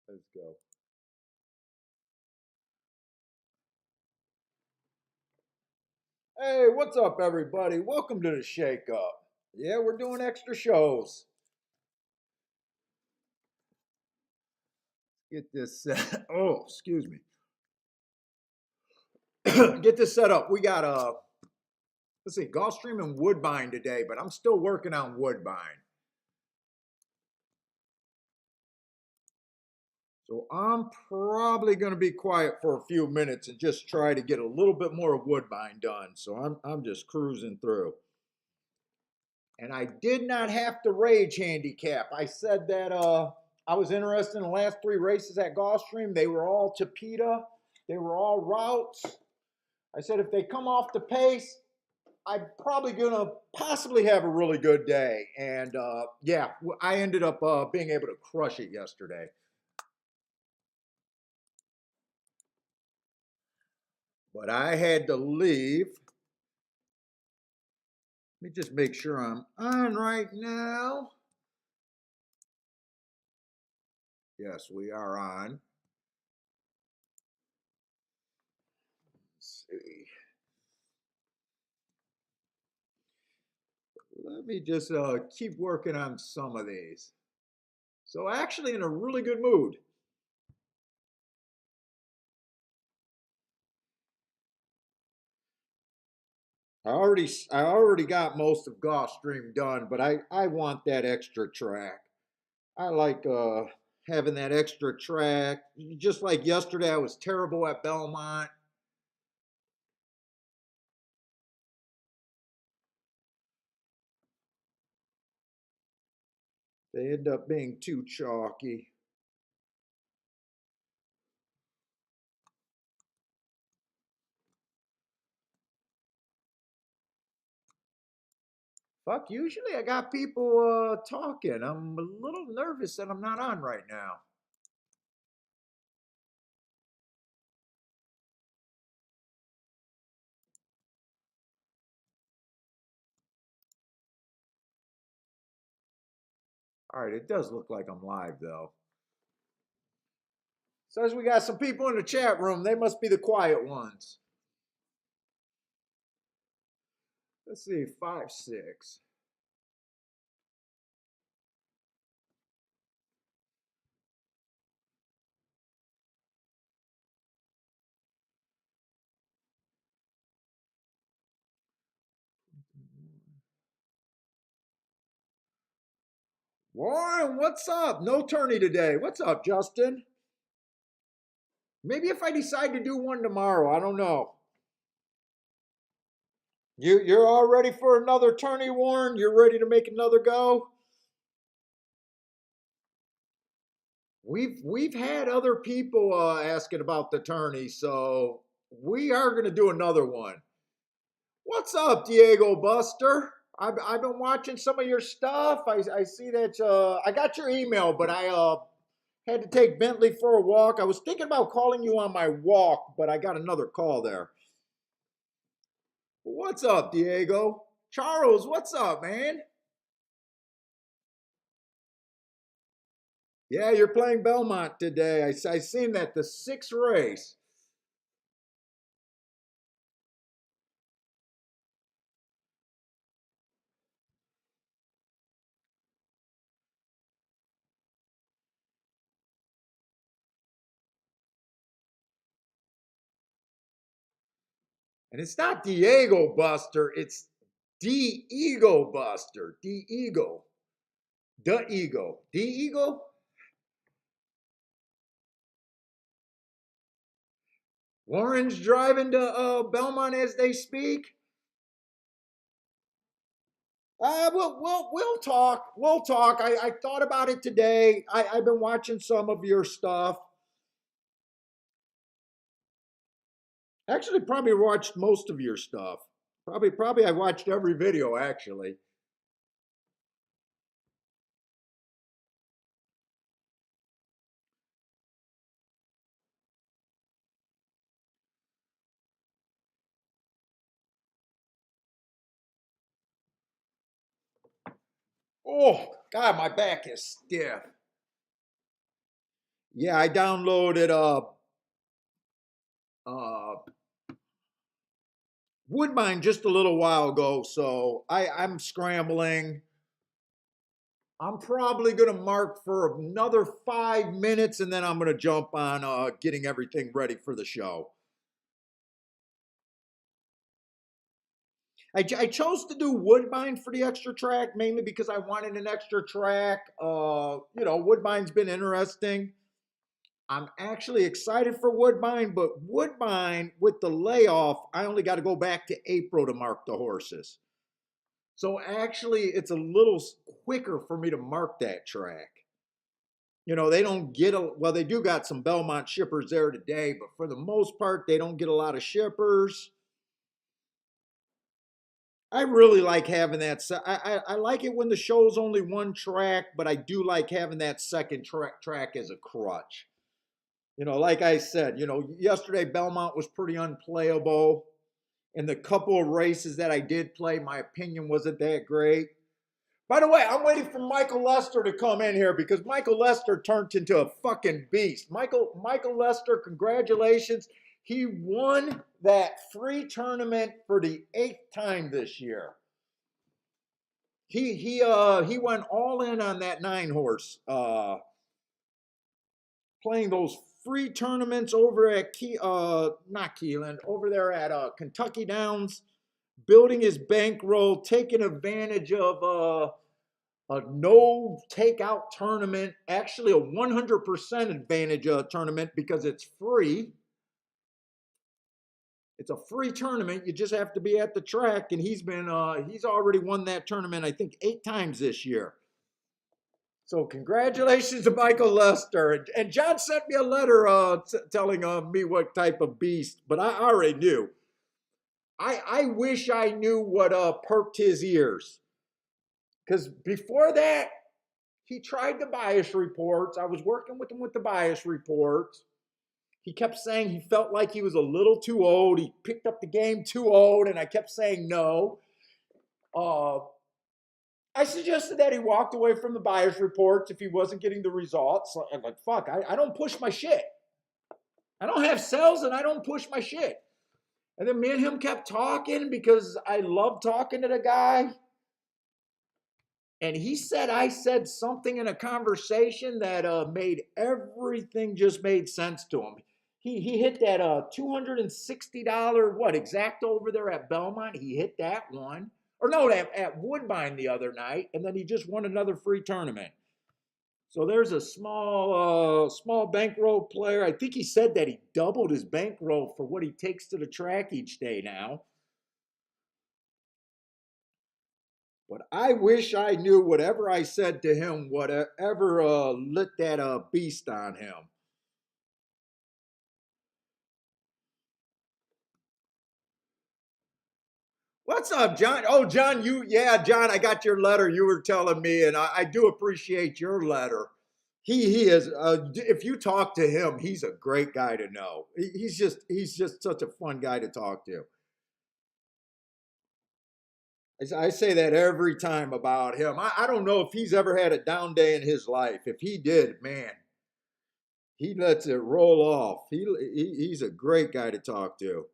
Let's go. Hey, what's up, everybody? Welcome to the Shake Up. Yeah, we're doing extra shows. Get this set. Oh, excuse me. Get this set up. We got let's see, Gulfstream and Woodbine today, but I'm still working on Woodbine. So I'm probably going to be quiet for a few minutes and just try to get a little bit more of Woodbine done. So I'm just cruising through. And I did not have to rage handicap. I said that I was interested in the last three races at Gulfstream. They were all Tapeta. They were all routes. I said if they come off the pace, I'm probably going to possibly have a really good day. And yeah, I ended up being able to crush it yesterday. But I had to leave. Let me just make sure I'm on right now. Yes, we are on. Let's see. Let me just keep working on some of these. So actually in a really good mood. I already got most of Gulfstream done, but I want that extra track. I like having that extra track. Just like yesterday, I was terrible at Belmont. They end up being too chalky. Fuck, usually I got people talking. I'm a little nervous that I'm not on right now. All right, it does look like I'm live though. Says we got some people in the chat room. They must be the quiet ones. Let's see, 5-6. Warren, what's up? No tourney today. What's up, Justin? Maybe if I decide to do one tomorrow, I don't know. You're all ready for another tourney, Warren? You're ready to make another go? We've had other people asking about the tourney, so we are going to do another one. What's up, Diego Buster? I've been watching some of your stuff. I see that I got your email, but I had to take Bentley for a walk. I was thinking about calling you on my walk, but I got another call there. What's up, Diego? Charles, what's up, man? Yeah, you're playing Belmont today. I seen that, the sixth race. And it's not Diego Buster, it's Ego Buster. Ego. The Ego. Ego? Warren's driving to Belmont as they speak. We'll talk. We'll talk. I thought about it today. I've been watching some of your stuff. Actually, probably watched most of your stuff. Probably I watched every video actually. Oh God, my back is stiff. Yeah, I downloaded uh, Woodbine just a little while ago, so I'm scrambling. I'm probably going to mark for another 5 minutes, and then I'm going to jump on getting everything ready for the show. I chose to do Woodbine for the extra track mainly because I wanted an extra track. Woodbine's been interesting. I'm actually excited for Woodbine, but Woodbine with the layoff, I only got to go back to April to mark the horses. So actually, it's a little quicker for me to mark that track. They don't get well, they do got some Belmont shippers there today, but for the most part, they don't get a lot of shippers. I really like having that. I like it when the show's only one track, but I do like having that second track as a crutch. Like I said, yesterday Belmont was pretty unplayable. And the couple of races that I did play, my opinion wasn't that great. By the way, I'm waiting for Michael Lester to come in here because Michael Lester turned into a fucking beast. Michael Lester, congratulations. He won that free tournament for the 8th time this year. He went all in on that 9-horse, playing those free tournaments over at not Keyland, over there at Kentucky Downs, building his bankroll, taking advantage of a no takeout tournament, actually a 100% advantage tournament because it's free. It's a free tournament. You just have to be at the track, and he's already won that tournament, I think, 8 times this year. So congratulations to Michael Lester. And John sent me a letter telling me what type of beast, but I already knew. I wish I knew what perked his ears. Because before that, he tried the bias reports. I was working with him with the bias reports. He kept saying he felt like he was a little too old. He picked up the game too old, and I kept saying no. I suggested that he walked away from the bias reports if he wasn't getting the results. I'm like, fuck, I don't push my shit. I don't have cells and I don't push my shit. And then me and him kept talking because I love talking to the guy. And he said I said something in a conversation that made everything just made sense to him. He hit that $260 exact over there at Belmont. He hit that one. Or no, at Woodbine the other night, and then he just won another free tournament. So there's a small bankroll player. I think he said that he doubled his bankroll for what he takes to the track each day now. But I wish I knew whatever I said to him, whatever lit that beast on him. What's up, John? Oh, John, John, I got your letter. You were telling me, and I do appreciate your letter. He is. If you talk to him, he's a great guy to know. He's just such a fun guy to talk to. I say that every time about him. I don't know if he's ever had a down day in his life. If he did, man, he lets it roll off. He's a great guy to talk to.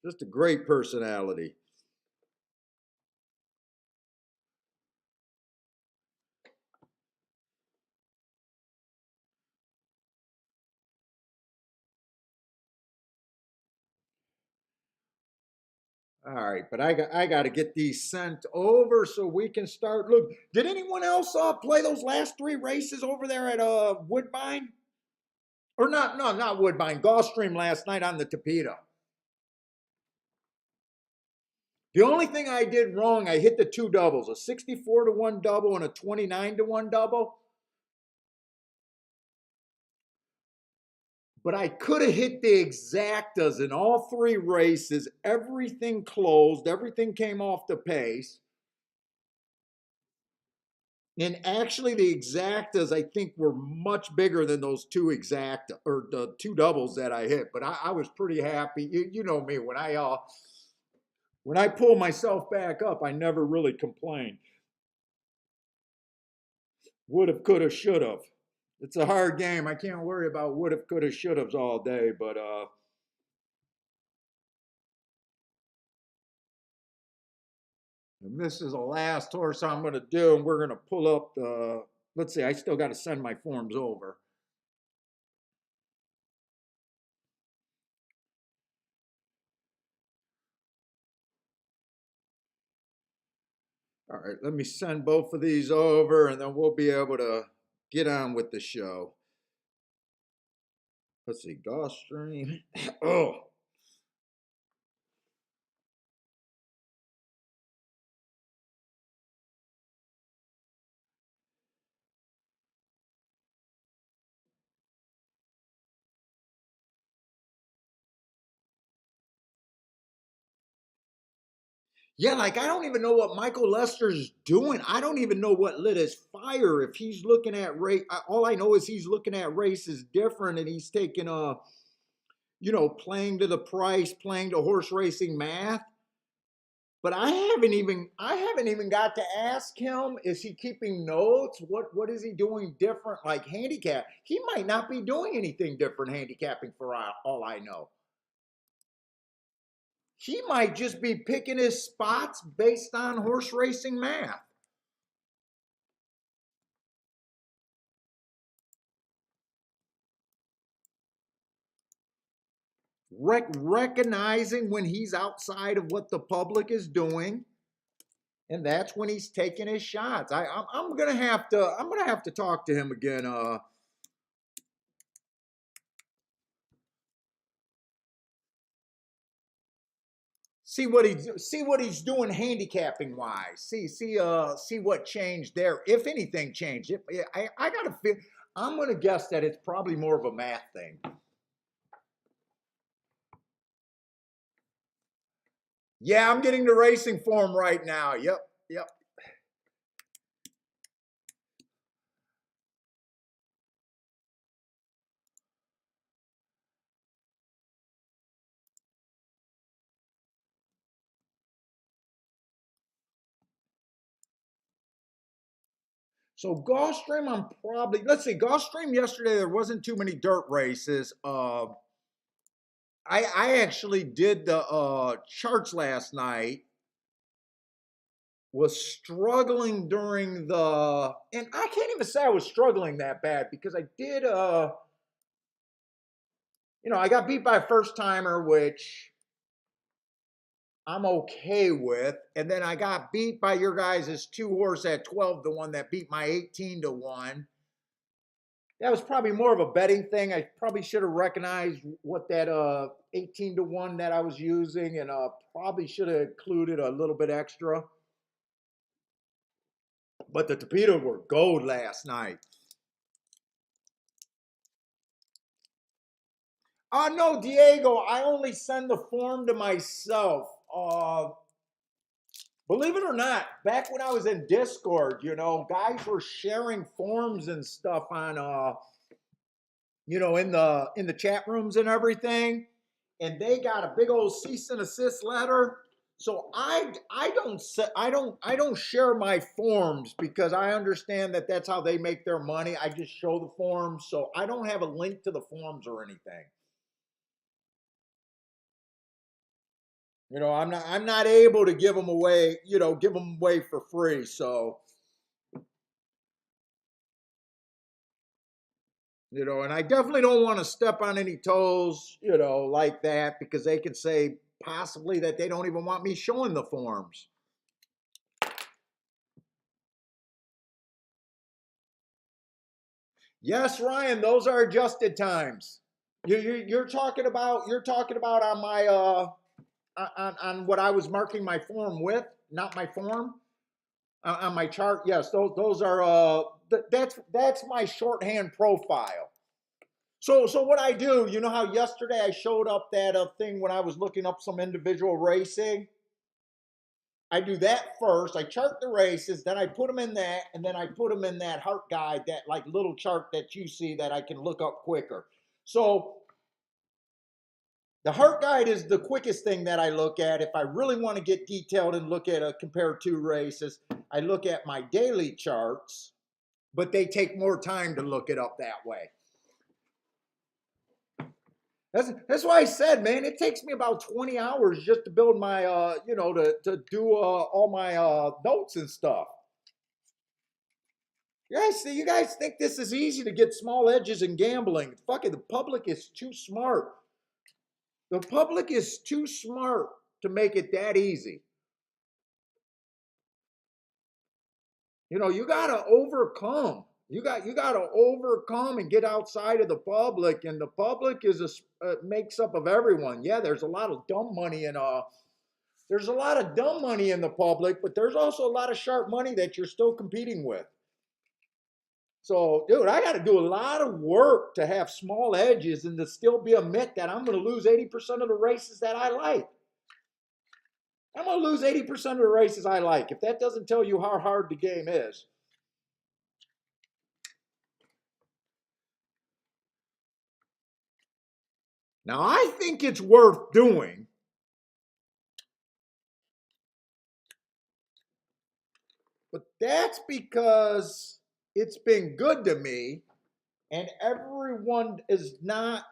Just a great personality. All right, but I got to get these sent over so we can start. Look, did anyone else play those last 3 races over there at Woodbine? Or not? No, not Woodbine. Gulfstream last night on the Tapeta. The only thing I did wrong, I hit the 2 doubles, a 64-1 double and a 29-1 double. But I could have hit the exactas in all 3 races. Everything closed, everything came off the pace. And actually, the exactas I think were much bigger than those 2 exacta or the 2 doubles that I hit. But I was pretty happy. You know me, when I pull myself back up, I never really complain. Would have, could have, should have. It's a hard game. I can't worry about would have, could have, should have all day, but and this is the last horse I'm going to do, and we're going to pull up the. Let's see. I still got to send my forms over. All right, let me send both of these over, and then we'll be able to get on with the show. Let's see, Gulfstream. Oh, yeah, like I don't even know what Michael Lester's doing. I don't even know what lit his fire. If he's looking at race, all I know is he's looking at races different, and he's taking playing to the price, playing to horse racing math. But I haven't even got to ask him, is he keeping notes? What is he doing different? Like handicap, he might not be doing anything different handicapping for all I know. He might just be picking his spots based on horse racing math. Recognizing when he's outside of what the public is doing, and that's when he's taking his shots. I'm gonna have to talk to him again. See what he's doing handicapping wise. See what changed there, if anything changed. I gotta feel. I'm gonna guess that it's probably more of a math thing. Yeah, I'm getting the racing form right now. Yep, yep. So Gulfstream, I'm probably let's see. Gulfstream yesterday there wasn't too many dirt races. I actually did the charts last night. Was struggling during the, and I can't even say I was struggling that bad because I did I got beat by a first timer, which I'm okay with. And then I got beat by your guys' two horse at 12 to 1 that beat my 18 to 1. That was probably more of a betting thing. I probably should have recognized what that 18 to 1 that I was using, and probably should have included a little bit extra. But the torpedoes were gold last night. No, Diego, I only send the form to myself. Believe it or not, back when I was in Discord, guys were sharing forms and stuff on in the chat rooms and everything, and they got a big old cease and assist letter. So I don't share my forms because I understand that that's how they make their money. I just show the forms, so I don't have a link to the forms or anything. I'm not able to give them away, give them away for free. So, and I definitely don't want to step on any toes, like that, because they can say possibly that they don't even want me showing the forms. Yes, Ryan, those are adjusted times. You're talking about on my on what I was marking my form with, not my form. On my chart, yes, those are that's my shorthand profile. So what I do, you know how yesterday I showed up that thing when I was looking up some individual racing. I do that first. I chart the races, then I put them in that, and then I put them in that heart guide, that like little chart that you see that I can look up quicker. So the heart guide is the quickest thing that I look at. If I really want to get detailed and look at compare two races, I look at my daily charts. but they take more time to look it up that way. That's why I said, man, it takes me about 20 hours just to build my, to do all my notes and stuff. You guys think this is easy to get small edges in gambling. Fucking the public is too smart. The public is too smart to make it that easy. You gotta overcome. You gotta overcome and get outside of the public, and the public is makes up of everyone. Yeah, there's a lot of dumb money in there's a lot of dumb money in the public, but there's also a lot of sharp money that you're still competing with. So, dude, I got to do a lot of work to have small edges and to still be admit that I'm going to lose 80% of the races that I like. I'm going to lose 80% of the races I like. If that doesn't tell you how hard the game is. Now, I think it's worth doing. But that's because it's been good to me, and everyone has not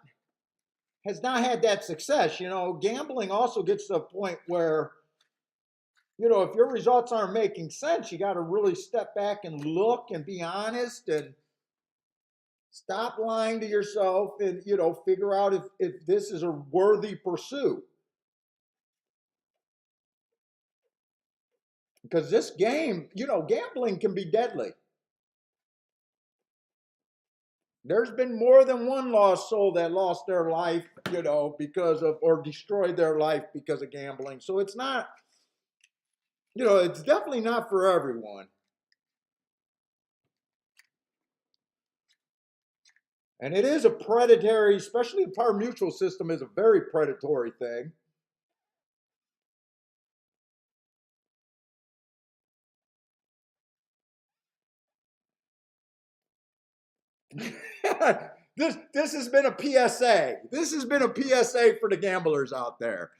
had that success. Gambling also gets to a point where, if your results aren't making sense, you got to really step back and look and be honest and stop lying to yourself and, figure out if this is a worthy pursuit. Because this game, gambling can be deadly. There's been more than one lost soul that lost their life, because of, or destroyed their life because of gambling. So it's not, it's definitely not for everyone. And it is a predatory, especially the par mutual system is a very predatory thing. this has been a PSA. This has been a PSA for the gamblers out there.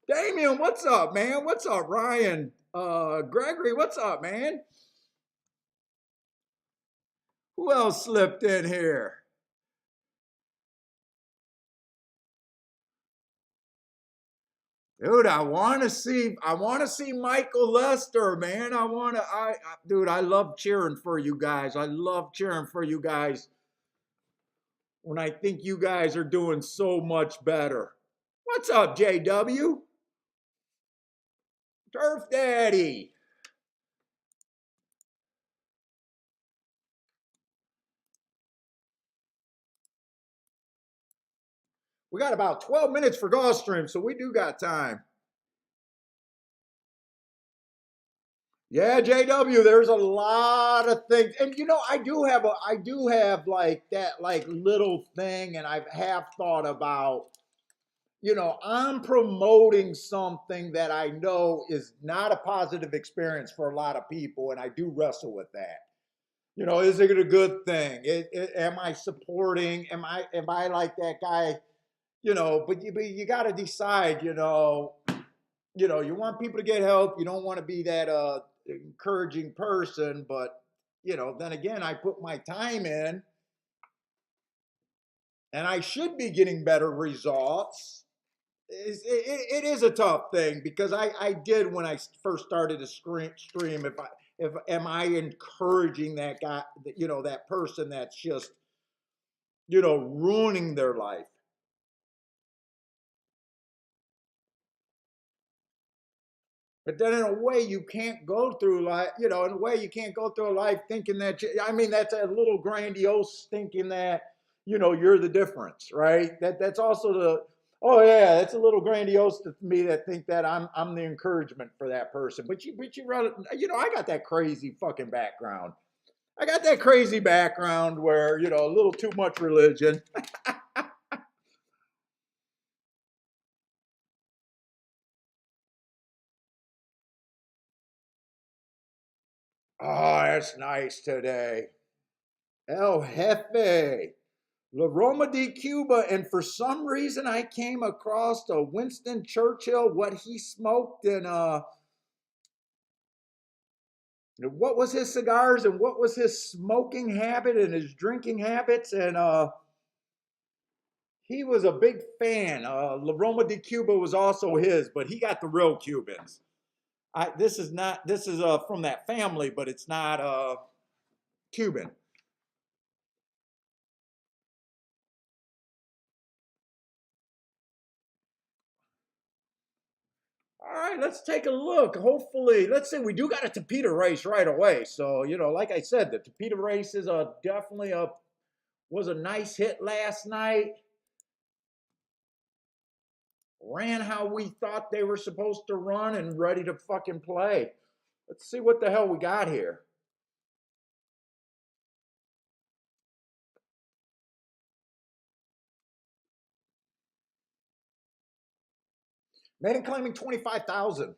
Damien, what's up, man? What's up, Ryan? Gregory, what's up, man? Who else slipped in here? Dude, I want to see Michael Lester, man. Dude, I love cheering for you guys. I love cheering for you guys when I think you guys are doing so much better. What's up, JW? Turf Daddy. We got about 12 minutes for Gulfstream, so we do got time. Yeah, JW, there's a lot of things. And I do have like that like little thing, and I've thought about, I'm promoting something that I know is not a positive experience for a lot of people, and I do wrestle with that. Is it a good thing? Am I supporting? Am I like that guy? But you got to decide. You want people to get help. You don't want to be that encouraging person, but then again, I put my time in, and I should be getting better results. It is a tough thing because I did when I first started to stream. If am I encouraging that guy, that person that's just ruining their life. But then in a way you can't go through life, in a way you can't go through life thinking that, that's a little grandiose thinking that, you're the difference, right? That's also oh yeah, that's a little grandiose to me that think that I'm the encouragement for that person. But you run, I got that crazy fucking background. I got that crazy background where, a little too much religion. Oh, that's nice today. El Jefe. La Roma de Cuba, and for some reason I came across a Winston Churchill, what he smoked, and what was his cigars and what was his smoking habit and his drinking habits. And he was a big fan. La Roma de Cuba was also his, but he got the real Cubans. This is not, this is from that family, but it's not Cuban. All right, let's take a look. Hopefully, let's say we do got a Tapeta race right away. So, like I said, the Tapeta race is definitely was a nice hit last night. Ran how we thought they were supposed to run and ready to fucking play. Let's see what the hell we got here. Maiden claiming 25,000.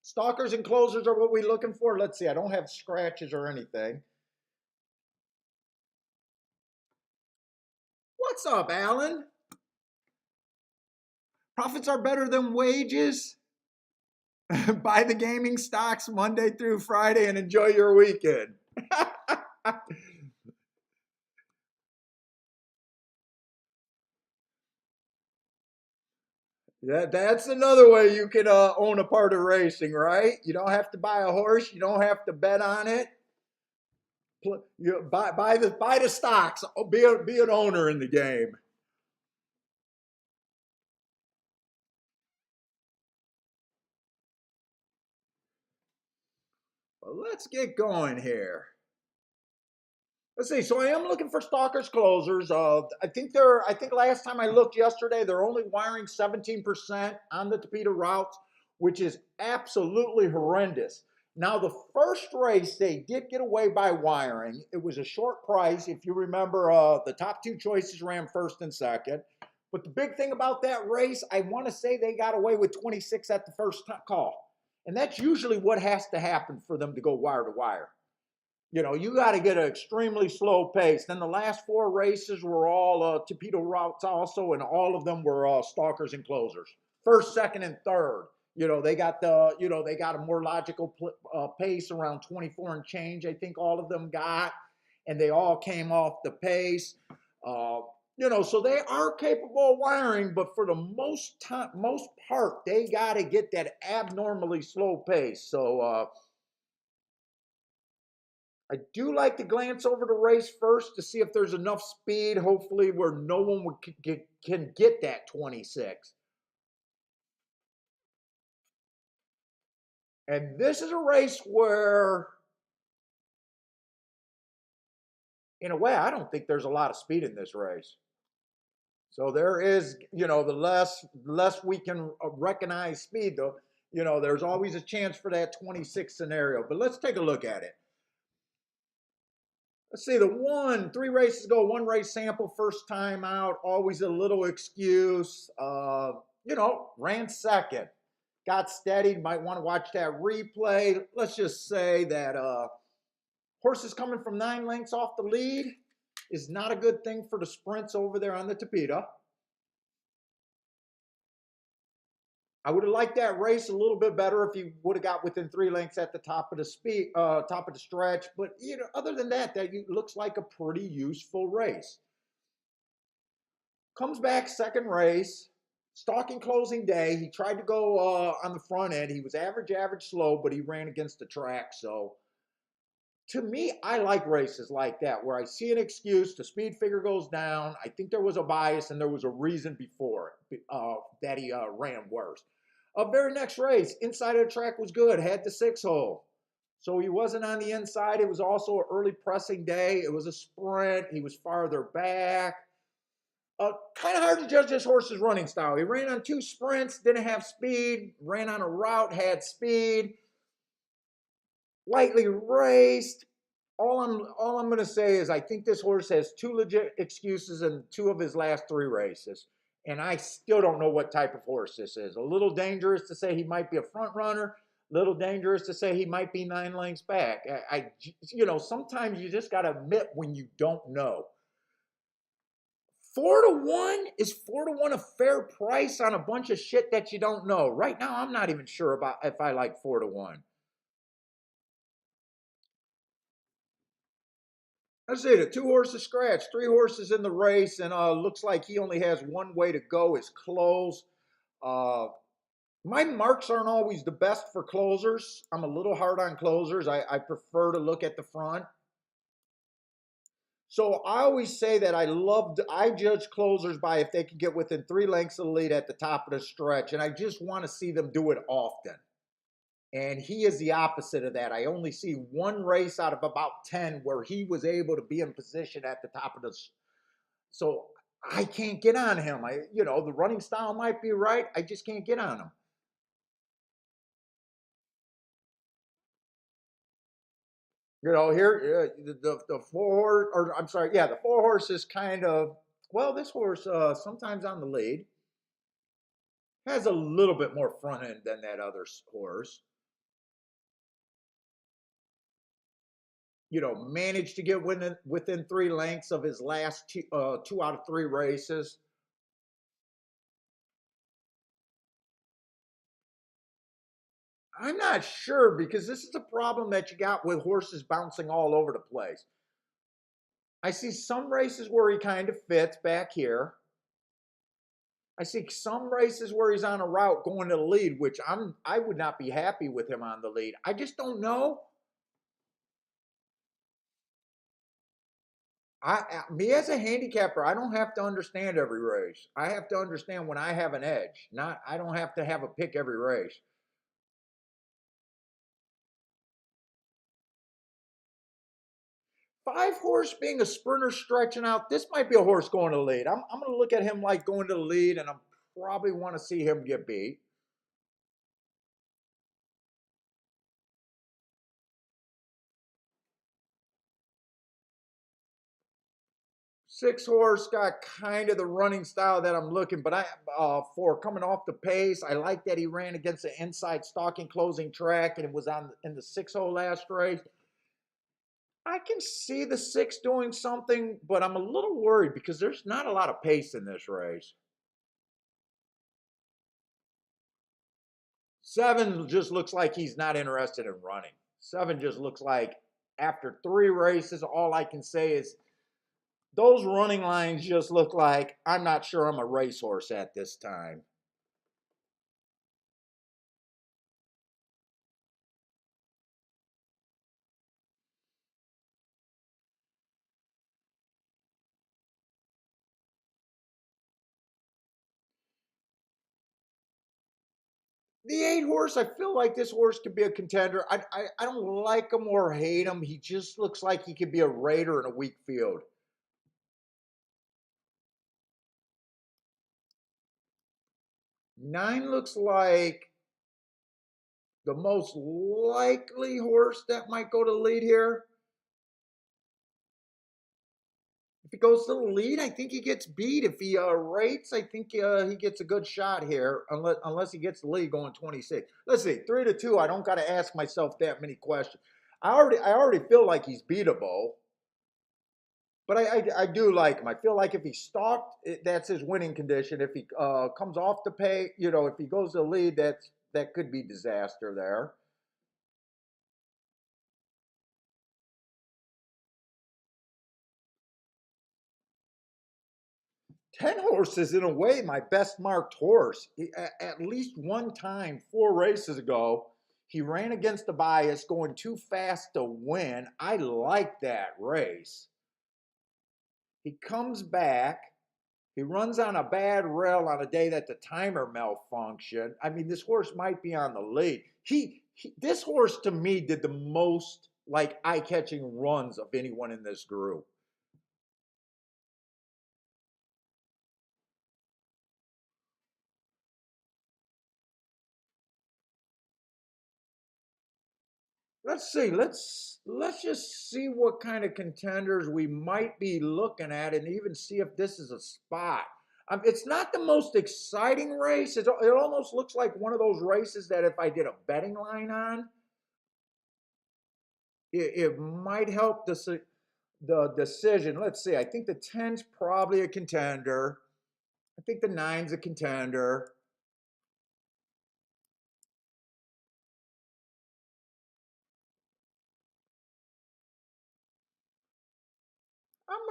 Stalkers and closers are what we're looking for. Let's see. I don't have scratches or anything. What's up, Alan? Profits are better than wages. Buy the gaming stocks Monday through Friday and enjoy your weekend. Yeah, that's another way you can own a part of racing, right? You don't have to buy a horse. You don't have to bet on it. You buy the stocks. Be an owner in the game. Well, let's get going here. Let's see. So I am looking for stalkers closers. I think last time I looked yesterday, they're only wiring 17% on the Tapeta routes, which is absolutely horrendous. Now the first race they did get away by wiring. It was a short price. If you remember, the top two choices ran first and second. But the big thing about that race, I want to say they got away with 26 at the first call. And that's usually what has to happen for them to go wire to wire. You got to get an extremely slow pace. Then the last four races were all torpedo routes also, and all of them were stalkers and closers. First, second, and third. They got a more logical pace around 24 and change. I think all of them got, and they all came off the pace. So they are capable of wiring, but for the most part, they got to get that abnormally slow pace. So. I do like to glance over the race first to see if there's enough speed, hopefully, where no one can get that 26. And this is a race where, in a way, I don't think there's a lot of speed in this race. So there is, the less we can recognize speed, though, there's always a chance for that 26 scenario. But let's take a look at it. Let's see, 3 races ago, one race sample, first time out, always a little excuse. Ran second, got steadied. Might want to watch that replay. Let's just say that horses coming from 9 lengths off the lead is not a good thing for the sprints over there on the Tapeta. I would have liked that race a little bit better if he would have got within 3 lengths at the top of the stretch. But other than that, looks like a pretty useful race. Comes back second race, stalking closing day. He tried to go on the front end. He was average slow, but he ran against the track. So to me, I like races like that where I see an excuse, the speed figure goes down. I think there was a bias and there was a reason before it that he ran worse. Very next race, inside of the track was good, had the 6 hole. So he wasn't on the inside. It was also an early pressing day. It was a sprint. He was farther back. Kind of hard to judge this horse's running style. He ran on 2 sprints, didn't have speed, ran on a route, had speed, lightly raced. All I'm going to say is I think this horse has 2 legit excuses in 2 of his last 3 races. And I still don't know what type of horse this is. A little dangerous to say he might be a front runner. A little dangerous to say he might be 9 lengths back. Sometimes you just got to admit when you don't know. 4-1 is 4-1 a fair price on a bunch of shit that you don't know? Right now, I'm not even sure about if I like 4-1. Let's see, the 2 horses scratch, 3 horses in the race, and looks like he only has one way to go, is close. Uh, my marks aren't always the best for closers. I'm a little hard on closers. I prefer to look at the front. So I always say that I judge closers by if they can get within 3 lengths of the lead at the top of the stretch, and I just want to see them do it often. And he is the opposite of that. I only see one race out of about 10 where he was able to be in position at the top of the. So I can't get on him. The running style might be right. I just can't get on him. Here the 4 horse, or I'm sorry, yeah, the 4 horse is kind of, well, this horse sometimes on the lead has a little bit more front end than that other horse. Managed to get within 3 lengths of his last 2 out of 3 races. I'm not sure because this is a problem that you got with horses bouncing all over the place. I see some races where he kind of fits back here. I see some races where he's on a route going to the lead, which I would not be happy with him on the lead. I just don't know. Me as a handicapper, I don't have to understand every race. I have to understand when I have an edge. Not I don't have to have a pick every race. 5 horse being a sprinter stretching out, this might be a horse going to the lead. I'm going to look at him like going to the lead, and I probably want to see him get beat. 6 horse got kind of the running style that I'm looking, but for coming off the pace, I like that he ran against the inside stalking closing track, and it was in the 6-hole last race. I can see the 6 doing something, but I'm a little worried because there's not a lot of pace in this race. 7 just looks like he's not interested in running. 7 just looks like after 3 races, all I can say is those running lines just look like I'm not sure I'm a racehorse at this time. The 8 horse, I feel like this horse could be a contender. I don't like him or hate him. He just looks like he could be a raider in a weak field. 9 looks like the most likely horse that might go to lead here. If he goes to the lead, I think he gets beat. If he rates, I think he gets a good shot here, unless he gets the lead going 26. Let's see, 3-2. I don't got to ask myself that many questions. I already feel like he's beatable, but I do like him. I feel like if he stalked, that's his winning condition. If he comes off the pay, if he goes to the lead, that could be disaster there. 10 horse is in a way my best marked horse. At least one time, 4 races ago, he ran against the bias going too fast to win. I like that race. He comes back. He runs on a bad rail on a day that the timer malfunctioned. I mean, this horse might be on the lead. This horse to me did the most like eye-catching runs of anyone in this group. Let's see. Let's just see what kind of contenders we might be looking at, and even see if this is a spot. It's not the most exciting race. It almost looks like one of those races that if I did a betting line on, it might help the decision. Let's see. I think the 10's probably a contender. I think the 9's a contender.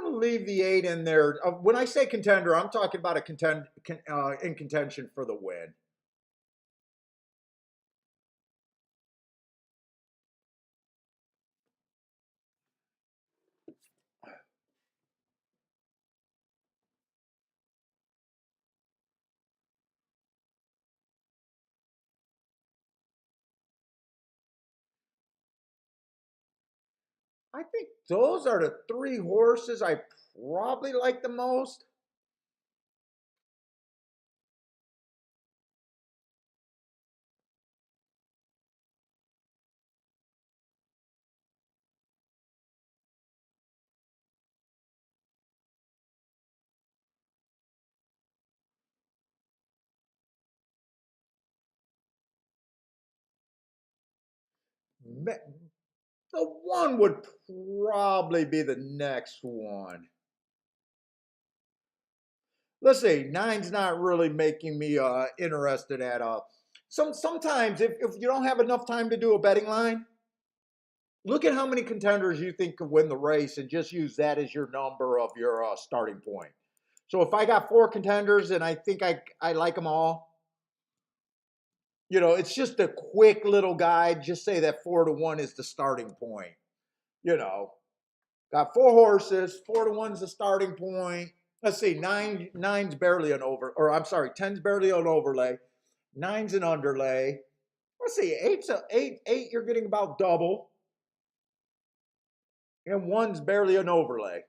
going to leave the 8 in there. When I say contender, I'm talking about in contention for the win. I think those are the 3 horses I probably like the most. The 1 would probably be the next one. Let's see, 9's not really making me interested at all. Sometimes if you don't have enough time to do a betting line, look at how many contenders you think could win the race and just use that as your number of your starting point. So if I got 4 contenders and I think I like them all, you know, it's just a quick little guide. Just say that 4-1 is the starting point. You know, got 4 horses, 4-1's the starting point. Let's see, nine's barely an over, or I'm sorry, 10's barely an overlay. 9's an underlay. Let's see, eight. You're getting about double, and 1's barely an overlay.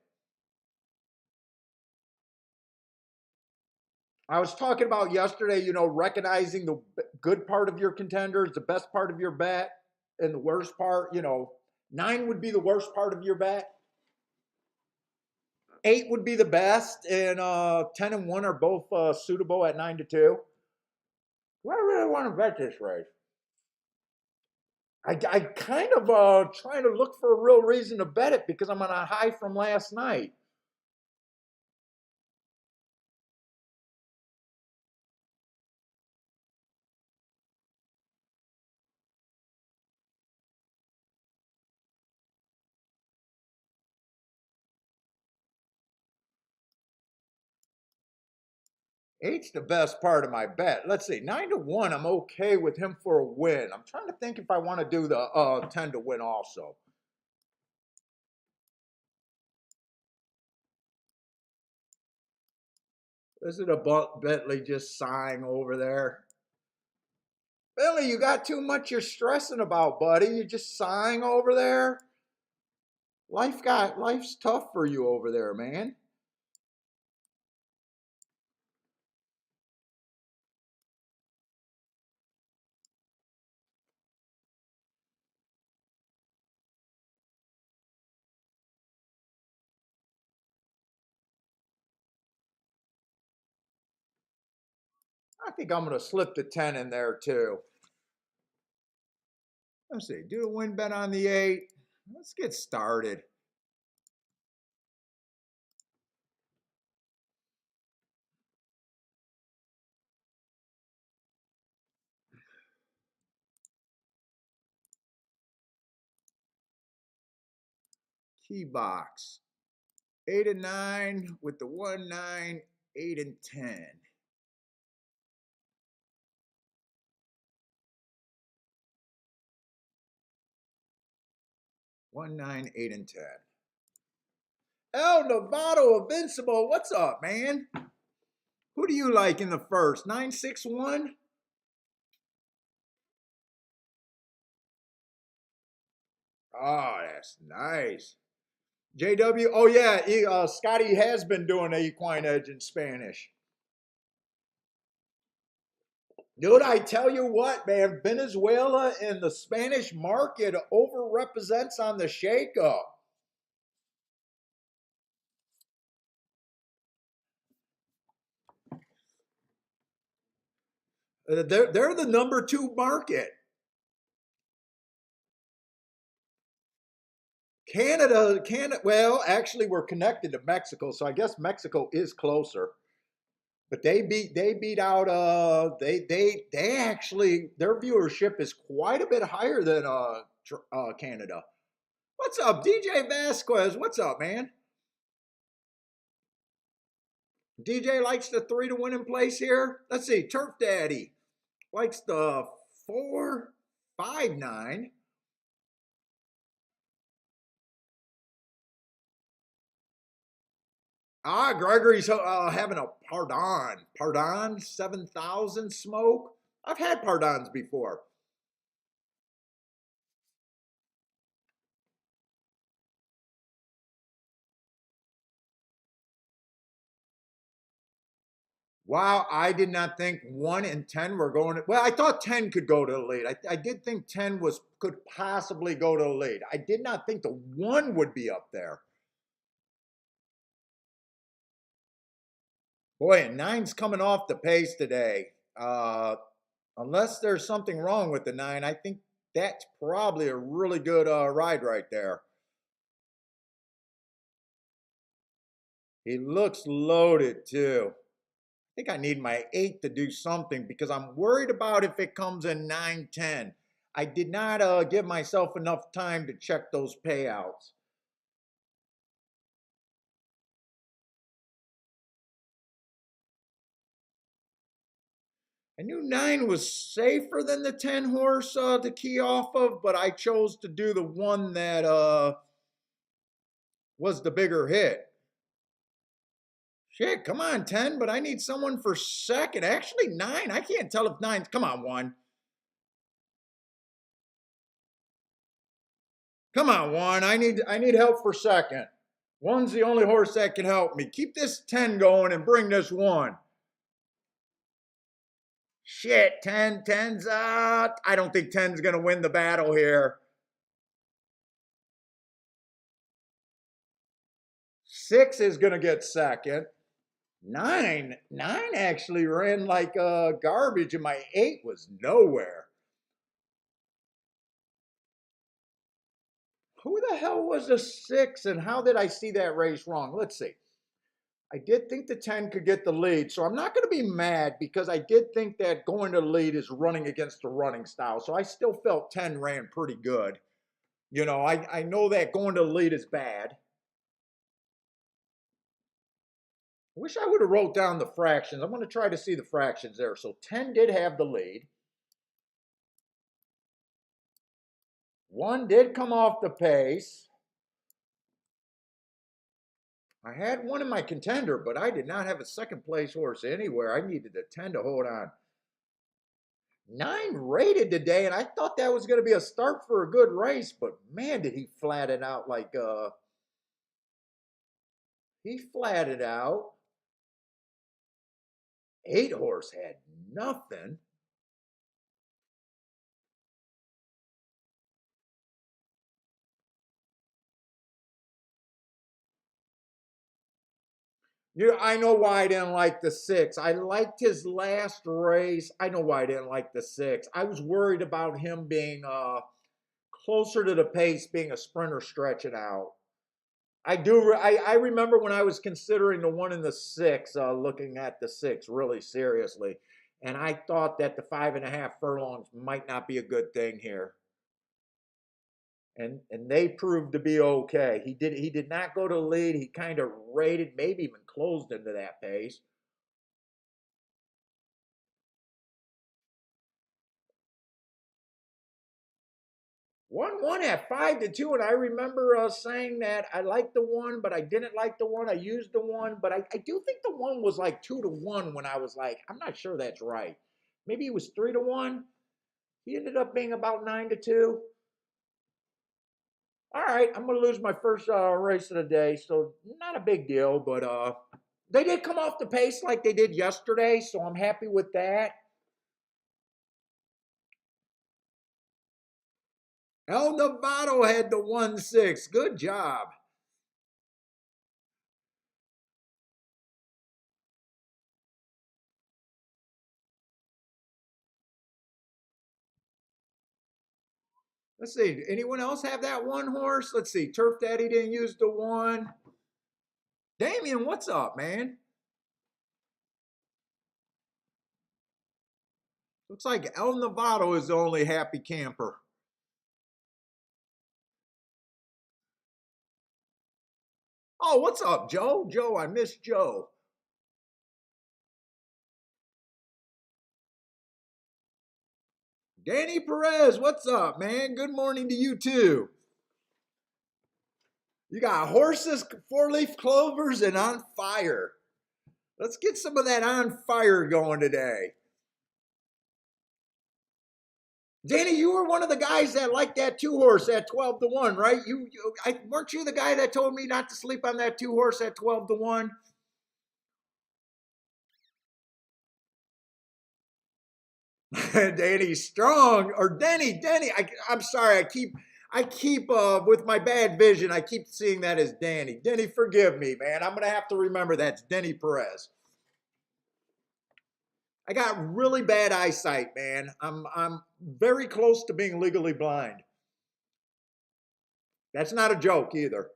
I was talking about yesterday, you know, recognizing the good part of your contenders, the best part of your bet, and the worst part. You know, 9 would be the worst part of your bet. 8 would be the best, and 10 and 1 are both suitable at 9-2. Do I really want to bet this race? I kind of trying to look for a real reason to bet it because I'm on a high from last night. Eight's the best part of my bet. Let's see, 9-1. I'm okay with him for a win. I'm trying to think if I want to do the 10 to win also. Is it a Bentley just sighing over there? Bentley, you got too much you're stressing about, buddy. You're just sighing over there. Life's tough for you over there, man. I think I'm gonna slip the 10 in there too. Let's see, do the win bet on the 8. Let's get started. Key box. 8 and 9 with the 1, 9, 8 and 10. 1, 9, 8 and 10. El Novato Invincible, what's up, man? Who do you like in the first? 961? Oh, that's nice. JW, oh yeah, Scotty has been doing a equine edge in Spanish. Dude, I tell you what, man, Venezuela and the Spanish market overrepresents on the shakeup. They're the number 2 market. Canada. Well, actually, we're connected to Mexico, so I guess Mexico is closer. But they beat out. They actually their viewership is quite a bit higher than Canada. What's up, DJ Vasquez? What's up, man? DJ likes the 3 to win in place here. Let's see. Turf Daddy likes the 4, 5, 9. Ah, Gregory's having a pardon. Pardon 7,000 smoke. I've had pardons before. Wow, I did not think 1 and 10 were going to, well, I thought 10 could go to the lead. I did think 10 could possibly go to the lead. I did not think the 1 would be up there. Boy, and 9's coming off the pace today. Unless there's something wrong with the 9, I think that's probably a really good ride right there. He looks loaded too. I think I need my 8 to do something because I'm worried about if it comes in 9, 10. I did not give myself enough time to check those payouts. I knew 9 was safer than the 10 horse to key off of, but I chose to do the one that was the bigger hit. Shit, come on, 10, but I need someone for second. Actually, 9. I can't tell if 9's. Come on, 1. Come on, 1. I need help for second. 1's the only horse that can help me. Keep this 10 going and bring this 1. Shit, 10's I don't think 10's gonna win the battle here. 6 is gonna get second. 9 actually ran like garbage, and my 8 was nowhere. Who the hell was the 6, and how did I see that race wrong? Let's see. I did think the 10 could get the lead, so I'm not going to be mad because I did think that going to the lead is running against the running style. So I still felt 10 ran pretty good. You know, I know that going to the lead is bad. I wish I would have wrote down the fractions. I'm going to try to see the fractions there. So 10 did have the lead. 1 did come off the pace. I had 1 in my contender, but I did not have a second place horse anywhere. I needed a 10 to hold on. 9 rated today, and I thought that was going to be a start for a good race, but man, did he flat it out like he flatted out. 8 horse had nothing. I know why I didn't like the 6. I liked his last race. I know why I didn't like the 6. I was worried about him being closer to the pace, being a sprinter stretching out. I remember when I was considering the 1 and the 6, looking at the 6 really seriously, and I thought that the 5.5 furlongs might not be a good thing here. And they proved to be okay. He did not go to the lead. He kind of rated, maybe even closed into that pace. One at 5-2, and I remember saying that I liked the 1, but I didn't like the 1. I used the 1, but I do think the 1 was like 2-1 when I was like, I'm not sure that's right. Maybe it was 3-1. He ended up being about 9-2. All right, I'm going to lose my first race of the day, so not a big deal, but they did come off the pace like they did yesterday, so I'm happy with that. El Novato had the 1-6. Good job. Let's see. Anyone else have that 1 horse? Let's see. Turf Daddy didn't use the 1. Damien, what's up, man? Looks like El Novato is the only happy camper. Oh, what's up, Joe? Joe, I miss Joe. Danny Perez, what's up, man? Good morning to you too. You got horses, four-leaf clovers, and on fire. Let's get some of that on fire going today. Danny, you were one of the guys that liked that two horse at 12 to 1, right? Weren't you the guy that told me not to sleep on that two horse at 12 to 1? Danny Strong or Denny. I'm sorry. I keep with my bad vision. I keep seeing that as Danny. Denny, forgive me, man. I'm gonna have to remember that's Denny Perez. I got really bad eyesight, man. I'm very close to being legally blind. That's not a joke either.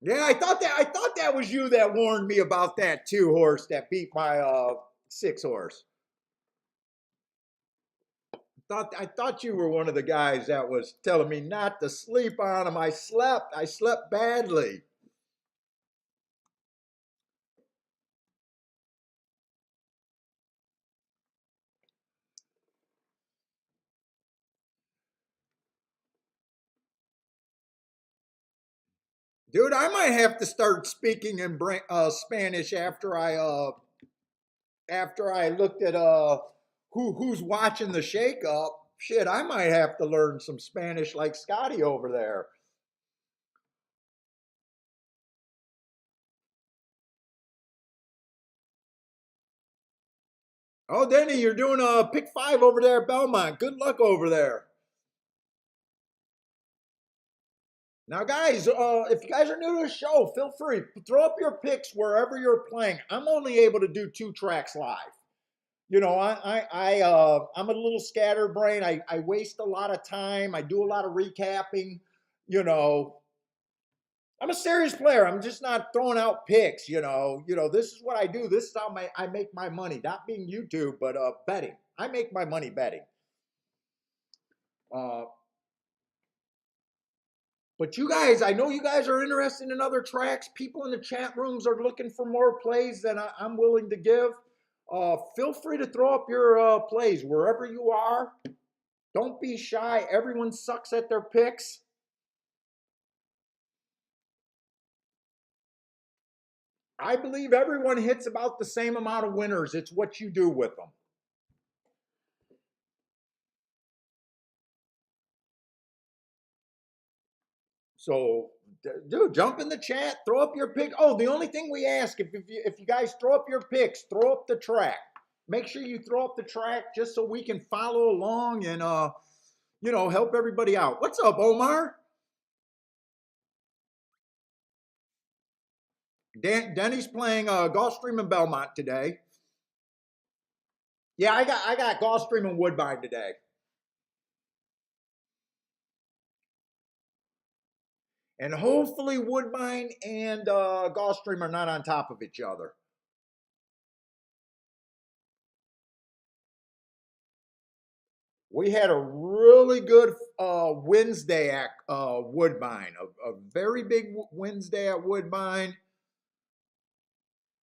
Yeah, I thought that was you that warned me about that two horse that beat my six horse. I thought you were one of the guys that was telling me not to sleep on him. I slept badly. Dude, I might have to start speaking in Spanish after I looked at who's watching the shakeup. Shit, I might have to learn some Spanish like Scotty over there. Oh, Denny, you're doing a pick five over there at Belmont. Good luck over there. Now, guys, if you guys are new to the show, feel free throw up your picks wherever you're playing. I'm only able to do two tracks live. I'm a little scatterbrained. I waste a lot of time. I do a lot of recapping. You know, I'm a serious player. I'm just not throwing out picks. This is what I do. This is how I make my money. Not being YouTube, but betting. I make my money betting. Uh, but you guys, I know you guys are interested in other tracks. People in the chat rooms are looking for more plays than I'm willing to give. Feel free to throw up your plays wherever you are. Don't be shy. Everyone sucks at their picks. I believe everyone hits about the same amount of winners. It's what you do with them. So, dude, jump in the chat, throw up your pick. Oh, the only thing we ask if you guys throw up your picks, throw up the track. Make sure you throw up the track just so we can follow along and help everybody out. What's up, Omar? Denny's playing Gulfstream and Belmont today. Yeah, I got Gulfstream and Woodbine today. And hopefully Woodbine and Gulfstream are not on top of each other. We had a really good Wednesday at Woodbine, a very big Wednesday at Woodbine.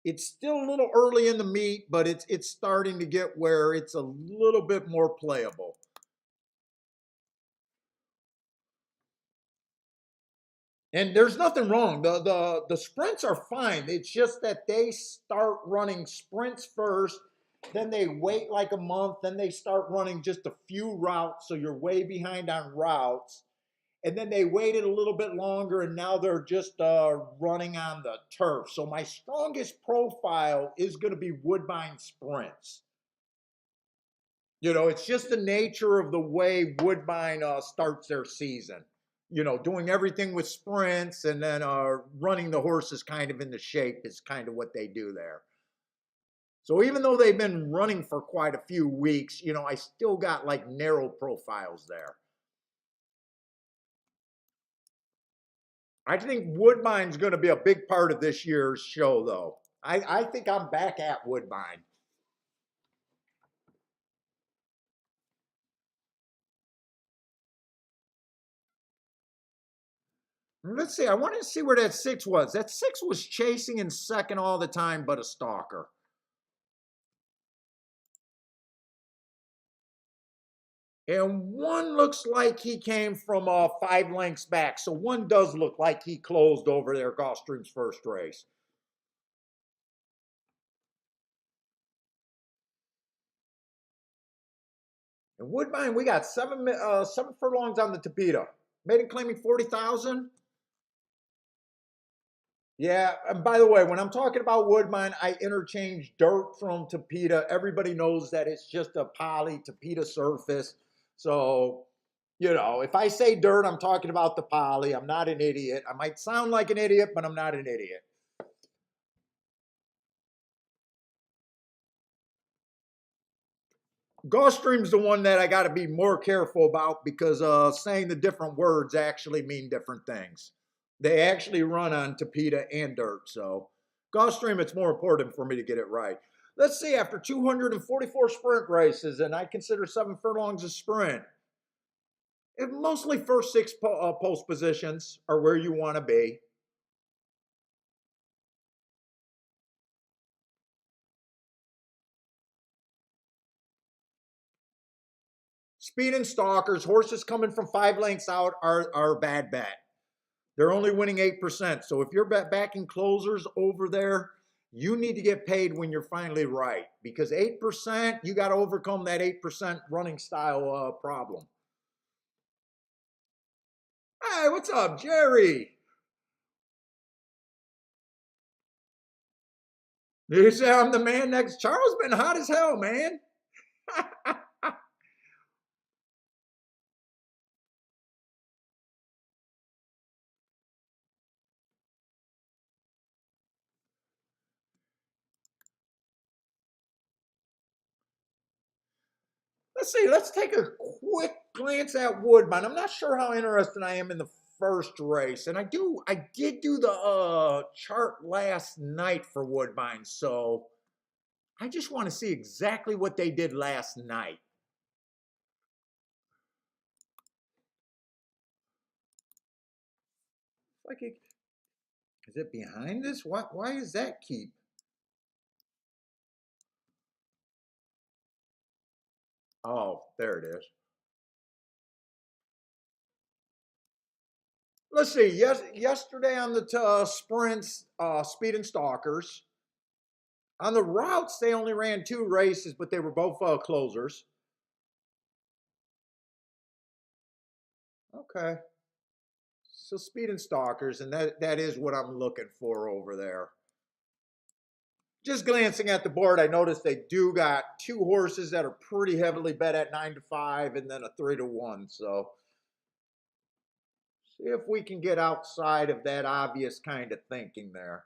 It's still a little early in the meet, but it's starting to get where it's a little bit more playable. And there's nothing wrong. The sprints are fine. It's just that they start running sprints first, then they wait like a month, then they start running just a few routes, so you're way behind on routes. And then they waited a little bit longer, and now they're just running on the turf. So my strongest profile is going to be Woodbine sprints. It's just the nature of the way Woodbine starts their season. Doing everything with sprints and then running the horses kind of into shape is kind of what they do there. So even though they've been running for quite a few weeks, I still got like narrow profiles there. I think Woodbine's going to be a big part of this year's show, though. I think I'm back at Woodbine. Let's see. I wanted to see where that six was. That six was chasing in second all the time, but a stalker. And one looks like he came from 5 lengths back. So one does look like he closed over there Gulfstream's first race. And Woodbine, we got seven furlongs on the Tapeta. Maiden claiming 40,000. Yeah, and by the way, when I'm talking about Woodbine, I interchange dirt from Tapeta. Everybody knows that it's just a poly Tapeta surface. So, if I say dirt, I'm talking about the poly. I'm not an idiot. I might sound like an idiot, but I'm not an idiot. Gulfstream's the one that I got to be more careful about because saying the different words actually mean different things. They actually run on Tapeta and dirt. So Gulfstream, it's more important for me to get it right. Let's see, after 244 sprint races, and I consider 7 furlongs a sprint, mostly first 6 post positions are where you want to be. Speed and stalkers, horses coming from 5 lengths out are a bad bet. They're only winning 8%. So if you're backing closers over there, you need to get paid when you're finally right. Because 8%, you got to overcome that 8% running style problem. Hey, what's up, Jerry? You say I'm the man next. Charles been hot as hell, man. Let's see. Let's take a quick glance at Woodbine. I'm not sure how interested I am in the first race, and I did do the chart last night for Woodbine, so I just want to see exactly what they did last night. Like, is it behind this? Why is that keep? Oh, there it is. Let's see. Yesterday on the sprints, speed and stalkers. On the routes, they only ran 2 races, but they were both closers. Okay. So speed and stalkers, and that is what I'm looking for over there. Just glancing at the board, I noticed they do got 2 horses that are pretty heavily bet at 9-5, and then a 3-1. So see if we can get outside of that obvious kind of thinking there.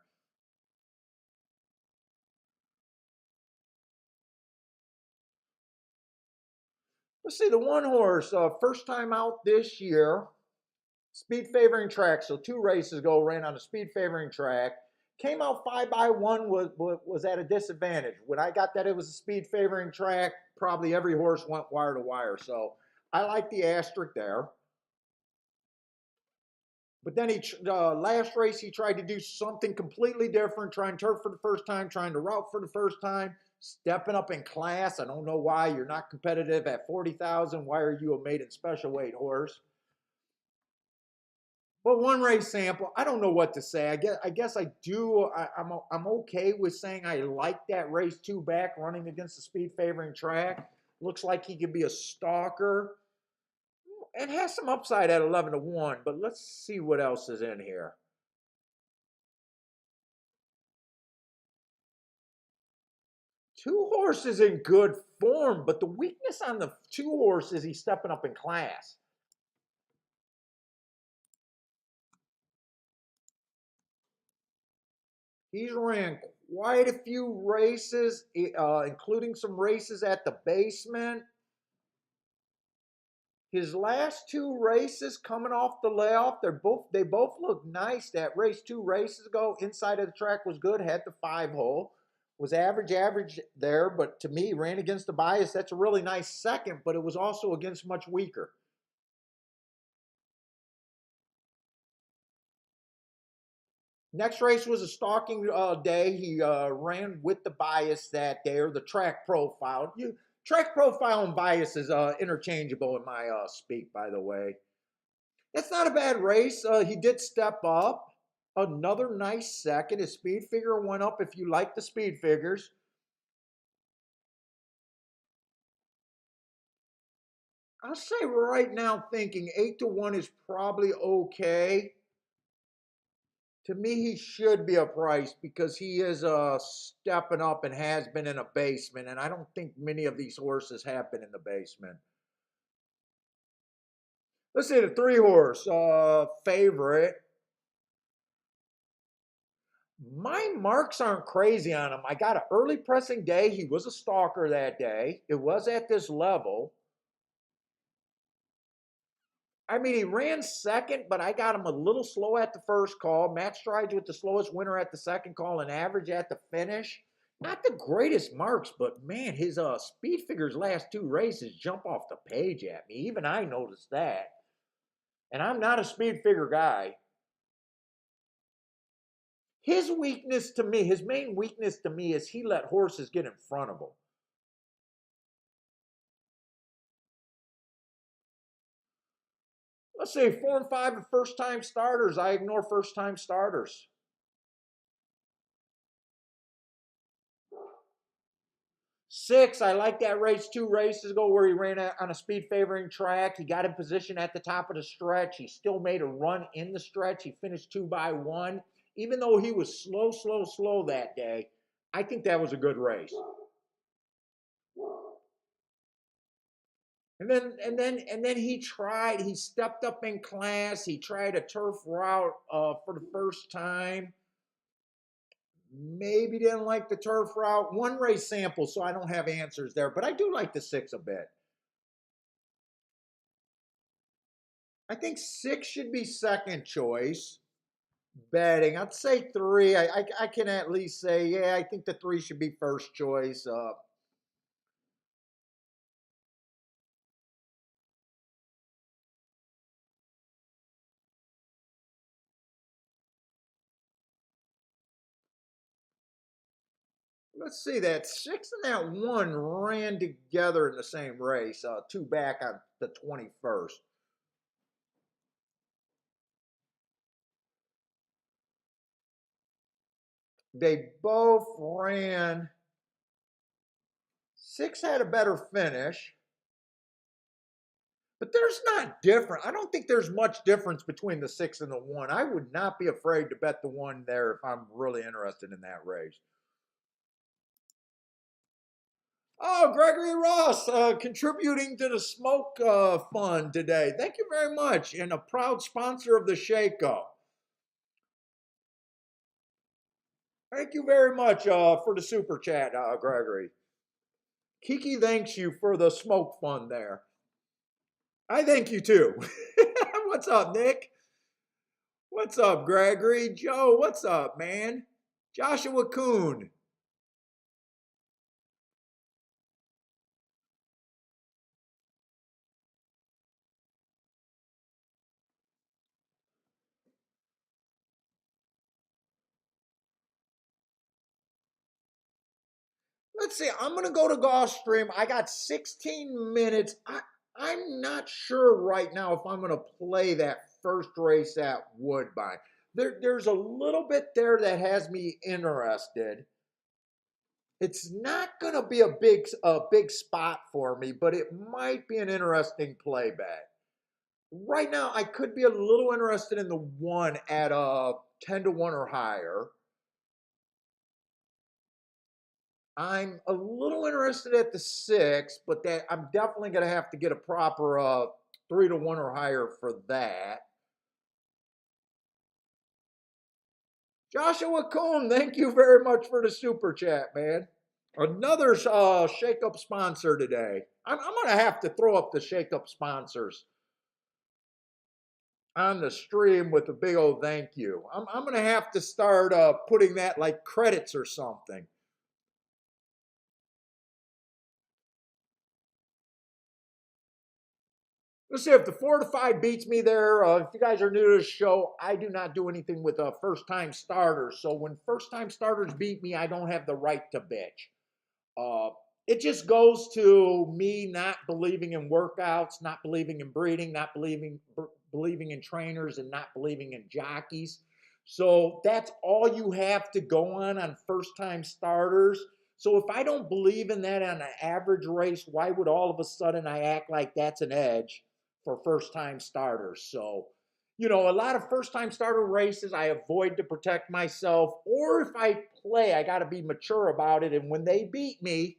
Let's see, the one horse, first time out this year, speed favoring track. So 2 races ago, ran on a speed favoring track. Came out 5-1, was at a disadvantage. When I got that it was a speed favoring track, probably every horse went wire to wire. So I like the asterisk there. But then last race, he tried to do something completely different, trying turf for the first time, trying to route for the first time, stepping up in class. I don't know why you're not competitive at 40,000. Why are you a maiden special weight horse? But one race sample, I don't know what to say. I guess I do. I'm okay with saying I like that race 2 back running against the speed favoring track. Looks like he could be a stalker. It has some upside at 11-1, but let's see what else is in here. 2 horses in good form, but the weakness on the 2 horses, he's stepping up in class. He's ran quite a few races, including some races at the basement. His last 2 races coming off the layoff, they both look nice. That race 2 races ago, inside of the track was good, had the 5-hole. Was average there, but to me, ran against the bias. That's a really nice second, but it was also against much weaker. Next race was a stalking day. He ran with the bias that day, or the track profile. Track profile and bias is interchangeable in my speak, by the way. That's not a bad race. He did step up. Another nice second. His speed figure went up if you like the speed figures. I'll say right now, thinking 8-1 is probably okay. To me, he should be a price because he is stepping up and has been in a basement, and I don't think many of these horses have been in the basement. Let's say the 3-horse favorite. My marks aren't crazy on him. I got an early pressing day. He was a stalker that day. It was at this level. I mean, he ran second, but I got him a little slow at the first call. Matt Strides with the slowest winner at the second call and average at the finish. Not the greatest marks, but man, his speed figures last 2 races jump off the page at me. Even I noticed that. And I'm not a speed figure guy. His weakness to me, his main weakness to me is he let horses get in front of him. Let's say 4 and 5 are first-time starters. I ignore first-time starters. 6, I like that race 2 races ago where he ran on a speed favoring track. He got in position at the top of the stretch. He still made a run in the stretch. He finished 2 by 1. Even though he was slow that day, I think that was a good race. And then he stepped up in class. He tried a turf route for the first time. Maybe didn't like the turf route. 1 race sample, so I don't have answers there, but I do like the 6 a bit. I think 6 should be second choice. Betting, I'd say 3. I can at least say, yeah, I think the 3 should be first choice. Let's see, that 6 and that 1 ran together in the same race, 2 back on the 21st. They both ran. 6 had a better finish. But there's not different. I don't think there's much difference between the 6 and the 1. I would not be afraid to bet the 1 there if I'm really interested in that race. Oh, Gregory Ross, contributing to the Smoke Fund today. Thank you very much, and a proud sponsor of the Shake-Up. Thank you very much for the super chat, Gregory. Kiki thanks you for the Smoke Fund there. I thank you too. What's up, Nick? What's up, Gregory? Joe, what's up, man? Joshua Kuhn. Let's see. I'm going to go to Gulfstream. I got 16 minutes. I'm not sure right now if I'm going to play that first race at Woodbine. There's a little bit there that has me interested. It's not going to be a big spot for me, but it might be an interesting play bet. Right now, I could be a little interested in the 1 at 10-1 or higher. I'm a little interested at the 6, but that I'm definitely going to have to get a proper 3-1 or higher for that. Joshua Cohn, thank you very much for the super chat, man. Another shake-up sponsor today. I'm going to have to throw up the shake-up sponsors on the stream with a big old thank you. I'm going to have to start putting that like credits or something. Let's see if the 4-5 beats me there. If you guys are new to the show, I do not do anything with first-time starters. So when first-time starters beat me, I don't have the right to bitch. it just goes to me not believing in workouts, not believing in breeding, not believing in trainers, and not believing in jockeys. So that's all you have to go on first time starters. So if I don't believe in that on an average race, why would all of a sudden I act like that's an edge for first time starters? So, a lot of first time starter races I avoid to protect myself, or if I play, I got to be mature about it. And when they beat me,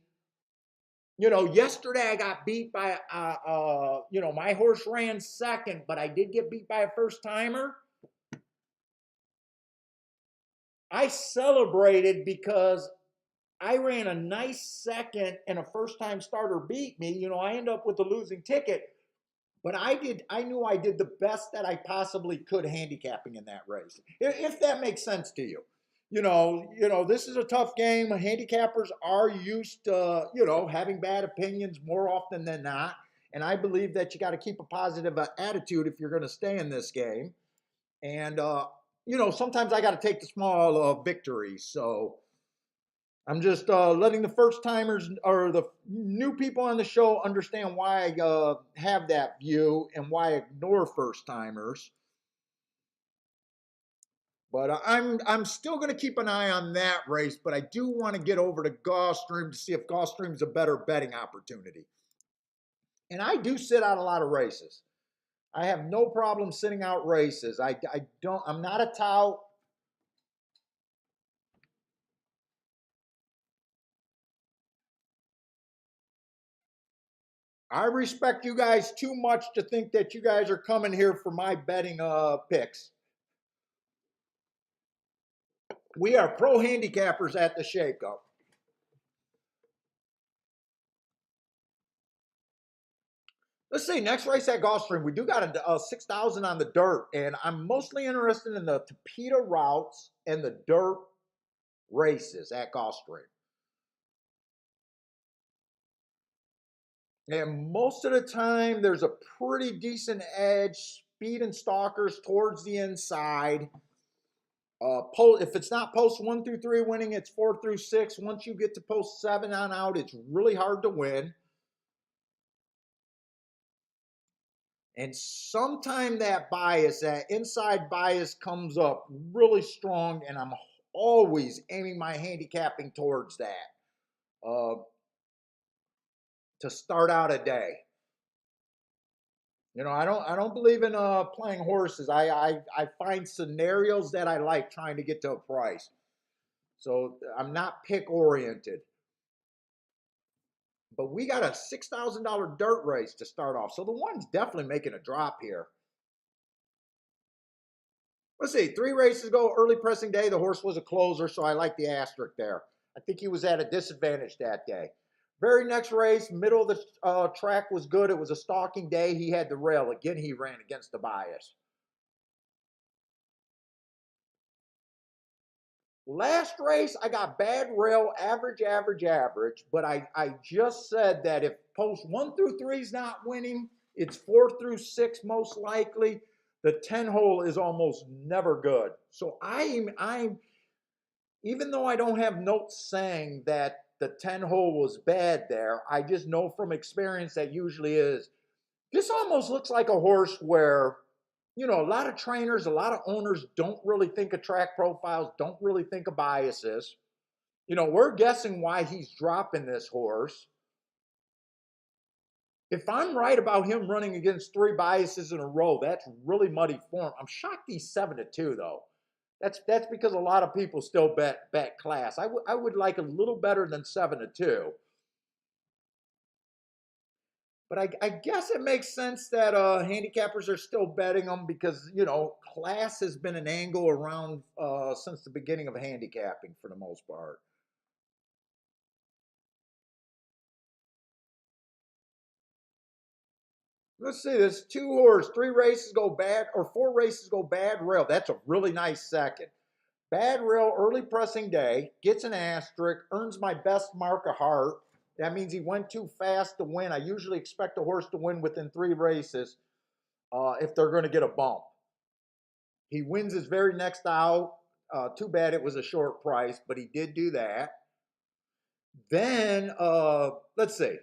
yesterday I got beat by, my horse ran second, but I did get beat by a first timer. I celebrated because I ran a nice second and a first time starter beat me. I end up with a losing ticket, but I knew I did the best that I possibly could handicapping in that race. If that makes sense to you. This is a tough game. Handicappers are used to, having bad opinions more often than not. And I believe that you got to keep a positive attitude if you're going to stay in this game. And, sometimes I got to take the small victories. So I'm just letting the first timers or the new people on the show understand why I have that view and why I ignore first timers. But I'm still going to keep an eye on that race. But I do want to get over to Gulfstream to see if Gulfstream is a better betting opportunity. And I do sit out a lot of races. I have no problem sitting out races. I'm not a tout. I respect you guys too much to think that you guys are coming here for my betting picks. We are pro handicappers at the shakeup. Let's see, next race at Gulfstream, we do got a 6,000 on the dirt, and I'm mostly interested in the Tapeta routes and the dirt races at Gulfstream. And most of the time, there's a pretty decent edge, speed and stalkers towards the inside. If it's not post 1 through 3 winning, it's 4 through 6. Once you get to post 7 on out, it's really hard to win. And sometime that inside bias comes up really strong, and I'm always aiming my handicapping towards that uh, to start out a day. I don't believe in playing horses. I find scenarios that I like trying to get to a price. So I'm not pick oriented. But we got a $6,000 dirt race to start off. So the one's definitely making a drop here. Let's see, 3 races ago, early pressing day, the horse was a closer, so I like the asterisk there. I think he was at a disadvantage that day. Very next race, middle of the track was good. It was a stalking day. He had the rail. Again, he ran against the bias. Last race, I got bad rail, average, average, average. But I just said that if post 1 through 3 is not winning, it's 4 through 6 most likely. The 10 hole is almost never good. So I'm even though I don't have notes saying that the 10 hole was bad there, I just know from experience that usually is. This almost looks like a horse where, a lot of trainers, a lot of owners don't really think of track profiles, don't really think of biases. We're guessing why he's dropping this horse. If I'm right about him running against 3 biases in a row, that's really muddy form. I'm shocked he's 7-2 though. That's because a lot of people still bet class. I would like a little better than 7-2. But I guess it makes sense that handicappers are still betting them because, class has been an angle around since the beginning of handicapping for the most part. Let's see, this 2 horse, 3 races go bad, or 4 races go bad rail. That's a really nice second. Bad rail, early pressing day, gets an asterisk, earns my best mark of heart. That means he went too fast to win. I usually expect a horse to win within 3 races if they're going to get a bump. He wins his very next out. Too bad it was a short price, but he did do that. Then let's see.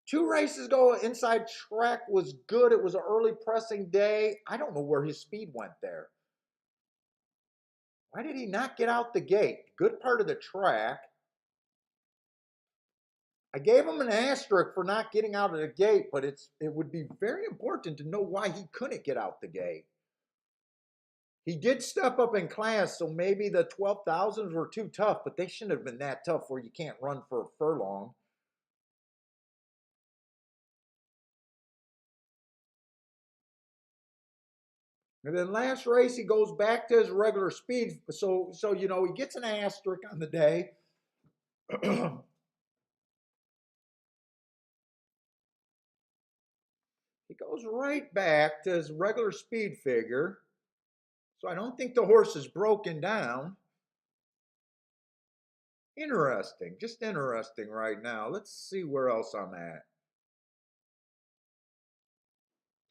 Two races ago, inside track was good. It was an early pressing day. I don't know where his speed went there. Why did he not get out the gate? Good part of the track. I gave him an asterisk for not getting out of the gate, but it would be very important to know why he couldn't get out the gate. He did step up in class, so maybe the 12,000s were too tough, but they shouldn't have been that tough where you can't run for a furlong. And then last race, he goes back to his regular speed. So you know, he gets an asterisk on the day. He goes right back to his regular speed figure. So I don't think the horse is broken down. Interesting, just interesting right now. Let's see where else I'm at.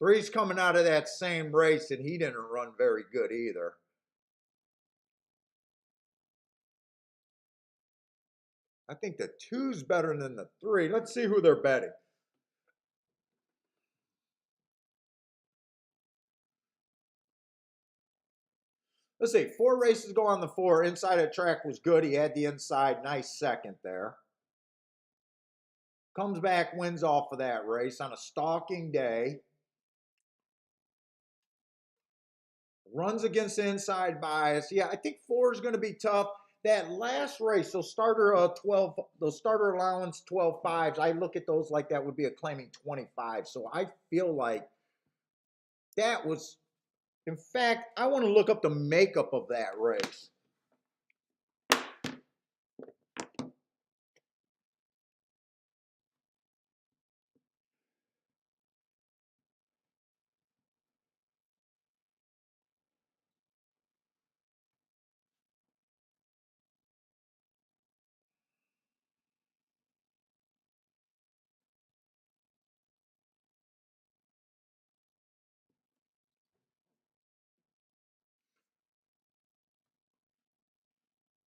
Three's coming out of that same race, and he didn't run very good either. I think the two's better than the three. Let's see who they're betting. Let's see, four races go on the four. Inside of track was good. He had the inside, nice second there. Comes back, wins off of that race on a stalking day. Runs against the inside bias. Yeah, I think four is going to be tough. That last race, so starter 12, those starter allowance 12 fives, I look at those like that would be a claiming 25. So I feel like that was, in fact, I want to look up the makeup of that race.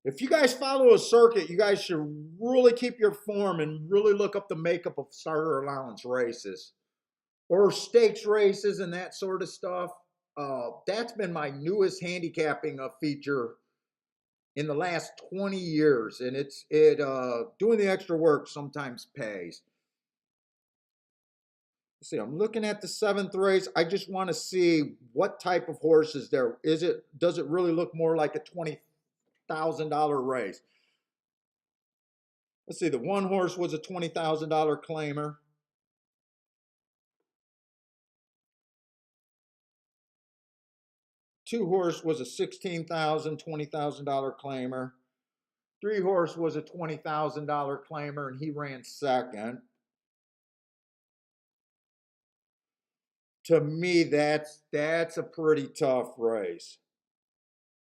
If you guys follow a circuit, you guys should really keep your form and really look up the makeup of starter allowance races or stakes races and that sort of stuff. That's been my newest handicapping feature in the last 20 years, and doing the extra work sometimes pays. Let's see, I'm looking at the seventh race. I just want to see what type of horse is there. Does it really look more like a $20,000 race? Let's see, the one horse was a $20,000 claimer. Two horse was a $16,000, $20,000 claimer. Three horse was a $20,000 claimer, and he ran second. To me, that's a pretty tough race.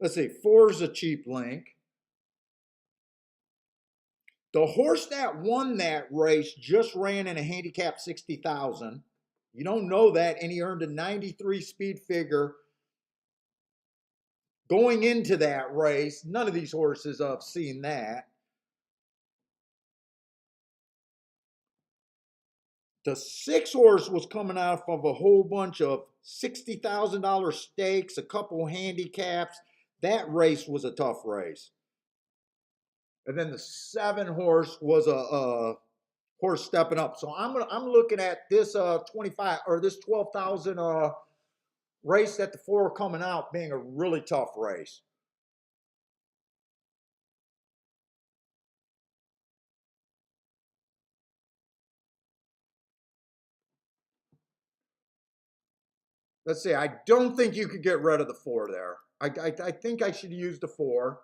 Let's see, four's a cheap link. The horse that won that race just ran in a handicap 60,000. You don't know that, and he earned a 93 speed figure going into that race. None of these horses have seen that. The six horse was coming out of a whole bunch of $60,000 stakes, a couple handicaps. That race was a tough race. And then the seven horse was a horse stepping up. So I'm looking at this 25 or this 12,000 race that the four are coming out being a really tough race. Let's see. I don't think you could get rid of the four there. I think I should use the four.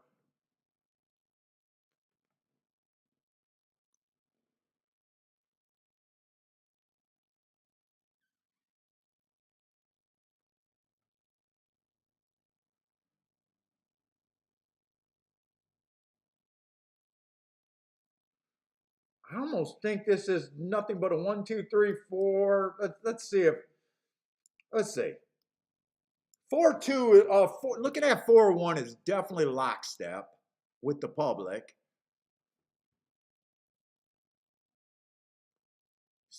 I almost think this is nothing but a one, two, three, four. Let's see if let's see. 4-2. Looking at 4-1 is definitely lockstep with the public.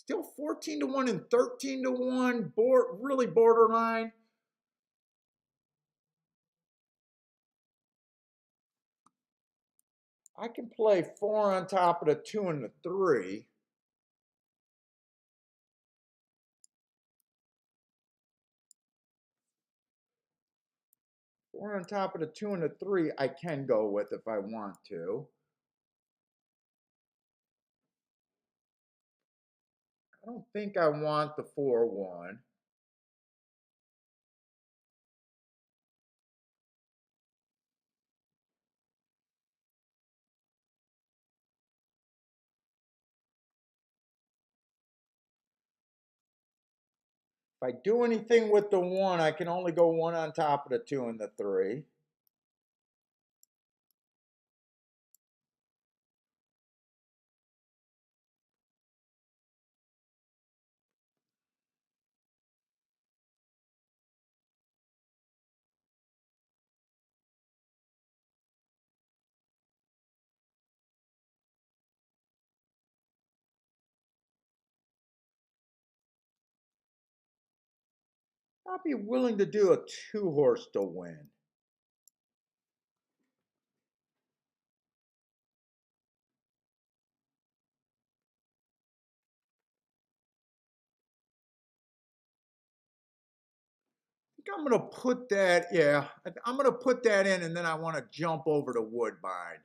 Still 14 to 1 and 13 to 1. Really borderline. I can play 4 on top of the 2 and the 3. Four on top of the 2 and the 3 I can go with if I want to. I don't think I want the 4-1. If I do anything with the 1, I can only go 1 on top of the 2 and the 3. I'd be willing to do a 2-horse to win. I'm going to put that, yeah, I'm going to put that in, and then I want to jump over to Woodbine.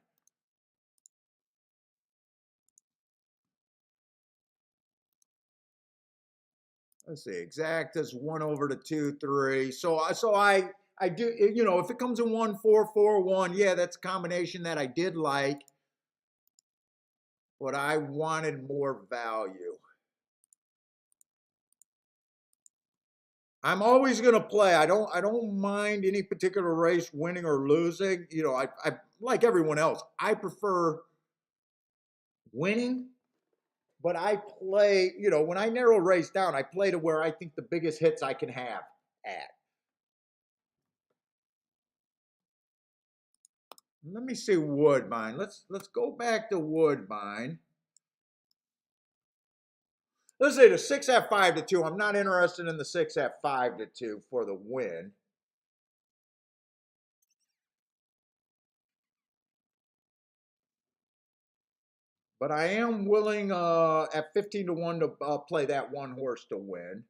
Let's see, exact as 1 over to 2, 3. So I do, you know, if it comes in 1, 4, 4, 1, yeah, that's a combination that I did like, but I wanted more value. I'm always going to play. I don't mind any particular race winning or losing. You know, I like everyone else. I prefer winning, but I play, you know, when I narrow a race down, I play to where I think the biggest hits I can have at. Let me see Woodbine. Let's go back to Woodbine. Let's say the 6 at 5 to 2. I'm not interested in the 6 at 5 to 2 for the win. But I am willing at 15 to 1 to play that 1-horse to win.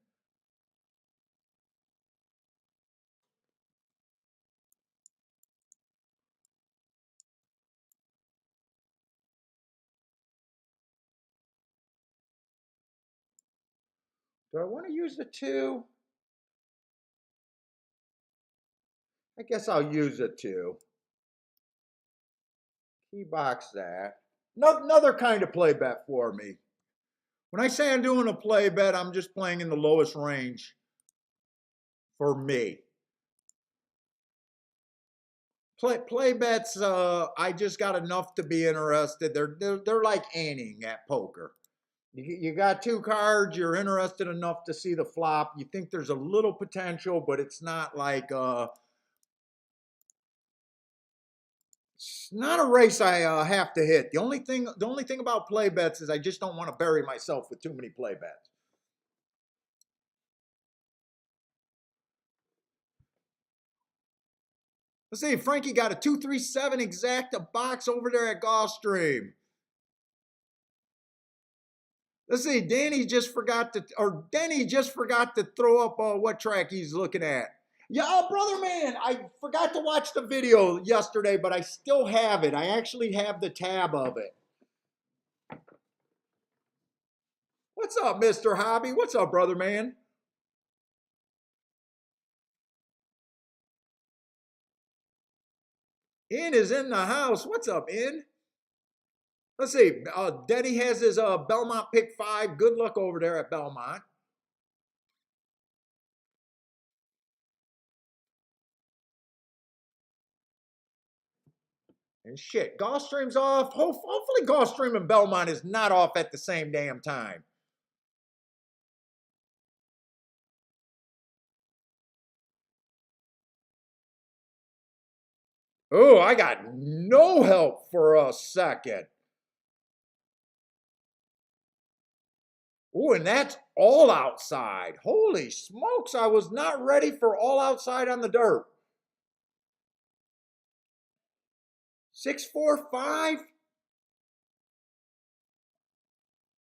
Do I want to use the 2? I guess I'll use the 2. Key box that. Another kind of play bet for me. When I say I'm doing a play bet, I'm just playing in the lowest range for me. Play bets, I just got enough to be interested. They're like anting at poker. You got 2 cards, you're interested enough to see the flop. You think there's a little potential, but it's not like it's not a race I have to hit. The only thing about play bets is I just don't want to bury myself with too many play bets. Let's see, Frankie got a 237 exacta box over there at Gulfstream. Let's see, Denny just forgot to throw up what track he's looking at. Yeah, oh, brother man, I forgot to watch the video yesterday, but I still have it. I actually have the tab of it. What's up, Mr. Hobby? What's up, brother man? In is in the house. What's up, In? Let's see. Denny has his Belmont pick 5. Good luck over there at Belmont. And shit, Gulfstream's off. Hopefully Gulfstream and Belmont is not off at the same damn time. Oh, I got no help for a second. Oh, and that's all outside. Holy smokes, I was not ready for all outside on the dirt. 645,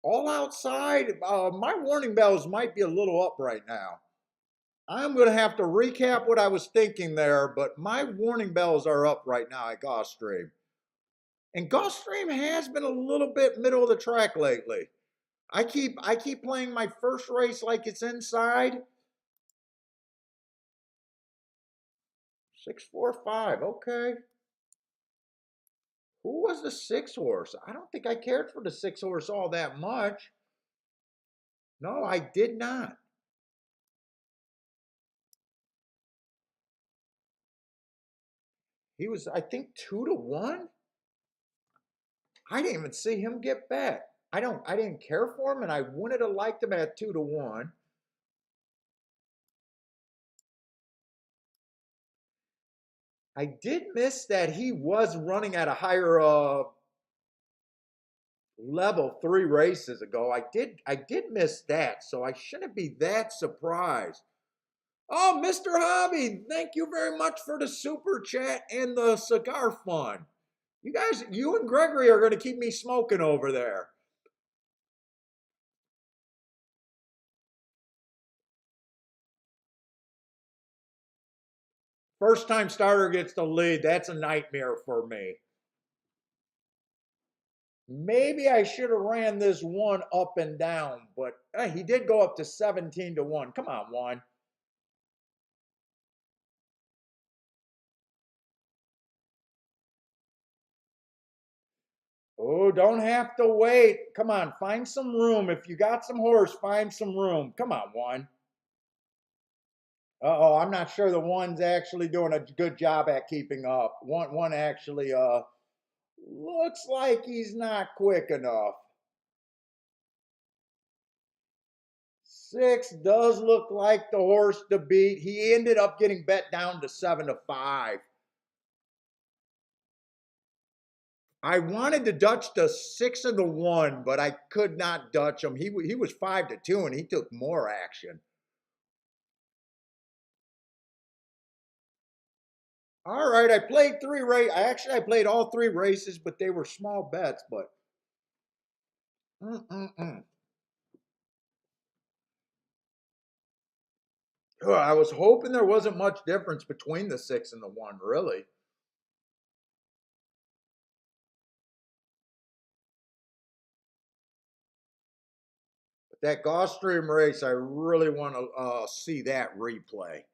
all outside. My warning bells might be a little up right now. I'm going to have to recap what I was thinking there, but my warning bells are up right now at Gulfstream. And Gulfstream has been a little bit middle of the track lately. I keep playing my first race like it's inside. 645, okay. Who was the 6 horse? I don't think I cared for the 6 horse all that much. No, I did not. He was, I think, 2-1. I didn't even see him get bet. I didn't care for him, and I wouldn't have liked him at 2-1. I did miss that he was running at a higher level 3 races ago. I did miss that, so I shouldn't be that surprised. Oh, Mr. Hobby, thank you very much for the super chat and the cigar fund. You guys, you and Gregory are going to keep me smoking over there. First time starter gets the lead. That's a nightmare for me. Maybe I should have ran this one up and down, but he did go up to 17-1. Come on, Juan. Oh, don't have to wait. Come on, find some room. If you got some horse, find some room. Come on, Juan. Uh-oh, I'm not sure the one's actually doing a good job at keeping up. One actually looks like he's not quick enough. 6 does look like the horse to beat. He ended up getting bet down to 7-5. I wanted to Dutch the 6-1, but I could not Dutch him. He was 5-2, and he took more action. All right, I played 3 races. Actually, I played all 3 races, but they were small bets. But I was hoping there wasn't much difference between the 6 and the 1, really. But that Gulfstream race, I really want to see that replay.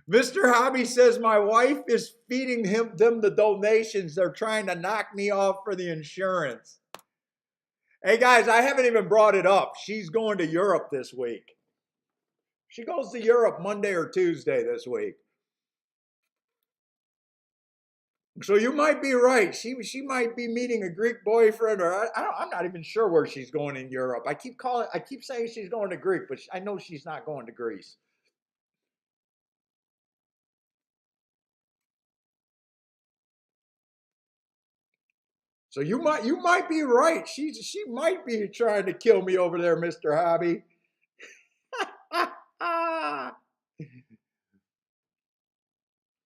Mr. Hobby says my wife is feeding them the donations. They're trying to knock me off for the insurance. Hey guys, I haven't even brought it up. She's going to Europe this week. She goes to Europe Monday or Tuesday this week. So you might be right. She might be meeting a Greek boyfriend, or I'm not even sure where she's going in Europe. I keep saying she's going to Greek, but I know she's not going to Greece. So you might be right. She might be trying to kill me over there, Mr. Hobby.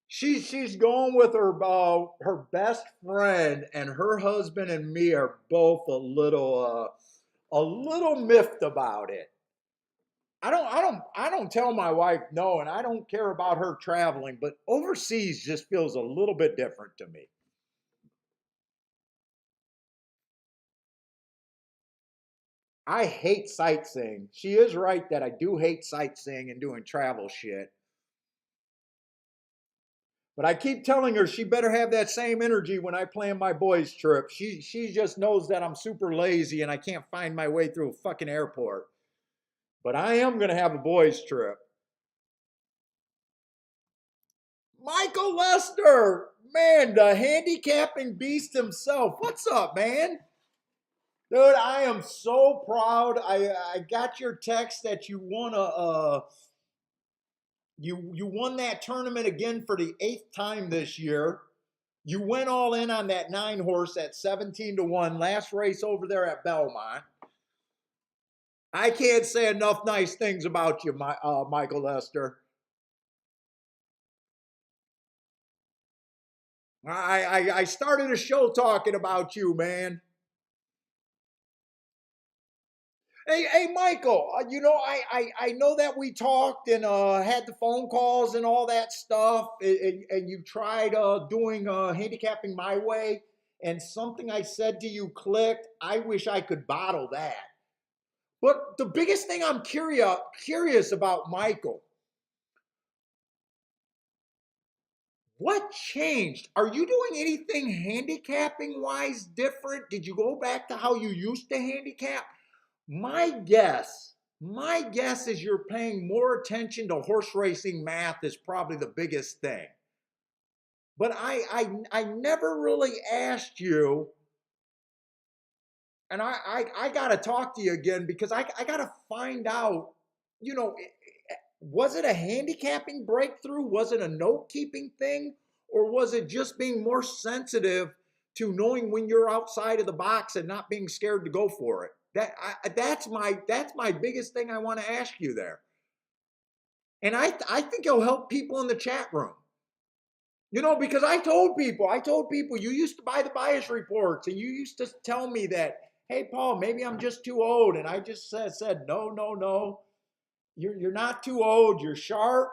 She's going with her best friend, and her husband and me are both a little miffed about it. I don't tell my wife no, and I don't care about her traveling, but overseas just feels a little bit different to me. I hate sightseeing. She is right that I do hate sightseeing and doing travel shit. But I keep telling her she better have that same energy when I plan my boys' trip. She just knows that I'm super lazy and I can't find my way through a fucking airport. But I am gonna have a boys' trip. Michael Lester, man, the handicapping beast himself. What's up, man? Dude, I am so proud. I got your text that you won you won that tournament again for the 8th time this year. You went all in on that 9 horse at 17-1, last race over there at Belmont. I can't say enough nice things about you, Michael Lester. I started a show talking about you, man. Hey, Michael. I know that we talked and had the phone calls and all that stuff, and you tried doing handicapping my way, and something I said to you clicked. I wish I could bottle that. But the biggest thing I'm curious about, Michael, what changed? Are you doing anything handicapping wise different? Did you go back to how you used to handicap? My guess is you're paying more attention to horse racing math is probably the biggest thing. But I never really asked you, and I gotta talk to you again because I gotta find out, you know, was it a handicapping breakthrough? Was it a note keeping thing? Or was it just being more sensitive to knowing when you're outside of the box and not being scared to go for it? That's my biggest thing I want to ask you there. And I think it'll help people in the chat room. Because I told people you used to buy the bias reports and you used to tell me that, hey, Paul, maybe I'm just too old. And I just said no, no, no. You're not too old. You're sharp.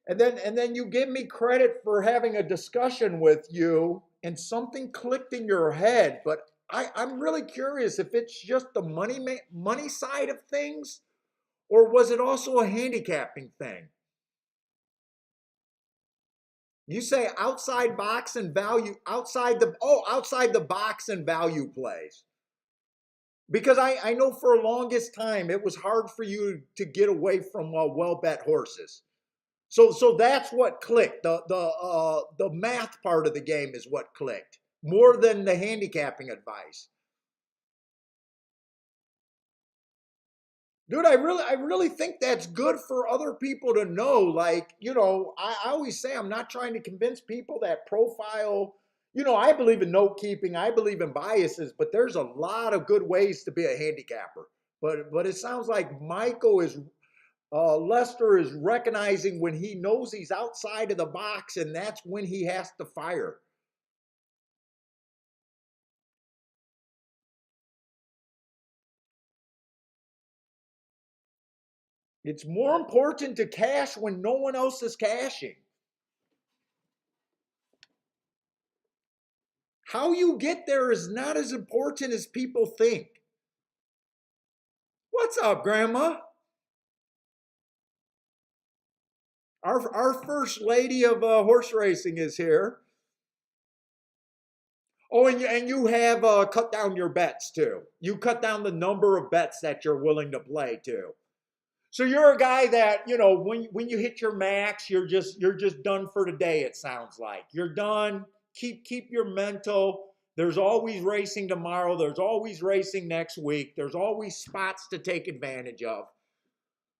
And then you give me credit for having a discussion with you and something clicked in your head. But I'm really curious if it's just the money side of things, or was it also a handicapping thing? You say outside box and value, outside the box and value plays. Because I know for the longest time it was hard for you to get away from well bet horses. So that's what clicked. The math part of the game is what clicked more than the handicapping advice. Dude, I really think that's good for other people to know. Like, I always say I'm not trying to convince people that profile, I believe in note keeping, I believe in biases, but there's a lot of good ways to be a handicapper. But it sounds like Lester is recognizing when he knows he's outside of the box, and that's when he has to fire. It's more important to cash when no one else is cashing. How you get there is not as important as people think. What's up, Grandma? Our first lady of horse racing is here. Oh, and you have cut down your bets too. You cut down the number of bets that you're willing to play too. So you're a guy that, when you hit your max, you're just done for the day, it sounds like. You're done. Keep your mental. There's always racing tomorrow. There's always racing next week. There's always spots to take advantage of.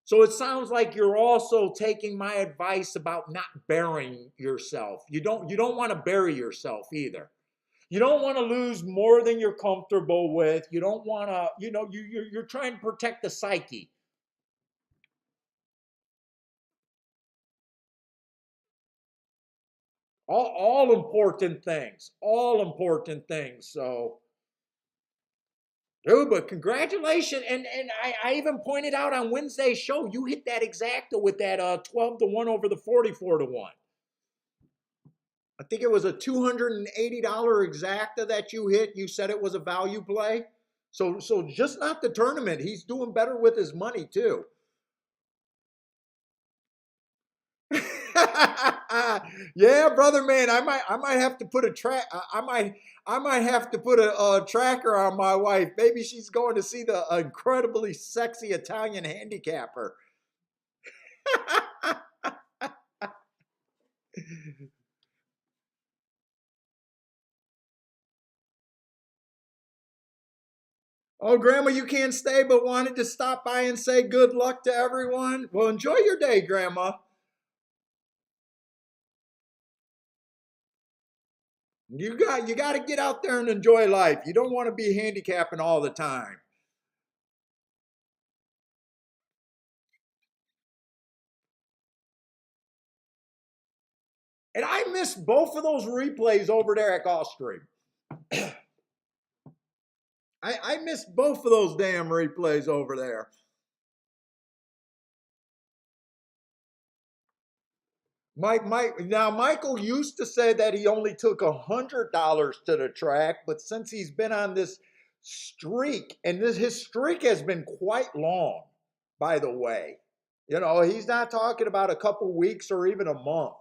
So it sounds like you're also taking my advice about not burying yourself. You don't want to bury yourself either. You don't want to lose more than you're comfortable with. You don't want to, you're trying to protect the psyche. All important things. All important things. So, dude, but congratulations. And I even pointed out on Wednesday's show, you hit that exacta with that 12-1 over the 44-1. I think it was a $280 exacta that you hit. You said it was a value play. So just not the tournament. He's doing better with his money too. Yeah, brother, man. I might have to put a track. I might have to put a tracker on my wife. Maybe she's going to see the incredibly sexy Italian handicapper. Oh, Grandma, you can't stay, but wanted to stop by and say good luck to everyone. Well, enjoy your day, Grandma. You got to get out there and enjoy life. You don't want to be handicapping all the time. And I missed both of those replays over there at Gulfstream. I missed both of those damn replays over there. Now Michael used to say that he only took $100 to the track, but since he's been on this streak, and his streak has been quite long, by the way. You know, he's not talking about a couple weeks or even a month.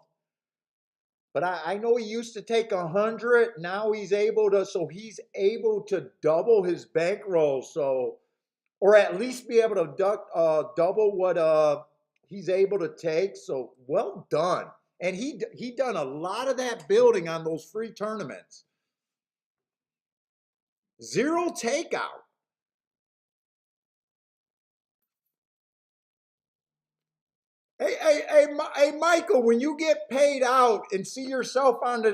But I know he used to take 100. Now he's able to double his bankroll. So, or at least be able to double what he's able to take. So well done. And he done a lot of that building on those free tournaments. Zero takeout. Hey, Michael, when you get paid out and see yourself on the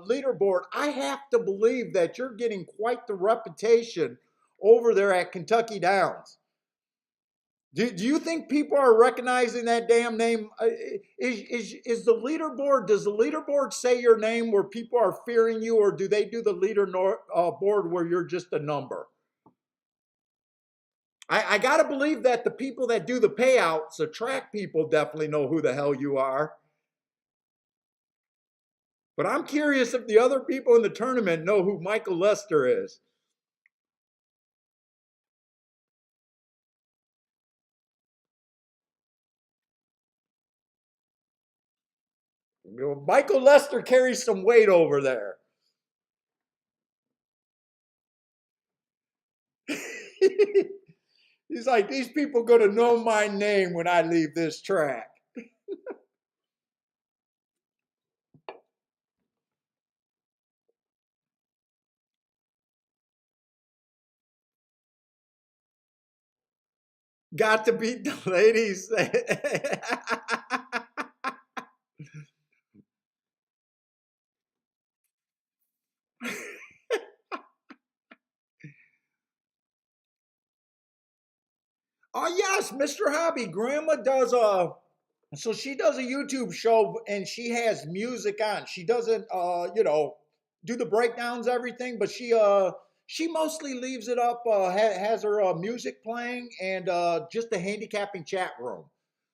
leaderboard, I have to believe that you're getting quite the reputation over there at Kentucky Downs. Do you think people are recognizing that damn name? Is the leaderboard, does the leaderboard say your name where people are fearing you, or do they do the board where you're just a number? I got to believe that the people that do the payouts, the track people, definitely know who the hell you are. But I'm curious if the other people in the tournament know who Michael Lester is. You know, Michael Lester carries some weight over there. He's like, these people going to know my name when I leave this track. Got to beat the ladies. Oh yes, Mr. Hobby. Grandma does so she does a YouTube show and she has music on. She doesn't do the breakdowns, everything, but she mostly leaves it up, has her music playing and just the handicapping chat room.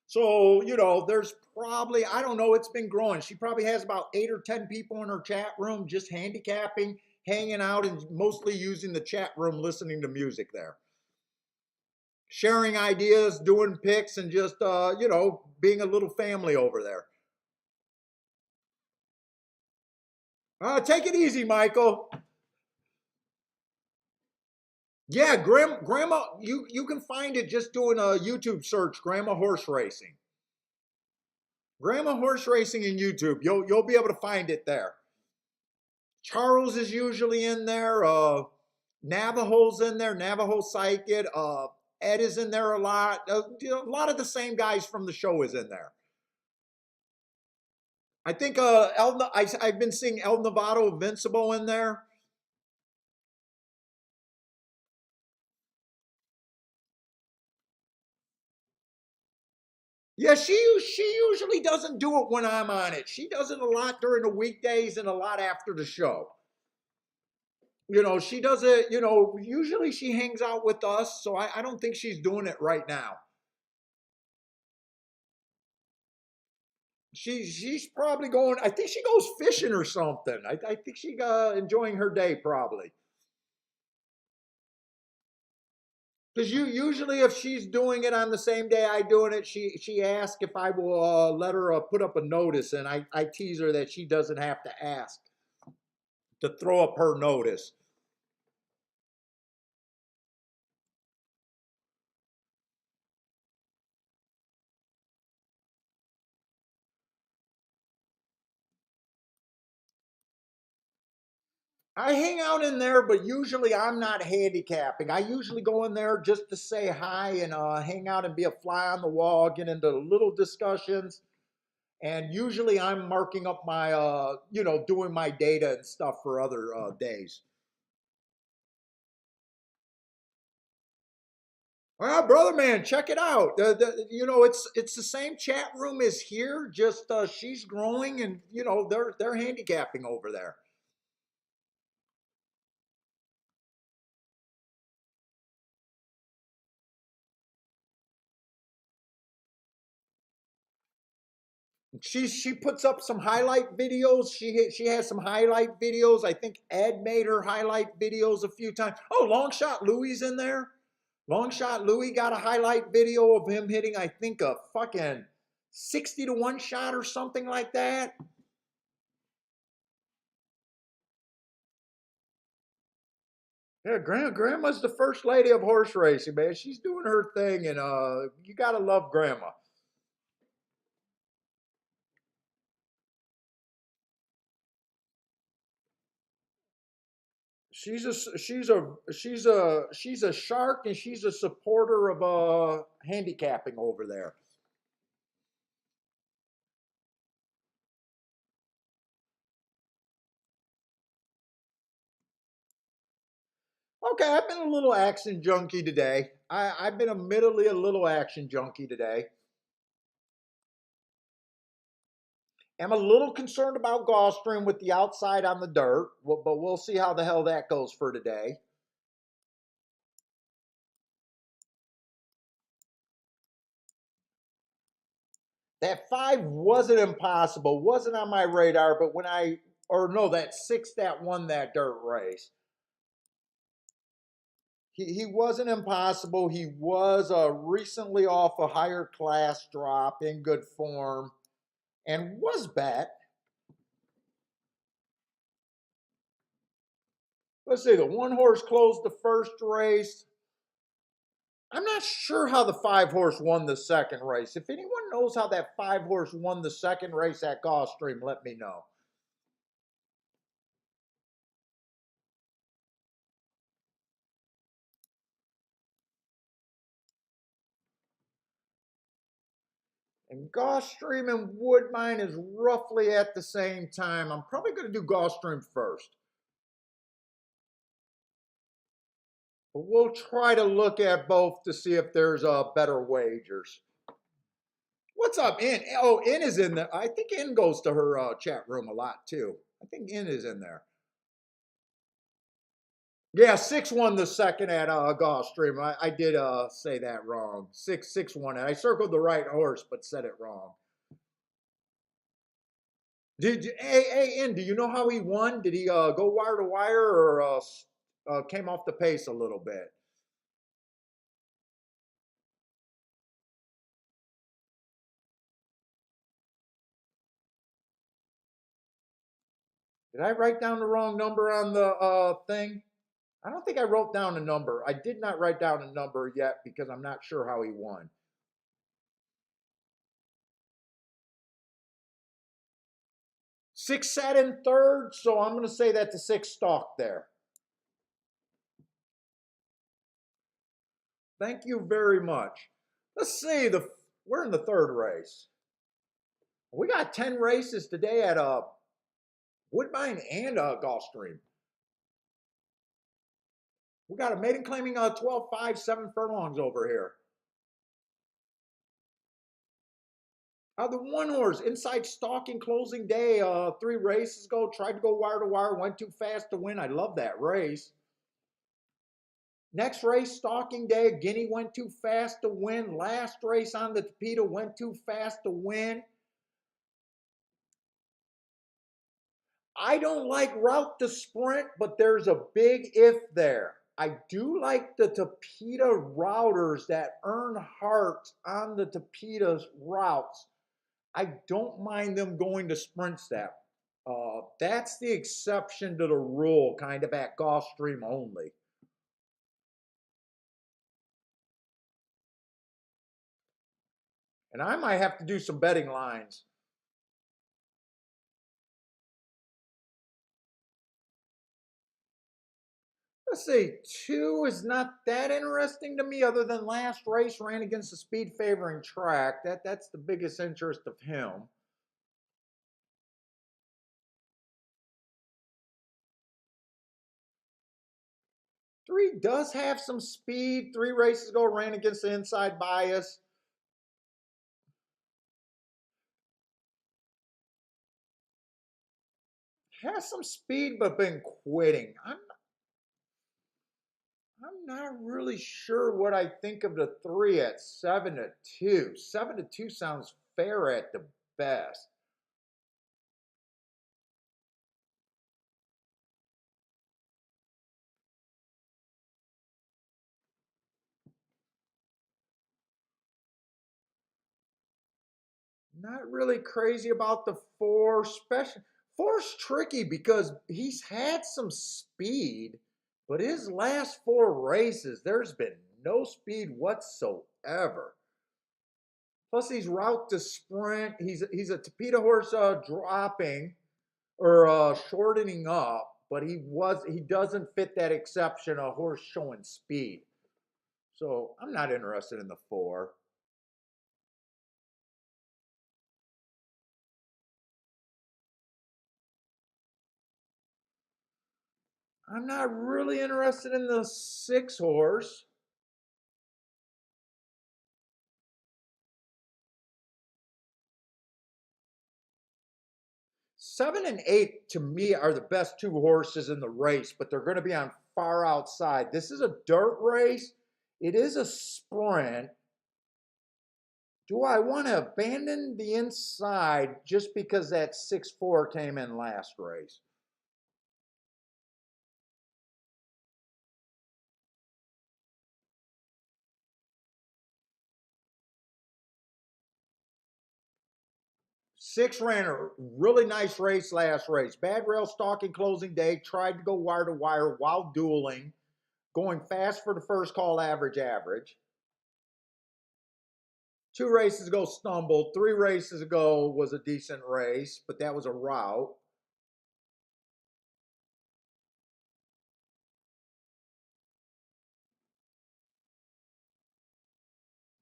So, there's probably, I don't know, it's been growing. She probably has about 8 or 10 people in her chat room just handicapping, hanging out, and mostly using the chat room, listening to music there. Sharing ideas, doing picks, and just, being a little family over there. Take it easy, Michael. Yeah, Grandma, you can find it just doing a YouTube search, Grandma Horse Racing. Grandma Horse Racing in YouTube. You'll be able to find it there. Charles is usually in there. Navajo's in there. Navajo Psychic. Ed is in there a lot. A lot of the same guys from the show is in there. I think I've been seeing El Novato Invincible in there. Yeah, she usually doesn't do it when I'm on it. She does it a lot during the weekdays and a lot after the show. She does it, usually she hangs out with us, so I don't think she's doing it right now. She's probably going, I think she goes fishing or something. I think she's enjoying her day probably. Because usually if she's doing it on the same day I doing it, she asks if I will let her put up a notice, and I tease her that she doesn't have to ask to throw up her notice. I hang out in there, but usually I'm not handicapping. I usually go in there just to say hi and hang out and be a fly on the wall, get into little discussions. And usually I'm marking up my, doing my data and stuff for other days. Well, brother man, check it out. It's the same chat room as here. Just she's growing, and they're handicapping over there. She puts up some highlight videos. She has some highlight videos. I think Ed made her highlight videos a few times. Oh, long shot Louie's in there. Long shot Louie got a highlight video of him hitting, I think, a fucking 60-1 shot or something like that. Yeah, grandma's the first lady of horse racing, man. She's doing her thing, and you gotta love grandma. She's a shark, and she's a supporter of handicapping over there. Okay, I've been a little action junkie today. I've been admittedly a little action junkie today. I'm a little concerned about Gulfstream with the outside on the dirt, but we'll see how the hell that goes for today. That 5 wasn't impossible, wasn't on my radar, but or no, that 6 that won that dirt race. He wasn't impossible. He was recently off a higher class drop in good form and was bet. Let's see, the one horse closed the first race. I'm not sure how the 5 horse won the second race. If anyone knows how that 5 horse won the second race at Gulfstream, let me know. And Gulfstream and Woodbine is roughly at the same time. I'm probably going to do Gulfstream first. But we'll try to look at both to see if there's better wagers. What's up, In? Oh, In is in there. I think In goes to her chat room a lot too. I think In is in there. Yeah, 6 won the second at Gulfstream. I did say that wrong. 6 won it. I circled the right horse, but said it wrong. Hey, In, do you know how he won? Did he go wire to wire or came off the pace a little bit? Did I write down the wrong number on the thing? I don't think I wrote down a number. I did not write down a number yet because I'm not sure how he won. 6 sat in third, so I'm going to say that the 6 stalked there. Thank you very much. Let's see, we're in the third race. We got 10 races today at Woodbine and Gulfstream. We got a maiden claiming 12, 5, 7 furlongs over here. The one horse, inside stalking closing day, 3 races ago, tried to go wire to wire, went too fast to win. I love that race. Next race, stalking day, Guinea went too fast to win. Last race on the Tapeta went too fast to win. I don't like route to sprint, but there's a big if there. I do like the Tapeta routers that earn hearts on the Tapeta routes. I don't mind them going to sprint step. That's the exception to the rule, kind of at Gulfstream only. And I might have to do some betting lines. Let's see, 2 is not that interesting to me other than last race ran against a speed favoring track. That's the biggest interest of him. 3 does have some speed. 3 races ago ran against the inside bias. Has some speed, but been quitting. I'm not really sure what I think of the 3 at 7-2. 7-2 sounds fair at the best. Not really crazy about the 4. Special 4's tricky because he's had some speed, but his last 4 races, there's been no speed whatsoever. Plus, he's route to sprint. He's a Tapeta horse dropping or shortening up, but he doesn't fit that exception, a horse showing speed. So I'm not interested in the 4. I'm not really interested in the 6 horse. 7 and 8 to me are the best 2 horses in the race, but they're going to be on far outside. This is a dirt race. It is a sprint. Do I want to abandon the inside just because that 6-4 came in last race? Six ran a really nice race last race. Bad rail stalking closing day. Tried to go wire to wire while dueling. Going fast for the first call, average. 2 races ago stumbled. 3 races ago was a decent race, but that was a rout.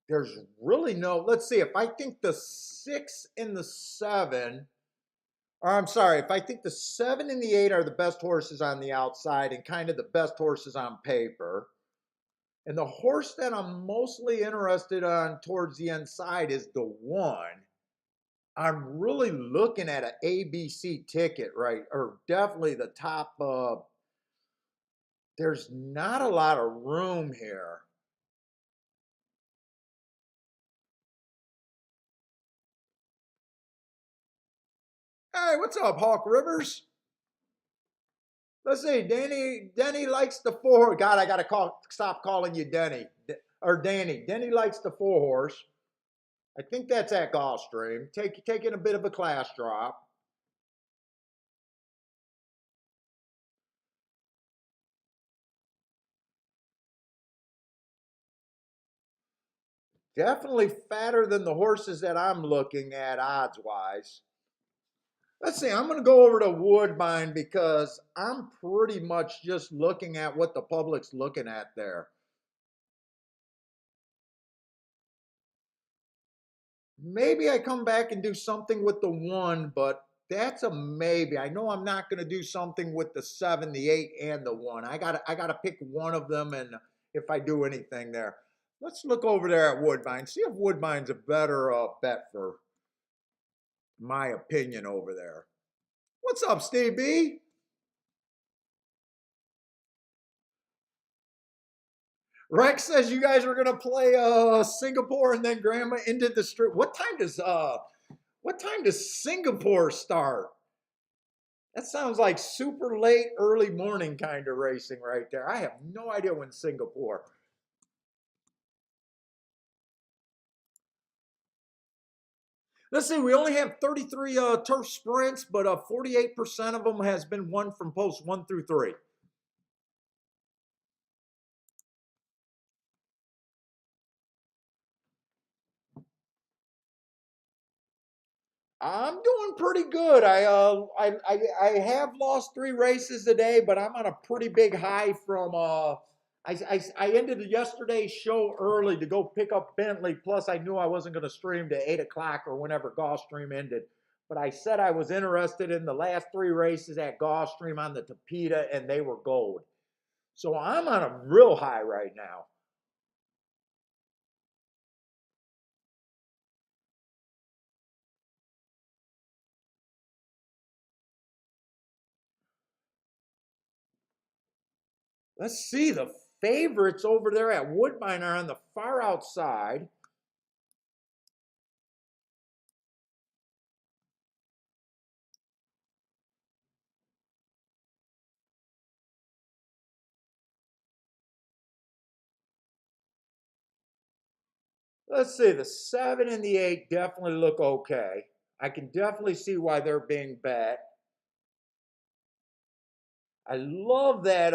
There's really no, let's see, if I think the 6 and the 7, or I'm sorry, if I think the 7 and the 8 are the best horses on the outside and kind of the best horses on paper, and the horse that I'm mostly interested on towards the inside is the 1. I'm really looking at an ABC ticket, right? Or definitely the top. There's not a lot of room here. Hey, what's up, Hawk Rivers? Let's see, Denny likes the 4. God, I gotta stop calling you Denny or Danny. Denny likes the 4 horse. I think that's at Gulfstream. Taking a bit of a class drop. Definitely fatter than the horses that I'm looking at odds wise. Let's see, I'm going to go over to Woodbine because I'm pretty much just looking at what the public's looking at there. Maybe I come back and do something with the 1, but that's a maybe. I know I'm not going to do something with the 7, the 8, and the 1. I gotta pick one of them, and if I do anything there. Let's look over there at Woodbine. See if Woodbine's a better bet for my opinion over there. What's up, Steve B? Rex says you guys were gonna play Singapore and then Grandma into the street. What time does Singapore start? That sounds like super late, early morning kind of racing right there. I have no idea when Singapore. Let's see, we only have 33 turf sprints, but 48% of them has been won from posts 1 through 3. I'm doing pretty good. I have lost 3 races today, but I'm on a pretty big high from I ended yesterday's show early to go pick up Bentley. Plus, I knew I wasn't going to stream to 8 o'clock or whenever Gulfstream ended. But I said I was interested in the last 3 races at Gulfstream on the Tapeta, and they were gold. So I'm on a real high right now. Let's see, the favorites over there at Woodbine are on the far outside. Let's see, the 7 and the 8 definitely look okay. I can definitely see why they're being bet. I love that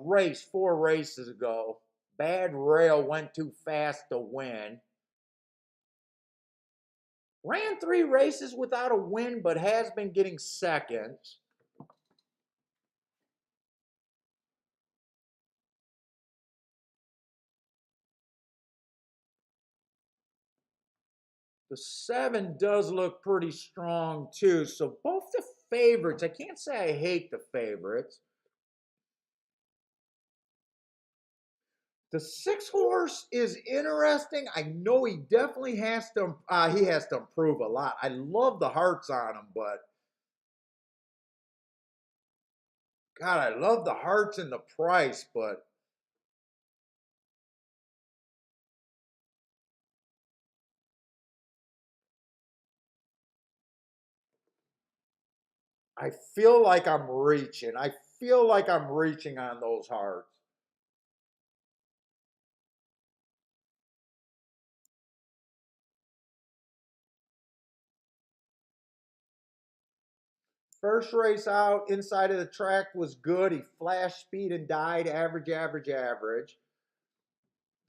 race 4 races ago. Bad Rail went too fast to win. Ran 3 races without a win, but has been getting seconds. The 7 does look pretty strong too. So both the favorites, I can't say I hate the favorites. The 6 horse is interesting. I know he definitely has to improve a lot. I love the hearts on him, but God, I love the hearts and the price, but I feel like I'm reaching. I feel like I'm reaching on those hearts. First race out inside of the track was good. He flashed speed and died average, average, average.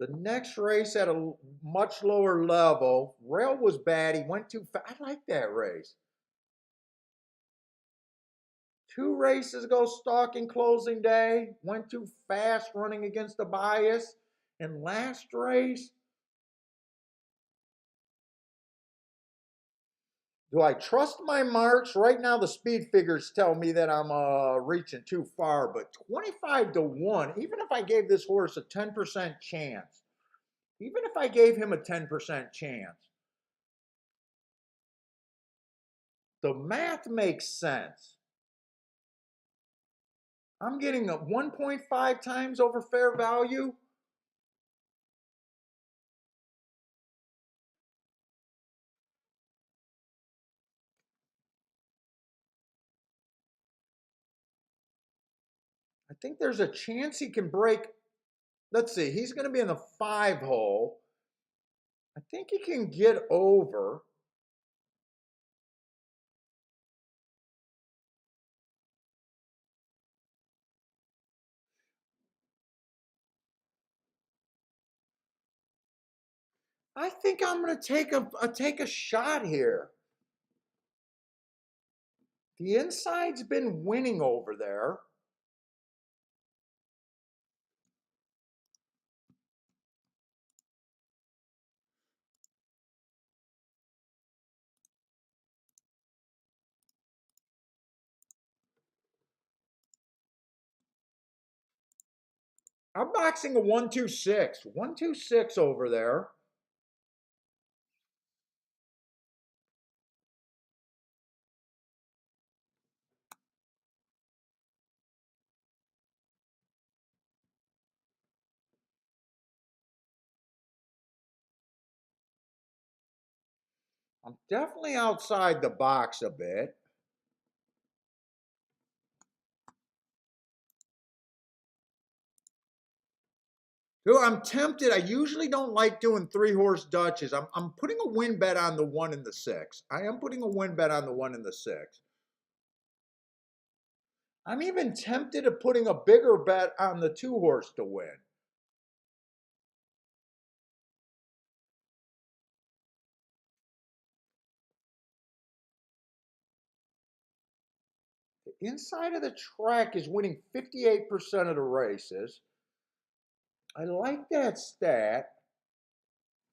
The next race at a much lower level, Rail was bad. He went too fast. I like that race. 2 races ago, stalking closing day, went too fast running against the bias. And last race, do I trust my marks? Right now, the speed figures tell me that I'm reaching too far, but 25 to 1, even if I gave this horse a 10% chance, even if I gave him a 10% chance, the math makes sense. I'm getting a 1.5 times over fair value. I think there's a chance he can break. Let's see, he's going to be in the 5 hole. I think he can get over. I think I'm going to take a shot here. The inside's been winning over there. I'm boxing a 126. 126 over there. I'm definitely outside the box a bit. Dude, I'm tempted. I usually don't like doing 3 horse Dutches. I'm putting a win bet on the 1 and the 6. I am putting a win bet on the 1 and the 6. I'm even tempted of putting a bigger bet on the 2 horse to win. The inside of the track is winning 58% of the races. I like that stat.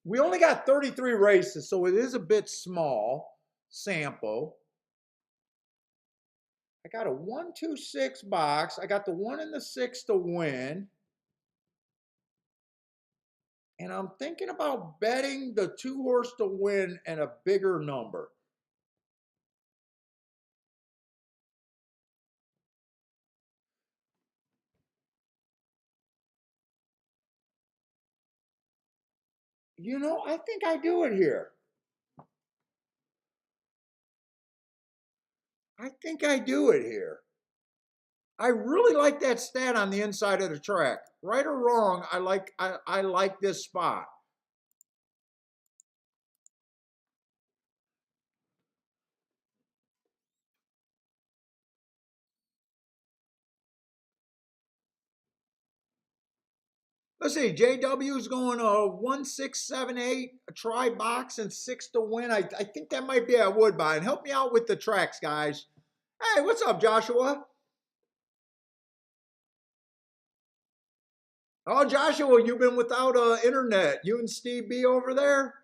We only got 33 races, so it is a bit small sample. I got a 1-2-6 box. I got the 1 and the 6 to win. And I'm thinking about betting the 2 horse to win and a bigger number. You know, I think I do it here. I think I do it here. I really like that stat on the inside of the track. Right or wrong, I like this spot. Let's see, JW's going 1-6-7-8, a try box and 6 to win. I think that might be at Woodbine. Help me out with the tracks, guys. Hey, what's up, Joshua? Oh, Joshua, you've been without internet. You and Steve B over there?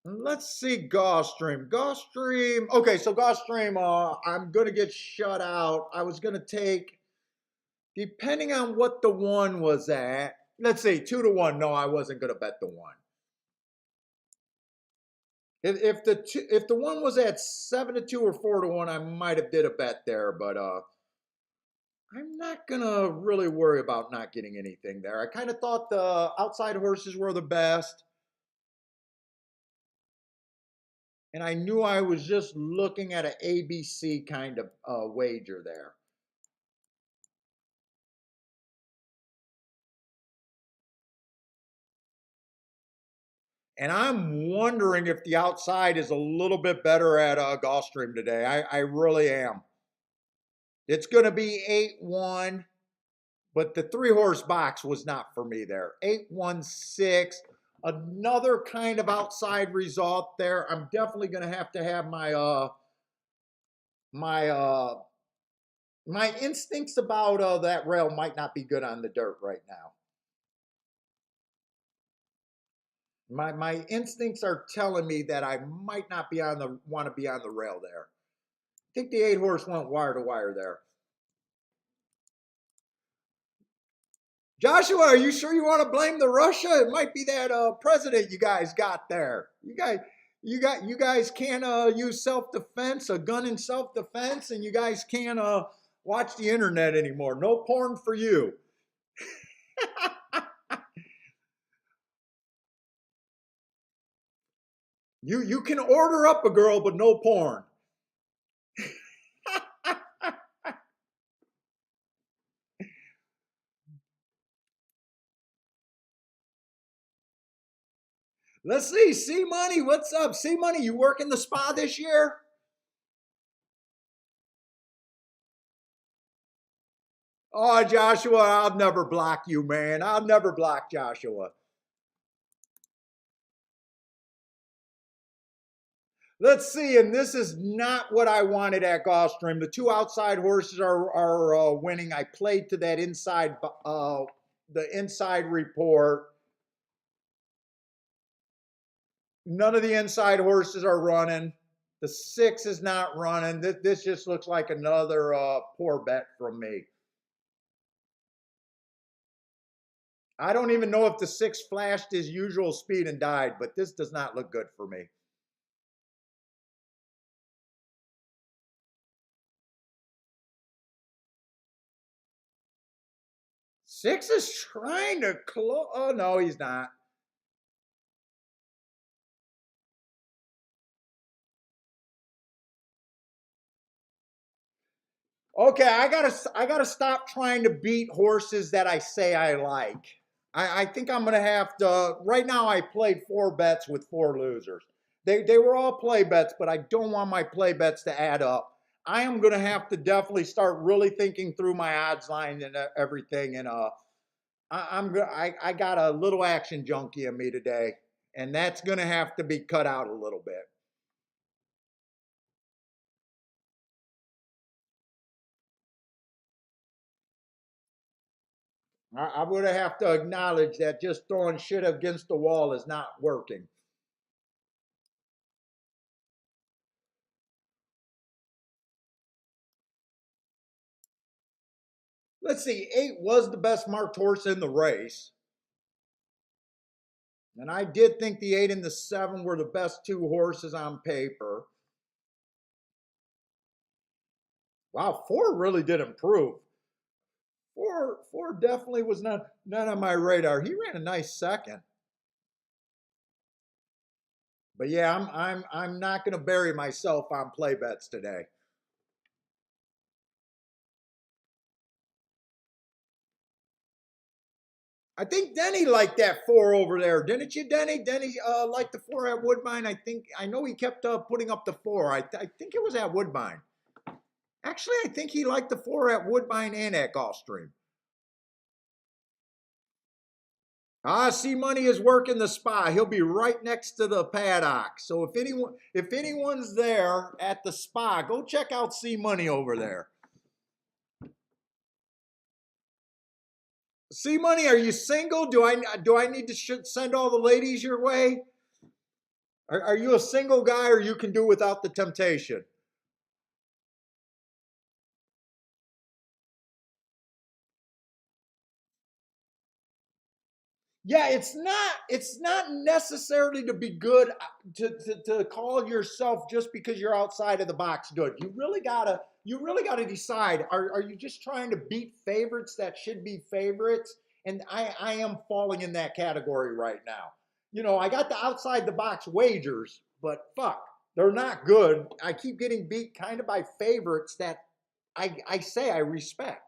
Let's see, Gulfstream. Gulfstream. Okay, so Gulfstream, I'm gonna get shut out. I was gonna take, depending on what the one was at. Let's see, 2 to 1. No, I wasn't gonna bet the one. If the one was at 7 to 2 or 4 to 1, I might have did a bet there, but I'm not gonna really worry about not getting anything there. I kind of thought the outside horses were the best, and I knew I was just looking at an ABC kind of wager there. And I'm wondering if the outside is a little bit better at Gulfstream today. I really am. It's going to be 8-1, but the 3 horse box was not for me there. 8-1-6, another kind of outside result there. I'm definitely going to have my my instincts about that rail might not be good on the dirt right now. My instincts are telling me that I might not be on the want to be on the rail there. I think the 8 horse went wire to wire there. Joshua, are you sure you want to blame the Russia? It might be that president you guys got there. You guys can't use self defense, a gun in self defense, and you guys can't watch the internet anymore. No porn for you. You can order up a girl, but no porn. Let's see, C Money, what's up? C Money, you working the spa this year? Oh, Joshua, I'll never block you, man. I'll never block Joshua. Let's see, and this is not what I wanted at Gulfstream. The 2 outside horses are winning. I played to that inside, the inside report. None of the inside horses are running. The 6 is not running. This just looks like another poor bet from me. I don't even know if the 6 flashed his usual speed and died, but this does not look good for me. 6 is trying to close. Oh, no, he's not. Okay, I gotta stop trying to beat horses that I say I like. I think I'm gonna have to. Right now, I played 4 bets with 4 losers. They were all play bets, but I don't want my play bets to add up. I am gonna have to definitely start really thinking through my odds line and everything. And I got a little action junkie in me today, and that's gonna have to be cut out a little bit. I would have to acknowledge that just throwing shit against the wall is not working. Let's see, 8 was the best marked horse in the race. And I did think the 8 and the 7 were the best 2 horses on paper. Wow, 4 really did improve. Four definitely was not on my radar. He ran a nice second. But yeah, I'm not gonna bury myself on play bets today. I think Denny liked that 4 over there, didn't you, Denny? Denny liked the 4 at Woodbine. I know he kept putting up the 4. I think it was at Woodbine. Actually, I think he liked the 4 at Woodbine and at Gulfstream. C Money is working the spa. He'll be right next to the paddock. So if anyone's there at the spa, go check out C Money over there. C Money, are you single? Do I need to send all the ladies your way? Are you a single guy, or you can do without the temptation? Yeah, it's not necessarily to be good to call yourself just because you're outside of the box good. You really gotta decide, are you just trying to beat favorites that should be favorites? And I am falling in that category right now. I got the outside the box wagers, but fuck, they're not good. I keep getting beat kind of by favorites that I say I respect.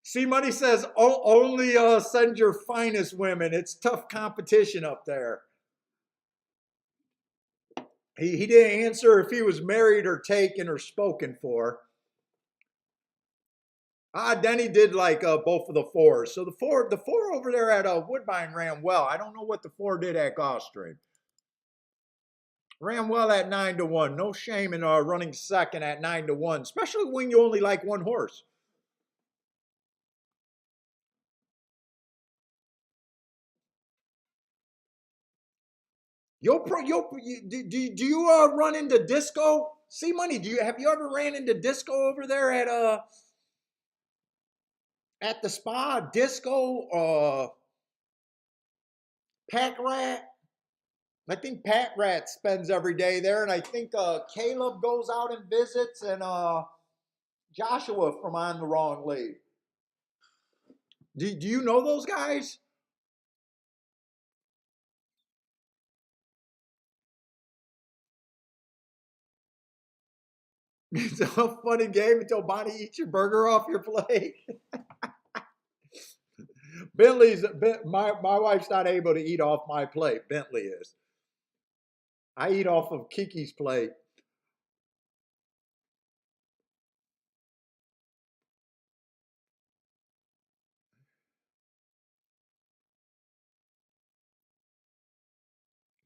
C Money says, only send your finest women. It's tough competition up there. He didn't answer if he was married or taken or spoken for. Denny did like both of the 4s. So the four over there at Woodbine ran well. I don't know what the 4 did at Gulfstream. Ran well at 9-1. No shame in running second at 9-1, especially when you only like one horse. Do you run into Disco? C Money, have you ever ran into Disco over there at the spa? Disco, Pack Rat. I think Pat Rat spends every day there, and I think Caleb goes out and visits, and Joshua from On the Wrong Lead. Do you know those guys? It's a funny game until Bonnie eats your burger off your plate. Bentley's my wife's not able to eat off my plate. Bentley is. I eat off of Kiki's plate.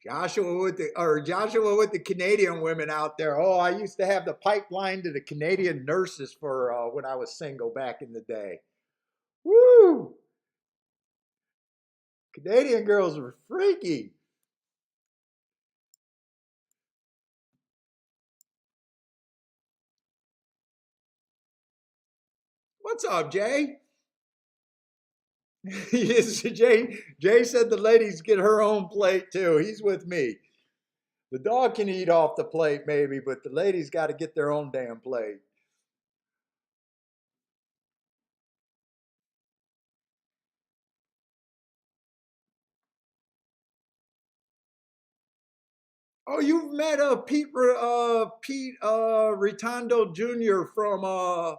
Joshua with the Canadian women out there. Oh, I used to have the pipeline to the Canadian nurses for when I was single back in the day. Woo! Canadian girls were freaky. What's up, Jay? Yes, Jay said the ladies get her own plate too. He's with me. The dog can eat off the plate maybe, but the ladies got to get their own damn plate. Oh, you've met Pete Ritondo Jr. from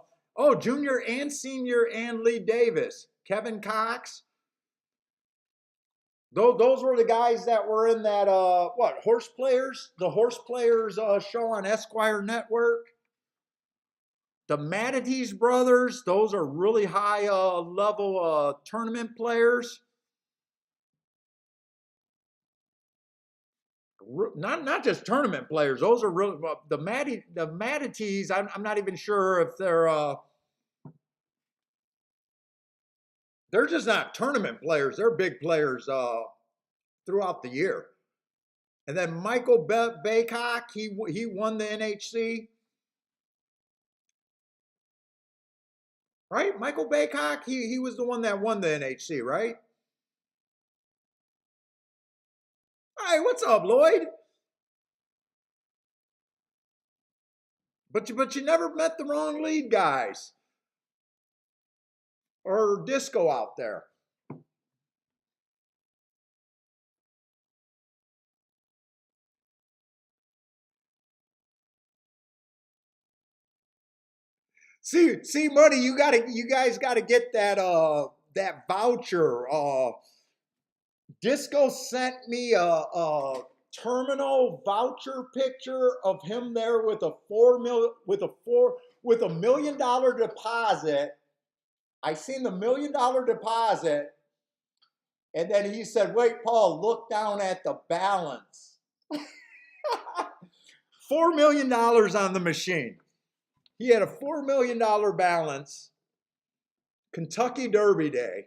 Junior and Senior and Lee Davis, Kevin Cox. Those were the guys that were in that horse players, the horse players show on Esquire Network. The Manatees brothers, those are really high level tournament players. not just tournament players. Those are really the Manatees. I'm not even sure if they're just not tournament players. They're big players throughout the year. And then Michael Baycock, he won the NHC, right? Michael Baycock, he was the one that won the NHC, right? Hey, what's up, Lloyd? But you never met the wrong lead guys or Disco out there. See, Money, you guys gotta get that voucher. Disco sent me a terminal voucher picture of him there with a $1 million deposit. I seen the $1 million deposit, and then he said, "Wait, Paul, look down at the balance." $4 million on the machine. He had a $4 million balance. Kentucky Derby Day.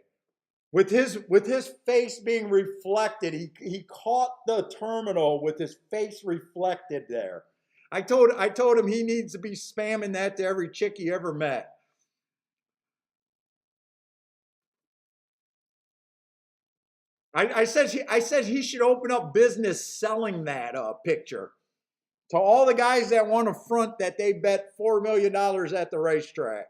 With his face being reflected, he caught the terminal with his face reflected there. I told him he needs to be spamming that to every chick he ever met. I said he should open up business selling that picture to all the guys that want to front that they bet $4 million at the racetrack.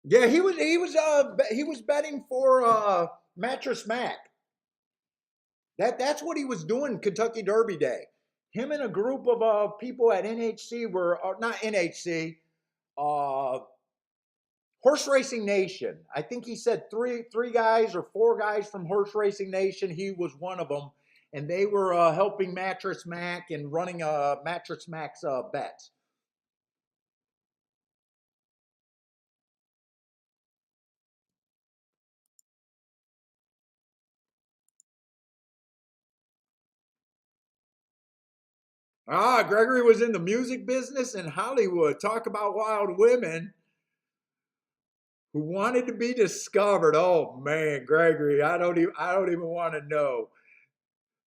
Yeah, he was betting for Mattress Mac. That's what he was doing Kentucky Derby Day. Him and a group of people at NHC were not NHC, uh, Horse Racing Nation. I think he said three guys or four guys from Horse Racing Nation. He was one of them, and they were helping Mattress Mac and running Mattress Mac's bets. Gregory was in the music business in Hollywood. Talk about wild women who wanted to be discovered. Oh man, Gregory, I don't even want to know.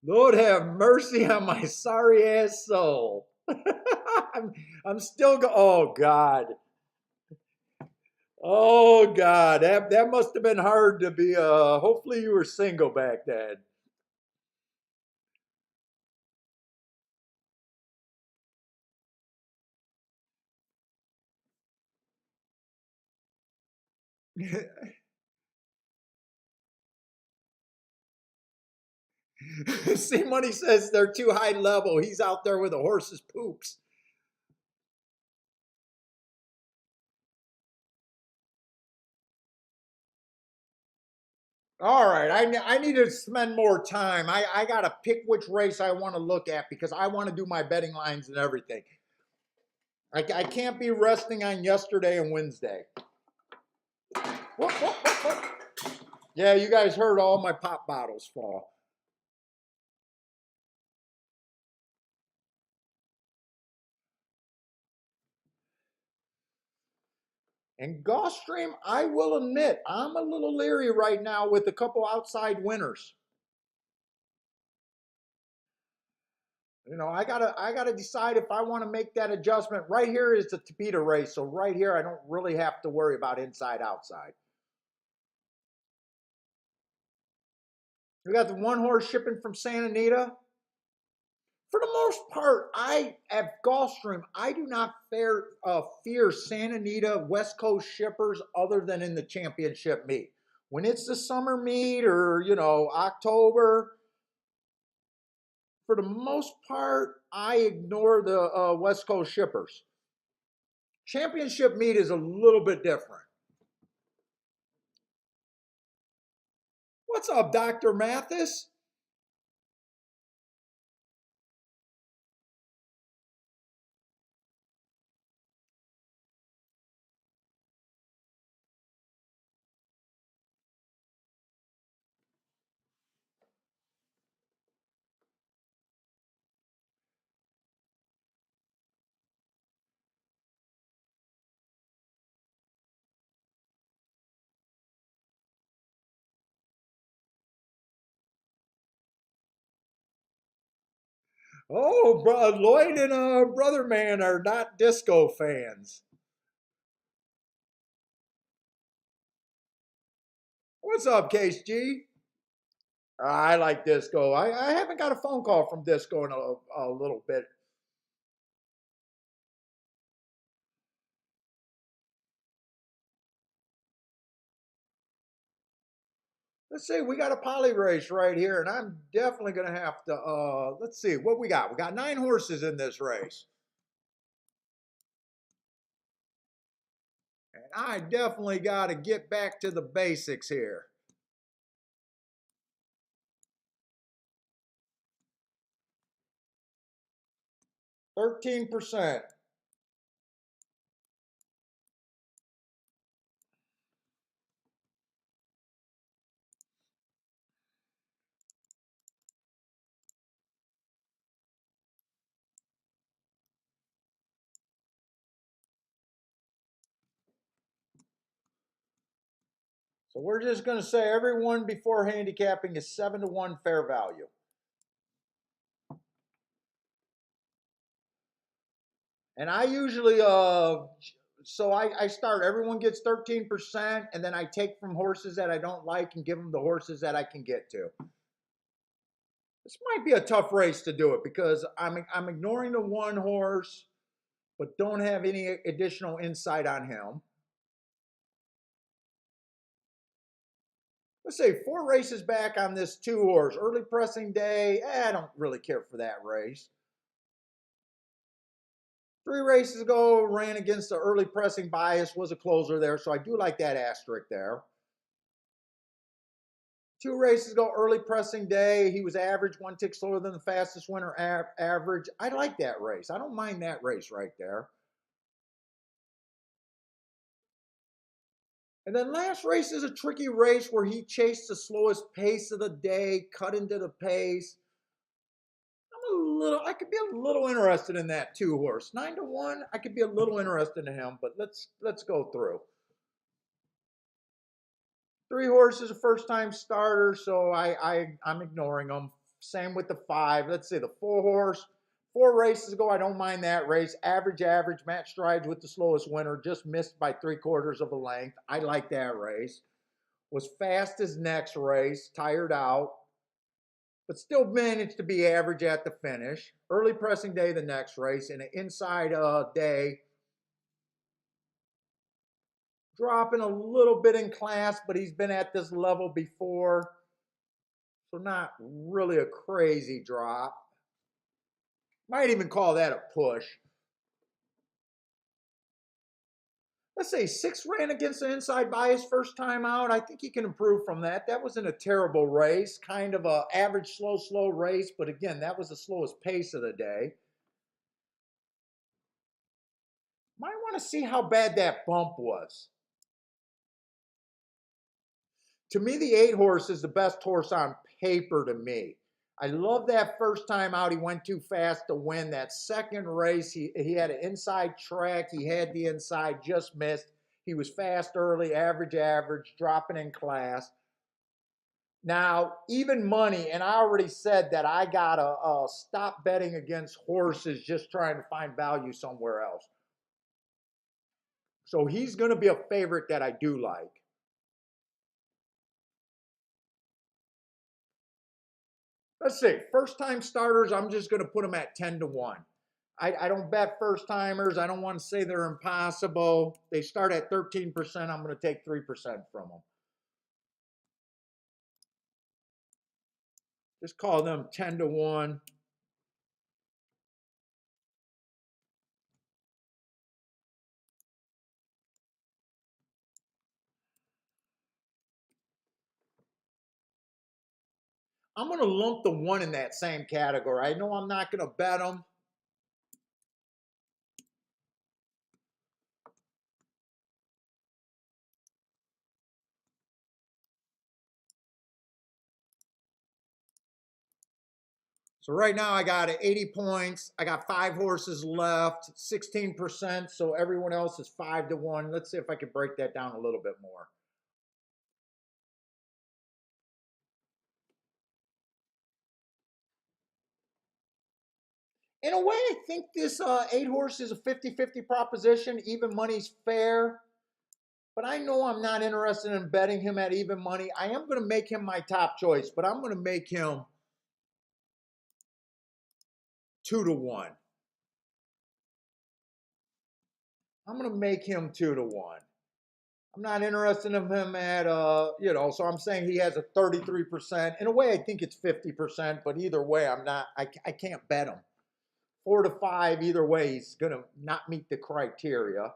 Lord have mercy on my sorry ass soul. I'm still oh God. Oh God, that must have been hard to be hopefully you were single back then. See, Money says they're too high level. He's out there with the horse's poops. All right, I need to spend more time. I got to pick which race I want to look at because I want to do my betting lines and everything. I can't be resting on yesterday and Wednesday. Whoop, whoop, whoop, whoop. Yeah, you guys heard all my pop bottles fall. And Gulfstream, I will admit, I'm a little leery right now with a couple outside winners. You know, I gotta decide if I want to make that adjustment. Right here is the Tapeta race, so right here I don't really have to worry about inside outside. We got the one horse shipping from Santa Anita. For the most part, I at Gulfstream, I do not fear Santa Anita West Coast shippers other than in the championship meet. When it's the summer meet or October, for the most part, I ignore the West Coast shippers. Championship meet is a little bit different. What's up, Dr. Mathis? Oh, Lloyd and Brother Man are not disco fans. What's up, Case G? I like disco. I haven't got a phone call from disco in a little bit. Let's see, we got a poly race right here, and I'm definitely going to have to, let's see, what we got? We got 9 horses in this race. And I definitely got to get back to the basics here. 13%. So we're just going to say everyone before handicapping is 7-1 fair value. And I usually, so I start, everyone gets 13%, and then I take from horses that I don't like and give them the horses that I can get to. This might be a tough race to do it because I'm ignoring the 1 horse, but don't have any additional insight on him. Let's say 4 races back on this 2 horse. Early pressing day, I don't really care for that race. 3 races ago, ran against the early pressing bias, was a closer there, so I do like that asterisk there. 2 races ago, early pressing day, he was average, 1 tick slower than the fastest winner average. I like that race. I don't mind that race right there. And then last race is a tricky race where he chased the slowest pace of the day, cut into the pace. I could be a little interested in that 2 horse. 9-1, I could be a little interested in him, but let's go through. 3 horses, a first time starter, so I'm ignoring them. Same with the 5. Let's see, the 4 horse. 4 races ago, I don't mind that race. Average, match strides with the slowest winner, just missed by 3/4 of a length. I like that race. Was fast as next race, tired out, but still managed to be average at the finish. Early pressing day, the next race, and an inside day, dropping a little bit in class, but he's been at this level before, so not really a crazy drop. Might even call that a push. Let's say 6 ran against the inside bias first time out. I think he can improve from that. That wasn't a terrible race, kind of a average slow race, but again, that was the slowest pace of the day. Might want to see how bad that bump was. To me, the 8 horse is the best horse on paper to me. I love that first time out. He went too fast to win. That second race, he had an inside track. He had the inside, just missed. He was fast early, average, dropping in class. Now, even money, and I already said that I got to stop betting against horses just trying to find value somewhere else. So he's going to be a favorite that I do like. Let's see, first time starters, I'm just going to put them at 10-1. I don't bet first timers. I don't want to say they're impossible. They start at 13%. I'm going to take 3% from them. Just call them 10-1. I'm going to lump the 1 in that same category. I know I'm not going to bet them. So right now I got 80 points. I got 5 horses left, 16%. So everyone else is 5-1. Let's see if I can break that down a little bit more. In a way, I think this 8 horse is a 50-50 proposition. Even money's fair. But I know I'm not interested in betting him at even money. I am going to make him my top choice, but I'm going to make him 2-1. I'm going to make him 2-1. I'm not interested in him at, so I'm saying he has a 33%. In a way, I think it's 50%, but either way, I can't bet him. 4-5, either way, he's going to not meet the criteria.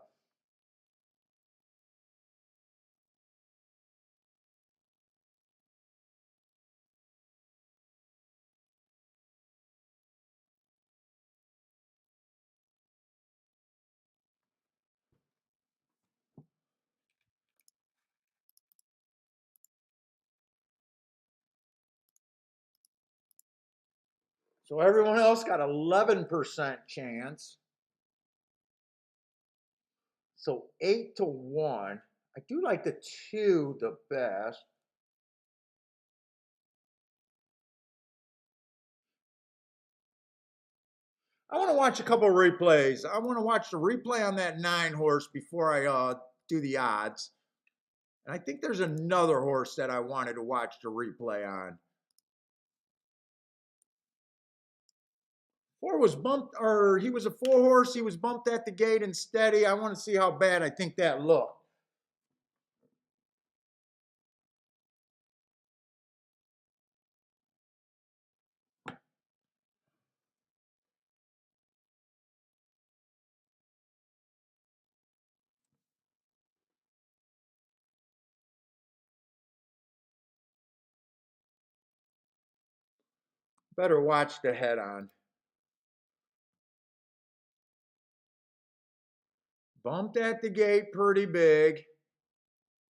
So everyone else got 11% chance. So 8-1. I do like the 2 the best. I want to watch a couple of replays. I want to watch the replay on that 9 horse before I do the odds. And I think there's another horse that I wanted to watch the replay on. 4 was bumped, or he was a 4 horse. He was bumped at the gate and steady. I want to see how bad I think that looked. Better watch the head on. Bumped at the gate pretty big.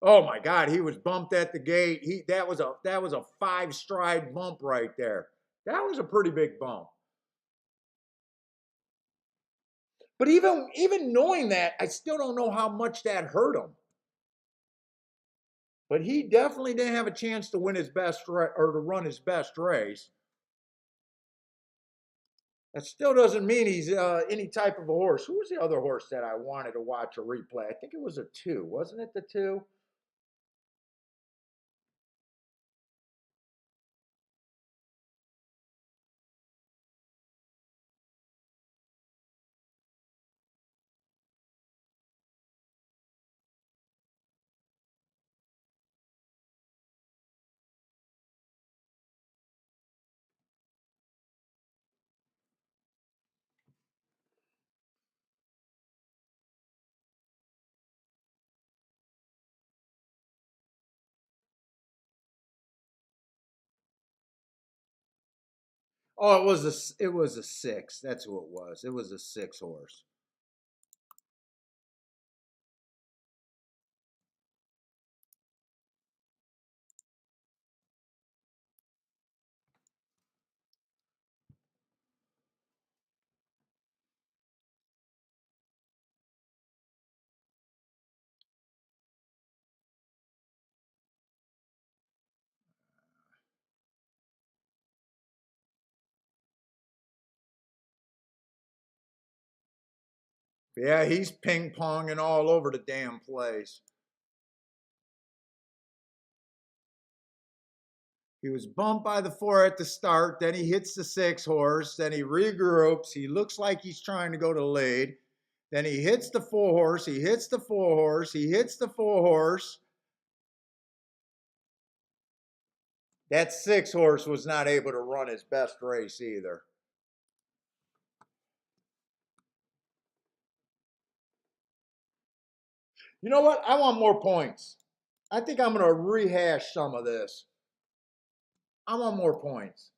Oh my God, he was bumped at the gate. That was a 5-stride bump right there. That was a pretty big bump. But even knowing that, I still don't know how much that hurt him. But he definitely didn't have a chance to win his best or to run his best race. That still doesn't mean he's any type of a horse. Who was the other horse that I wanted to watch a replay? I think it was a 2, wasn't it? The 2. Oh, it was a 6. That's who it was. It was a 6 horse. Yeah, he's ping-ponging all over the damn place. He was bumped by the 4 at the start. Then he hits the 6 horse. Then he regroups. He looks like he's trying to go to lead. Then he hits the 4 horse. He hits the 4 horse. He hits the 4 horse. That 6 horse was not able to run his best race either. You know what? I want more points. I think I'm going to rehash some of this. I want more points.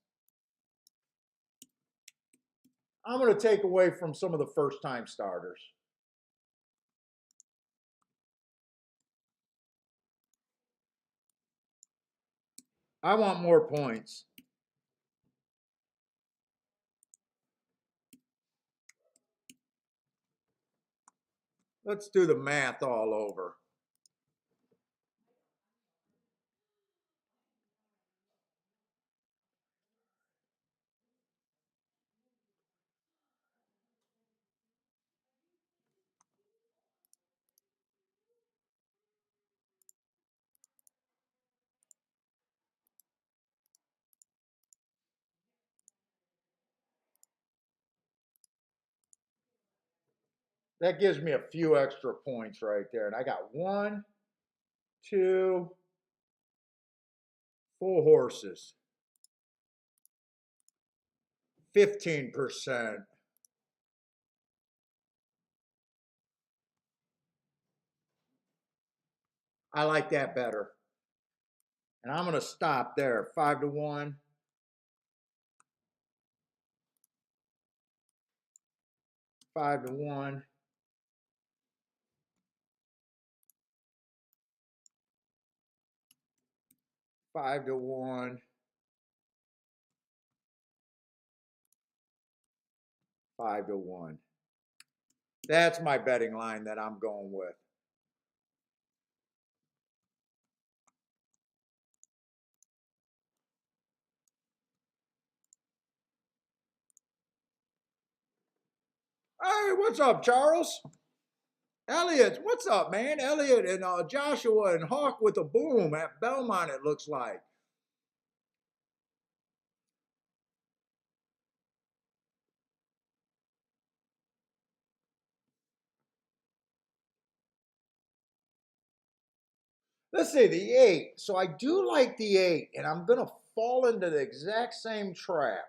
I'm going to take away from some of the first-time starters. I want more points. Let's do the math all over. That gives me a few extra points right there. And I got one, two, four horses. 15%. I like that better. And I'm going to stop there. 5-1. 5-1. 5-1. 5-1. That's my betting line that I'm going with. Hey, what's up, Charles? Elliot, what's up, man? Elliot and Joshua and Hawk with a boom at Belmont, it looks like. Let's see, the 8. So I do like the 8, and I'm going to fall into the exact same trap.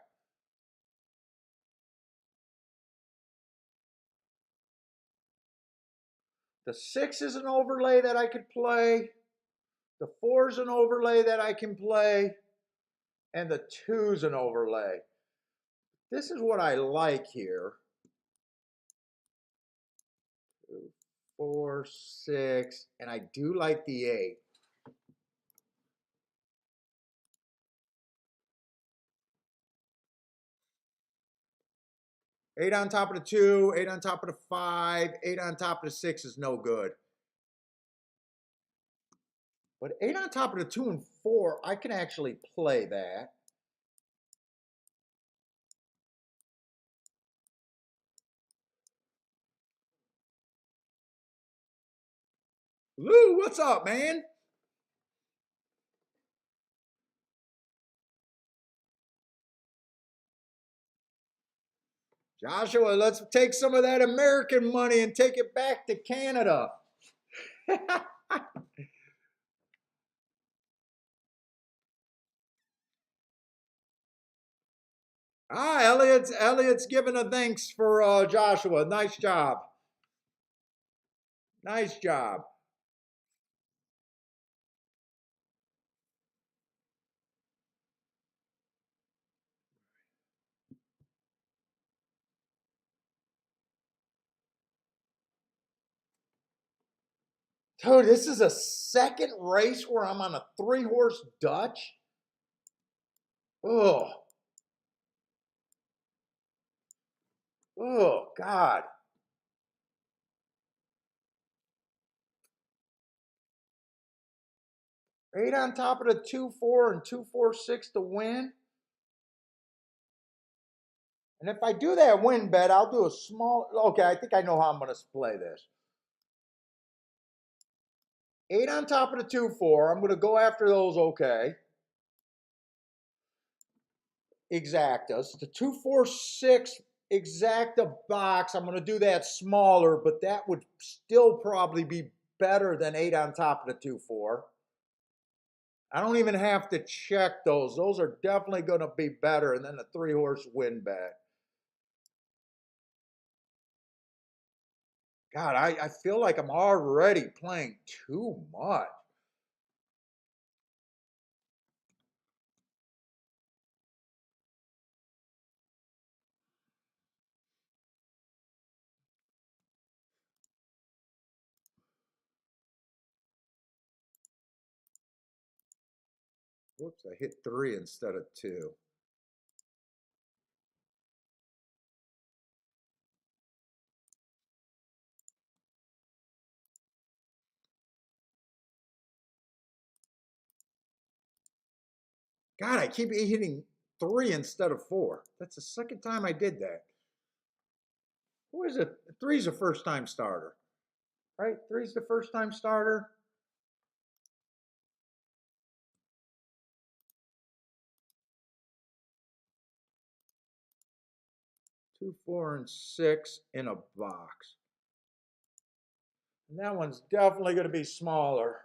The 6 is an overlay that I could play. The 4 is an overlay that I can play. And the 2 is an overlay. This is what I like here. 2, 4, 6, and I do like the 8. Eight on top of the 2, 8 on top of the 5, 8 on top of the 6 is no good. But 8 on top of the 2 and 4, I can actually play that. Lou, what's up, man? Joshua, let's take some of that American money and take it back to Canada. Ah, Elliot's giving a thanks for Joshua. Nice job. Nice job. Dude, this is a second race where I'm on a 3-horse Dutch. Oh, oh, God. 8 on top of the 2-4 and 2-4-6 to win. And if I do that win bet, I'll do a small. Okay, I think I know how I'm going to play this. 8 on top of the 2-4. I'm going to go after those. Okay. Exactas. The 2-4-6 exacta box. I'm going to do that smaller, but that would still probably be better than 8 on top of the 2-4. I don't even have to check those. Those are definitely going to be better. And then the 3-horse win bet. God, I feel like I'm already playing too much. Whoops, I hit 3 instead of 2. God, I keep hitting 3 instead of 4. That's the second time I did that. Who is it? 3's a first time starter, right? 3's the first time starter. 2, 4, and 6 in a box. And that one's definitely going to be smaller.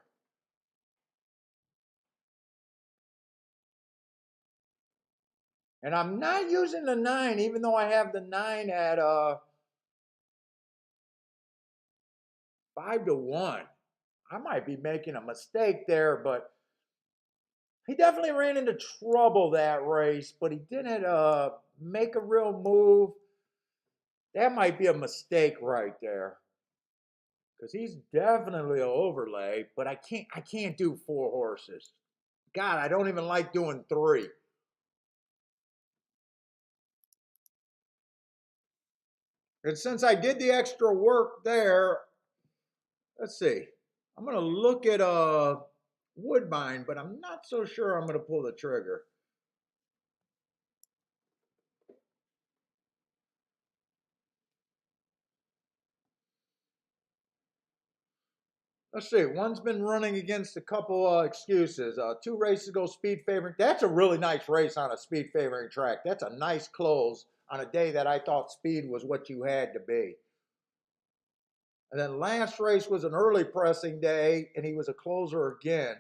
And I'm not using the 9, even though I have the 9 at 5-1. I might be making a mistake there, but he definitely ran into trouble that race, but he didn't make a real move. That might be a mistake right there. Because he's definitely an overlay, but I can't do 4 horses. God, I don't even like doing 3. And since I did the extra work there, let's see. I'm gonna look at Woodbine, but I'm not so sure I'm gonna pull the trigger. Let's see. One's been running against a couple excuses. 2 races ago, speed favoring. That's a really nice race on a speed favoring track. That's a nice close on a day that I thought speed was what you had to be. And then last race was an early pressing day, and he was a closer again.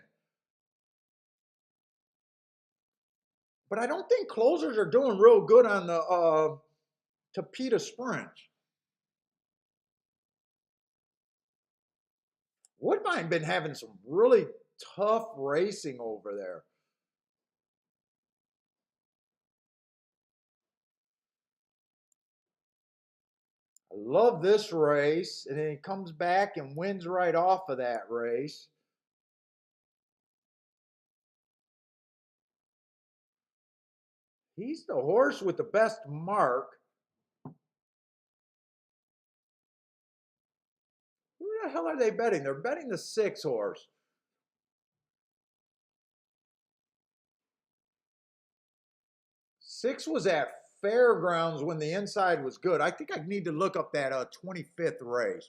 But I don't think closers are doing real good on the Tapeta sprints. Woodbine been having some really tough racing over there. I love this race, and then he comes back and wins right off of that race. He's the horse with the best mark. Who the hell are they betting? They're betting the 6 horse. 6 was at Fairgrounds when the inside was good. I think I need to look up that 25th race.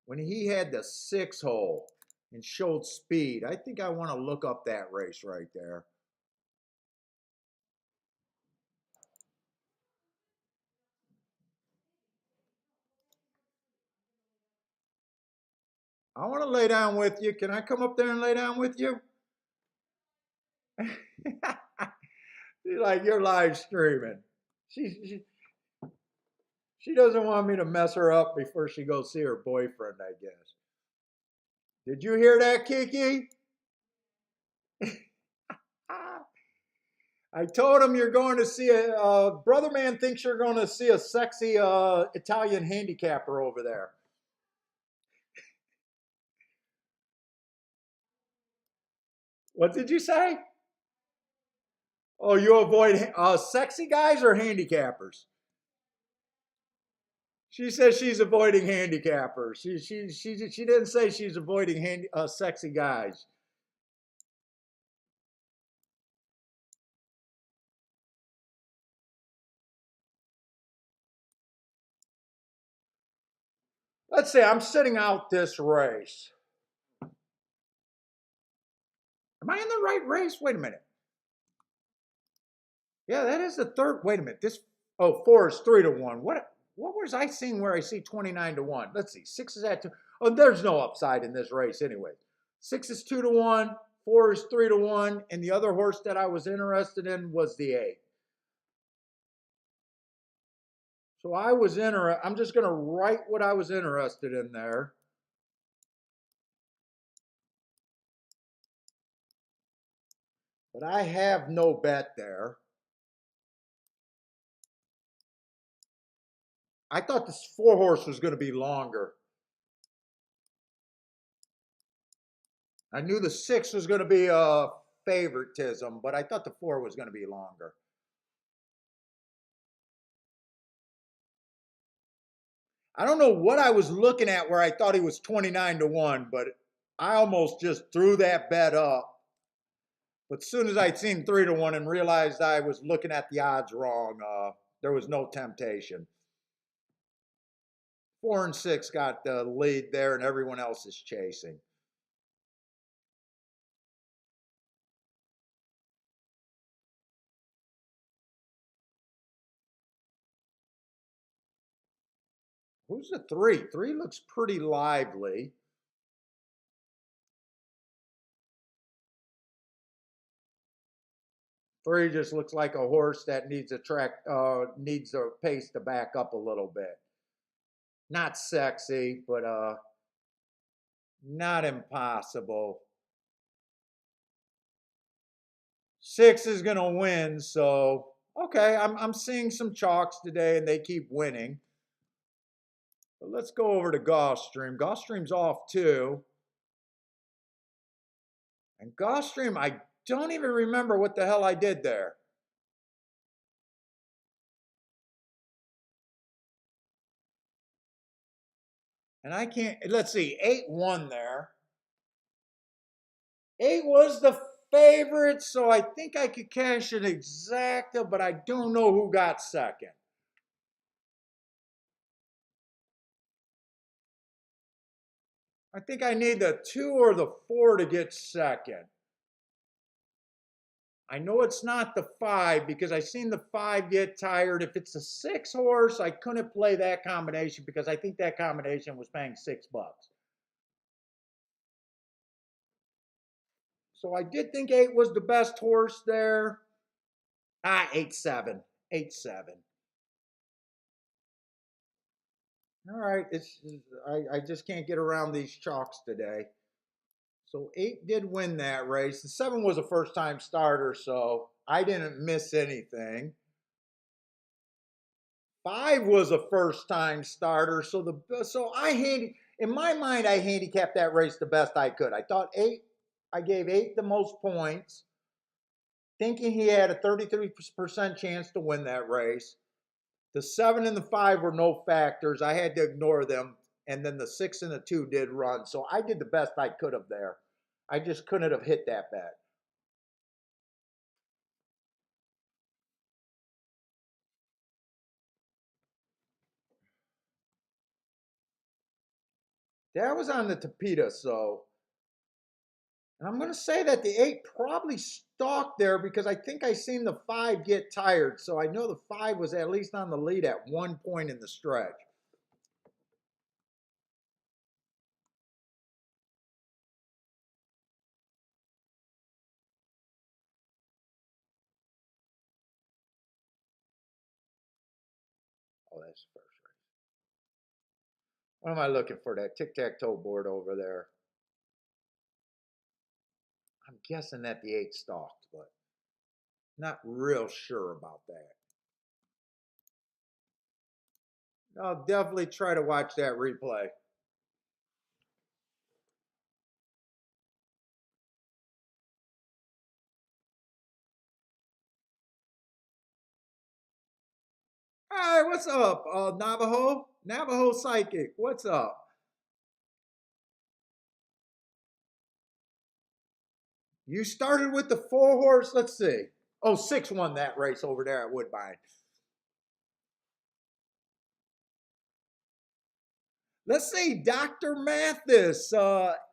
When he had the 6 hole and showed speed. I think I want to look up that race right there. I want to lay down with you. Can I come up there and lay down with you? Like you're live streaming. She, she she doesn't want me to mess her up before she goes see her boyfriend, I guess. Did you hear that, Kiki? I told him you're going to see brother man thinks you're going to see a sexy Italian handicapper over there. What did you say? Oh, you avoid sexy guys or handicappers? She says she's avoiding handicappers. She didn't say she's avoiding sexy guys. Let's say I'm sitting out this race. Am I in the right race? Wait a minute. Yeah, that is the third. Wait a minute. This 4 is 3-1. What was I seeing where I see 29-1? Let's see. 6 is at 2. Oh, there's no upside in this race anyway. 6 is 2-1. 4 is 3-1. And the other horse that I was interested in was the 8. So I was I'm just going to write what I was interested in there. But I have no bet there. I thought this 4 horse was going to be longer. I knew the 6 was going to be a favoritism, but I thought the 4 was going to be longer. I don't know what I was looking at where I thought he was 29-1, but I almost just threw that bet up. But as soon as I'd seen 3-1 and realized I was looking at the odds wrong, there was no temptation. 4 and 6 got the lead there, and everyone else is chasing. Who's the 3? 3 looks pretty lively. Three just looks like a horse that needs needs a pace to back up a little bit. Not sexy, but not impossible. 6 is gonna win, so okay. I'm seeing some chalks today, and they keep winning. But let's go over to Gulfstream. Gulfstream's off too, and Gulfstream, I don't even remember what the hell I did there. And I can't, let's see, 8 won there. 8 was the favorite, so I think I could cash an exacta, but I don't know who got second. I think I need the 2 or the 4 to get second. I know it's not the 5 because I seen the 5 get tired. If it's a 6 horse, I couldn't play that combination because I think that combination was paying $6. So I did think 8 was the best horse there. 8-7. 8-7. All right, I just can't get around these chalks today. So 8 did win that race. The 7 was a first-time starter, so I didn't miss anything. 5 was a first-time starter, so in my mind I handicapped that race the best I could. I thought 8. I gave 8 the most points, thinking he had a 33% chance to win that race. The 7 and the 5 were no factors. I had to ignore them. And then the 6 and the 2 did run. So I did the best I could have there. I just couldn't have hit that bet. That was on the Tapita, so. And I'm going to say that the 8 probably stalked there because I think I seen the 5 get tired. So I know the 5 was at least on the lead at one point in the stretch. Oh, that's the first race. What am I looking for? That tic-tac-toe board over there. I'm guessing that the 8 stalked, but not real sure about that. I'll definitely try to watch that replay. Hey, what's up, Navajo? Navajo Psychic, what's up? You started with the 4 horse, let's see. Oh, 6 won that race over there at Woodbine. Let's see, Dr. Mathis,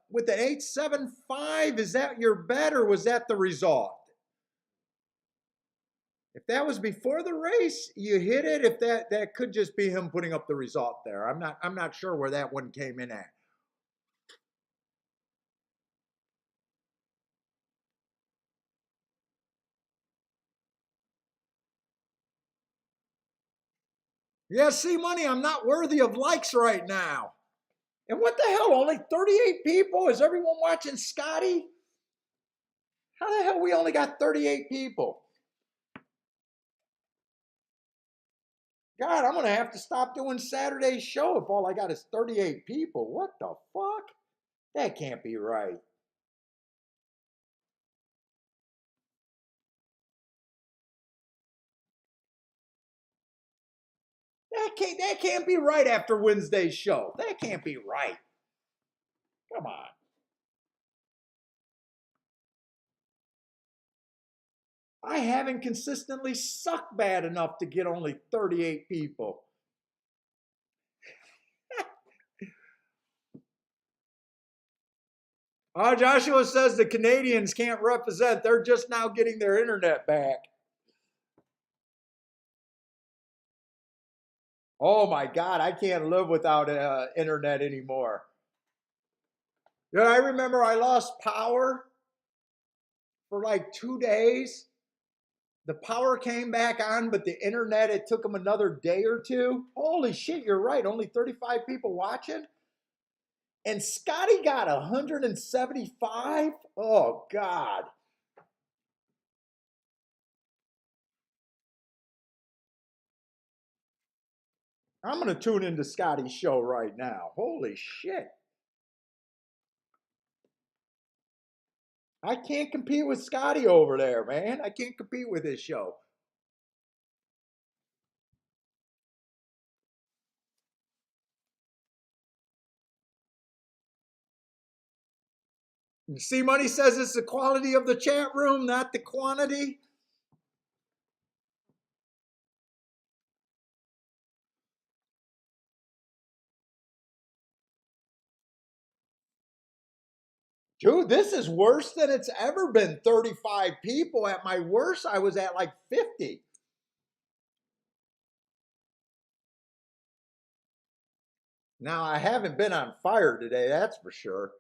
with the 875, is that your bet or was that the result? If that was before the race, you hit it. If that could just be him putting up the result there. I'm not sure where that one came in at. Yeah, see, money, I'm not worthy of likes right now. And what the hell? Only 38 people? Is everyone watching Scotty? How the hell we only got 38 people? God, I'm going to have to stop doing Saturday's show if all I got is 38 people. What the fuck? That can't be right. That can't be right after Wednesday's show. That can't be right. Come on. I haven't consistently sucked bad enough to get only 38 people. Joshua says the Canadians can't represent. They're just now getting their internet back. Oh my God, I can't live without internet anymore. You know, I remember I lost power for like 2 days. The power came back on, but the internet, it took them another day or two. Holy shit, you're right. Only 35 people watching. And Scotty got 175. Oh, God. I'm going to tune into Scotty's show right now. Holy shit. I can't compete with Scotty over there, man. I can't compete with his show. See, Money says it's the quality of the chat room, not the quantity. Dude, this is worse than it's ever been. 35 people. At my worst, I was at like 50. Now, I haven't been on fire today, that's for sure.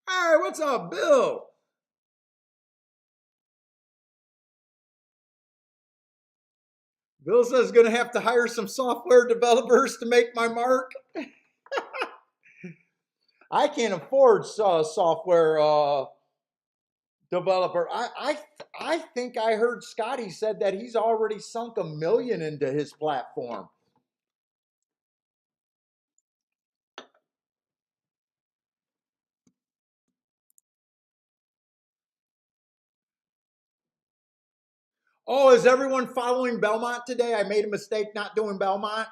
All right, what's up, Bill? Bill says going to have to hire some software developers to make my mark. I can't afford software developer. I think I heard Scotty said that he's already sunk $1 million into his platform. Oh, is everyone following Belmont today? I made a mistake not doing Belmont.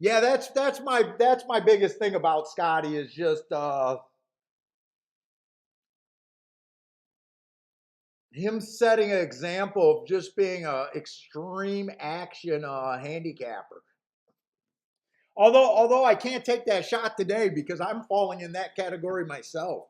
Yeah, that's my biggest thing about Scotty is just him setting an example of just being a extreme action handicapper. Although I can't take that shot today because I'm falling in that category myself.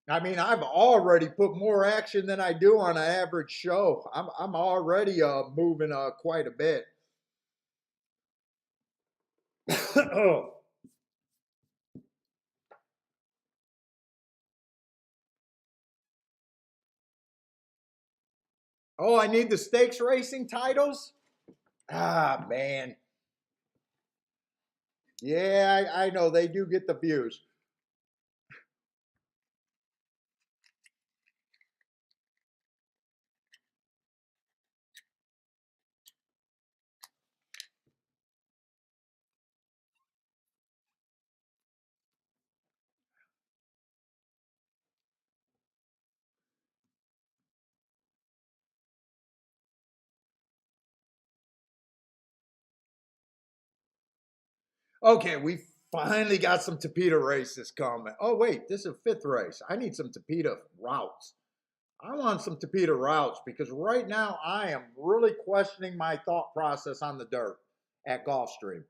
I mean, I've already put more action than I do on an average show. I'm already moving quite a bit. Oh. Oh, I need the stakes racing titles? Ah, man. Yeah, I know they do get the views. Okay, we finally got some Tapeta races coming. Oh, wait, this is a fifth race. I need some Tapeta routes. I want some Tapeta routes because right now I am really questioning my thought process on the dirt at Gulfstream.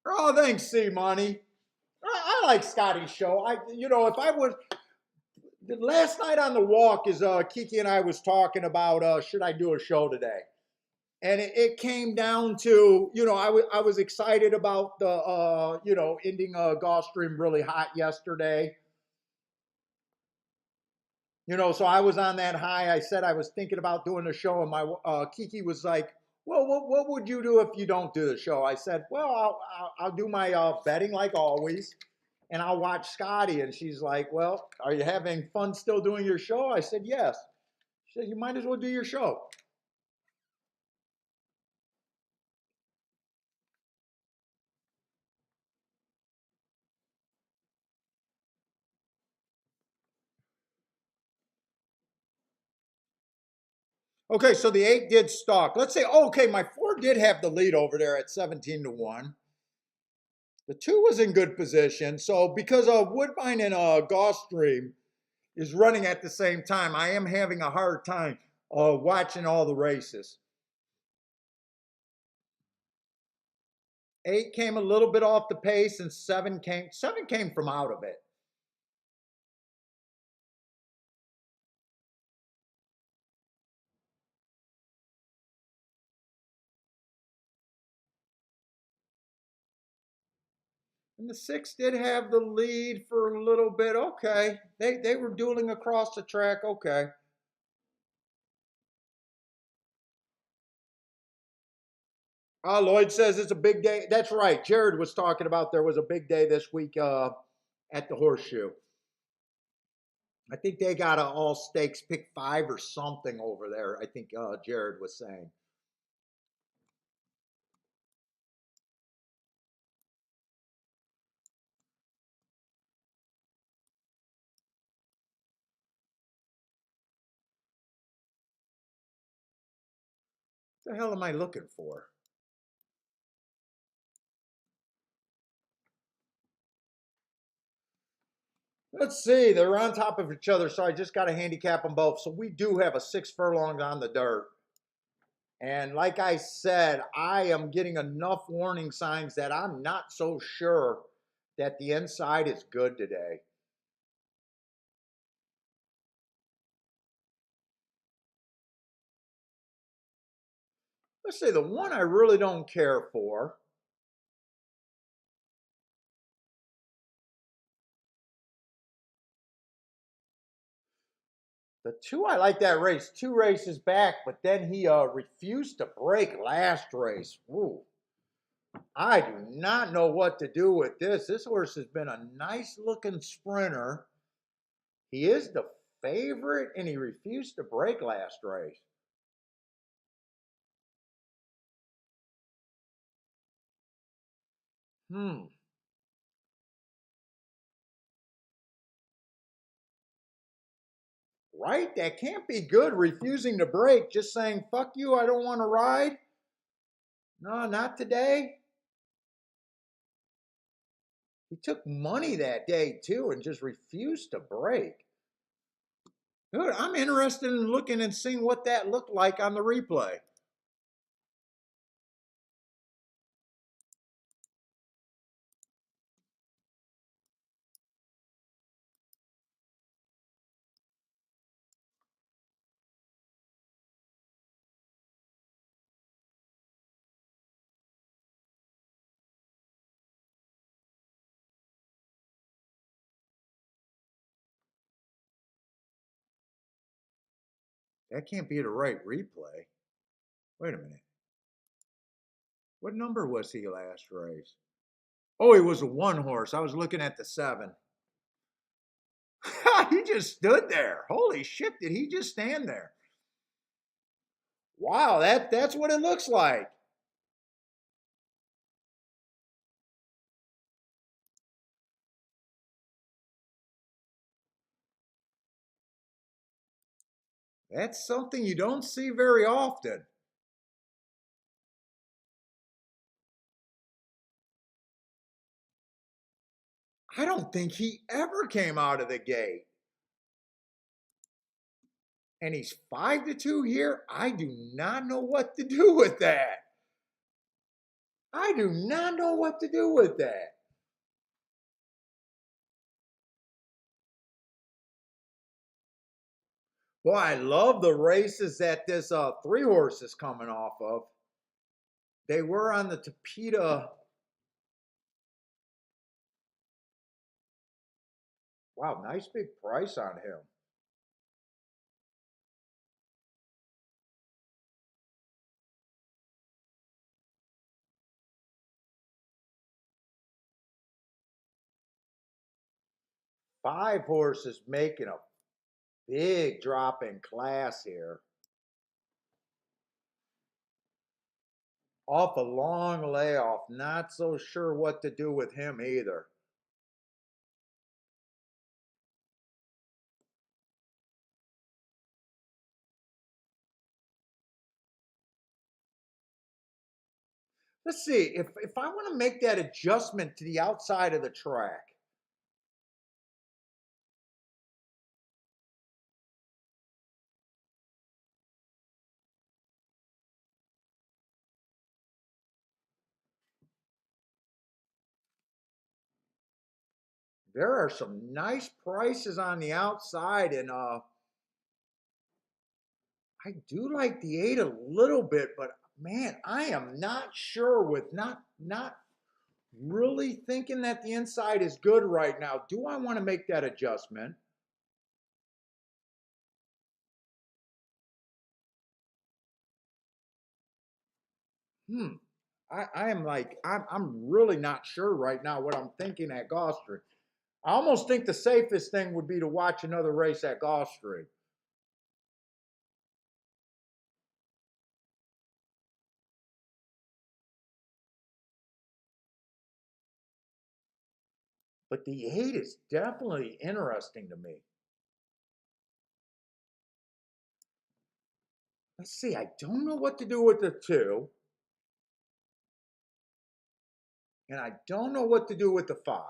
Oh, thanks, C Money. I like Scotty's show. If I was last night on the walk, is Kiki and I was talking about should I do a show today, and it came down to I was excited about the ending Gulfstream really hot yesterday. So I was on that high. I said I was thinking about doing a show, and my Kiki was like, "Well, what would you do if you don't do the show?" I said, "Well, I'll do my betting like always, and I'll watch Scotty." And she's like, "Well, are you having fun still doing your show?" I said, "Yes." She said, "You might as well do your show." Okay, so the 8 did stalk. Let's say, okay, my 4 did have the lead over there at 17-1. The 2 was in good position. So because Woodbine and Gulfstream is running at the same time, I am having a hard time watching all the races. 8 came a little bit off the pace, and 7 came from out of it. And the 6 did have the lead for a little bit. Okay. They were dueling across the track. Okay. Lloyd says it's a big day. That's right. Jared was talking about there was a big day this week at the Horseshoe. I think they got a all stakes pick 5 or something over there. I think Jared was saying. What the hell am I looking for? Let's see. They're on top of each other, so I just got to handicap them both. So we do have a 6 furlongs on the dirt. And like I said, I am getting enough warning signs that I'm not so sure that the inside is good today. Let's say the one I really don't care for. The 2, I like that race 2 races back, but then he refused to break last race. Ooh. I do not know what to do with this. This horse has been a nice looking sprinter. He is the favorite, and he refused to break last race. Hmm. Right? That can't be good, refusing to break, just saying, fuck you, I don't want to ride. No, not today. He took money that day too and just refused to break. Dude, I'm interested in looking and seeing what that looked like on the replay. That can't be the right replay. Wait a minute. What number was he last race? Oh, he was a 1 horse. I was looking at the 7. He just stood there. Holy shit, did he just stand there? Wow, that's what it looks like. That's something you don't see very often. I don't think he ever came out of the gate. And he's 5-2 here. I do not know what to do with that. I do not know what to do with that. Well, I love the races that this 3 horse is coming off of. They were on the Tapeta. Wow, nice big price on him. 5 horses making a big drop in class here. Off a long layoff. Not so sure what to do with him either. Let's see, if I want to make that adjustment to the outside of the track, there are some nice prices on the outside, and I do like the 8 a little bit, but man, I am not sure with not really thinking that the inside is good right now. Do I want to make that adjustment? Hmm. I am like I'm really not sure right now what I'm thinking at Gulfstream. I almost think the safest thing would be to watch another race at Gulfstream. But the 8 is definitely interesting to me. Let's see, I don't know what to do with the 2, and I don't know what to do with the 5.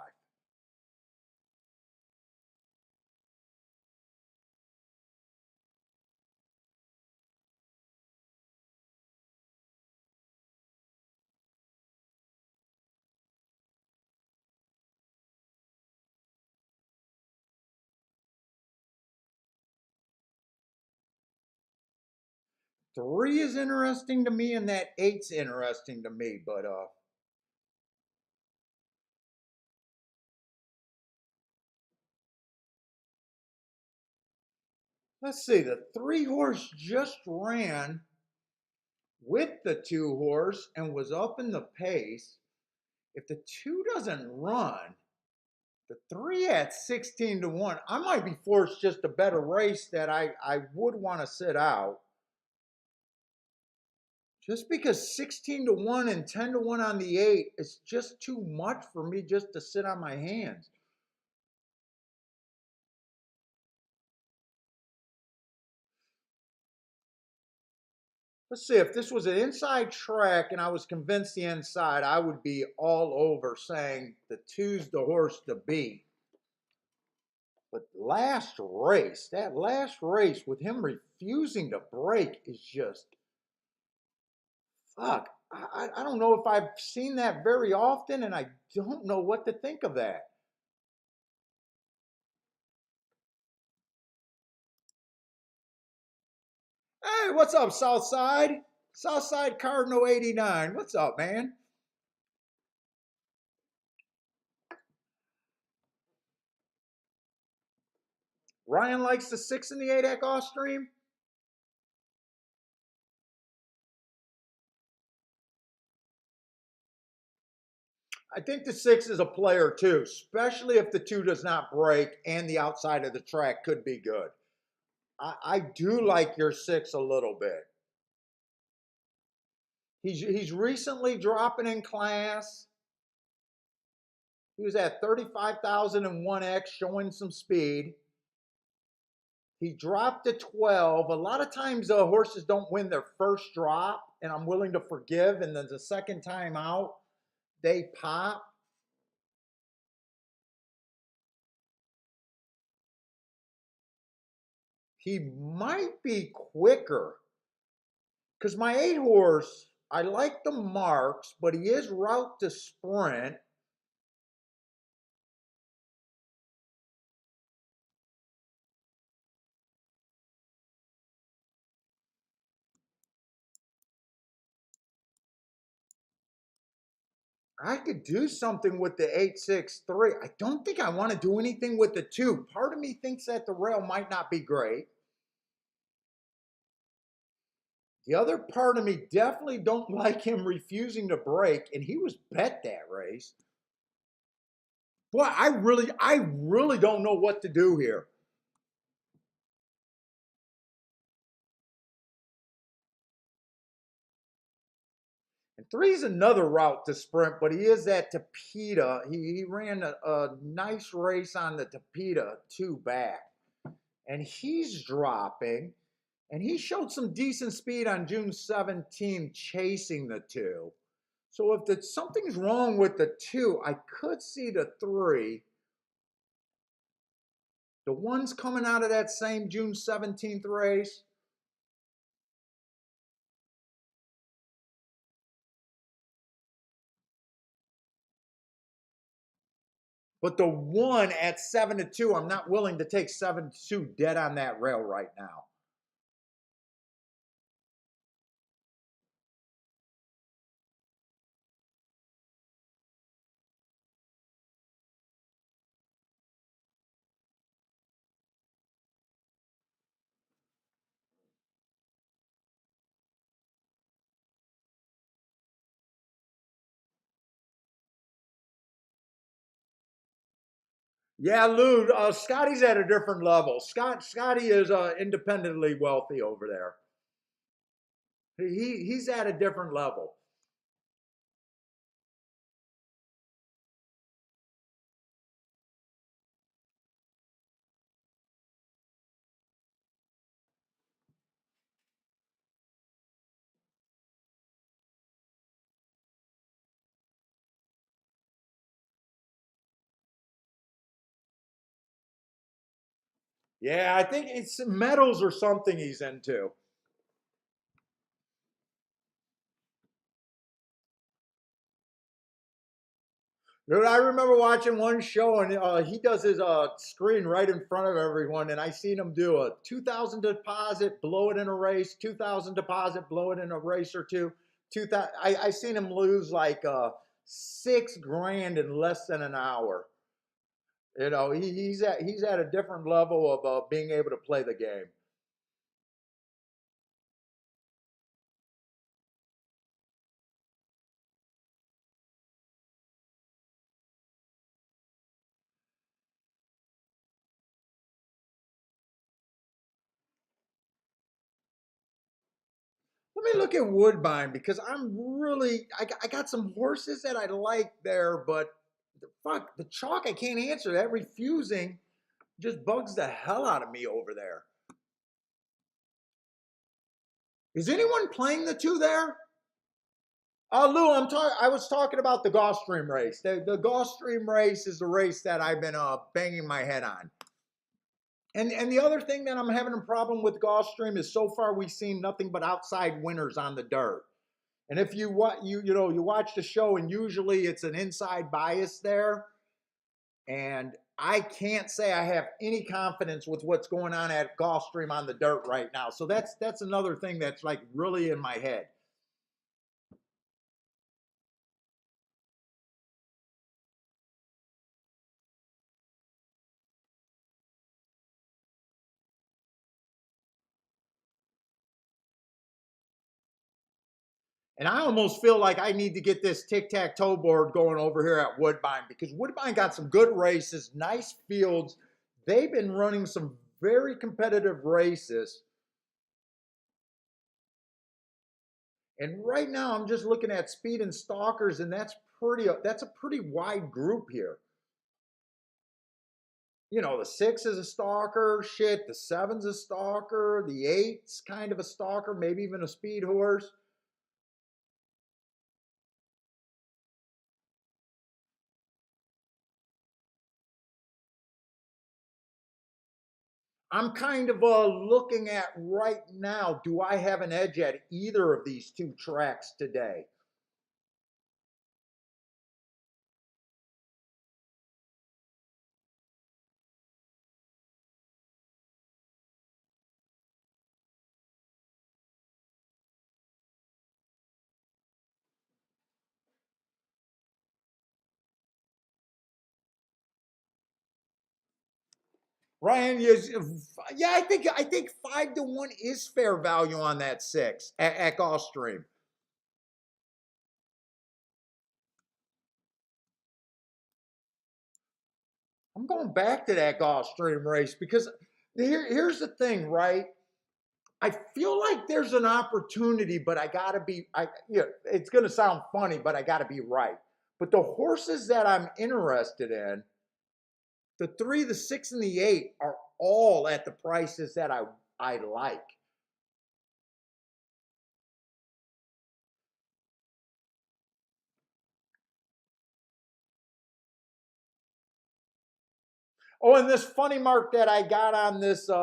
3 is interesting to me, and that 8's interesting to me, but let's see, the 3 horse just ran with the 2 horse and was up in the pace. If the 2 doesn't run, the 3 at 16 to 1, I might be forced just to bet a race that I would want to sit out. Just because 16 to 1 and 10 to 1 on the 8 is just too much for me just to sit on my hands. Let's see, if this was an inside track and I was convinced the inside, I would be all over saying the 2's the horse to beat. But that last race with him refusing to break is just, fuck. I don't know if I've seen that very often, and I don't know what to think of that. Hey, what's up, Southside? Southside Cardinal 89. What's up, man? Ryan likes the 6 and the 8 at Gulfstream. I think the 6 is a player too, especially if the 2 does not break and the outside of the track could be good. I do like your 6 a little bit. He's recently dropping in class. He was at 35,001X showing some speed. He dropped to 12. A lot of times horses don't win their first drop, and I'm willing to forgive. And then the second time out, they pop. He might be quicker because my 8 horse, I like the marks, but he is route to sprint. I could do something with the 863. I don't think I want to do anything with the 2. Part of me thinks that the rail might not be great. The other part of me definitely don't like him refusing to break, and he was bet that race. Boy, I really don't know what to do here. And 3 is another route to sprint, but he is at Tapeta. He ran a nice race on the Tapeta 2 back. And he's dropping. And he showed some decent speed on June 17th chasing the 2. So if something's wrong with the 2, I could see the 3. The 1's coming out of that same June 17th race. But the 1 at 7-2, I'm not willing to take 7-2 dead on that rail right now. Yeah, Lou, Scotty's at a different level. Scotty is independently wealthy over there. He's at a different level. Yeah, I think it's medals or something he's into. Dude, I remember watching one show and he does his screen right in front of everyone, and I seen him do a 2,000 deposit, blow it in a race, 2,000 deposit, blow it in a race or two. 2,000. I seen him lose like $6 grand in less than an hour. You know, he's at a different level of being able to play the game. Let me look at Woodbine because I got some horses that I like there, but fuck the chalk I can't answer. That refusing just bugs the hell out of me over there. Is anyone playing the 2 there? Lou, I was talking about the Gulfstream race. The Gulfstream race is the race that I've been banging my head on. And the other thing that I'm having a problem with Gulfstream is so far we've seen nothing but outside winners on the dirt. And if you you watch the show and usually it's an inside bias there, and I can't say I have any confidence with what's going on at Gulfstream on the dirt right now. So that's another thing that's like really in my head. And I almost feel like I need to get this tic-tac-toe board going over here at Woodbine because Woodbine got some good races, nice fields. They've been running some very competitive races. And right now I'm just looking at speed and stalkers, and that's a pretty wide group here. You know, the 6 is a stalker, shit, the 7's a stalker, the 8's kind of a stalker, maybe even a speed horse. I'm kind of looking at right now, do I have an edge at either of these 2 tracks today? Ryan, yeah, I think 5-1 is fair value on that 6 at Gulfstream. I'm going back to that Gulfstream race because here's the thing, right? I feel like there's an opportunity, but I gotta be. It's gonna sound funny, but I gotta be right. But the horses that I'm interested in, the 3, the 6, and the 8, are all at the prices that I like. Oh, and this funny mark that I got on this 8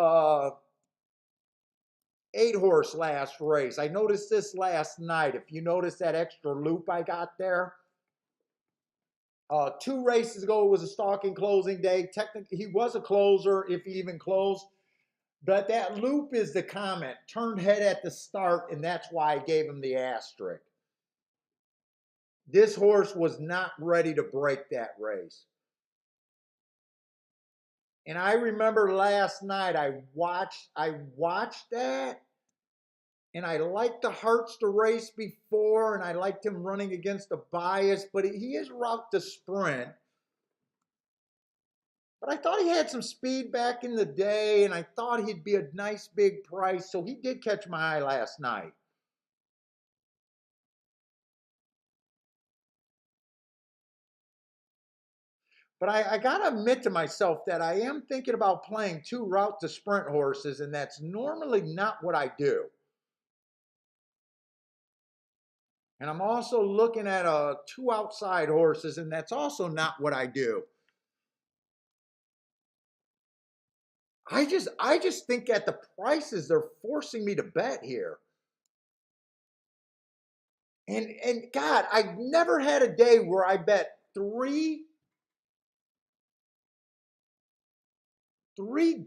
horse last race. I noticed this last night. If you notice that extra loop I got there, 2 races ago, it was a stalking closing day. Technically, he was a closer if he even closed. But that loop is the comment. Turned head at the start, and that's why I gave him the asterisk. This horse was not ready to break that race. And I remember last night I watched that, and I liked the Hearts the race before, and I liked him running against the bias, but he is route to sprint. But I thought he had some speed back in the day, and I thought he'd be a nice big price. So he did catch my eye last night. But I got to admit to myself that I am thinking about playing 2 route to sprint horses, and that's normally not what I do. And I'm also looking at 2 outside horses, and that's also not what I do. I just think at the prices they're forcing me to bet here. And God, I've never had a day where I bet three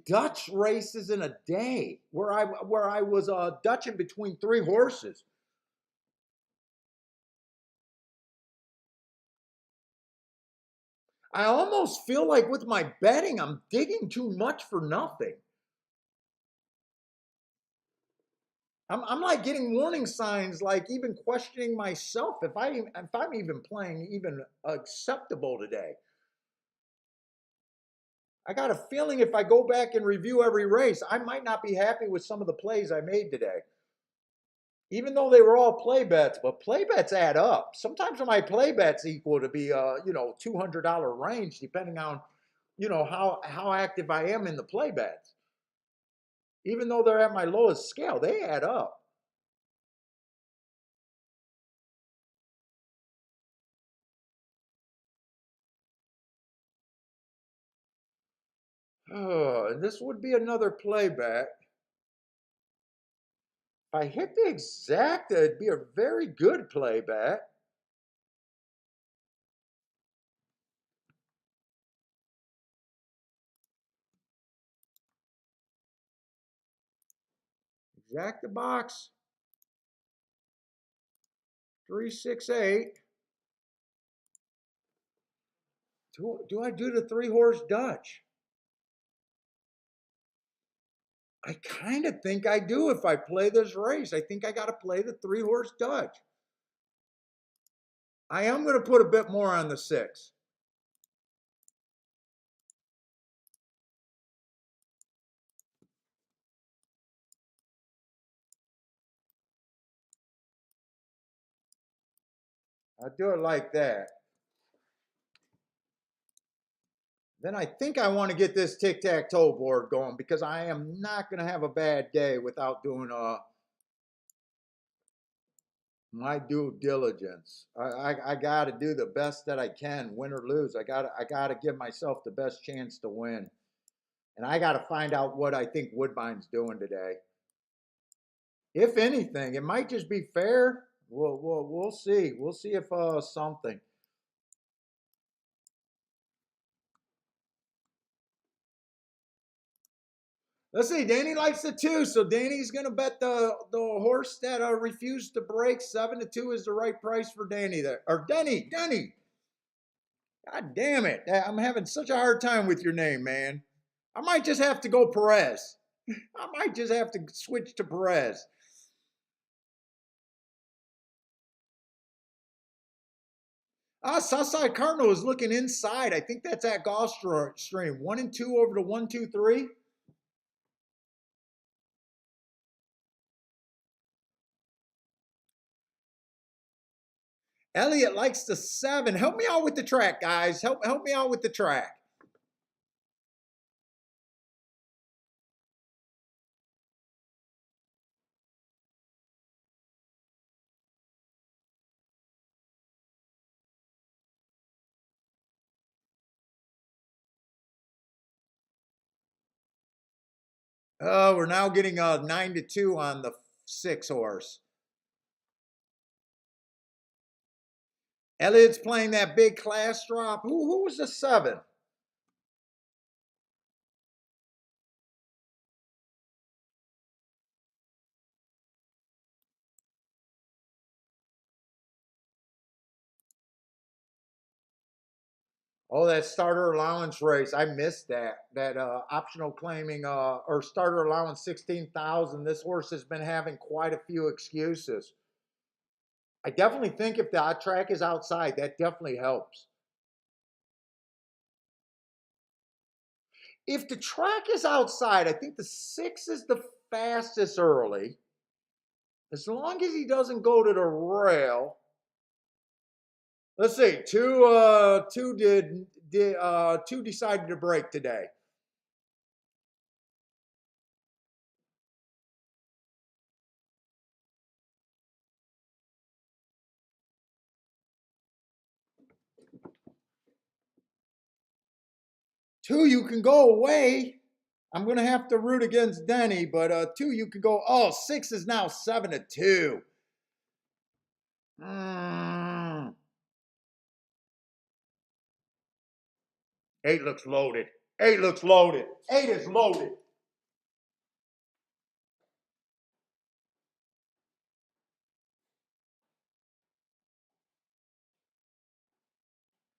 Dutch races in a day where I was Dutching between 3 horses. I almost feel like with my betting, I'm digging too much for nothing. I'm like getting warning signs, like even questioning myself if I'm even playing even acceptable today. I got a feeling if I go back and review every race, I might not be happy with some of the plays I made today. Even though they were all play bets, but play bets add up. Sometimes my play bets equal to be $200 range, depending on how active I am in the play bets. Even though they're at my lowest scale, they add up. This would be another play bet. If I hit the exact, it'd be a very good play bet. Exact the box. 368. Do I do the 3 horse Dutch? I kind of think I do if I play this race. I think I got to play the 3 horse Dutch. I am going to put a bit more on the 6. I'll do it like that. Then I think I want to get this tic-tac-toe board going because I am not going to have a bad day without doing my due diligence. I got to do the best that I can, win or lose. I got to give myself the best chance to win. And I got to find out what I think Woodbine's doing today. If anything, it might just be fair. We'll see. We'll see if something. Let's see. Danny likes the 2, so Danny's gonna bet the horse that refused to break. 7-2 is the right price for Danny there. Or Denny. God damn it! I'm having such a hard time with your name, man. I might just have to go Perez. I might just have to switch to Perez. Southside Cardinal is looking inside. I think that's at Gulfstream. 1-2 over to 1-2-3. Elliot likes the 7. Help me out with the track, guys. Help me out with the track. We're now getting a 9-2 on the 6 horse. Elliott's playing that big class drop. Who was the 7? Oh, that starter allowance race. I missed that. That optional claiming or starter allowance 16,000. This horse has been having quite a few excuses. I definitely think if the track is outside, that definitely helps. If the track is outside, I think the 6 is the fastest early. As long as he doesn't go to the rail. Let's see. Two decided to break today. Two, you can go away. I'm going to have to root against Denny, but 2, you can go. Oh, 6 is now 7-2. 8 looks loaded. 8 looks loaded. 8 is loaded.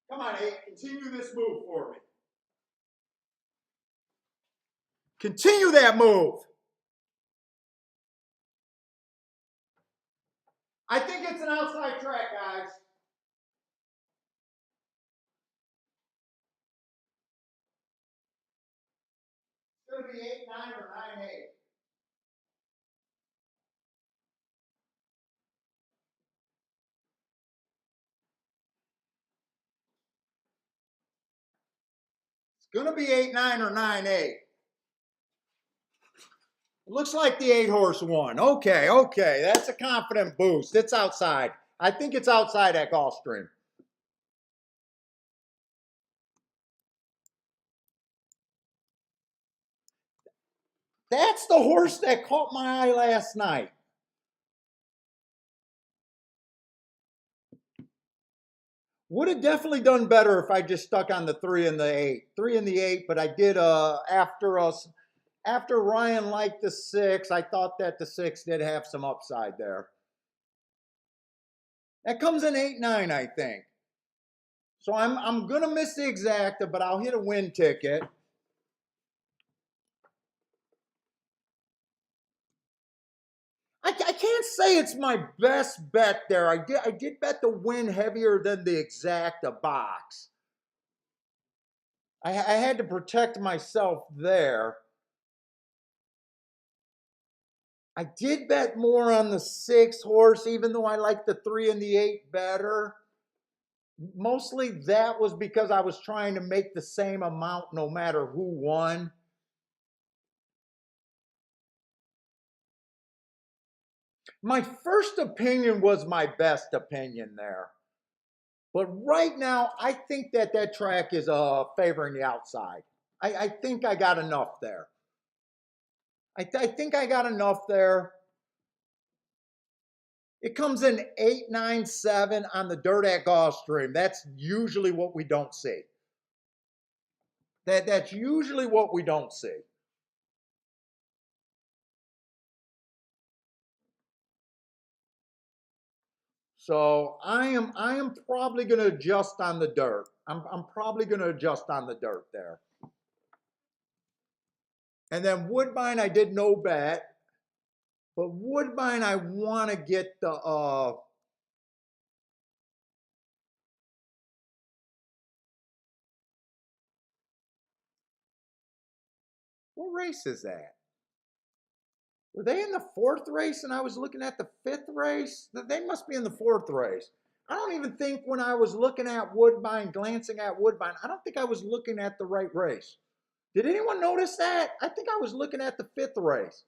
Come on, 8. Continue this move for me. Continue that move. I think it's an outside track, guys. It's going to be 8-9 or 9-8. It's going to be 8-9 or 9-8. Looks like the 8 horse won. Okay. That's a confident boost. It's outside. I think it's outside at Gulfstream. That's the horse that caught my eye last night. Would have definitely done better if I just stuck on the 3 and the 8. 3 and the 8, but I did after Ryan liked the 6, I thought that the 6 did have some upside there. That comes in 8-9, I think. So I'm gonna miss the exacta, but I'll hit a win ticket. I can't say it's my best bet there. I did bet the win heavier than the exacta box. I had to protect myself there. I did bet more on the 6 horse, even though I like the 3 and the 8 better. Mostly that was because I was trying to make the same amount no matter who won. My first opinion was my best opinion there. But right now, I think that track is favoring the outside. I think I got enough there. I think I got enough there. It comes in 8-9-7 on the dirt at Gulfstream. That's usually what we don't see. That's usually what we don't see. So I am probably going to adjust on the dirt. I'm probably going to adjust on the dirt there. And then Woodbine, I did no bet. But Woodbine, I want to get the what race is that? Were they in the 4th race and I was looking at the 5th race? They must be in the 4th race. I don't even think when I was looking at Woodbine, glancing at Woodbine, I don't think I was looking at the right race. Did anyone notice that? I think I was looking at the 5th race.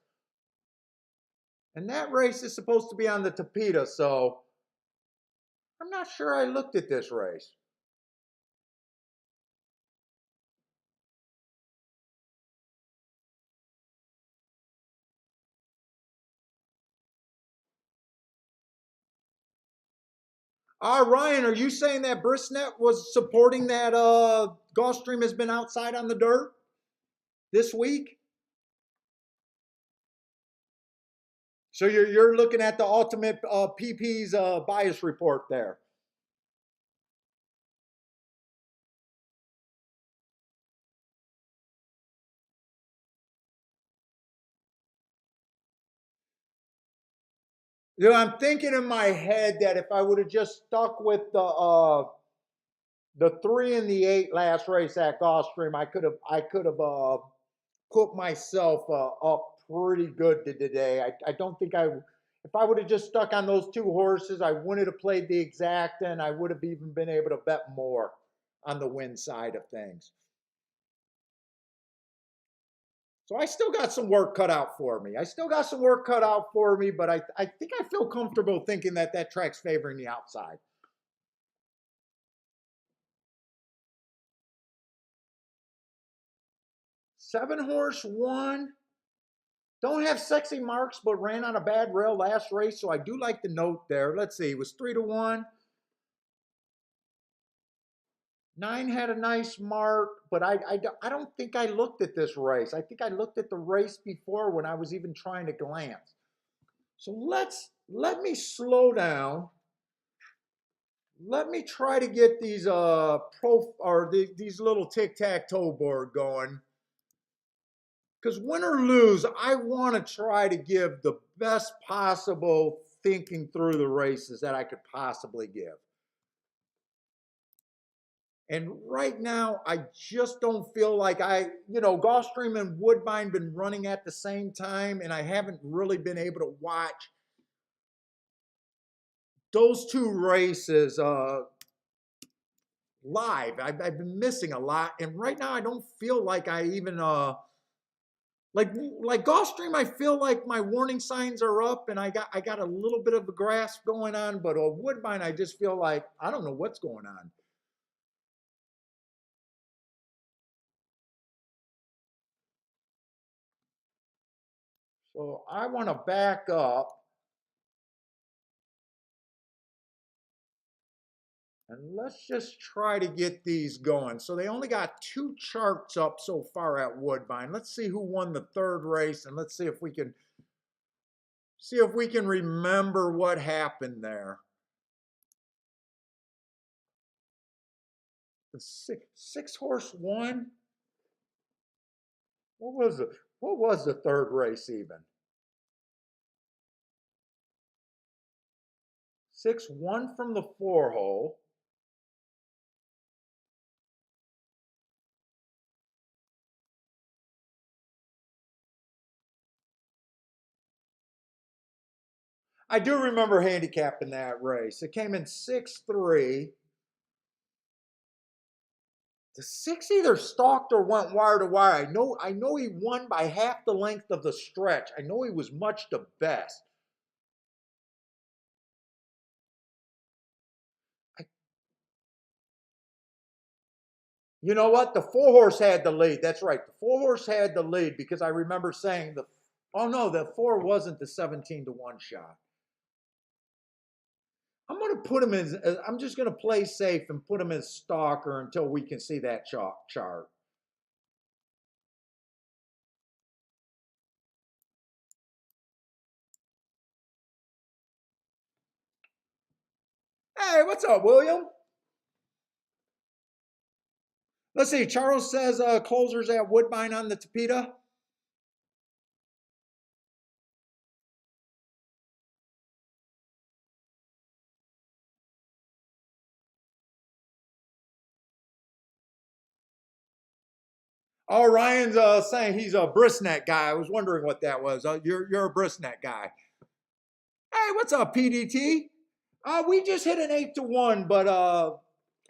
And that race is supposed to be on the Tapeta, so I'm not sure I looked at this race. Ryan, are you saying that Brisnet was supporting that Gulfstream has been outside on the dirt this week? So you're looking at the ultimate PP's bias report there. You know, I'm thinking in my head that if I would have just stuck with the 3 and the 8 last race at Gulfstream, I could have put myself up pretty good today. I don't think if I would have just stuck on those 2 horses, I wouldn't have played the exact, and I would have even been able to bet more on the win side of things. So I still got some work cut out for me. But I think I feel comfortable thinking that that track's favoring the outside. 7 horse won. Don't have sexy marks, but ran on a bad rail last race, so I do like the note there. Let's see, it was 3-1. 9 had a nice mark, but I don't think I looked at this race. I think I looked at the race before when I was even trying to glance. So let me slow down. Let me try to get these these little tic-tac-toe board going. Because win or lose, I want to try to give the best possible thinking through the races that I could possibly give. And right now, I just don't feel like Gulfstream and Woodbine been running at the same time, and I haven't really been able to watch those 2 races live. I've been missing a lot, and right now I don't feel like I even like Gulfstream. I feel like my warning signs are up, and I got a little bit of a grasp going on, but Woodbine, I just feel like I don't know what's going on. So I want to back up. And let's just try to get these going. So they only got 2 charts up so far at Woodbine. Let's see who won the 3rd race, and let's see if we can remember what happened there. The 6 horse won. What was it? What was the 3rd race even? 6 won from the 4 hole. I do remember handicapping that race. It came in 6-3. The 6 either stalked or went wire to wire. I know he won by half the length of the stretch. I know he was much the best. You know what? The 4 horse had the lead. That's right. The 4 horse had the lead because I remember saying oh no, the 4 wasn't the 17-1 shot. I'm going to put him in, I'm just going to play safe and put him in stalker until we can see that chart. Hey, what's up, William? Let's see. Charles says closers at Woodbine on the Tapeta. Oh, Ryan's saying he's a Brisnet guy. I was wondering what that was. You're a Brisnet guy. Hey, what's up, PDT? We just hit an 8-1, but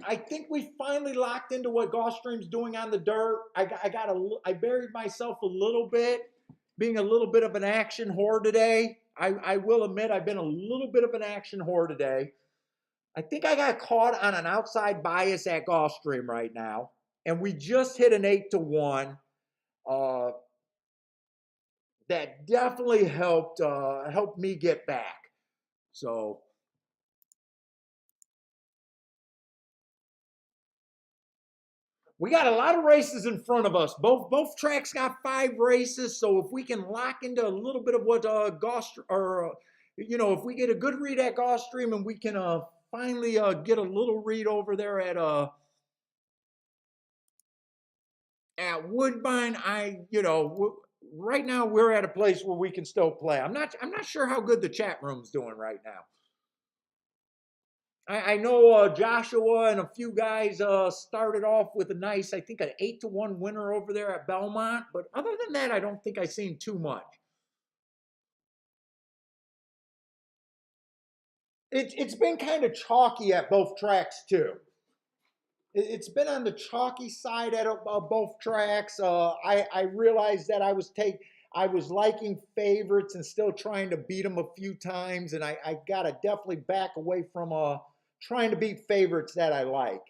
I think we finally locked into what Gulfstream's doing on the dirt. I buried myself a little bit, being a little bit of an action whore today. I will admit I've been a little bit of an action whore today. I think I got caught on an outside bias at Gulfstream right now, and we just hit an 8-1. That definitely helped me get back. So We got a lot of races in front of us. Both tracks got 5 races, so if we can lock into a little bit of what if we get a good read at Gulfstream and we can finally get a little read over there at Woodbine, right now we're at a place where we can still play. I'm not sure how good the chat room's doing right now. I know Joshua and a few guys started off with a nice, I think, an 8-1 winner over there at Belmont. But other than that, I don't think I've seen too much. It's been kind of chalky at both tracks too. It's been on the chalky side at both tracks. I realized that I was liking favorites and still trying to beat them a few times, and I gotta definitely back away from trying to beat favorites that I like.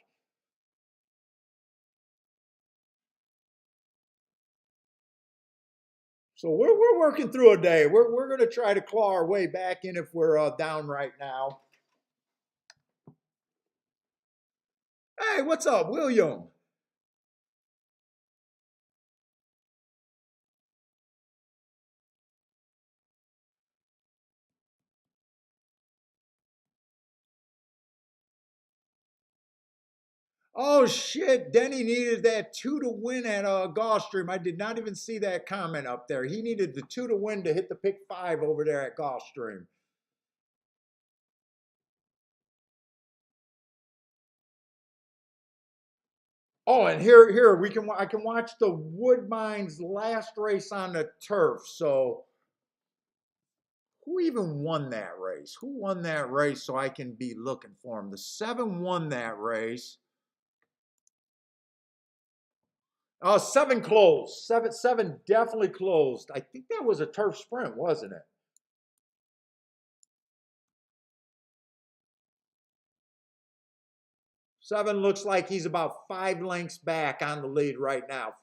So we're working through a day. We're going to try to claw our way back in if we're down right now. Hey, what's up, William? Oh shit, Denny needed that 2 to win at Gulfstream. I did not even see that comment up there. He needed the 2 to win to hit the pick 5 over there at Gulfstream. Oh, and here I can watch the Woodbine's last race on the turf. So who even won that race? Who won that race so I can be looking for him? The 7 won that race. Oh, 7 closed. Seven definitely closed. I think that was a turf sprint, wasn't it? 7 looks like he's about 5 lengths back on the lead right now.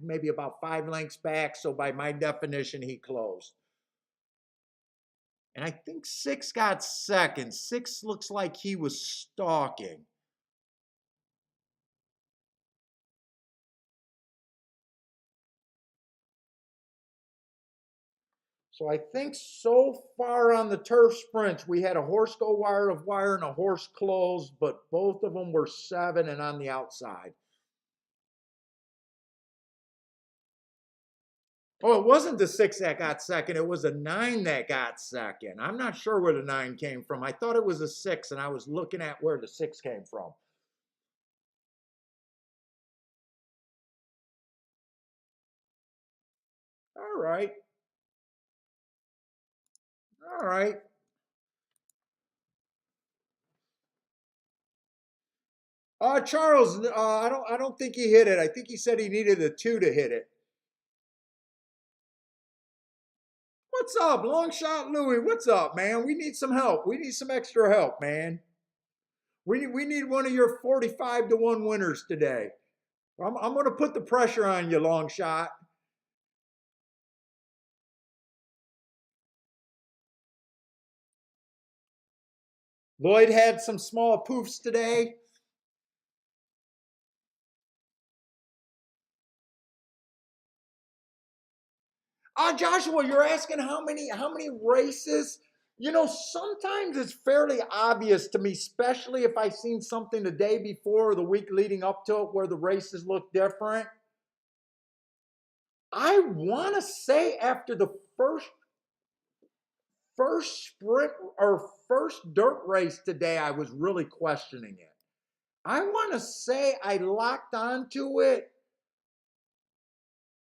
Maybe about 5 lengths back. So by my definition, he closed. And I think 6 got second. 6 looks like he was stalking. So I think so far on the turf sprints, we had a horse go wire of wire and a horse close, but both of them were 7 and on the outside. Oh, it wasn't the 6 that got second. It was a 9 that got second. I'm not sure where the 9 came from. I thought it was a 6, and I was looking at where the 6 came from. All right. All right. Charles, I don't think he hit it. I think he said he needed a 2 to hit it. What's up, long shot Louie? What's up, man? We need some help. We need some extra help, man. We need one of your 45-1 winners today. I'm going to put the pressure on you, long shot. Lloyd had some small poofs today. Joshua, you're asking how many races? Sometimes it's fairly obvious to me, especially if I've seen something the day before or the week leading up to it where the races look different. I want to say after the first sprint or first dirt race today, I was really questioning it. I want to say I locked onto it.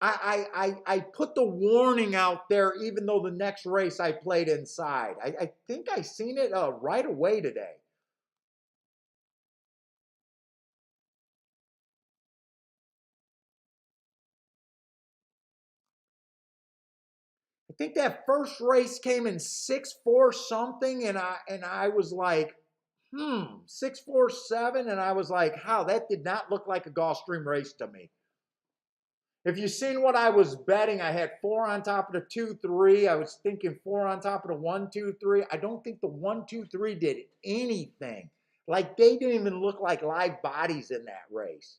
I put the warning out there, even though the next race I played inside. I think I seen it right away today. I think that first race came in 6-4 something, and I was like, 6-4-7, and I was like, how that did not look like a Gulfstream race to me. If you've seen what I was betting, I had 4 on top of the 2-3. I was thinking 4 on top of the 1-2-3. I don't think the 1-2-3 did anything. Like they didn't even look like live bodies in that race.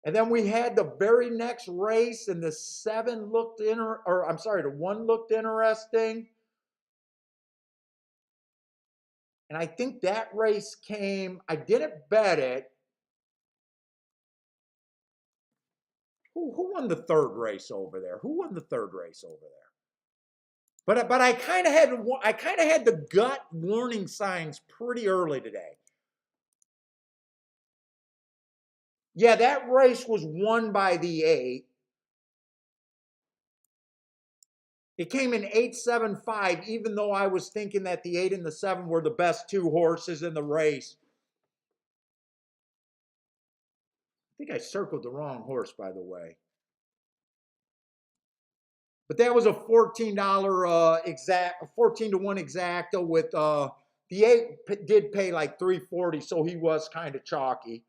And then we had the very next race, and the one looked interesting. And I think that race came, I didn't bet it. Who won the third race over there? Who won the third race over there? But I kind of had the gut warning signs pretty early today. Yeah, that race was won by the 8. It came in 8.75, even though I was thinking that the 8 and the 7 were the best 2 horses in the race. I think I circled the wrong horse, by the way. But that was a $14 14 to 1 exacta with the 8 did pay like $3.40, so he was kind of chalky.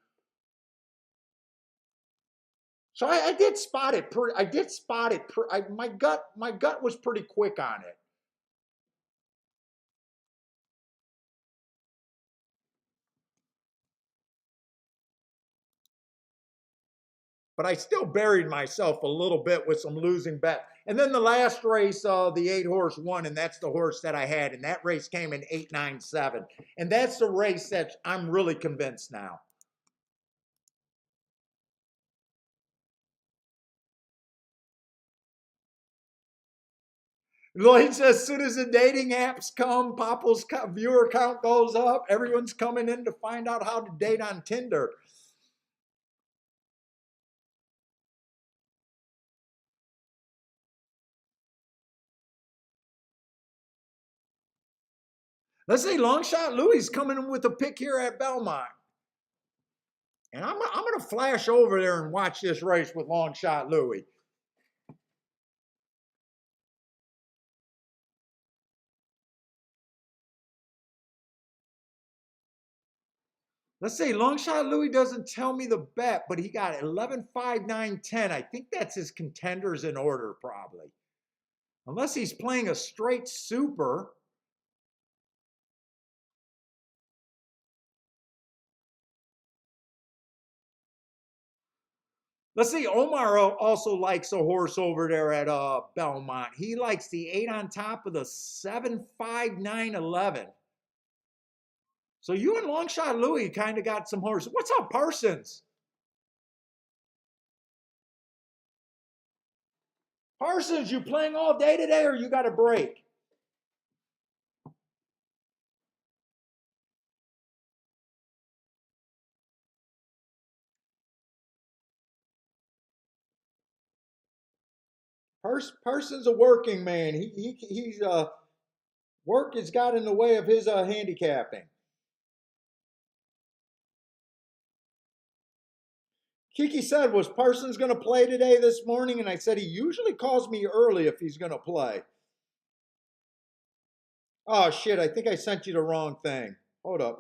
So I did spot it. My gut was pretty quick on it. But I still buried myself a little bit with some losing bet. And then the last race, the 8 horse won, and that's the horse that I had. And that race came in 8.97. And that's the race that I'm really convinced now. Lloyd says, as soon as the dating apps come, Papa's viewer count goes up. Everyone's coming in to find out how to date on Tinder. Let's say Longshot Louis coming in with a pick here at Belmont. And I'm going to flash over there and watch this race with Longshot Louis. Let's say Longshot Louis doesn't tell me the bet, but he got 11, 5, 9, 10. I think that's his contenders in order, probably. Unless he's playing a straight super. Let's see, Omar also likes a horse over there at Belmont. He likes the 8 on top of the 7, 5, 9, 11. So you and Longshot Louis kind of got some horses. What's up, Parsons? Parsons, you playing all day today or you got a break? Parsons a working man. He's work has got in the way of his handicapping. Kiki said, was Parsons going to play today this morning? And I said, he usually calls me early if he's going to play. Oh, shit, I think I sent you the wrong thing. Hold up.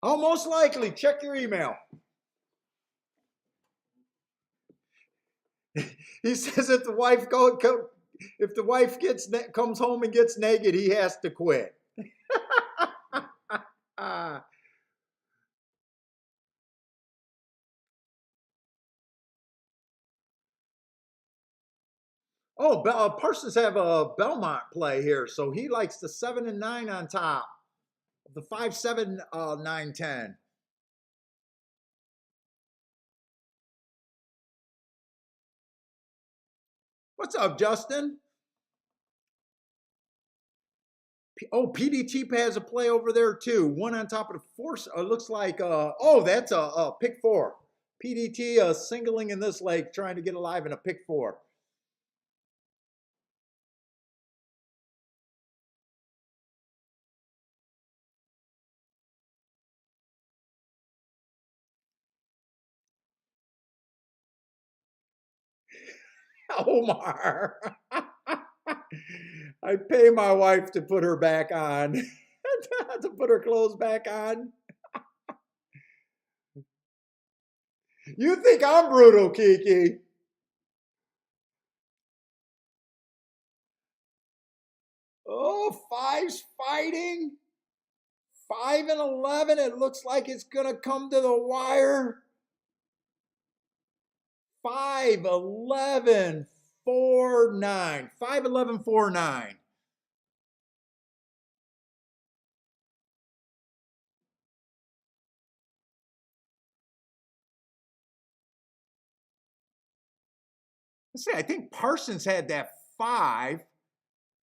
Oh, most likely. Check your email. He says if the wife comes home and gets naked, he has to quit. Parsons have a Belmont play here, so he likes the 7 and 9 on top of the 5, 7, 9, 10. What's up, Justin? PDT has a play over there too. One on top of the 4. Looks like that's a pick 4. PDT singling in this leg, trying to get alive in a pick 4. Omar. I pay my wife to put her back on, to put her clothes back on. You think I'm brutal, Kiki? Oh, five's fighting. 5 and 11. It looks like it's going to come to the wire. 5, 11, 4, 9. 5, 11, 4, 9. Let's see, I think Parsons had that 5.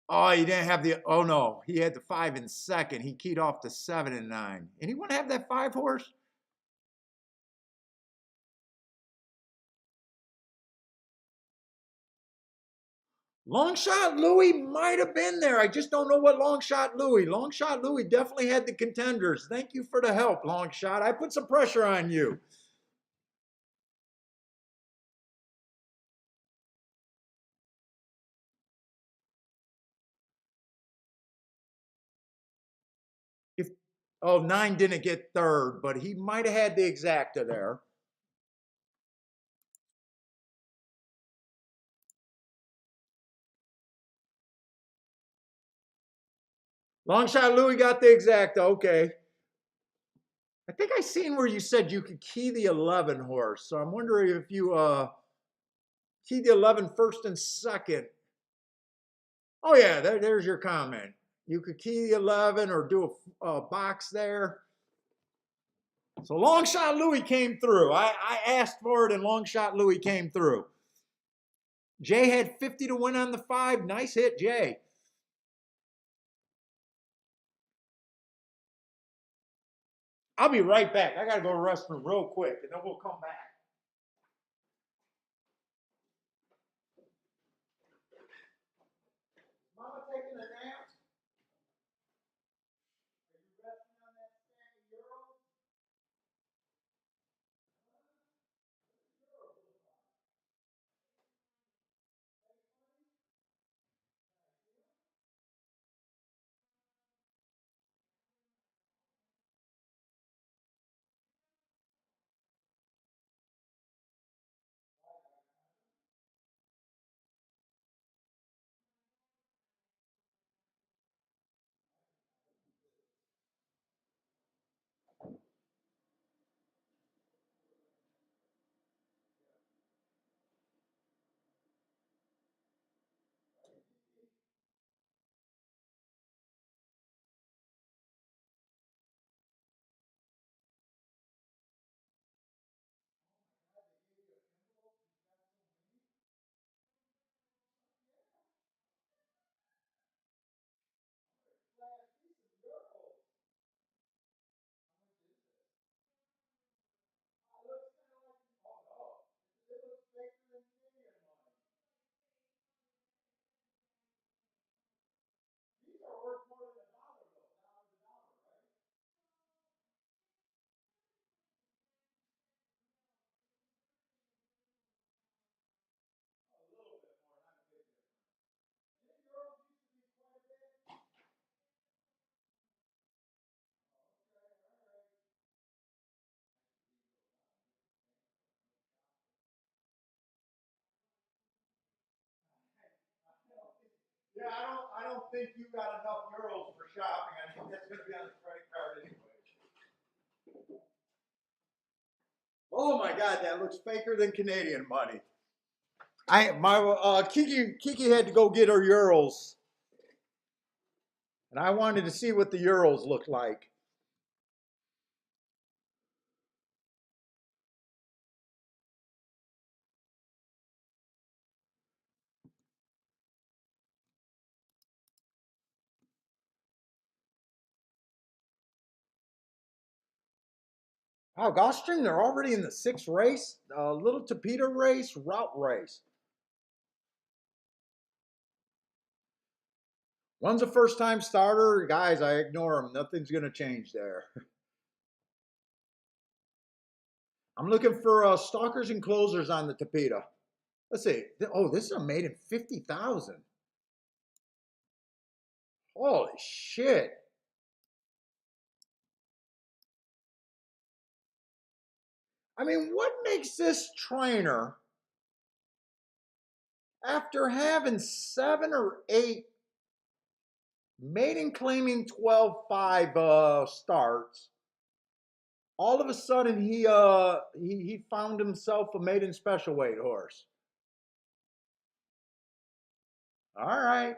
Oh, he didn't have the, oh no, he had the 5 in second. He keyed off the 7 and 9. Anyone have that 5 horse? Long Shot Louie might have been there. I just don't know what Long Shot Louie. Long Shot Louie definitely had the contenders. Thank you for the help, Long Shot. I put some pressure on you. If Oh, 9 didn't get third, but he might have had the exacta there. Long Shot Louie got the exacta. Okay. I think I seen where you said you could key the 11 horse. So I'm wondering if you key the 11 first and second. Oh yeah, there's your comment. You could key the 11 or do a box there. So Long Shot Louie came through. I asked for it and Long Shot Louie came through. Jay had 50 to win on the 5. Nice hit, Jay. I'll be right back. I got to go to the restroom real quick and then we'll come back. Mama taking a nap? Are you resting on that stack of euros? Yeah, I don't think you got enough euros for shopping. I think that's gonna be on the credit card anyway. Oh my God, that looks faker than Canadian money. Kiki had to go get her euros, and I wanted to see what the euros looked like. Wow, Gulfstream, they're already in the 6th race. Little Tapeta race, route race. One's a first-time starter. Guys, I ignore them. Nothing's going to change there. I'm looking for stalkers and closers on the Tapeta. Let's see. Oh, this is a maiden 50,000. Holy shit. I mean, what makes this trainer, after having 7 or 8 maiden claiming 12-5 starts, all of a sudden he found himself a maiden special weight horse. All right.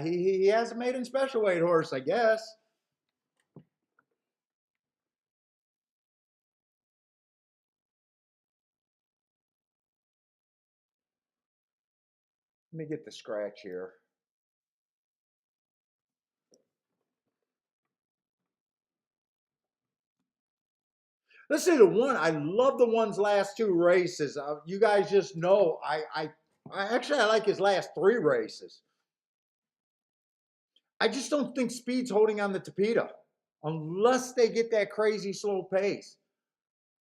He has a maiden special weight horse, I guess. Let me get the scratch here. Let's say the one. I love the one's last 2 races. You guys just know I actually I like his last 3 races. I just don't think speed's holding on the Tapeta unless they get that crazy slow pace.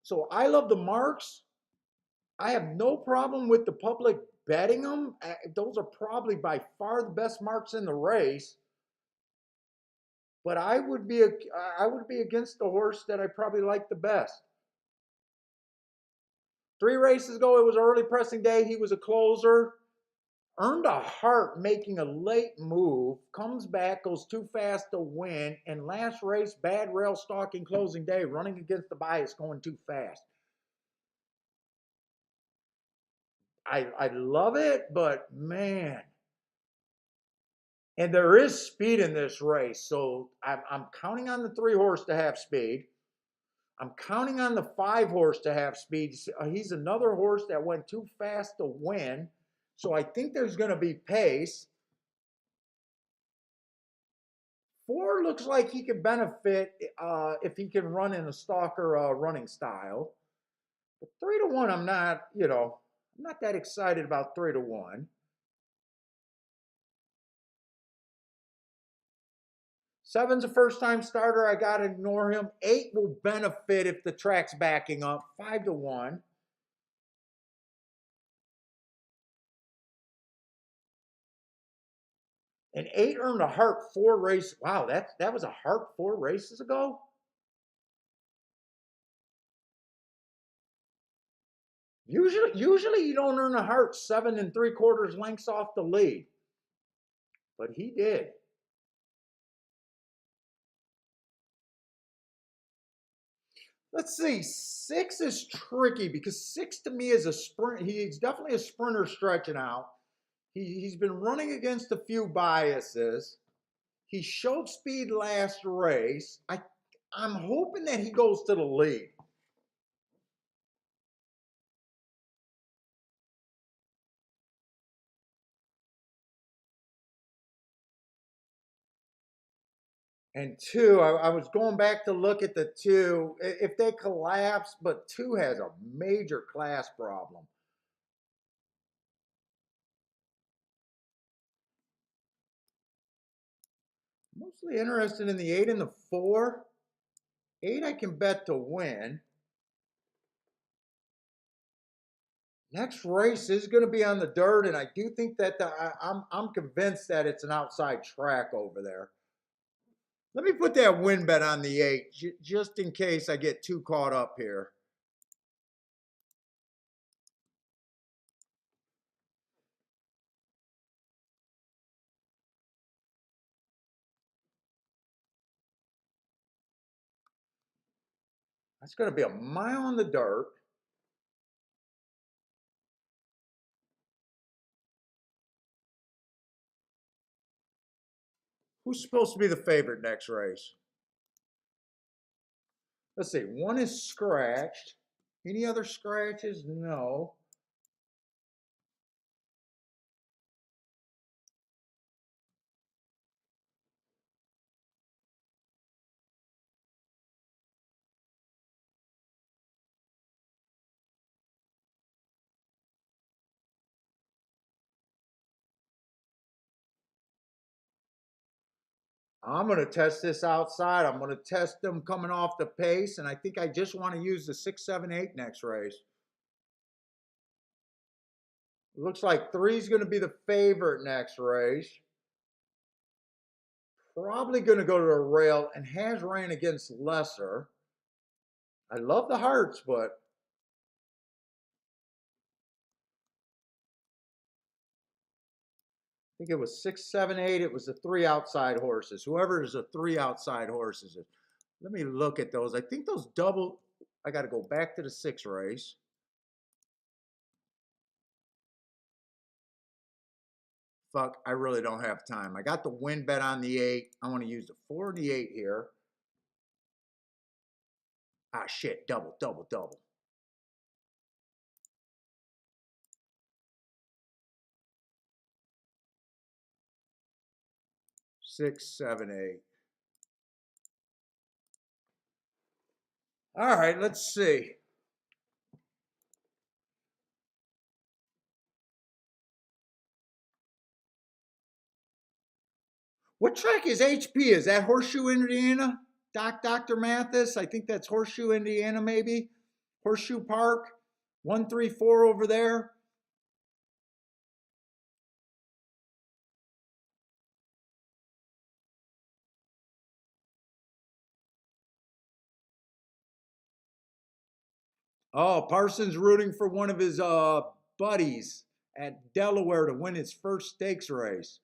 So I love the marks. I have no problem with the public betting them. Those are probably by far the best marks in the race. But I would be against the horse that I probably like the best. 3 races ago, it was early pressing day. He was a closer. Earned a heart making a late move. Comes back, goes too fast to win. And last race, bad rail stalking closing day, running against the bias, going too fast. I love it, but man. And there is speed in this race. So I'm counting on the 3 horse to have speed. I'm counting on the 5 horse to have speed. He's another horse that went too fast to win. So I think there's going to be pace. 4 looks like he could benefit if he can run in a stalker running style. But 3-1, I'm not that excited about 3-1. 7's a first-time starter. I got to ignore him. 8 will benefit if the track's backing up. 5-1. And 8 earned a heart 4 race. Wow, that was a heart 4 races ago? Usually you don't earn a heart 7 3/4 lengths off the lead. But he did. Let's see. 6 is tricky because 6 to me is a sprint. He's definitely a sprinter stretching out. He's been running against a few biases. He showed speed last race. I'm hoping that he goes to the lead. And 2, I was going back to look at the 2. If they collapse, but 2 has a major class problem. Mostly interested in the 8 and the 4. 8 I can bet to win. Next race is going to be on the dirt, and I do think that I'm convinced that it's an outside track over there. Let me put that win bet on the 8, just in case I get too caught up here. That's going to be a mile on the dirt. Who's supposed to be the favorite next race? Let's see. 1 is scratched. Any other scratches? No. I'm going to test this outside. I'm going to test them coming off the pace, and I think I just want to use the 6, 7, 8 next race. Looks like 3's going to be the favorite next race. Probably going to go to a rail and has ran against lesser. I love the hearts, but I think it was 6, 7, 8. It was the 3 outside horses. Whoever is the 3 outside horses. Let me look at those. I think those double. I got to go back to the 6 race. Fuck, I really don't have time. I got the win bet on the 8. I want to use the 4 and the 8 here. Ah, shit. Double, double, double. Six, 7, 8. All right, let's see. What track is HP? Is that Horseshoe, Indiana? Dr. Mathis? I think that's Horseshoe, Indiana, maybe. Horseshoe Park. 134 over there. Oh, Parsons rooting for one of his buddies at Delaware to win his first stakes race.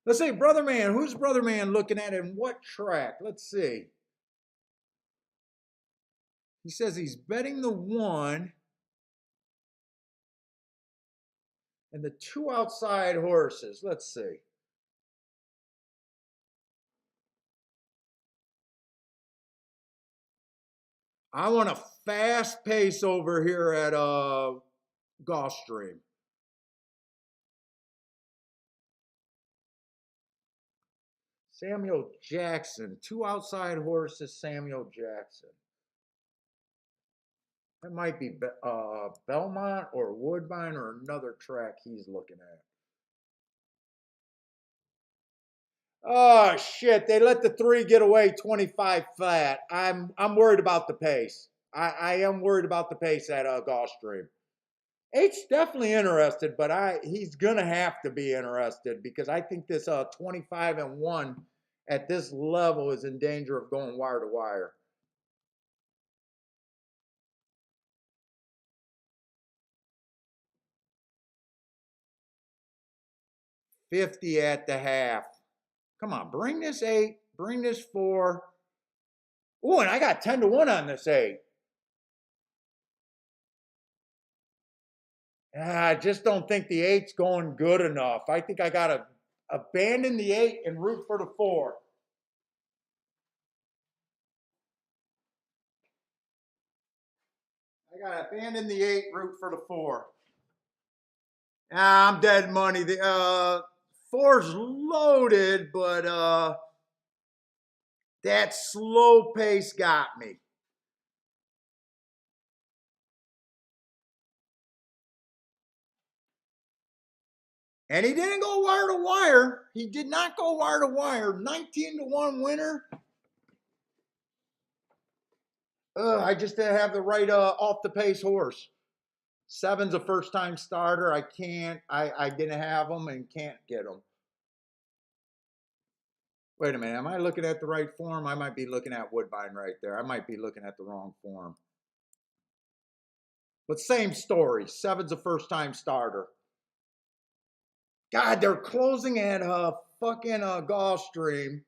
Let's see, Brother Man. Who's Brother Man looking at and what track? Let's see. He says he's betting the 1 and the 2 outside horses. Let's see. I want a fast pace over here at Gulfstream. Samuel Jackson, 2 outside horses, Samuel Jackson. That might be Belmont or Woodbine or another track he's looking at. Oh shit! They let the 3 get away 25 flat. I'm worried about the pace. I am worried about the pace at Gulfstream. Eight's definitely interested, but he's gonna have to be interested because I think this 25-1 at this level is in danger of going wire to wire. 50 at the half. Come on, bring this 8, bring this 4. Ooh, and I got 10-1 on this 8. I just don't think the 8's going good enough. I think I got to abandon the 8 and root for the 4. I got to abandon the 8, root for the 4. I'm dead money. The 4's loaded, but that slow pace got me. And he didn't go wire to wire. He did not go wire to wire. 19-1 winner. I just didn't have the right off the pace horse. 7's a first time starter. I can't. I didn't have him and can't get him. Wait a minute. Am I looking at the right form? I might be looking at Woodbine right there. I might be looking at the wrong form. But same story. 7's a first time starter. God, they're closing at fucking Gulfstream.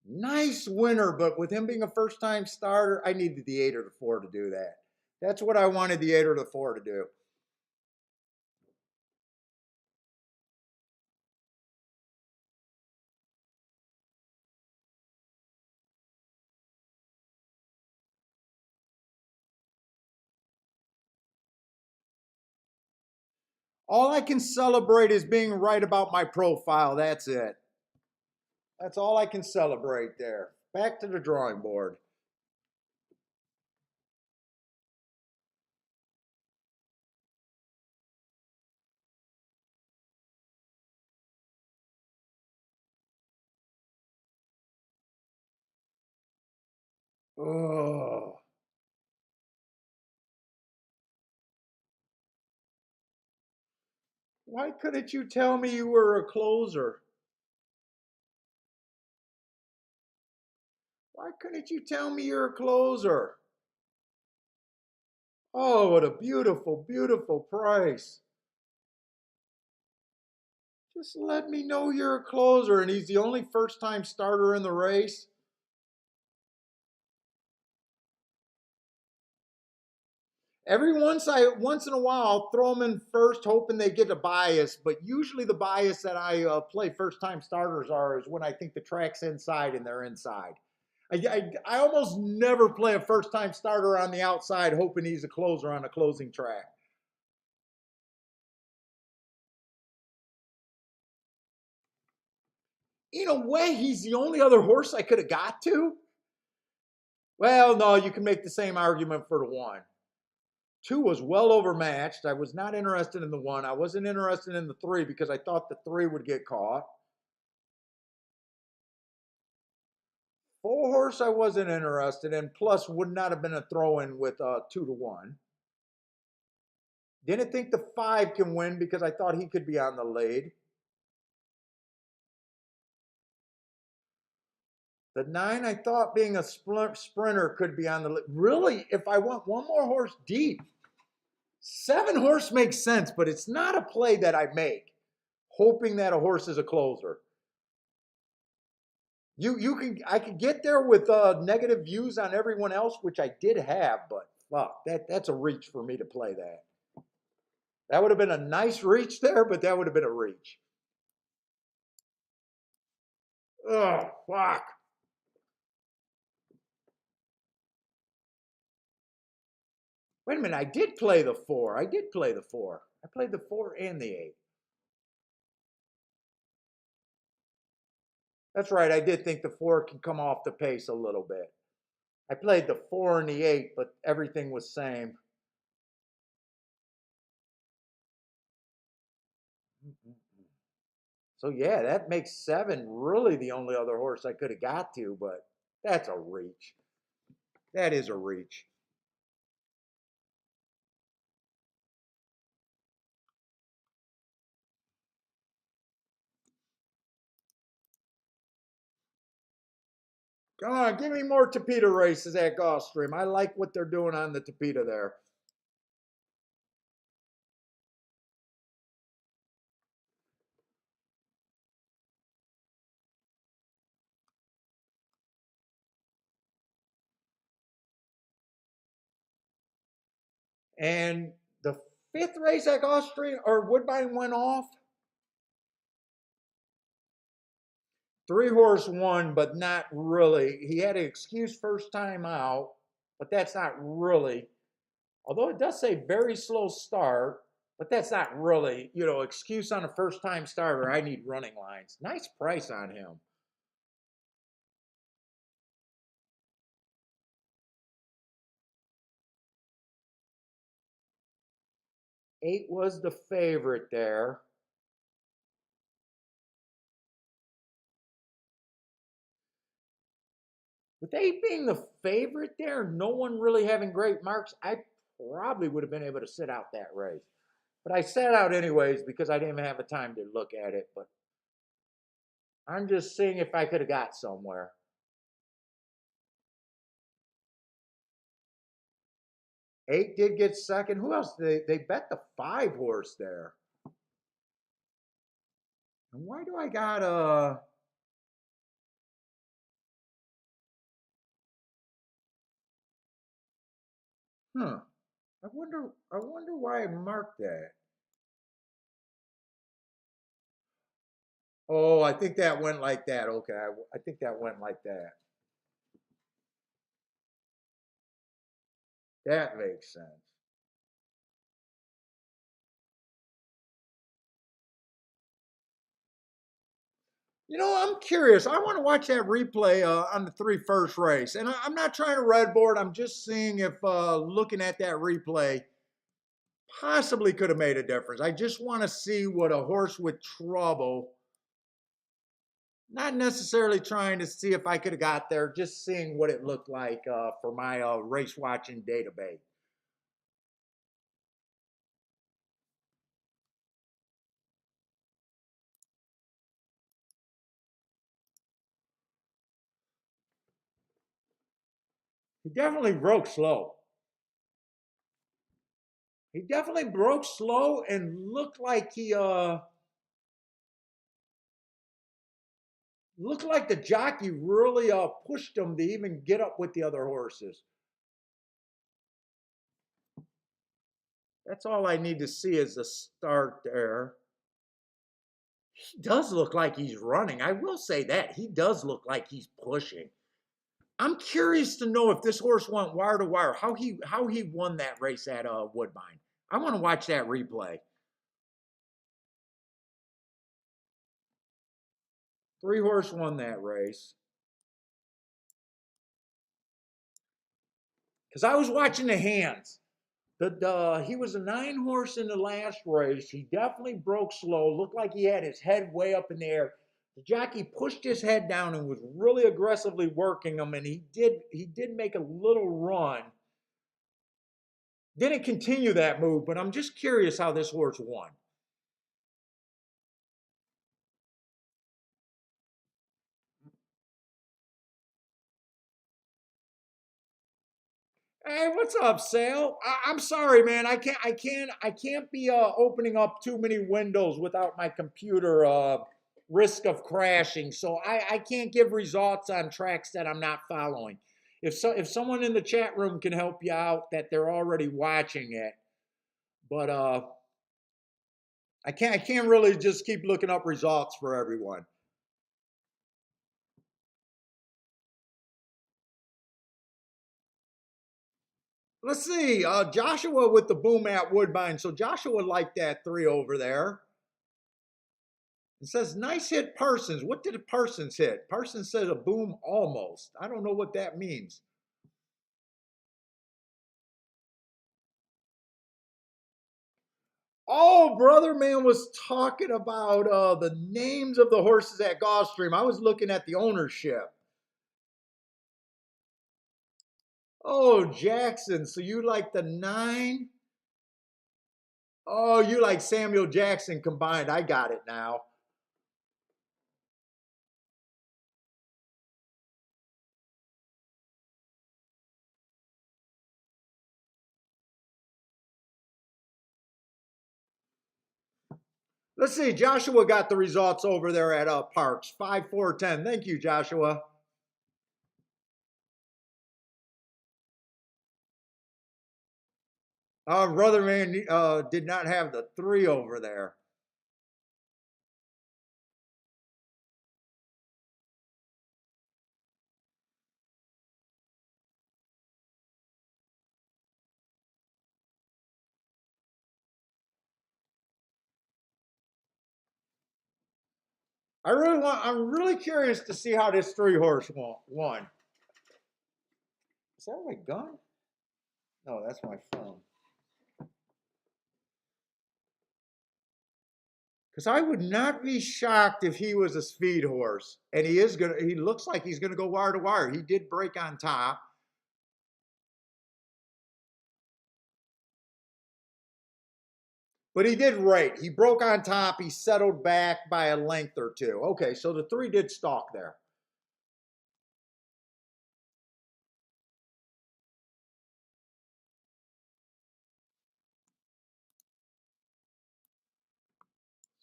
Nice winner, but with him being a first time starter, I needed the 8 or the 4 to do that. That's what I wanted the 8 or the 4 to do. All I can celebrate is being right about my profile. That's it. That's all I can celebrate there. Back to the drawing board. Oh. Why couldn't you tell me you were a closer? Why couldn't you tell me you're a closer? Oh, what a beautiful, beautiful price. Just let me know you're a closer, and he's the only first time starter in the race. Once in a while, I'll throw them in first, hoping they get a bias. But usually, the bias that I play first time starters are is when I think the track's inside and they're inside. I almost never play a first time starter on the outside, hoping he's a closer on a closing track. In a way, he's the only other horse I could have got to. Well, no, you can make the same argument for the one. Two was well overmatched. I was not interested in the one. I wasn't interested in the three because I thought the three would get caught. Four horse I wasn't interested in, plus would not have been a throw-in with 2-1. Didn't think the five can win because I thought he could be on the lead. The nine I thought being a sprinter could be on the lead. Really, if I went one more horse deep, 7 horse makes sense, but it's not a play that I make, hoping that a horse is a closer. I could get there with negative views on everyone else, which I did have, but fuck, that's a reach for me to play that. That would have been a nice reach there, but that would have been a reach. Oh, fuck. Wait a minute, I did play the 4. I did play the 4. I played the 4 and the 8. That's right, I did think the 4 can come off the pace a little bit. I played the 4 and the 8, but everything was same. So yeah, that makes 7 really the only other horse I could have got to, but that's a reach. That is a reach. Come on, give me more Tapeta races at Gulfstream. I like what they're doing on the Tapeta there. And the 5th race at Gulfstream or Woodbine went off. 3 horse won, but not really. He had an excuse first time out, but that's not really. Although it does say very slow start, but that's not really, excuse on a first time starter. I need running lines. Nice price on him. 8 was the favorite there. With 8 being the favorite there, no one really having great marks, I probably would have been able to sit out that race. But I sat out anyways because I didn't have a time to look at it. But I'm just seeing if I could have got somewhere. 8 did get second. Who else? They bet the 5 horse there. And why do I got huh? I wonder why I marked that. Oh, I think that went like that. Okay, I think that went like that. That makes sense. I'm curious. I want to watch that replay on the 3 first race. And I'm not trying to red board. I'm just seeing if looking at that replay possibly could have made a difference. I just want to see what a horse with trouble. Not necessarily trying to see if I could have got there, just seeing what it looked like for my race watching database. He definitely broke slow. He definitely broke slow and looked like the jockey really pushed him to even get up with the other horses. That's all I need to see is the start there. He does look like he's running. I will say that. He does look like he's pushing. I'm curious to know if this horse went wire to wire, how he won that race at Woodbine. I want to watch that replay. Three horse won that race. Because I was watching the hands. He was a 9 horse in the last race. He definitely broke slow. Looked like he had his head way up in the air. The jockey pushed his head down and was really aggressively working him, and he did make a little run. Didn't continue that move, but I'm just curious how this horse won. Hey, what's up, Sale? I'm sorry, man. I can't be opening up too many windows without my computer risk of crashing. So I can't give results on tracks that I'm not following. If someone in the chat room can help you out, that they're already watching it, but I can't really just keep looking up results for everyone. Let's see, Joshua with the boom at Woodbine. So Joshua liked that 3 over there. It says, nice hit Parsons. What did Parsons hit? Parsons said a boom almost. I don't know what that means. Oh, brother man was talking about the names of the horses at Gulfstream. I was looking at the ownership. Oh, Jackson. So you like the 9? Oh, you like Samuel Jackson combined. I got it now. Let's see. Joshua got the results over there at Parks. 5, 4, 10. Thank you, Joshua. Brother man did not have the 3 over there. I'm really curious to see how this 3 horse won. Is that my gun? No, that's my phone. Because I would not be shocked if he was a speed horse. And he looks like he's gonna go wire to wire. He did break on top. But he did rate. He broke on top. He settled back by a length or two. Okay, so the 3 did stalk there.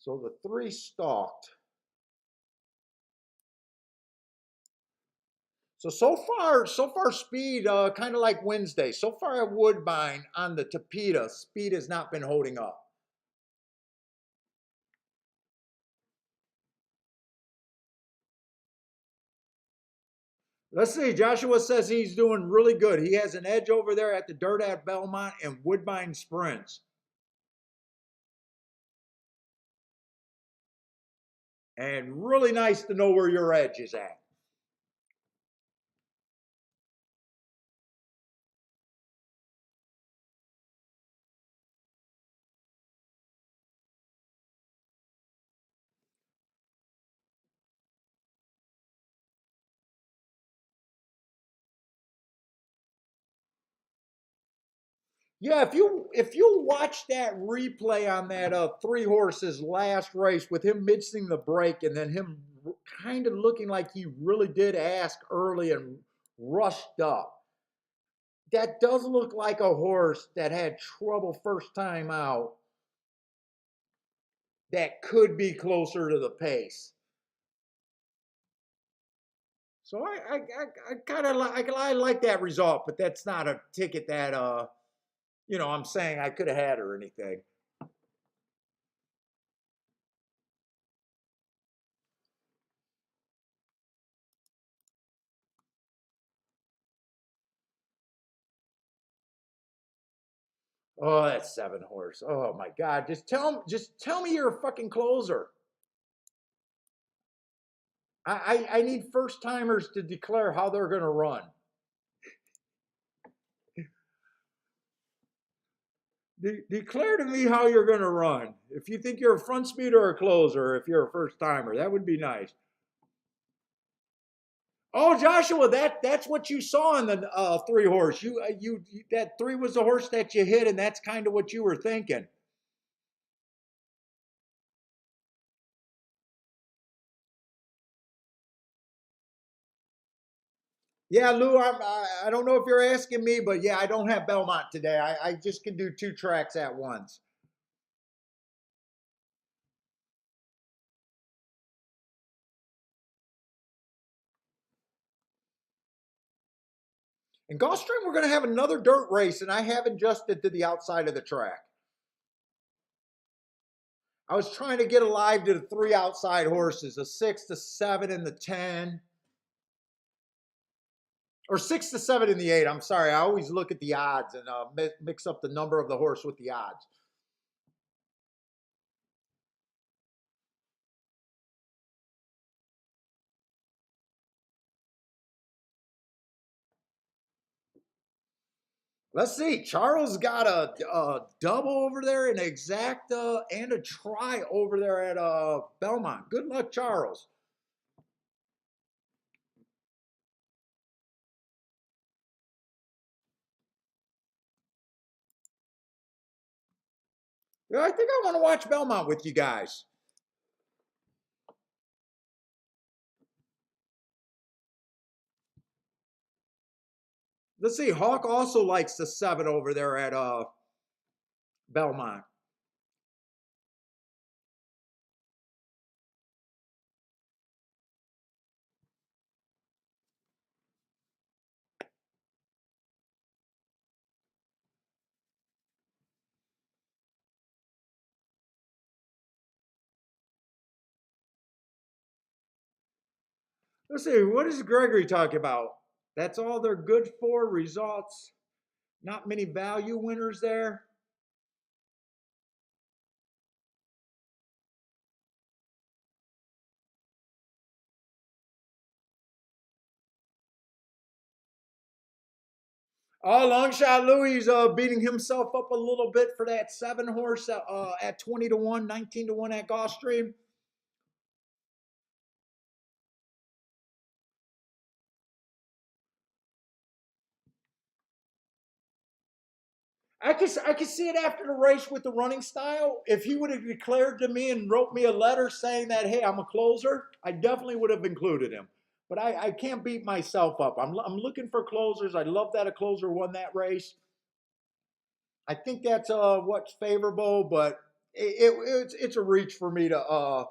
So the 3 stalked. So far, speed kind of like Wednesday. So far at Woodbine on the Tapeta, speed has not been holding up. Let's see. Joshua says he's doing really good. He has an edge over there at the dirt at Belmont and Woodbine sprints. And really nice to know where your edge is at. Yeah, if you watch that replay on that 3 horses last race with him missing the break and then him kind of looking like he really did ask early and rushed up, that does look like a horse that had trouble first time out that could be closer to the pace. So I kind of I like that result, but that's not a ticket that I'm saying I could have had or anything. Oh, that's 7 horse. Oh my God! Just tell me you're a fucking closer. I need first timers to declare how they're gonna run. Declare to me how you're gonna run. If you think you're a front speed or a closer, if you're a first timer, that would be nice. Oh, Joshua, that's what you saw in the 3 horse. You that 3 was the horse that you hit, and that's kind of what you were thinking. Yeah, Lou, I don't know if you're asking me, but yeah, I don't have Belmont today. I just can do 2 tracks at once. In Gulfstream, we're going to have another dirt race, and I have adjusted to the outside of the track. I was trying to get alive to the 3 outside horses, the 6, the 7, and the 10. Or 6, the 7, and the 8. I'm sorry. I always look at the odds and mix up the number of the horse with the odds. Let's see. Charles got a double over there, an exacta, and a try over there at Belmont. Good luck, Charles. Yeah, I think I want to watch Belmont with you guys. Let's see. Hawk also likes the 7 over there at Belmont. Let's see. What is Gregory talking about? That's all they're good for. Results. Not many value winners there. Oh, long shot Louis beating himself up a little bit for that 7 horse at 20 to 1, 19 to 1 at Gulfstream. I could see it after the race with the running style. If he would have declared to me and wrote me a letter saying that, hey, I'm a closer, I definitely would have included him. But I can't beat myself up. I'm looking for closers. I love that a closer won that race. I think that's what's favorable, but it's a reach for me to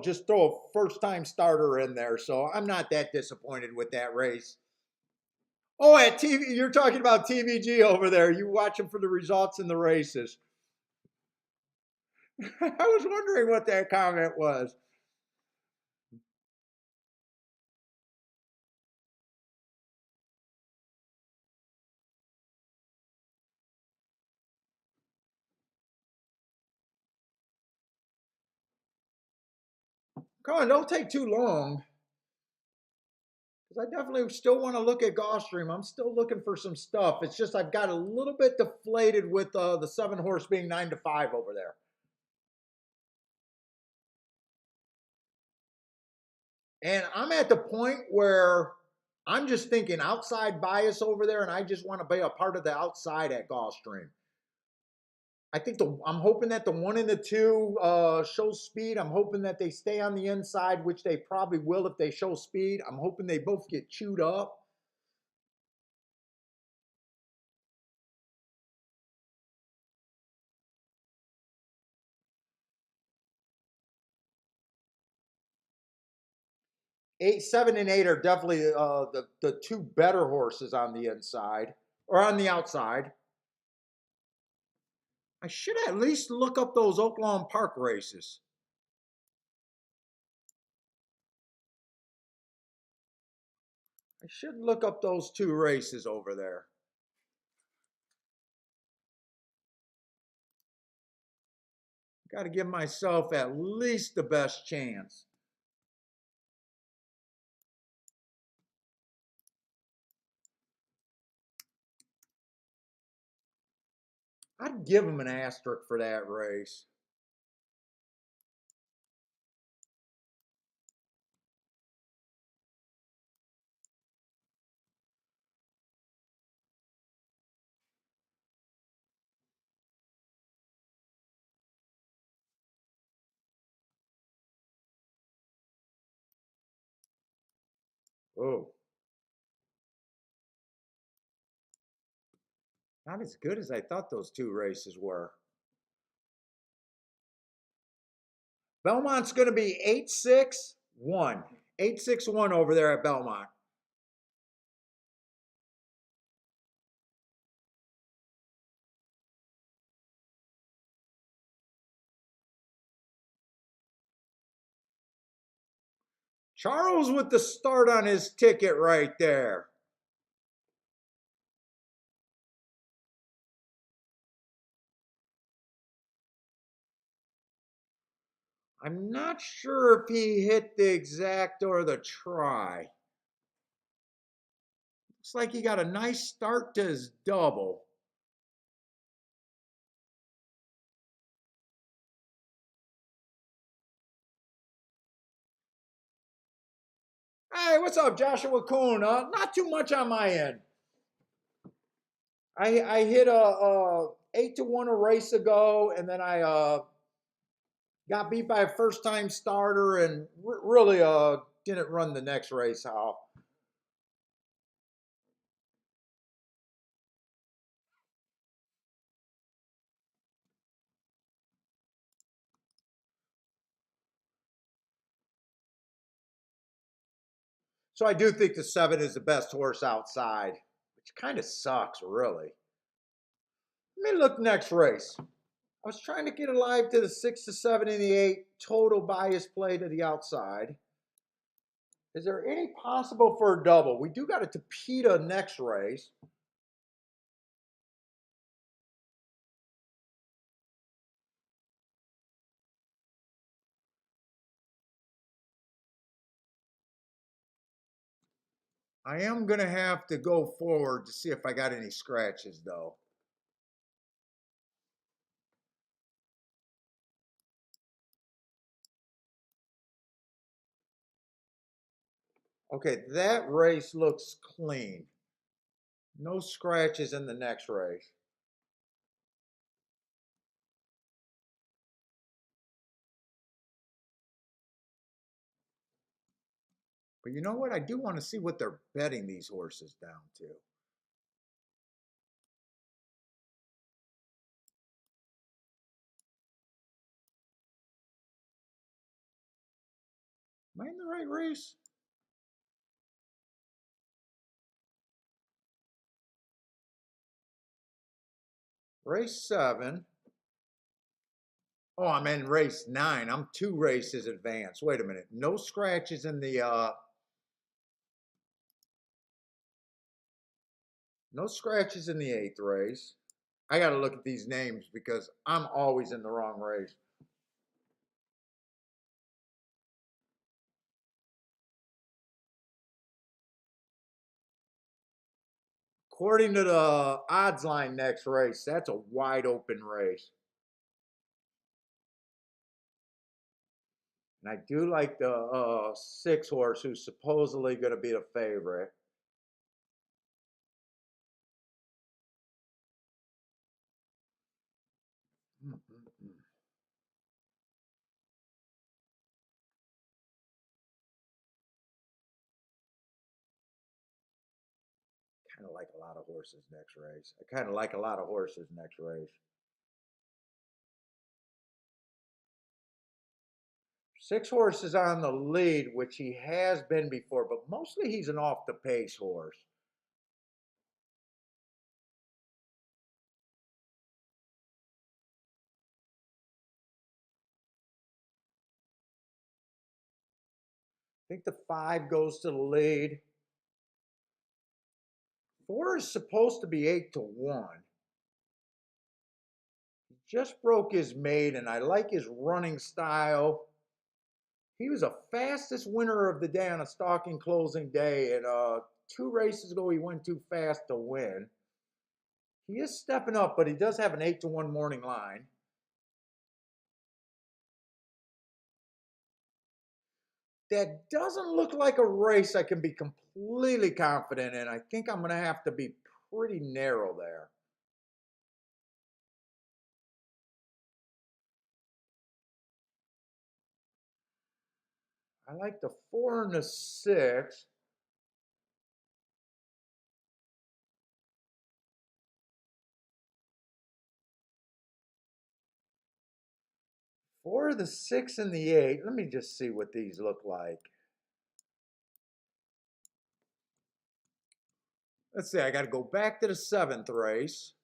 just throw a first time starter in there. So I'm not that disappointed with that race. Oh, at TV, you're talking about TVG over there. You watch them for the results in the races. I was wondering what that comment was. Come on, don't take too long. Because I definitely still want to look at Gulfstream. I'm still looking for some stuff. It's just I've got a little bit deflated with the 7 horse being 9 to 5 over there. And I'm at the point where I'm just thinking outside bias over there, and I just want to be a part of the outside at Gulfstream. I think I'm hoping that the 1 and the 2 show speed. I'm hoping that they stay on the inside, which they probably will if they show speed. I'm hoping they both get chewed up. Eight, 7, and 8 are definitely the two better horses on the inside or on the outside. I should at least look up those Oaklawn Park races. I should look up those two races over there. Got to give myself at least the best chance. I'd give him an asterisk for that race. Oh, not as good as I thought those two races were. Belmont's going to be 8-6-1. 8-6-1 over there at Belmont. Charles with the start on his ticket right there. I'm not sure if he hit the exact or the try. Looks like he got a nice start to his double. Hey, what's up, Joshua Kuhn? Not too much on my end. I hit a 8-1 a race ago, and then I got beat by a first time starter, and really didn't run the next race out. So I do think the 7 is the best horse outside, which kind of sucks, really. Let me look next race. I was trying to get alive to the 6, the 7, and the 8 total bias play to the outside. Is there any possible for a double? We do got a Tapeta next race. I am going to have to go forward to see if I got any scratches, though. Okay, that race looks clean. No scratches in the next race. But you know what? I do want to see what they're betting these horses down to. Am I in the right race? Race 7. Oh, I'm in race 9. I'm 2 races advanced. Wait a minute. No scratches in the no scratches in the 8th race. I got to look at these names because I'm always in the wrong race. According to the odds line next race, that's a wide open race. And I do like the 6 horse who's supposedly going to be the favorite. kind of like a lot of horses next race. I kind of like a lot of horses next race. 6 horses on the lead, which he has been before, but mostly he's an off the pace horse. I think the 5 goes to the lead. 4 is supposed to be 8-1. He just broke his maiden. I like his running style. He was a fastest winner of the day on a stalking closing day, and 2 races ago he went too fast to win. He is stepping up, but he does have an 8-1 morning line. That doesn't look like a race I can be completely confident in. I think I'm going to have to be pretty narrow there. I like the 4 and the 6. For the 6 and the 8, let me just see what these look like. Let's see, I got to go back to the 7th race.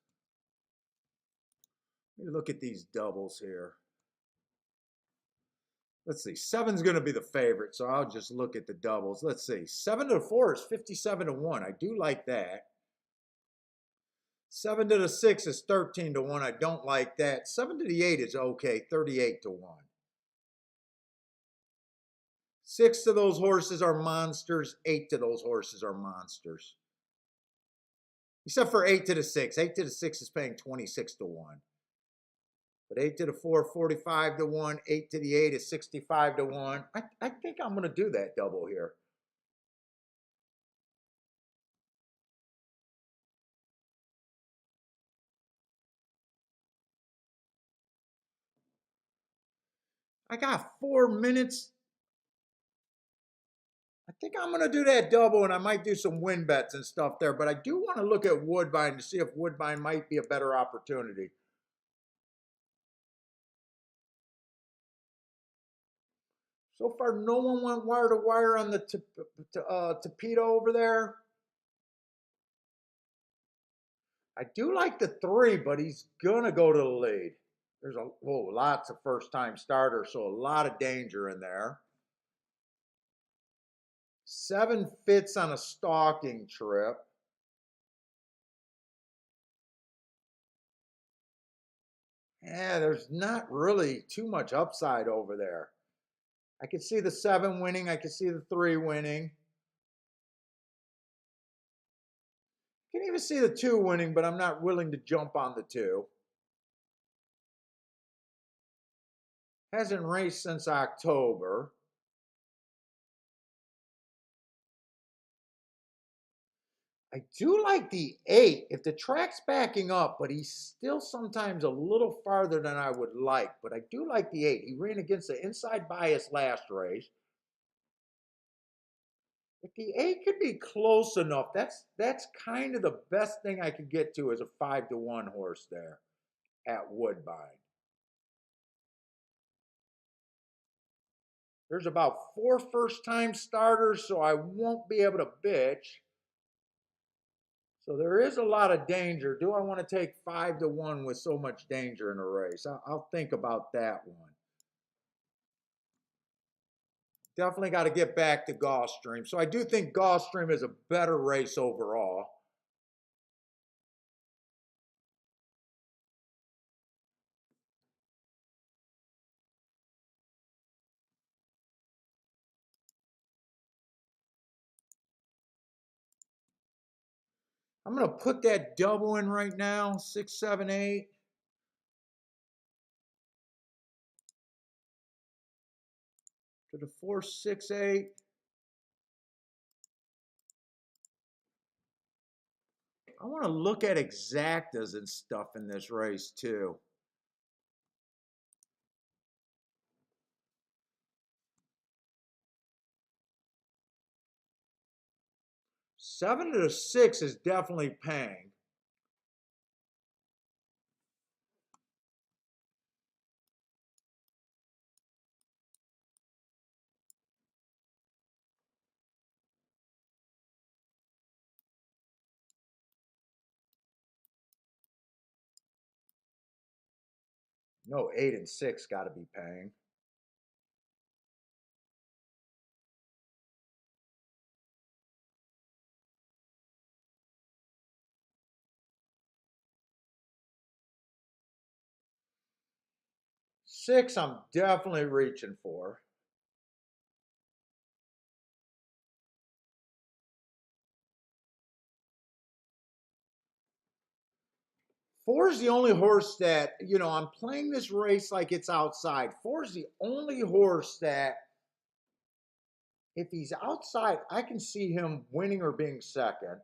Let me look at these doubles here. Let's see, 7's going to be the favorite, so I'll just look at the doubles. Let's see, 7-4 is 57-1. I do like that. 7-6 is 13-1. I don't like that. 7-8 is okay, 38-1. 6 of those horses are monsters. 8 of those horses are monsters. Except for 8-6. 8-6 is paying 26-1. But 8-4, 45-1. 8-8 is 65-1. I think I'm going to do that double here. I got 4 minutes. I think I'm going to do that double, and I might do some win bets and stuff there. But I do want to look at Woodbine to see if Woodbine might be a better opportunity. So far, no one went wire to wire on the Torpedo over there. I do like the 3, but he's going to go to the lead. There's lots of first-time starters, so a lot of danger in there. 7 fits on a stalking trip. Yeah, there's not really too much upside over there. I could see the 7 winning. I could see the 3 winning. I can even see the 2 winning, but I'm not willing to jump on the 2. Hasn't raced since October. I do like the 8 if the track's backing up, but he's still sometimes a little farther than I would like. But I do like the 8. He ran against the inside bias last race. If the 8 could be close enough, that's kind of the best thing I could get to as a 5-1 horse there at Woodbine. There's about 4 first-time starters, so I won't be able to bitch. So there is a lot of danger. Do I want to take 5-1 with so much danger in a race? I'll think about that one. Definitely got to get back to Gulfstream. So I do think Gulfstream is a better race overall. I'm going to put that double in right now, 6, 7, 8. To the 4, 6, 8. I want to look at exactas and stuff in this race too. 7 to the 6 is definitely paying. No, 8 and 6 got to be paying. Six, I'm definitely reaching for. Four is the only horse that, I'm playing this race like it's outside. Four is the only horse that, if he's outside, I can see him winning or being second.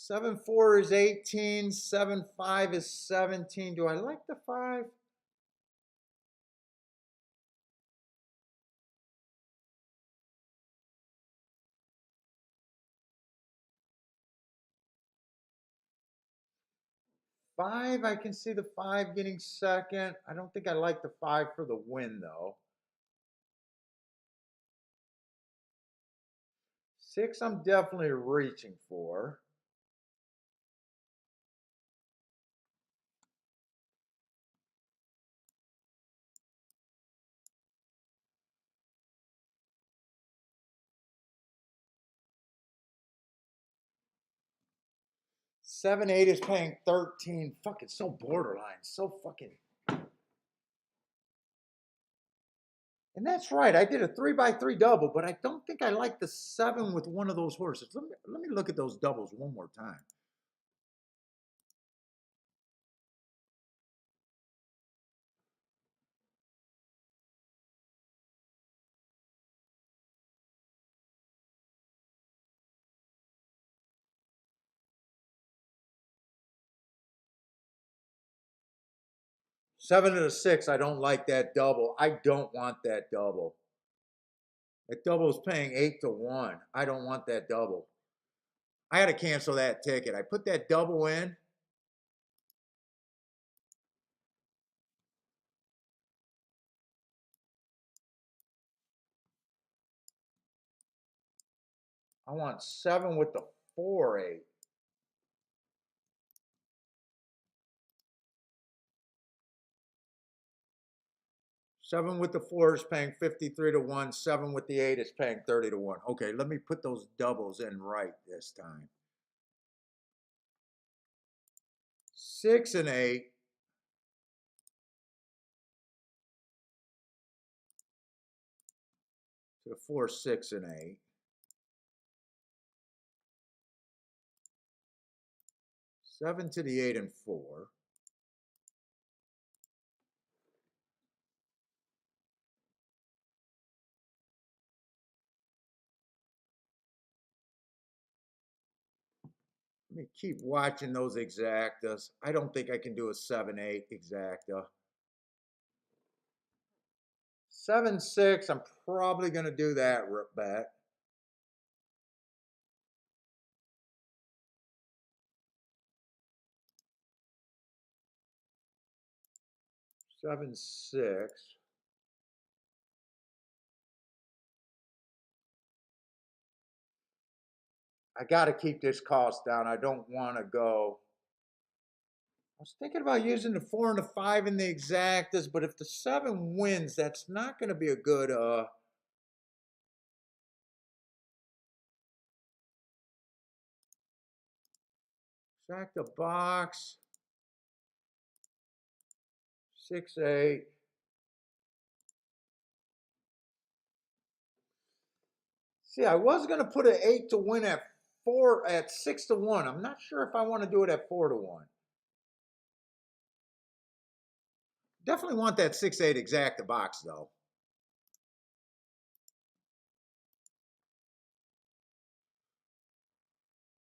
Seven four is 18. 7 5 is 17. Do I like the five? Five, I can see the five getting second. I don't think I like the five for the win, though. Six, I'm definitely reaching for. Seven, eight is paying 13. Fucking so borderline. So fucking. And that's right. I did a 3x3 double, but I don't think I like the seven with one of those horses. Let me look at those doubles one more time. Seven to the six, I don't like that double. I don't want that double. That double is paying 8 to 1. I don't want that double. I had to cancel that ticket. I put that double in. I want seven with the 4 8. Seven with the 4 is paying 53 to 1. Seven with the 8 is paying 30 to 1. Okay, let me put those doubles in right this time. 6 and 8. To the 4, 6, and 8. 7 to the 8 and 4. Let me keep watching those exactas. I don't think I can do a 7 8 exacta. 7 6, I'm probably going to do that bet. Seven, six. I got to keep this cost down. I don't want to go. I was thinking about using the 4 and the 5 in the exactas, but if the 7 wins, that's not going to be a good exacta box. 6 8. See, I was going to put an 8 to win at 6 to 1. I'm not sure if I want to do it at 4 to 1. Definitely want that 6 8 exacta box though.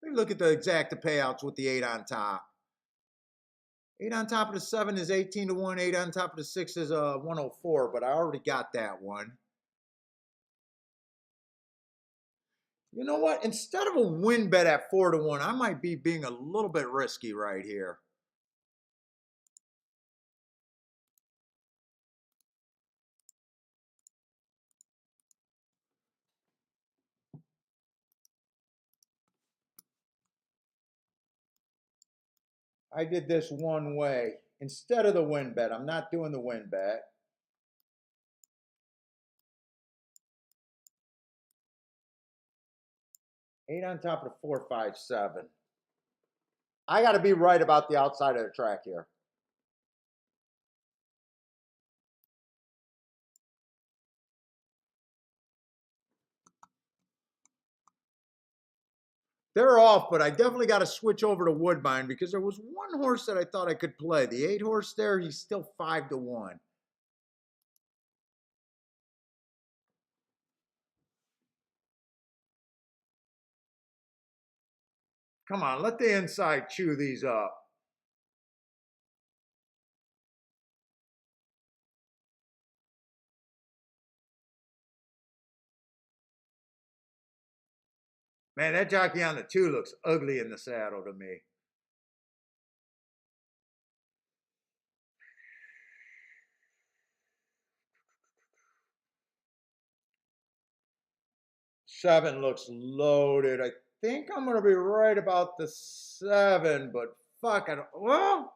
Let me look at the exacta payouts with the 8 on top. 8 on top of the 7 is 18 to 1. 8 on top of the 6 is 104, but I already got that one. You know what? Instead of a win bet at 4 to 1, I might be being a little bit risky right here. I did this one way. Instead of the win bet, I'm not doing the win bet. Eight on top of the 4, 5, 7. I got to be right about the outside of the track here. They're off, but I definitely got to switch over to Woodbine because there was one horse that I thought I could play. The 8 horse there, he's still 5 to 1. Come on, let the inside chew these up. Man, that jockey on the 2 looks ugly in the saddle to me. Seven looks loaded. I think I'm going to be right about the 7, but fuck, I don't. Well,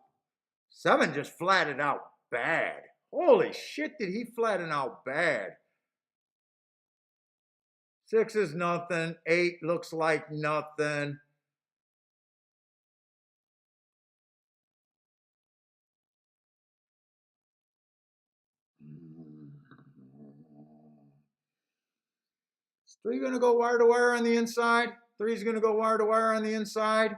7 just flattened out bad. Holy shit, did he flatten out bad? 6 is nothing. 8 looks like nothing. Is 3 going to go wire to wire on the inside? 3 is going to go wire to wire on the inside.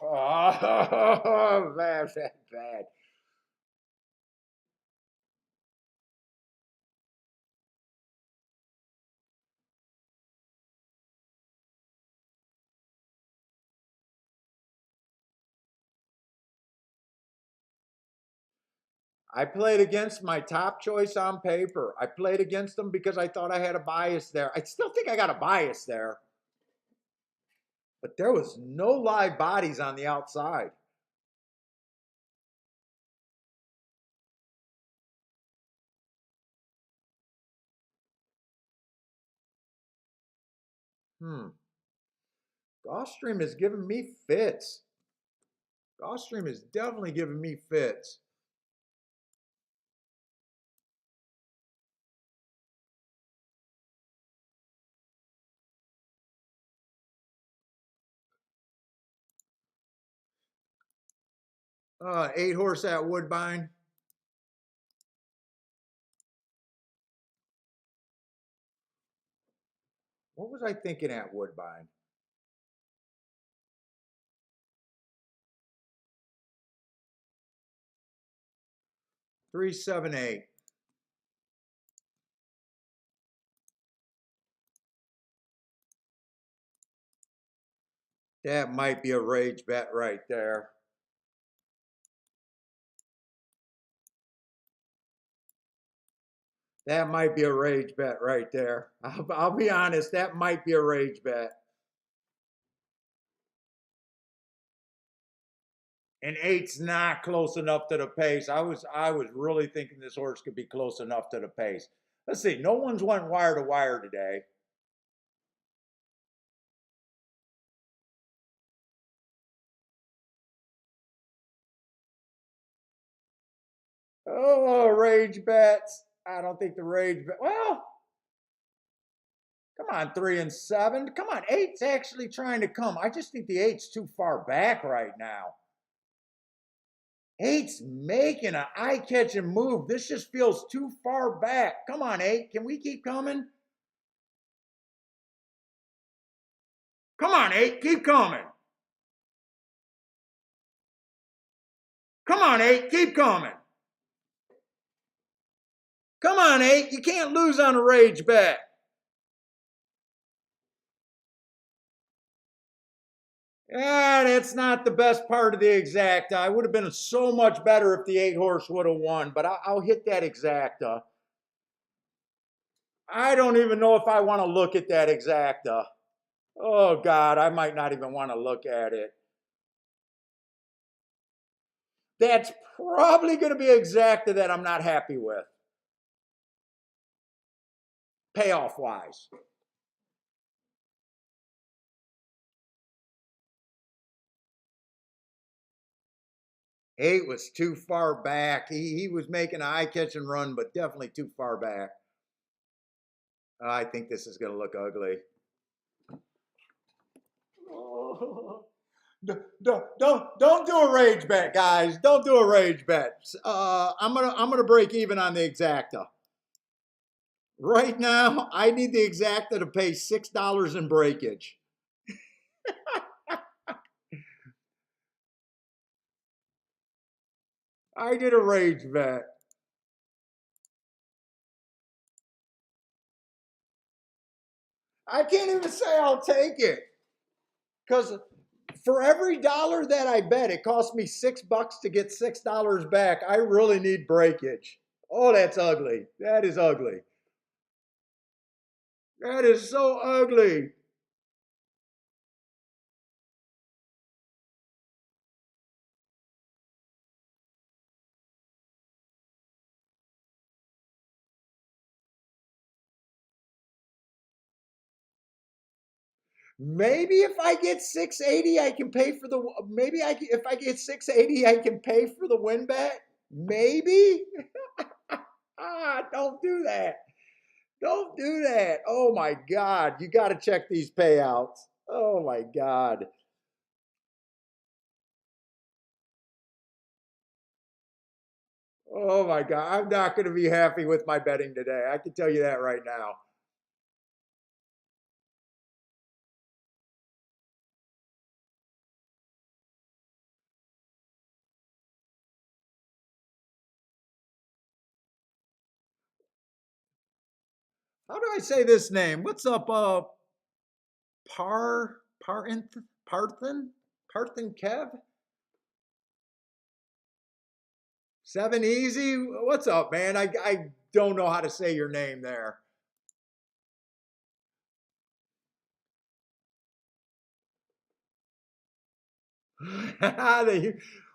Oh, bad, bad, bad. I played against my top choice on paper. I played against them because I thought I had a bias there. I still think I got a bias there. But there was no live bodies on the outside. Gulfstream is giving me fits. Gulfstream is definitely giving me fits. Eight horse at Woodbine. What was I thinking at Woodbine? Three, 7, 8. That might be a rage bet right there. That might be a rage bet right there. I'll be honest, that might be a rage bet. And 8's not close enough to the pace. I was really thinking this horse could be close enough to the pace. Let's see. No one's went wire to wire today. Oh, rage bets. I don't think the rage bet. Well, come on, 3 and 7. Come on, 8's actually trying to come. I just think the 8's too far back right now. 8's making an eye-catching move. This just feels too far back. Come on, 8. Can we keep coming? Come on, 8. Keep coming. Come on, 8. Keep coming. Come on, 8. You can't lose on a rage bet. Yeah, that's not the best part of the exacta. It would have been so much better if the 8 horse would have won, but I'll hit that exacta. I don't even know if I want to look at that exacta. Oh, God, I might not even want to look at it. That's probably going to be exacta that I'm not happy with, payoff-wise. 8 was too far back. He was making an eye-catching run, but definitely too far back. I think this is going to look ugly. Oh. Don't do a rage bet, guys. Don't do a rage bet. I'm gonna break even on the exacta. Right now, I need the exacta to pay $6 in breakage. I did a rage bet. I can't even say I'll take it. Because for every dollar that I bet, it cost me $6 to get $6 back. I really need breakage. Oh, that's ugly. That is ugly. That is so ugly. Maybe if I get 680, I can pay for the. Maybe if I get 680, I can pay for the win bet. Maybe. Don't do that. Don't do that. Oh my God. You got to check these payouts. Oh my God. Oh my God. I'm not going to be happy with my betting today. I can tell you that right now. How do I say this name? What's up, Parthen? Parthen Kev? 7 Easy? What's up, man? I don't know how to say your name there.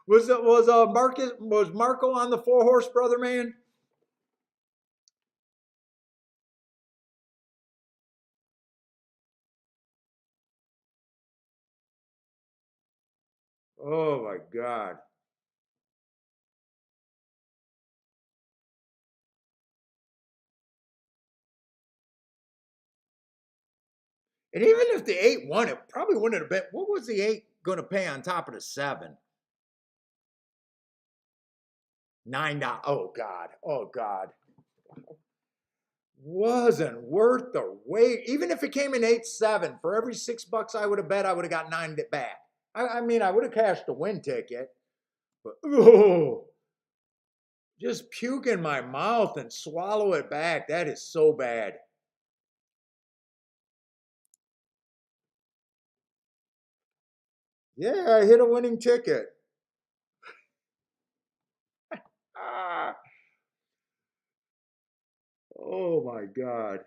Was Marco on the 4 horse brother man? Oh my God. And even if the 8 won, it probably wouldn't have been. What was the 8 going to pay on top of the 7? $9. Oh God. Oh God. Wasn't worth the wait. Even if it came in 8-7, for every $6 I would have bet, I would have got 9 back. I mean, I would have cashed the win ticket, but oh, just puke in my mouth and swallow it back. That is so bad. Yeah, I hit a winning ticket. Ah, oh my God.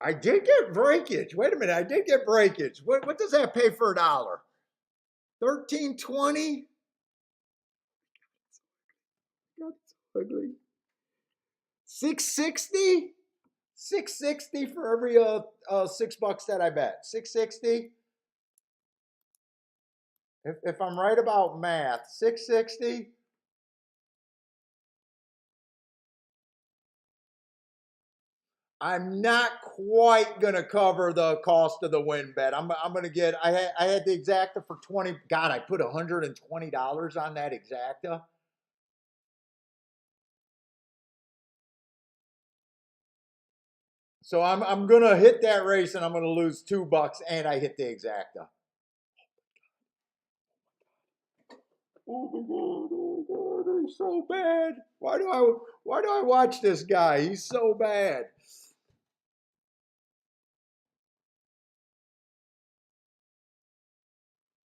I did get breakage. Wait a minute, I did get breakage. What does that pay for a dollar? 13.20? That's ugly. 660? 660 for every $6 that I bet. 660. If I'm right about math, 660. I'm not quite gonna cover the cost of the win bet. I'm gonna get. I had the exacta for 20. God, I put $120 on that exacta. So I'm gonna hit that race and I'm gonna lose $2 and I hit the exacta. Oh my god, oh my god, he's so bad. Why do I watch this guy? He's so bad.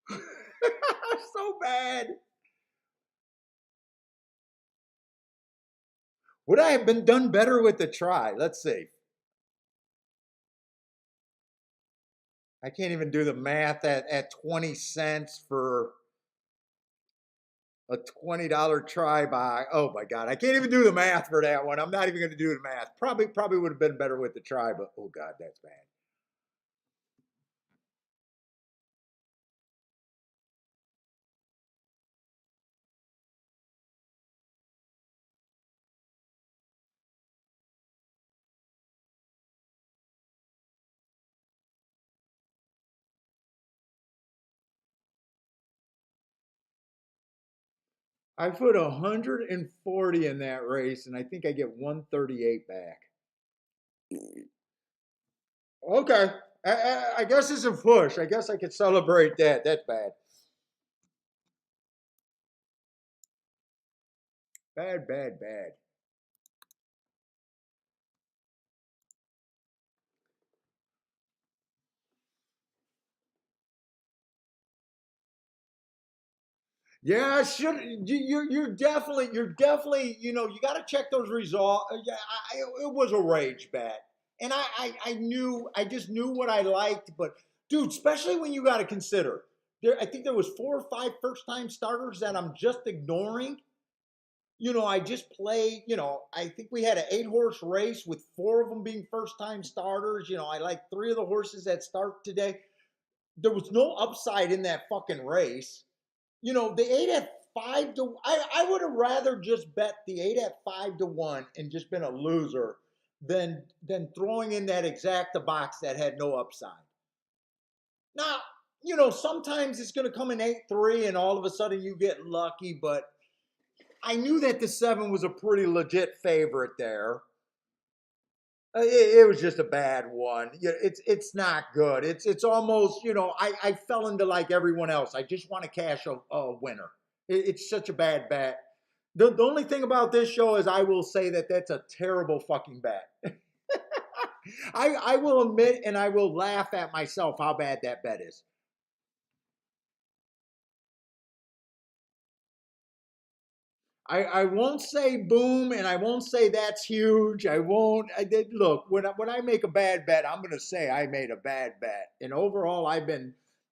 So bad. Would I have been done better with the try? Let's see. I can't even do the math at 20 cents for a $20 try by. Oh my God. I can't even do the math for that one. I'm not even going to do the math. Probably would have been better with the try, but oh God, that's bad. I put 140 in that race and I think I get 138 back. Okay. I guess it's a push. I guess I could celebrate that. That's bad. Bad, bad, bad. Yeah, should you're definitely you got to check those results. Yeah, it was a rage bet, and I just knew what I liked, but dude, especially when you got to consider there. I think there was 4 or 5 first time starters that I'm just ignoring. I just played. I think we had an 8 horse race with 4 of them being first time starters. I like 3 of the horses that start today. There was no upside in that fucking race. The 8 at 5 to. I would have rather just bet the 8 at 5 to 1 and just been a loser than throwing in that exacta box that had no upside. Now, sometimes it's going to come in 8-3 and all of a sudden you get lucky, but I knew that the 7 was a pretty legit favorite there. It was just a bad one. It's not good. It's almost I fell into like everyone else. I just want to cash a winner. It's such a bad bet. The only thing about this show is I will say that that's a terrible fucking bet. I will admit and I will laugh at myself how bad that bet is. I won't say boom and I won't say that's huge. I won't. I did look when I make a bad bet, I'm gonna say I made a bad bet. And overall, I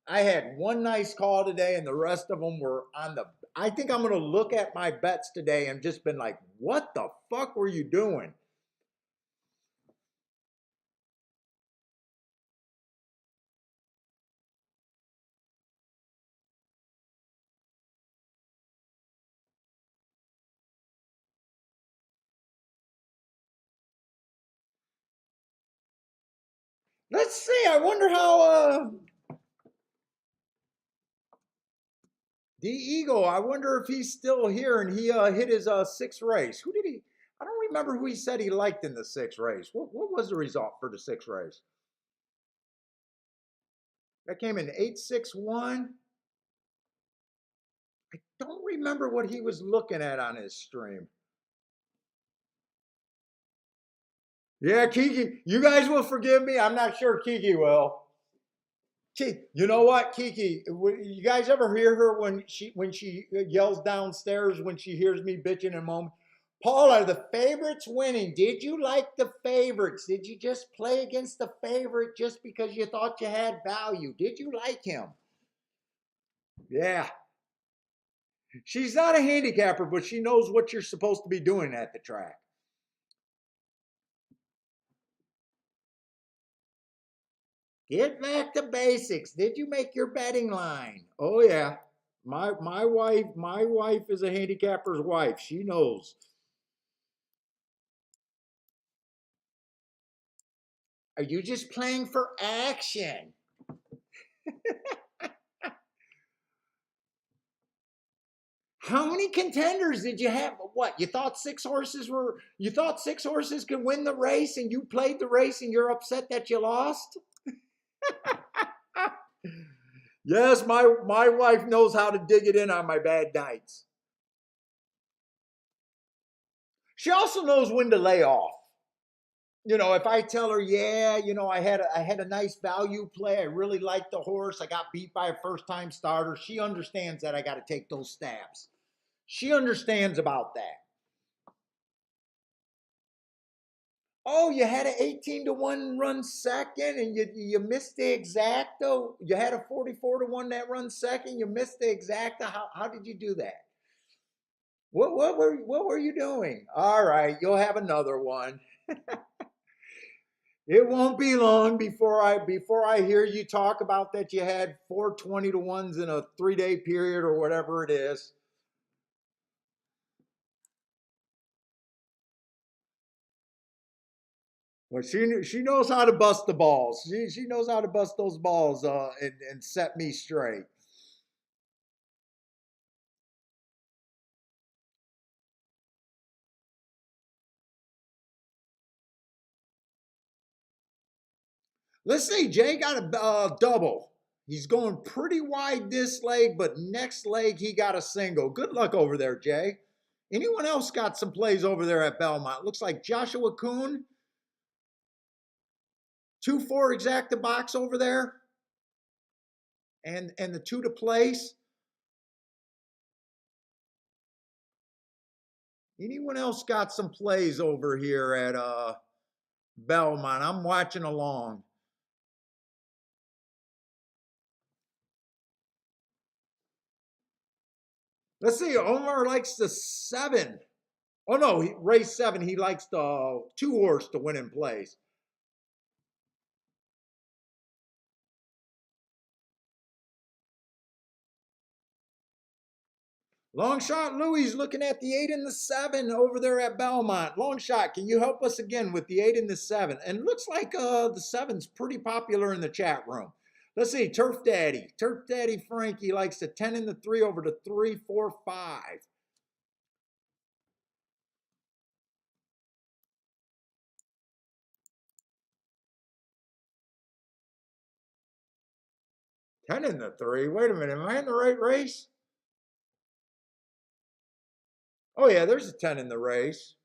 had one nice call today, and the rest of them were on the. I think I'm gonna look at my bets today and just been like, what the fuck were you doing? Let's see. I wonder how the Eagle. I wonder if he's still here and he hit his 6th race. Who did he? I don't remember who he said he liked in the 6th race. What was the result for the 6th race? That came in 861. I don't remember what he was looking at on his stream. Yeah, Kiki, you guys will forgive me. I'm not sure Kiki will. You know what, Kiki? You guys ever hear her when she yells downstairs when she hears me bitching a moment? Paul, are the favorites winning? Did you like the favorites? Did you just play against the favorite just because you thought you had value? Did you like him? Yeah. She's not a handicapper, but she knows what you're supposed to be doing at the track. Get back to basics. Did you make your betting line? Oh yeah. My wife is a handicapper's wife. She knows. Are you just playing for action? How many contenders did you have? What, you thought six horses could win the race and you played the race and you're upset that you lost? Yes, my wife knows how to dig it in on my bad nights. She also knows when to lay off. You know, if I tell her, yeah, you know, I had a nice value play. I really liked the horse. I got beat by a first time starter. She understands that I got to take those stabs. She understands about that. Oh, you had an 18-1 run second and you missed the exacta. You had a 44-1 that run second. You missed the exacta. How did you do that? What were you doing? All right, you'll have another one. It won't be long before I hear you talk about that you had 420-1s in a 3-day period or whatever it is. Well, she knows how to bust the balls. She knows how to bust those balls and set me straight. Let's see, Jay got a double. He's going pretty wide this leg, but next leg he got a single. Good luck over there, Jay. Anyone else got some plays over there at Belmont? Looks like Joshua Kuhn, 2-4 exacta box over there, and the 2 to place. Anyone else got some plays over here at Belmont? I'm watching along. Let's see. Omar likes the 7. Oh no, race 7. He likes the 2 horse to win in place. Long shot Louis looking at the 8 and the 7 over there at Belmont. Long shot, can you help us again with the 8 and the 7? And looks like the 7's pretty popular in the chat room. Let's see, Turf Daddy. Turf Daddy Frankie likes the 10 and the 3 over the 3, 4, 5. Ten in the 3. Wait a minute, am I in the right race? Oh yeah, there's a 10 in the race.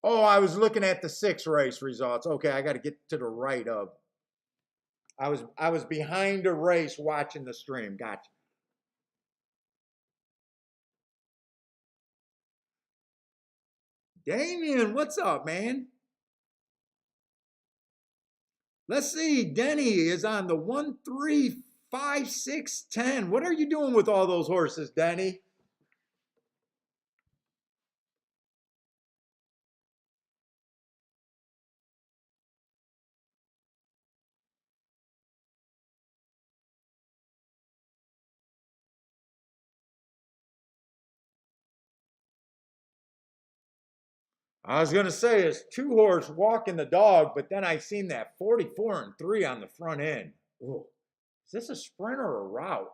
Oh, I was looking at the 6 race results. Okay, I got to get to the right of. I was behind a race watching the stream. Gotcha. Damien, what's up, man? Let's see. Denny is on the 1, 3, 5, 6, 10. What are you doing with all those horses, Denny? I was gonna say it's 2 horse walking the dog, but then I seen that 44 and 3 on the front end. Ooh, is this a sprint or a route?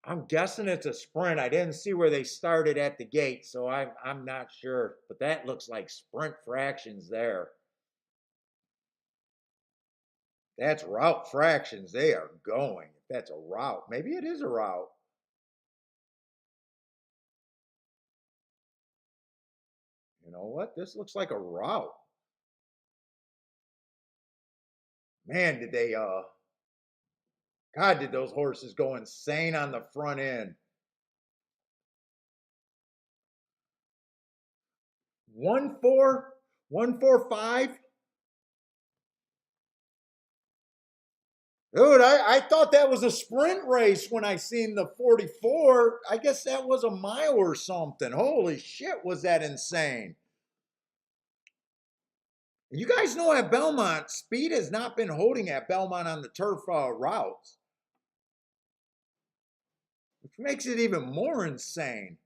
I'm guessing it's a sprint. I didn't see where they started at the gate, so I'm not sure. But that looks like sprint fractions there. That's route fractions. They are going. If that's a route, maybe it is a route. You know what? This looks like a route. Man, did they God, did those horses go insane on the front end. 1-4, 1-4-5. Dude, I thought that was a sprint race when I seen the 44. I guess that was a mile or something. Holy shit, was that insane. You guys know at Belmont, speed has not been holding at Belmont on the turf routes, which makes it even more insane.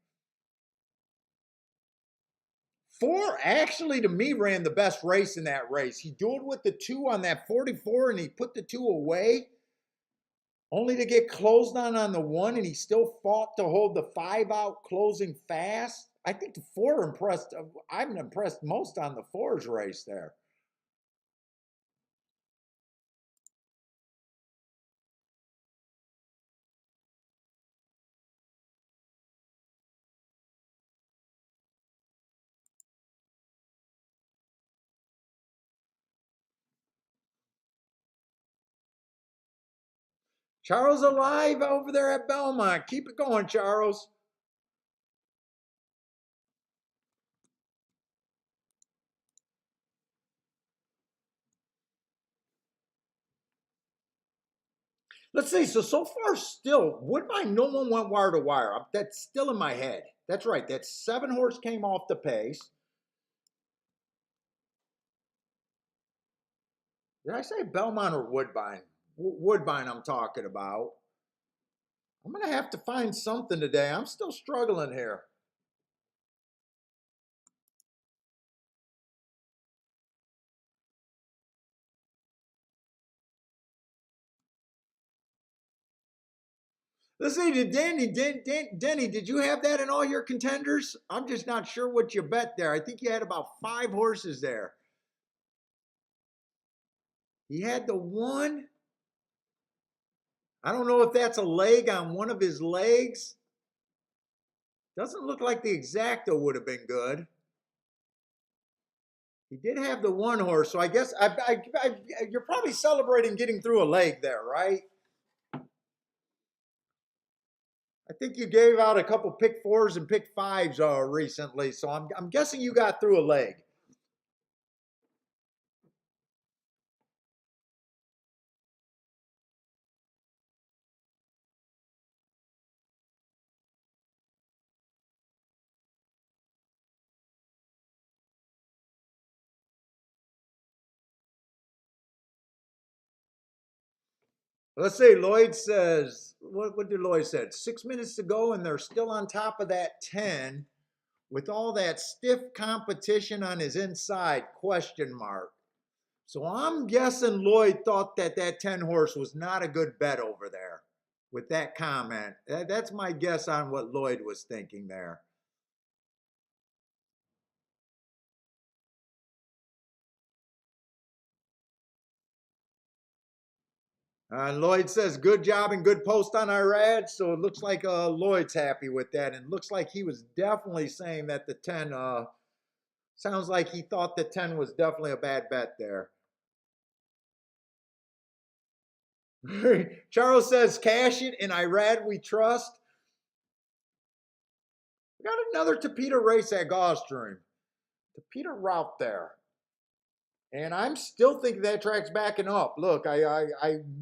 4 actually to me ran the best race in that race. He dueled with the 2 on that 44 and he put the 2 away only to get closed on the 1, and he still fought to hold the 5 out closing fast. I think the 4 impressed. I'm impressed most on the 4's race there. Charles alive over there at Belmont. Keep it going, Charles. Let's see. So far, still, Woodbine, no one went wire to wire. That's still in my head. That's right. That 7 horse came off the pace. Did I say Belmont or Woodbine? Woodbine, I'm talking about. I'm going to have to find something today. I'm still struggling here. Let's see, Denny, did you have that in all your contenders? I'm just not sure what you bet there. I think you had about 5 horses there. He had the 1. I don't know if that's a leg on one of his legs. Doesn't look like the exacta would have been good. He did have the 1 horse, so I guess you're probably celebrating getting through a leg there, right? I think you gave out a couple pick 4s and pick 5s recently, so I'm guessing you got through a leg. Let's see. Lloyd says, what did Lloyd say? 6 minutes to go, and they're still on top of that 10 with all that stiff competition on his inside, question mark. So I'm guessing Lloyd thought that 10 horse was not a good bet over there with that comment. That's my guess on what Lloyd was thinking there. Lloyd says, good job and good post on our ad. So it looks like Lloyd's happy with that. And looks like he was definitely saying that the 10, sounds like he thought the 10 was definitely a bad bet there. Charles says, cash it in Irad we trust. We got another Tapeta race at Gulfstream. Tapeta route there. And I'm still thinking that track's backing up. Look, I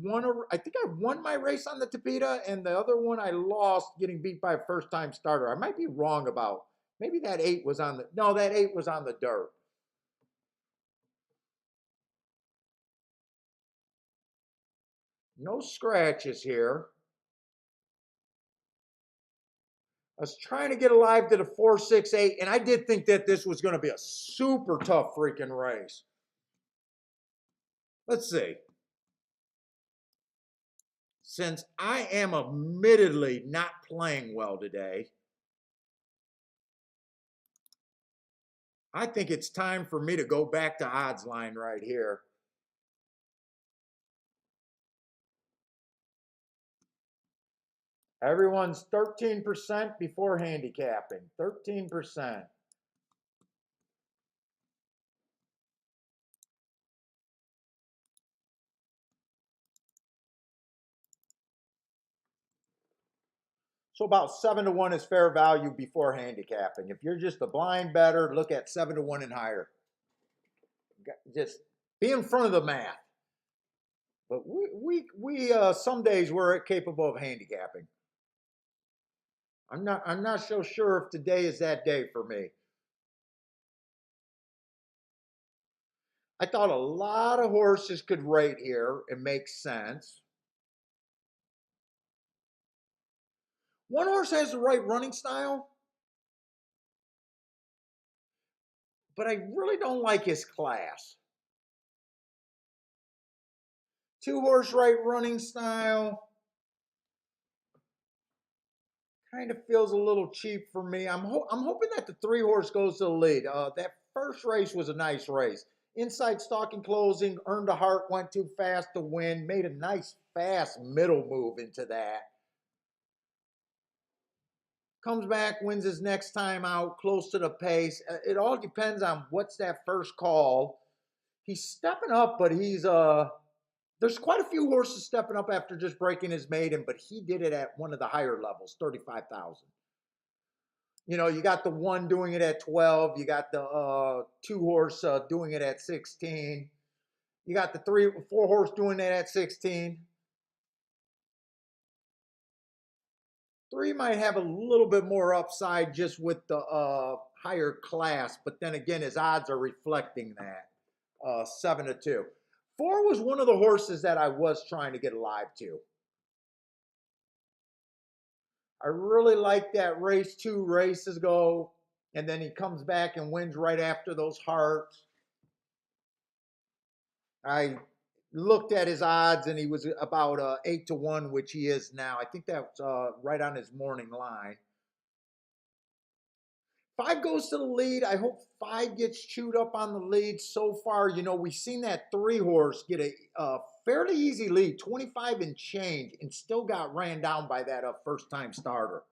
won I think I won my race on the Tapeta, and the other one I lost getting beat by a first time starter. I might be wrong about maybe that 8 was on the no, that 8 was on the dirt. No scratches here. I was trying to get alive to the 4-6-8, and I did think that this was going to be a super tough freaking race. Let's see. Since I am admittedly not playing well today, I think it's time for me to go back to odds line right here. Everyone's 13% before handicapping. 13%. So about 7-1 is fair value before handicapping. If you're just a blind better, look at 7-1 and higher. Just be in front of the math. But we some days we're capable of handicapping. I'm not so sure if today is that day for me. I thought a lot of horses could rate here and make sense. One horse has the right running style. but I really don't like his class. 2 horse right running style kind of feels a little cheap for me. I'm hoping that the 3 horse goes to the lead. That first race was a nice race. Inside stalking closing, earned a heart, went too fast to win, made a nice fast middle move into that. Comes back, wins his next time out, close to the pace. It all depends on what's that first call. He's stepping up, but there's quite a few horses stepping up after just breaking his maiden, but he did it at one of the higher levels, 35,000. You got the one doing it at 12. You got the 2 horse doing it at 16. You got the 4 horse doing it at 16. 3 might have a little bit more upside just with the higher class, but then again, his odds are reflecting that 7-2. 4 was one of the horses that I was trying to get alive to. I really like that race 2 races ago, and then he comes back and wins right after those hearts. I looked at his odds, and he was about 8-1, which he is now. I think that's right on his morning line. 5 goes to the lead. I hope 5 gets chewed up on the lead. So far, we've seen that 3 horse get a fairly easy lead, 25 and change, and still got ran down by that first-time starter.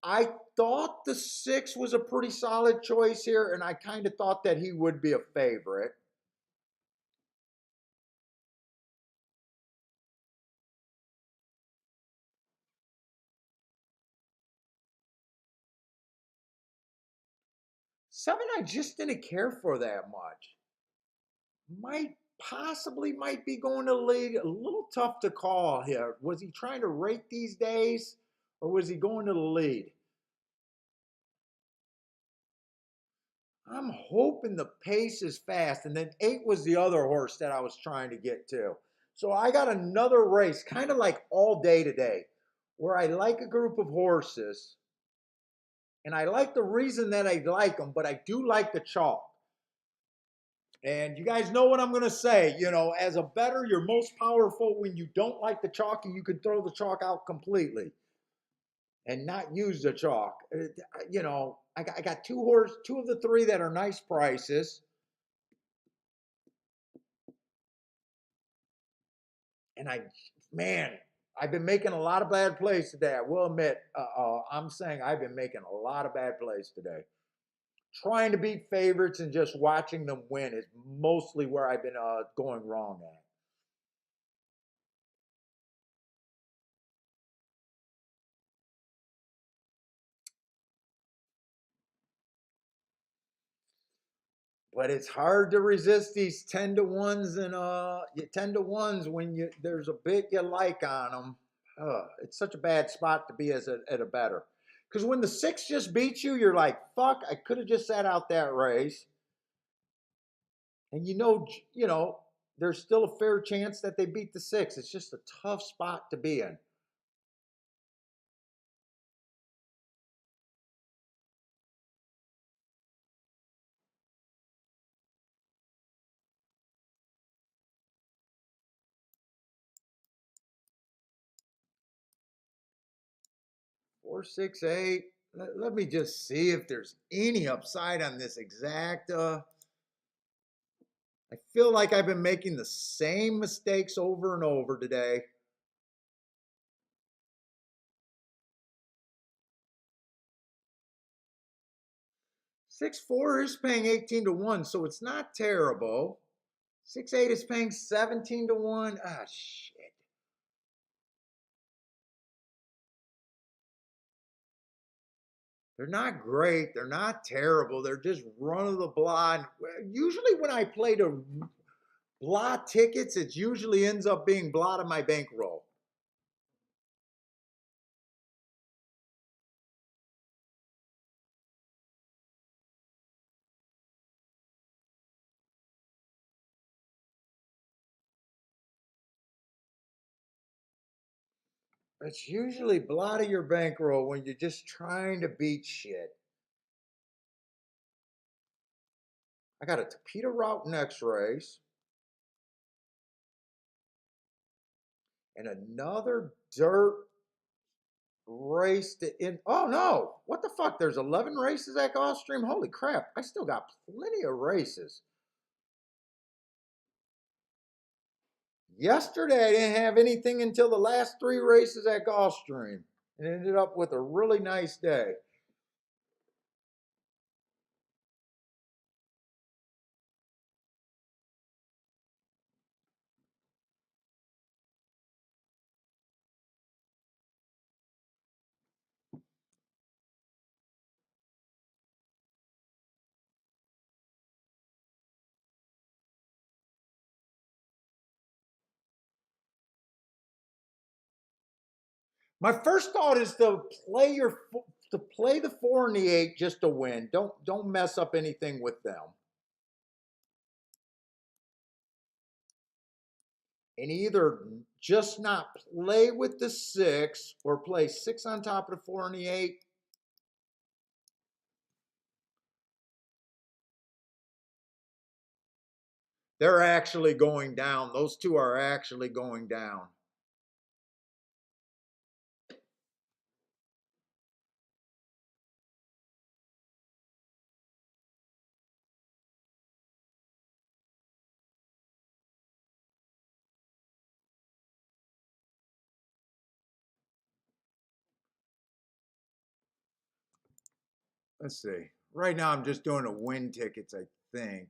I thought the 6 was a pretty solid choice here, and I kind of thought that he would be a favorite. Seven, I just didn't care for that much. Might be going to lead. A little tough to call here. Was he trying to rake these days, or was he going to the lead? I'm hoping the pace is fast. And then 8 was the other horse that I was trying to get to. So I got another race, kind of like all day today, where I like a group of horses. And I like the reason that I like them, but I do like the chalk. And you guys know what I'm going to say. As a bettor, you're most powerful when you don't like the chalk and you can throw the chalk out completely and not use the chalk. I got 2 of the 3 that are nice prices. And man, I've been making a lot of bad plays today. I will admit, I'm saying I've been making a lot of bad plays today. Trying to beat favorites and just watching them win is mostly where I've been going wrong at. But it's hard to resist these 10-1s and 10-1s when there's a bit you like on them. It's such a bad spot to be at a bettor. Because when the 6 just beats you, you're like, fuck, I could have just sat out that race. And there's still a fair chance that they beat the 6. It's just a tough spot to be in. Four, 6, 8. Let me just see if there's any upside on this exact. I feel like I've been making the same mistakes over and over today. 6-4 is paying 18-1, so it's not terrible. 6-8 is paying 17-1. Ah, shit. They're not great. They're not terrible. They're just run of the blah. Usually, when I play the blah tickets, it usually ends up being blah to my bankroll. It's usually blot of your bankroll when you're just trying to beat shit. I got a torpedo route next race. And another dirt race to in. Oh no! What the fuck? There's 11 races at Gulfstream. Holy crap! I still got plenty of races. Yesterday I didn't have anything until the last 3 races at Gulfstream, and ended up with a really nice day. My first thought is to play the 4 and the 8 just to win. Don't mess up anything with them. And either just not play with the 6 or play 6 on top of the 4 and the 8. They're actually going down. Those 2 are actually going down. Let's see. Right now I'm just doing a win tickets, I think.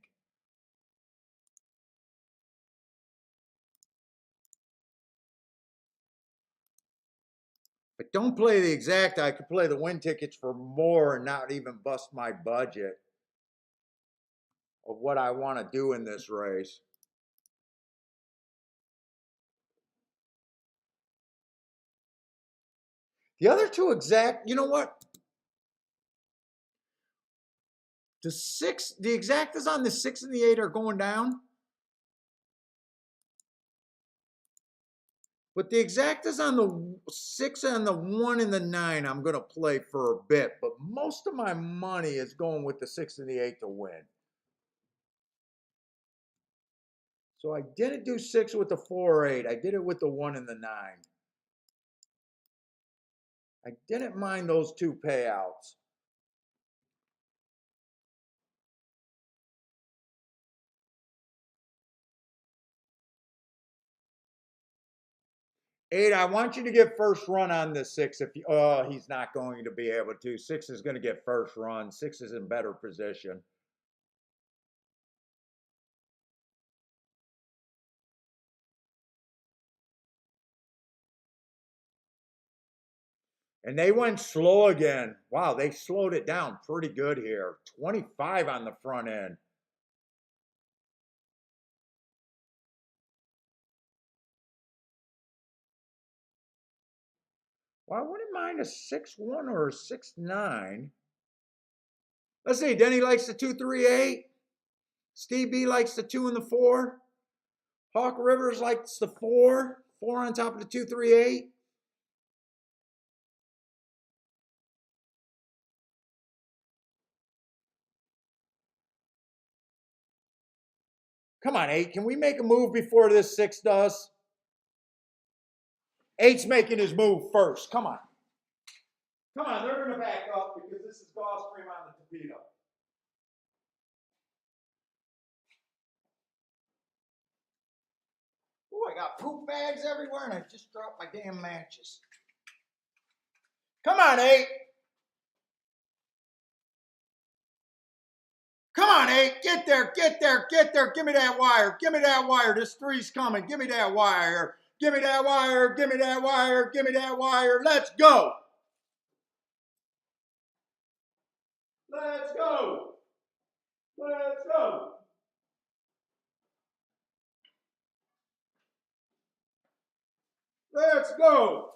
But don't play the exact. I could play the win tickets for more and not even bust my budget of what I want to do in this race. The other 2 exact, you know what? The exactas on the 6 and the 8 are going down. But the exactas on the 6 and the 1 and the 9, I'm going to play for a bit. But most of my money is going with the 6 and the 8 to win. So I didn't do 6 with the 4 or 8. I did it with the 1 and the 9. I didn't mind those 2 payouts. Eight, I want you to get first run on this 6. If you, oh, he's not going to be able to. 6 is going to get first run. 6 is in better position. And they went slow again. Wow, they slowed it down pretty good here. 25 on the front end. Well, I wouldn't mind a 6-1 or a 6-9. Let's see. Denny likes the 2-3-8. Steve B likes the 2 and the 4. Hawk Rivers likes the 4. 4 on top of the 2-3-8. Come on, 8. Can we make a move before this 6 does? 8's making his move first. Come on. Come on, they're going to back up because this is Gulfstream on the torpedo. Oh, I got poop bags everywhere and I just dropped my damn matches. Come on, 8. Come on, 8. Get there, get there, get there. Give me that wire. Give me that wire. This 3's coming. Give me that wire. Give me that wire. Give me that wire. Give me that wire. Let's go. Let's go. Let's go. Let's go.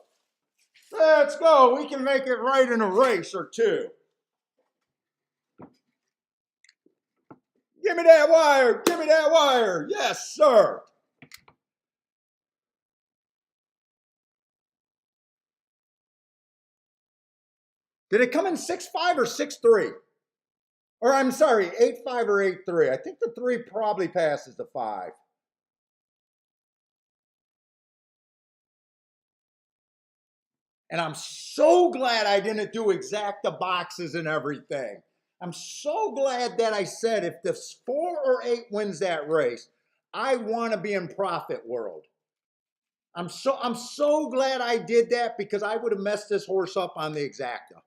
Let's go. We can make it right in a race or 2. Give me that wire. Give me that wire. Yes, sir. Did it come in 6-5 or 6-3? Or I'm sorry, 8-5 or 8-3. I think the 3 probably passes the 5. And I'm so glad I didn't do exacta boxes and everything. I'm so glad that I said if the 4 or 8 wins that race, I want to be in profit world. I'm so glad I did that because I would have messed this horse up on the exacta.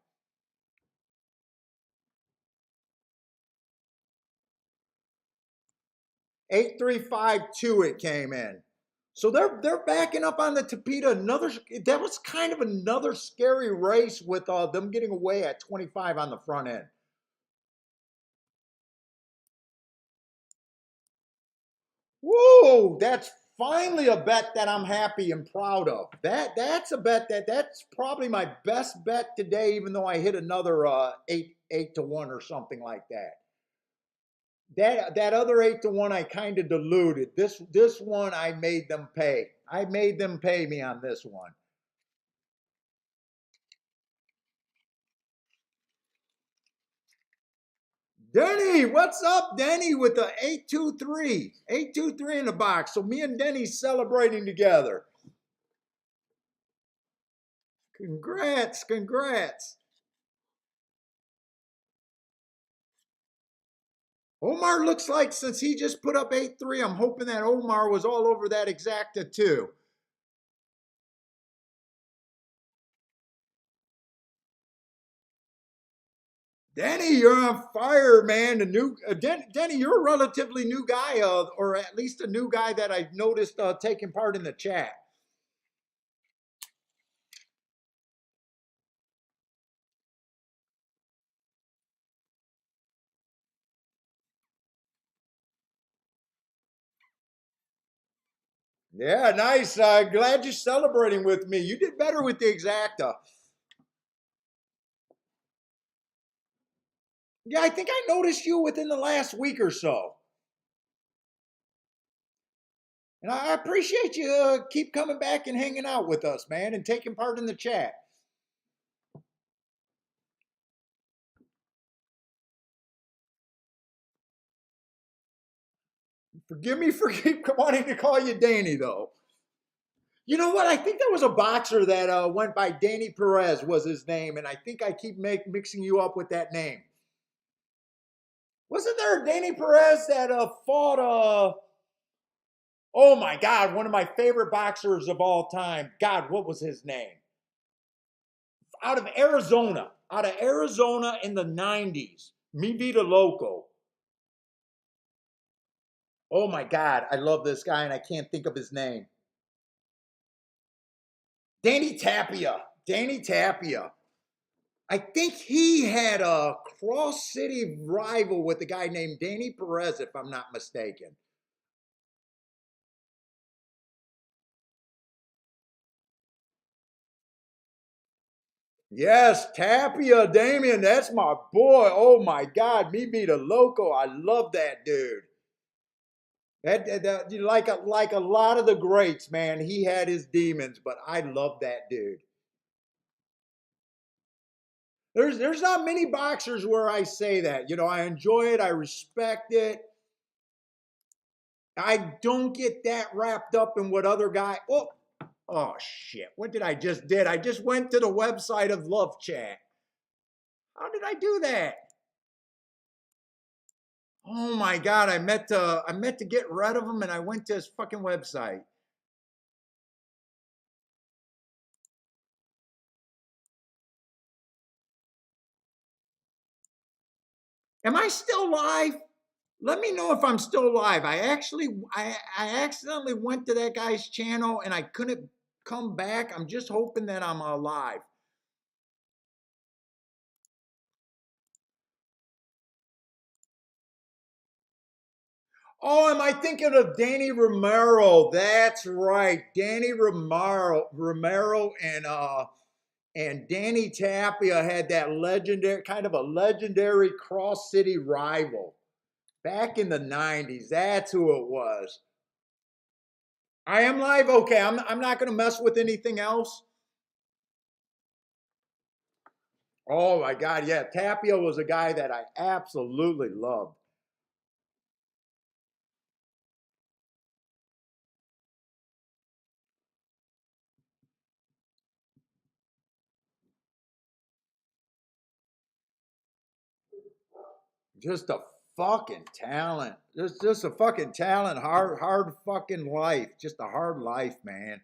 8-3-5-2 it came in. So they're backing up on the Tapeta. That was kind of another scary race with them getting away at 25 on the front end. Whoa, that's finally a bet that I'm happy and proud of. That's a bet that's probably my best bet today, even though I hit another 8-1 or something like that. That other 8-1 I kind of diluted. This one I made them pay. I made them pay me on this one. Denny, what's up, Denny, with the 8-2-3. 8-2-3 in the box. So me and Denny celebrating together. Congrats, congrats. Omar looks like since he just put up 8-3, I'm hoping that Omar was all over that exacta too. Denny, you're on fire, man. The new Denny, you're a relatively new guy, or at least a new guy that I've noticed taking part in the chat. Yeah, nice. Glad you're celebrating with me. You did better with the exacta. Yeah, I think I noticed you within the last week or so. And I appreciate you keep coming back and hanging out with us, man, and taking part in the chat. Forgive me for keep wanting to call you Danny, though. You know what? I think there was a boxer that went by Danny Perez was his name, and I think I keep mixing you up with that name. Wasn't there a Danny Perez that fought? Oh my God, one of my favorite boxers of all time. God, what was his name? Out of Arizona in the 90s. Mi Vida Loco. Oh my God, I love this guy and I can't think of his name. Danny Tapia. Danny Tapia. I think he had a cross city rival with a guy named Danny Perez, if I'm not mistaken. Yes, Tapia, Damien, that's my boy. Oh my God, me be the loco. I love that dude. Like a lot of the greats, man. He had his demons, but I love that dude. There's not many boxers where I say that. You know, I enjoy it, I respect it. I don't get that wrapped up in what other guy. Oh shit! What did I just did? I just went to the website of Love Chat. How did I do that? Oh my God! I meant to get rid of him, and I went to his fucking website. Am I still live? Let me know if I'm still live. I accidentally went to that guy's channel and I couldn't come back. I'm just hoping that I'm alive. Oh, am I thinking of Danny Romero? That's right. Danny Romero and Danny Tapia had that legendary kind of a legendary cross city rival back in the 90s. That's who it was. I am live. Okay, I'm not going to mess with anything else. Oh my God, yeah. Tapia was a guy that I absolutely loved. Just a fucking talent. Just a fucking talent. Hard fucking life. Just a hard life, man.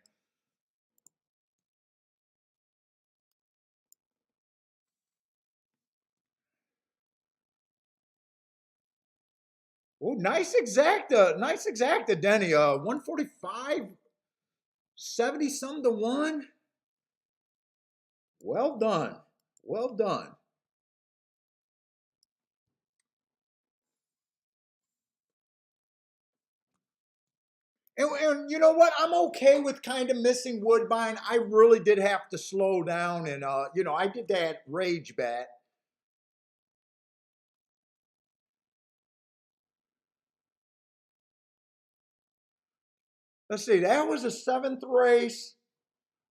Oh, nice exacta, Denny. 145, 70 some to one. Well done. Well done. And you know what? I'm okay with kind of missing Woodbine. I really did have to slow down, and I did that rage bet. Let's see, that was a seventh race.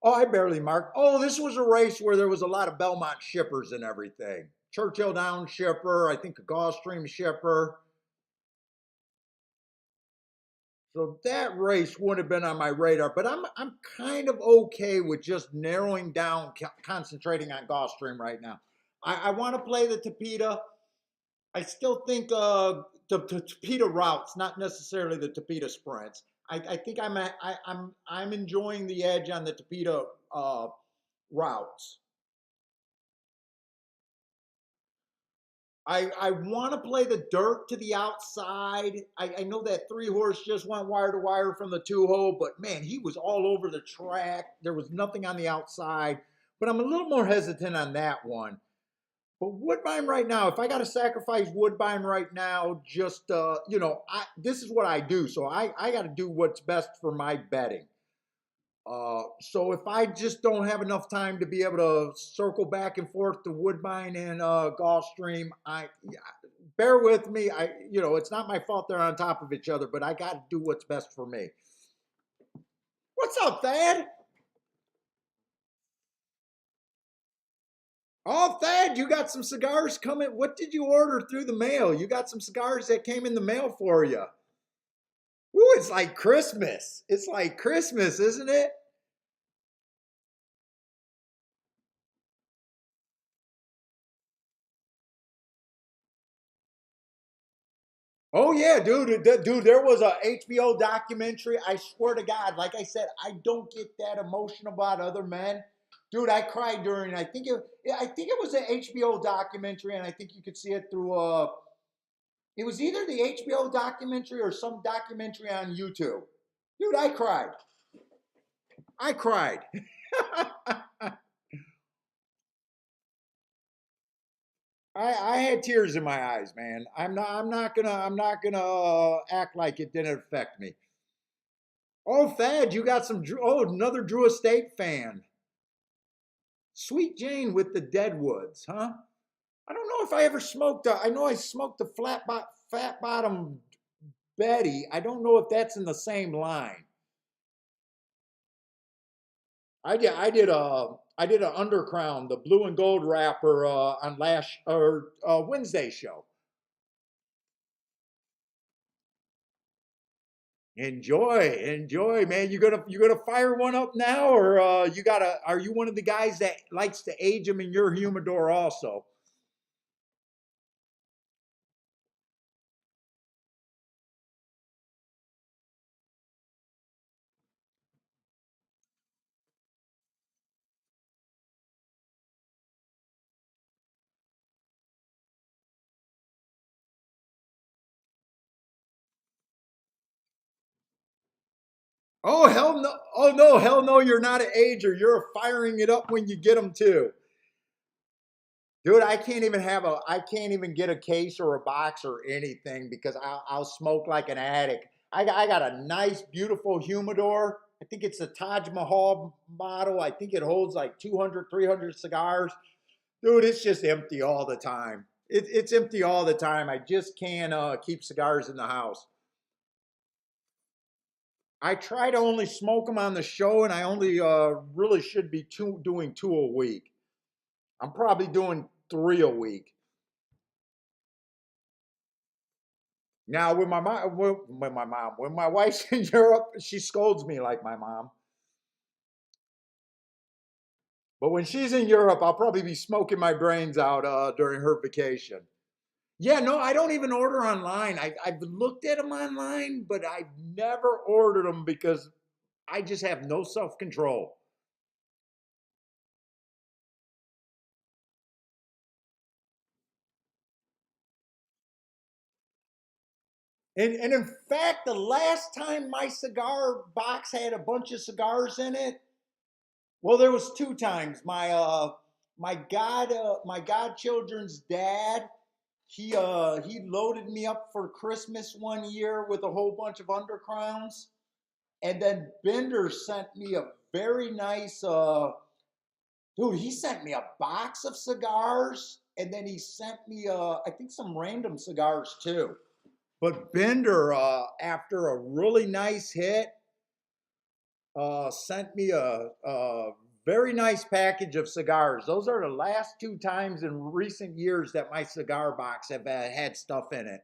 Oh, I barely marked. Oh, this was a race where there was a lot of Belmont shippers and everything. Churchill down shipper, I think a Gulfstream shipper. So that race would have been on my radar, but I'm kind of okay with just narrowing down, concentrating on Gulfstream right now. I want to play the Tapeta. I still think the Tapeta routes, not necessarily the Tapeta sprints. I think I'm enjoying the edge on the Tapeta routes. I want to play the dirt to the outside. I know that three horse just went wire to wire from the two hole, but man, he was all over the track. There was nothing on the outside, but I'm a little more hesitant on that one. But Woodbine right now, if I got to sacrifice Woodbine right now, just this is what I do. So I got to do what's best for my betting. So if I just don't have enough time to be able to circle back and forth to Woodbine and Gulfstream, bear with me. It's not my fault they're on top of each other, but I got to do what's best for me. What's up, Thad? Oh, Thad, you got some cigars coming. What did you order through the mail? You got some cigars that came in the mail for you. Ooh, it's like Christmas. It's like Christmas, isn't it? Oh yeah, dude, there was a HBO documentary. I swear to God, like I said, I don't get that emotional about other men. Dude, I cried during. I think it was an HBO documentary, and I think you could see it through. It was either the HBO documentary or some documentary on YouTube. Dude, I cried. I cried. I had tears in my eyes, man. I'm not gonna act like it didn't affect me. Oh, Thad, you got some. Oh, another Drew Estate fan. Sweet Jane with the Deadwoods, huh? I don't know if I ever smoked. I know I smoked the fat bottom Betty. I don't know if that's in the same line. I did a Undercrown, the blue and gold wrapper on last or Wednesday show. Enjoy, man. You gonna fire one up now, or you gotta? Are you one of the guys that likes to age them in your humidor also? Oh hell no! Oh no! Hell no! You're not an ager. You're firing it up when you get them too, dude. I can't even get a case or a box or anything because I'll smoke like an addict. I got a nice, beautiful humidor. I think it's a Taj Mahal model. I think it holds like 200, 300 cigars. Dude, it's just empty all the time. It's empty all the time. I just can't keep cigars in the house. I try to only smoke them on the show, and I only really should be doing two a week. I'm probably doing 3 a week. Now, when my wife's in Europe, she scolds me like my mom. But when she's in Europe, I'll probably be smoking my brains out during her vacation. Yeah, no, I don't even order online. I've looked at them online, but I've never ordered them because I just have no self control. And in fact, the last time my cigar box had a bunch of cigars in it, well, there was 2 times. My godchildren's dad, he loaded me up for Christmas one year with a whole bunch of undercrowns, and then Bender sent me a very nice dude. He sent me a box of cigars, and then he sent me I think some random cigars too. But Bender, after a really nice hit, sent me a very nice package of cigars. Those are the last 2 times in recent years that my cigar box have had stuff in it.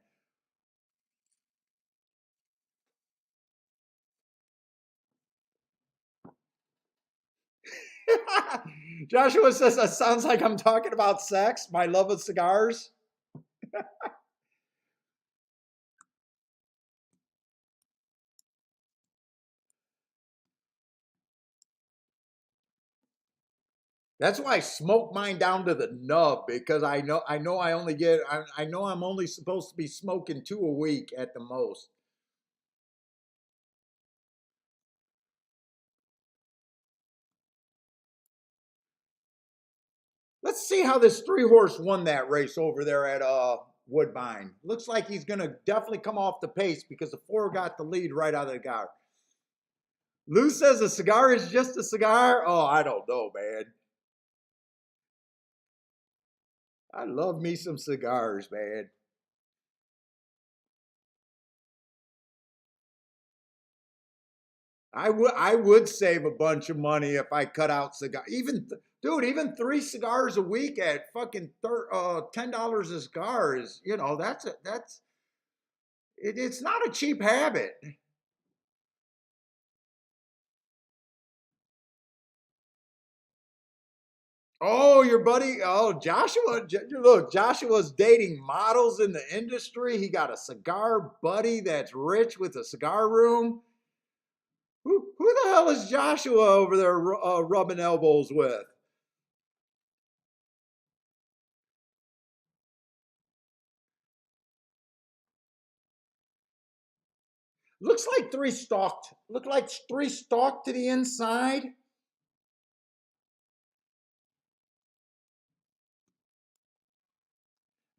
Joshua says that sounds like I'm talking about sex, my love of cigars. That's why I smoke mine down to the nub because I know I know I'm only supposed to be smoking 2 a week at the most. Let's see how this 3 horse won that race over there at Woodbine. Looks like he's gonna definitely come off the pace because the 4 got the lead right out of the car. Lou says a cigar is just a cigar. Oh, I don't know, man. I love me some cigars, man. I would save a bunch of money if I cut out cigar. Dude, even 3 cigars a week at fucking $10 a cigar is, it's not a cheap habit. Oh, your buddy. Oh, Joshua. Look, Joshua's dating models in the industry. He got a cigar buddy that's rich with a cigar room. Who the hell is Joshua over there rubbing elbows with? Looks like three stalked. Look like 3 stalked to the inside.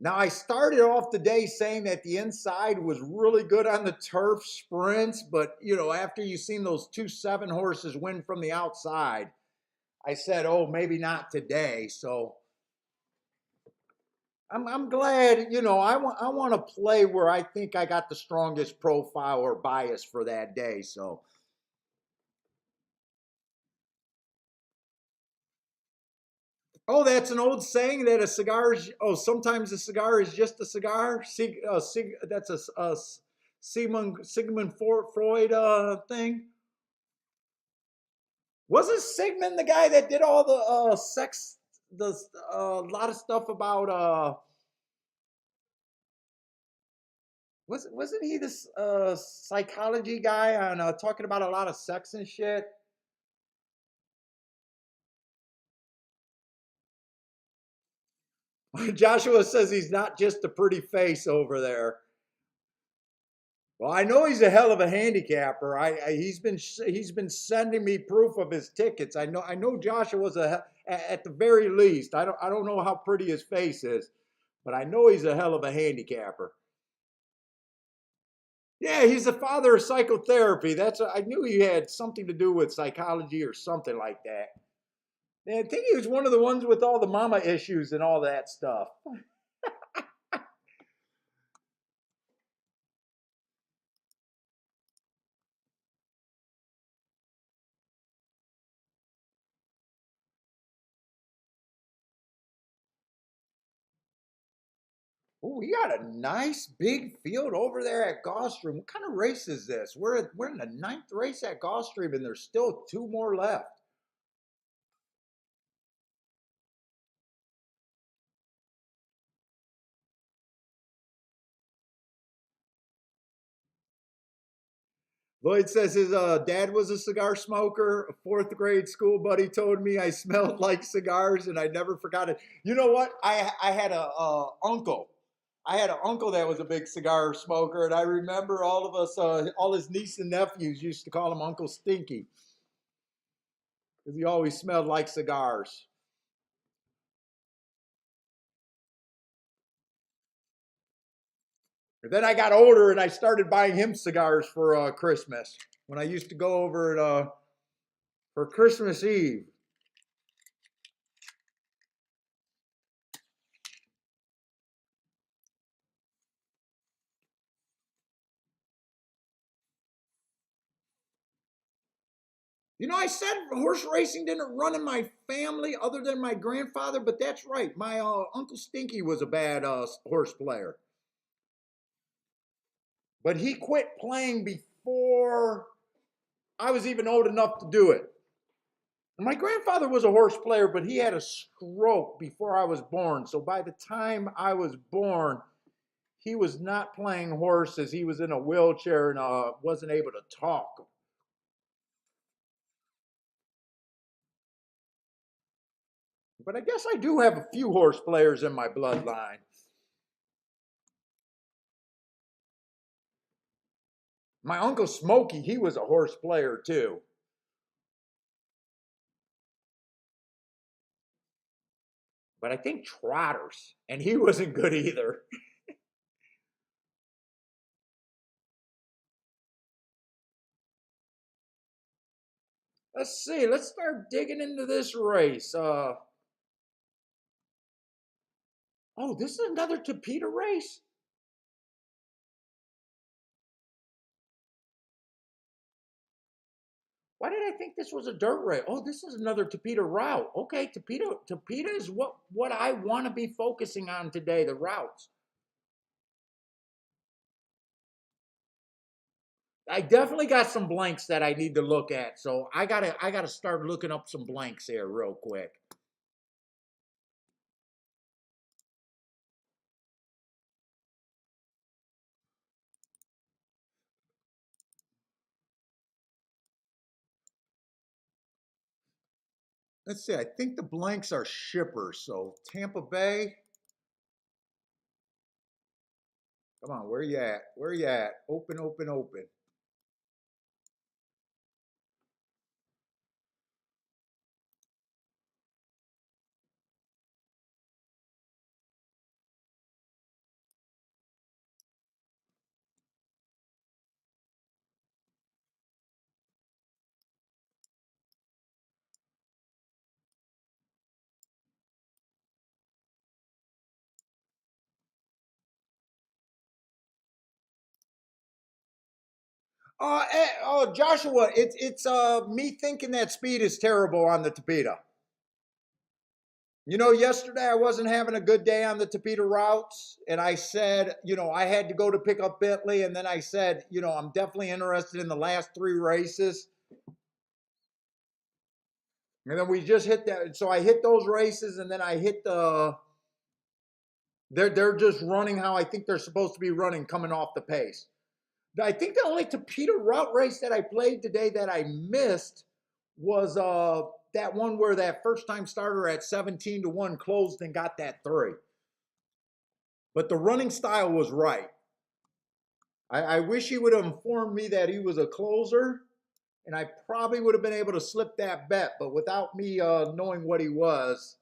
Now, I started off the day saying that the inside was really good on the turf sprints, but after you've seen those 2 7 horses win from the outside, I said, oh, maybe not today. So I'm glad, I want to play where I think I got the strongest profile or bias for that day. So, oh, that's an old saying that a cigar is, oh, sometimes a cigar is just a cigar. That's a Sigmund Freud thing. Wasn't Sigmund the guy that did all the sex, the lot of stuff about wasn't he this psychology guy on talking about a lot of sex and shit? Joshua says he's not just a pretty face over there. Well, I know he's a hell of a handicapper. He's been sending me proof of his tickets. I know Joshua was at the very least. I don't know how pretty his face is, but I know he's a hell of a handicapper. Yeah, he's the father of psychotherapy. I knew he had something to do with psychology or something like that. And I think he was one of the ones with all the mama issues and all that stuff. Oh, we got a nice big field over there at Gulfstream. What kind of race is this? We're in the ninth race at Gulfstream, and there's still two more left. Lloyd says his dad was a cigar smoker. A fourth grade school buddy told me I smelled like cigars, and I never forgot it. You know what? I had a uncle. I had an uncle that was a big cigar smoker, and I remember all of us, all his nieces and nephews, used to call him Uncle Stinky because he always smelled like cigars. And then I got older, and I started buying him cigars for Christmas. When I used to go over for Christmas Eve. You know, I said horse racing didn't run in my family other than my grandfather, but that's right. My Uncle Stinky was a bad horse player. But he quit playing before I was even old enough to do it. My grandfather was a horse player, but he had a stroke before I was born. So by the time I was born, he was not playing horses. He was in a wheelchair and wasn't able to talk. But I guess I do have a few horse players in my bloodline. My uncle Smokey, he was a horse player too. But I think Trotters, and he wasn't good either. Let's see. Let's start digging into this race. Oh, this is another Tapeta race. Why did I think this was a dirt race? Oh, this is another Tapeta route. Okay, Tapeta is what I want to be focusing on today. The routes. I definitely got some blanks that I need to look at. So I gotta start looking up some blanks here real quick. Let's see. I think the blanks are shippers. So Tampa Bay. Come on, where you at? Where you at? Open, open, open. Joshua, it's me thinking that speed is terrible on the Tapeta. You know, yesterday I wasn't having a good day on the Tapeta routes, and I said, I had to go to pick up Bentley, and then I said, I'm definitely interested in the last three races. And then we just hit that. So I hit those races, and then I hit the. They're just running how I think they're supposed to be running, coming off the pace. I think the only Tapeta route race that I played today that I missed was that one where that first time starter at 17-1 closed and got that three. But the running style was right. I wish he would have informed me that he was a closer, and I probably would have been able to slip that bet. But without me knowing what he was,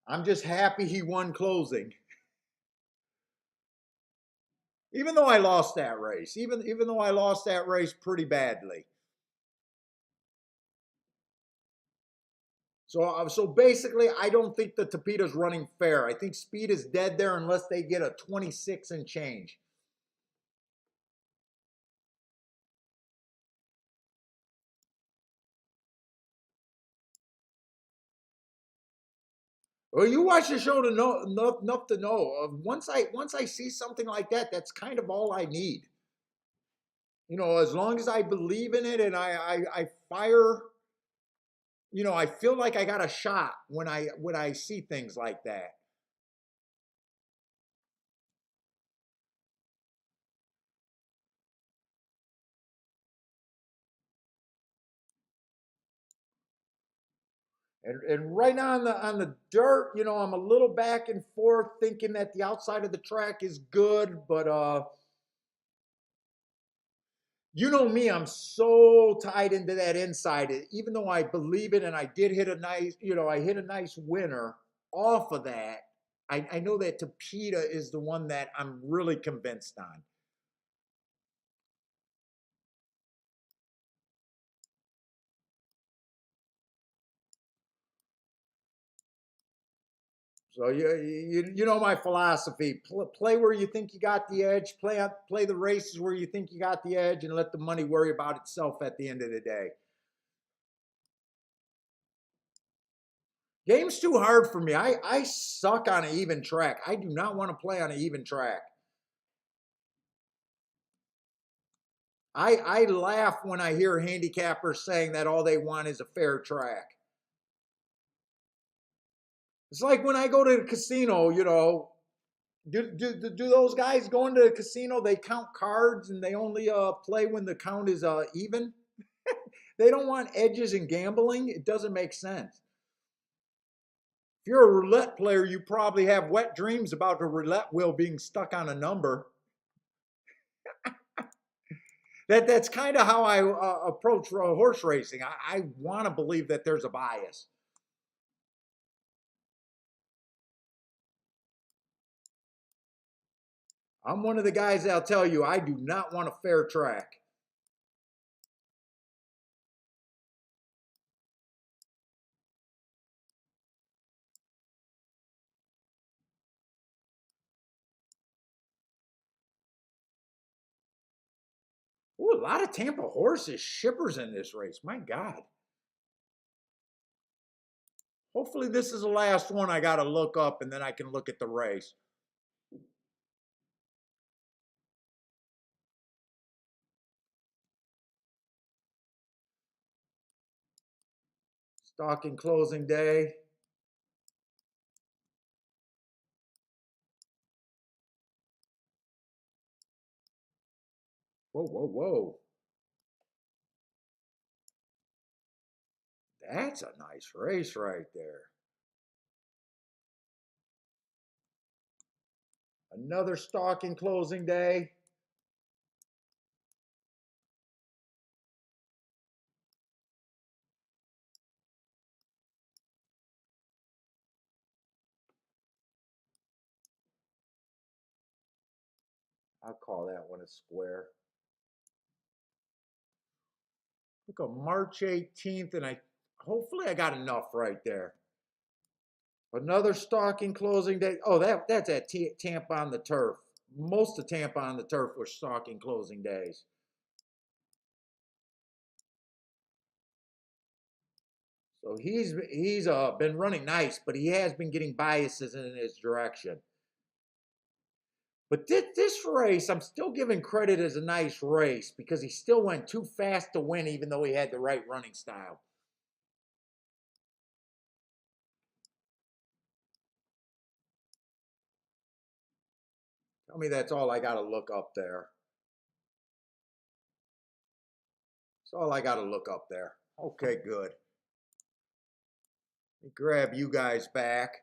I'm just happy he won closing. Even though I lost that race, even though I lost that race pretty badly. So basically, I don't think the Tapeta's running fair. I think speed is dead there unless they get a 26 and change. Well, you watch the show to know enough to know. Once I see something like that, that's kind of all I need. As long as I believe in it and I fire, I feel like I got a shot when I see things like that. And right now on the dirt, I'm a little back and forth thinking that the outside of the track is good, but you know me, I'm so tied into that inside. Even though I believe it and I did hit a nice, I hit a nice winner off of that. I know that Tapeta is the one that I'm really convinced on. So you know my philosophy. Play where you think you got the edge. Play the races where you think you got the edge, and let the money worry about itself at the end of the day. Game's too hard for me. I suck on an even track. I do not want to play on an even track. I laugh when I hear handicappers saying that all they want is a fair track. It's like when I go to the casino, do those guys going to the casino, they count cards and they only play when the count is even? They don't want edges in gambling. It doesn't make sense. If you're a roulette player, you probably have wet dreams about the roulette wheel being stuck on a number. That's kind of how I approach horse racing. I want to believe that there's a bias. I'm one of the guys that'll tell you I do not want a fair track. Ooh, a lot of Tampa horses, shippers in this race. My God. Hopefully, this is the last one I got to look up and then I can look at the race. Stalking closing day. Whoa, whoa, whoa. That's a nice race right there. Another stalking closing day. I'll call that one a square. Look at March 18th, and hopefully I got enough right there. Another stalking closing day. Oh, that's at Tampa on the turf. Most of Tampa on the turf was stalking closing days. So he's been running nice, but he has been getting biases in his direction. But this race, I'm still giving credit as a nice race because he still went too fast to win, even though he had the right running style. Tell me that's all I got to look up there. That's all I got to look up there. Okay, good. Let me grab you guys back.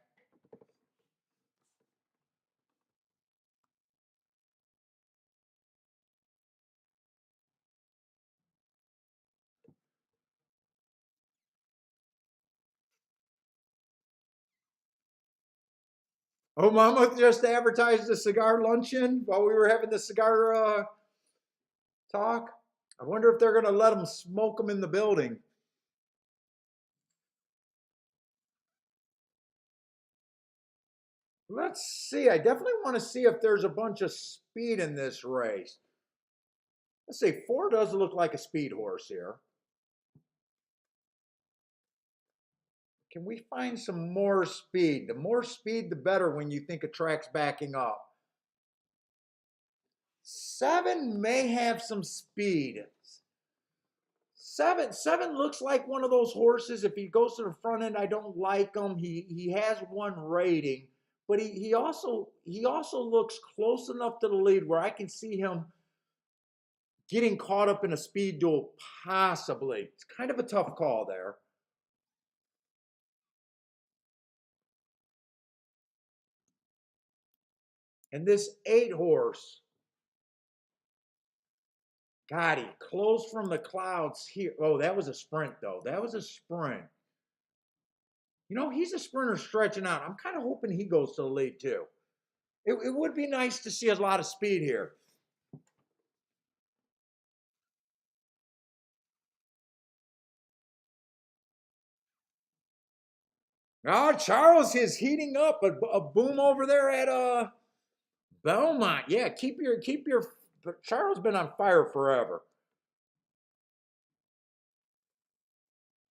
Oh, Mama just advertised a cigar luncheon while we were having the cigar talk. I wonder if they're going to let them smoke them in the building. Let's see. I definitely want to see if there's a bunch of speed in this race. Let's see. Four does look like a speed horse here. Can we find some more speed? The more speed, the better when you think a track's backing up. 7 may have some speed. Seven looks like one of those horses. If he goes to the front end, I don't like him. He has one rating, but he also looks close enough to the lead where I can see him getting caught up in a speed duel, possibly. It's kind of a tough call there. And this 8 horse, God, he close from the clouds here. Oh, that was a sprint, though. That was a sprint. You know, he's a sprinter stretching out. I'm kind of hoping he goes to the lead, too. It would be nice to see a lot of speed here. Oh, Charles is heating up. A boom over there at Belmont. Yeah, keep your. Charles been on fire forever.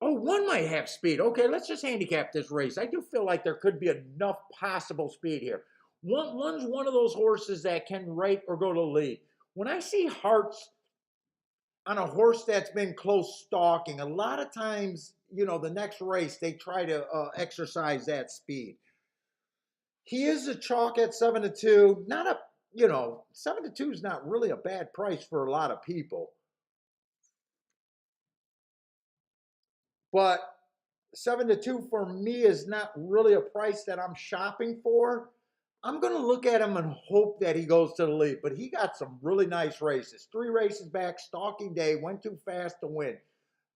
Oh, one might have speed. Okay, let's just handicap this race. I do feel like there could be enough possible speed here. One's one of those horses that can rate or go to lead. When I see hearts on a horse that's been close stalking, a lot of times, you know, the next race they try to exercise that speed. He is a chalk at 7-2. Not a, you know, 7-2 is not really a bad price for a lot of people. But 7-2 for me is not really a price that I'm shopping for. I'm going to look at him and hope that he goes to the lead. But he got some really nice races. 3 races back, stalking day, went too fast to win.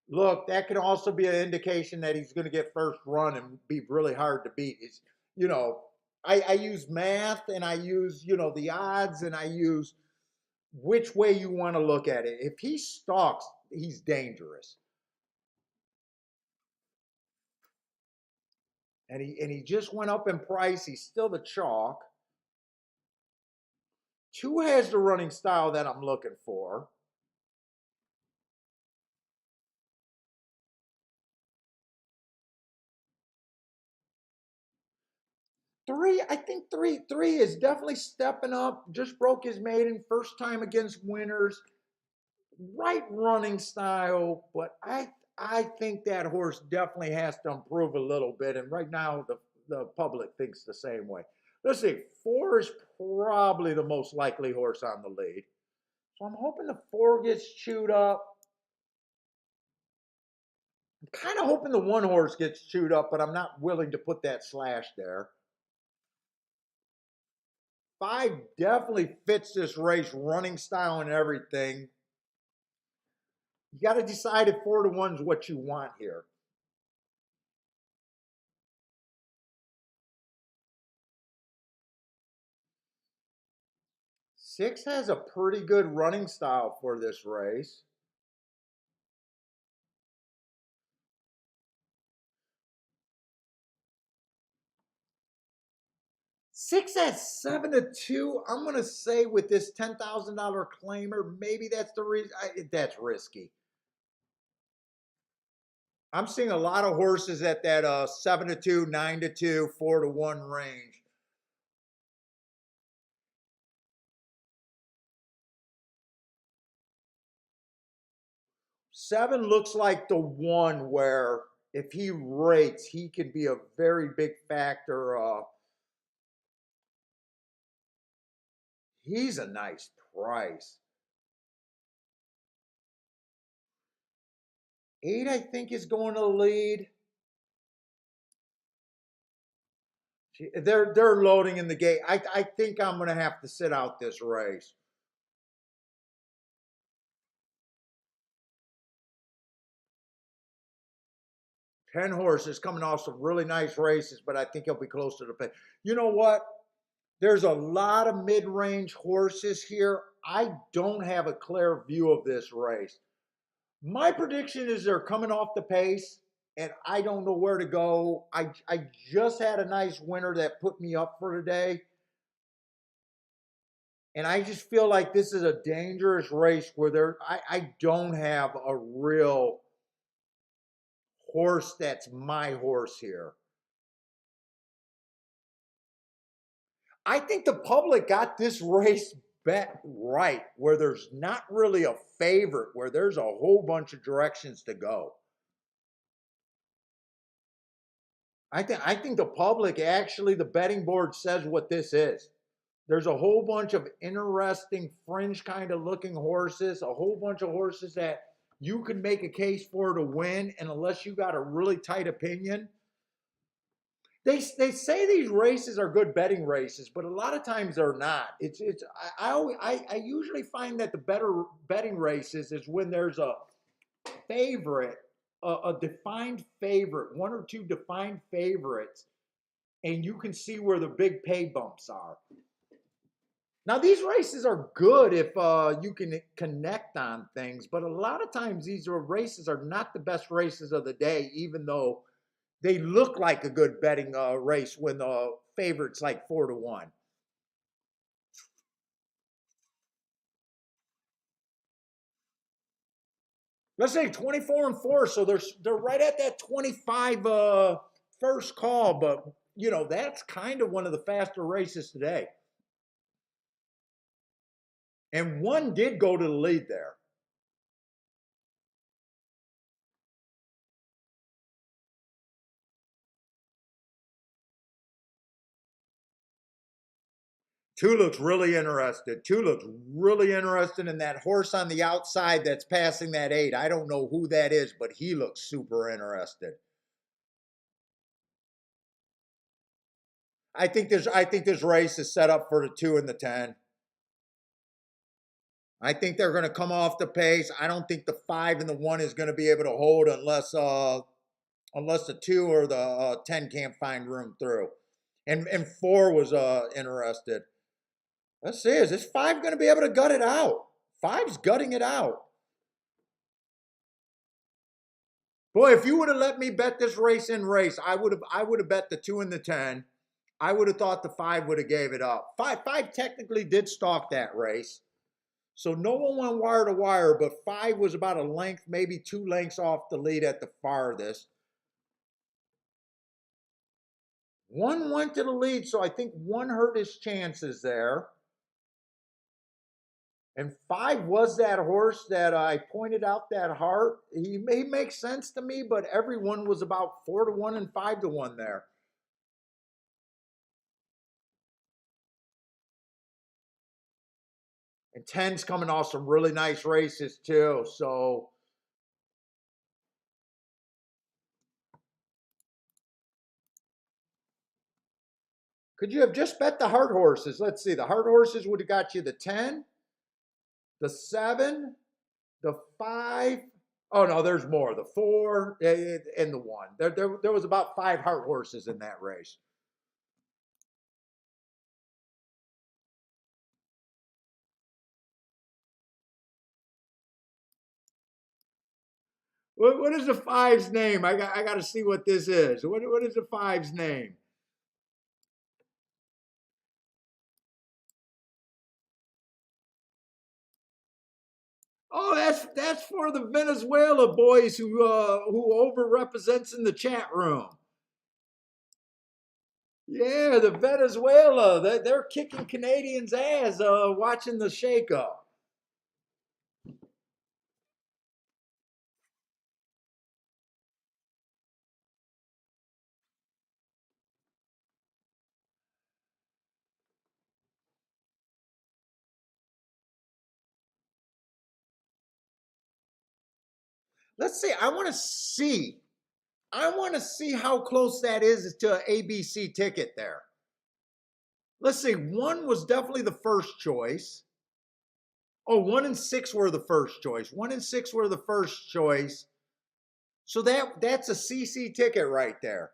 Look, that could also be an indication that he's going to get first run and be really hard to beat. It's, you know, I use math and I use, you know, the odds and I use which way you want to look at it. If he stalks, he's dangerous. And he just went up in price. He's still the chalk. 2 has the running style that I'm looking for. 3, I think three is definitely stepping up. Just broke his maiden, first time against winners. Right running style, but I think that horse definitely has to improve a little bit. And right now the public thinks the same way. Let's see, 4 is probably the most likely horse on the lead. So I'm hoping the 4 gets chewed up. I'm kind of hoping the 1 horse gets chewed up, but I'm not willing to put that slash there. 5 definitely fits this race, running style and everything. You got to decide if 4-1 is what you want here. 6 has a pretty good running style for this race. 6 at 7-2. I'm gonna say with this $10,000 claimer, maybe that's the reason. That's risky. I'm seeing a lot of horses at that 7-2, 9-2, 4-1 range. Seven looks like the one where if he rates, he can be a very big factor. He's a nice price. 8, I think, is going to lead. They're loading in the gate. I think I'm going to have to sit out this race. Ten horses coming off some really nice races, but I think he'll be close to the pay. You know what? There's a lot of mid-range horses here. I don't have a clear view of this race. My prediction is they're coming off the pace, and I don't know where to go. I just had a nice winner that put me up for today. And I just feel like this is a dangerous race where I don't have a real horse that's my horse here. I think the public got this race bet right, where there's not really a favorite, where there's a whole bunch of directions to go. I think the public, actually, the betting board says what this is. There's a whole bunch of interesting fringe kind of looking horses, a whole bunch of horses that you can make a case for to win, and unless you got a really tight opinion, they say these races are good betting races, but a lot of times they're not. I usually find that the better betting races is when there's a favorite, a defined favorite, one or two defined favorites, and you can see where the big pay bumps are. Now, these races are good if you can connect on things, but a lot of times these races are not the best races of the day, even though they look like a good betting race when the favorite's like 4-1. Let's say 24-4, so they're right at that 25 first call, but that's kind of one of the faster races today. And one did go to the lead there. Two looks really interested. Two looks really interested in that horse on the outside that's passing that 8. I don't know who that is, but he looks super interested. I think this race is set up for the 2 and the 10. I think they're going to come off the pace. I don't think the 5 and the 1 is going to be able to hold unless the 2 or the 10 can't find room through. And 4 was interested. Let's see, is this 5 going to be able to gut it out? 5's gutting it out. Boy, if you would have let me bet this race, I would have bet the 2 and the 10. I would have thought the 5 would have gave it up. Five technically did stalk that race. So no one went wire to wire, but 5 was about a length, maybe 2 lengths off the lead at the farthest. 1 went to the lead, so I think 1 hurt his chances there. And 5 was that horse that I pointed out, that heart. He makes sense to me, but everyone was about 4-1 and 5-1 there. And 10's coming off some really nice races too. So could you have just bet the hard horses? Let's see. The hard horses would have got you the 10, the 7, the 5. Oh no, there's more. The 4 and the 1. There was about 5 hard horses in that race. What is the 5's name? I got to see what this is. What is the 5's name? Oh, that's for the Venezuela boys who overrepresents in the chat room. Yeah, the Venezuela. They're kicking Canadians' ass watching the shakeup. Let's see. I want to see how close that is to an ABC ticket there. Let's see. 1 was definitely the first choice. Oh, 1 and 6 were the first choice. 1 and 6 were the first choice. So that's a CC ticket right there.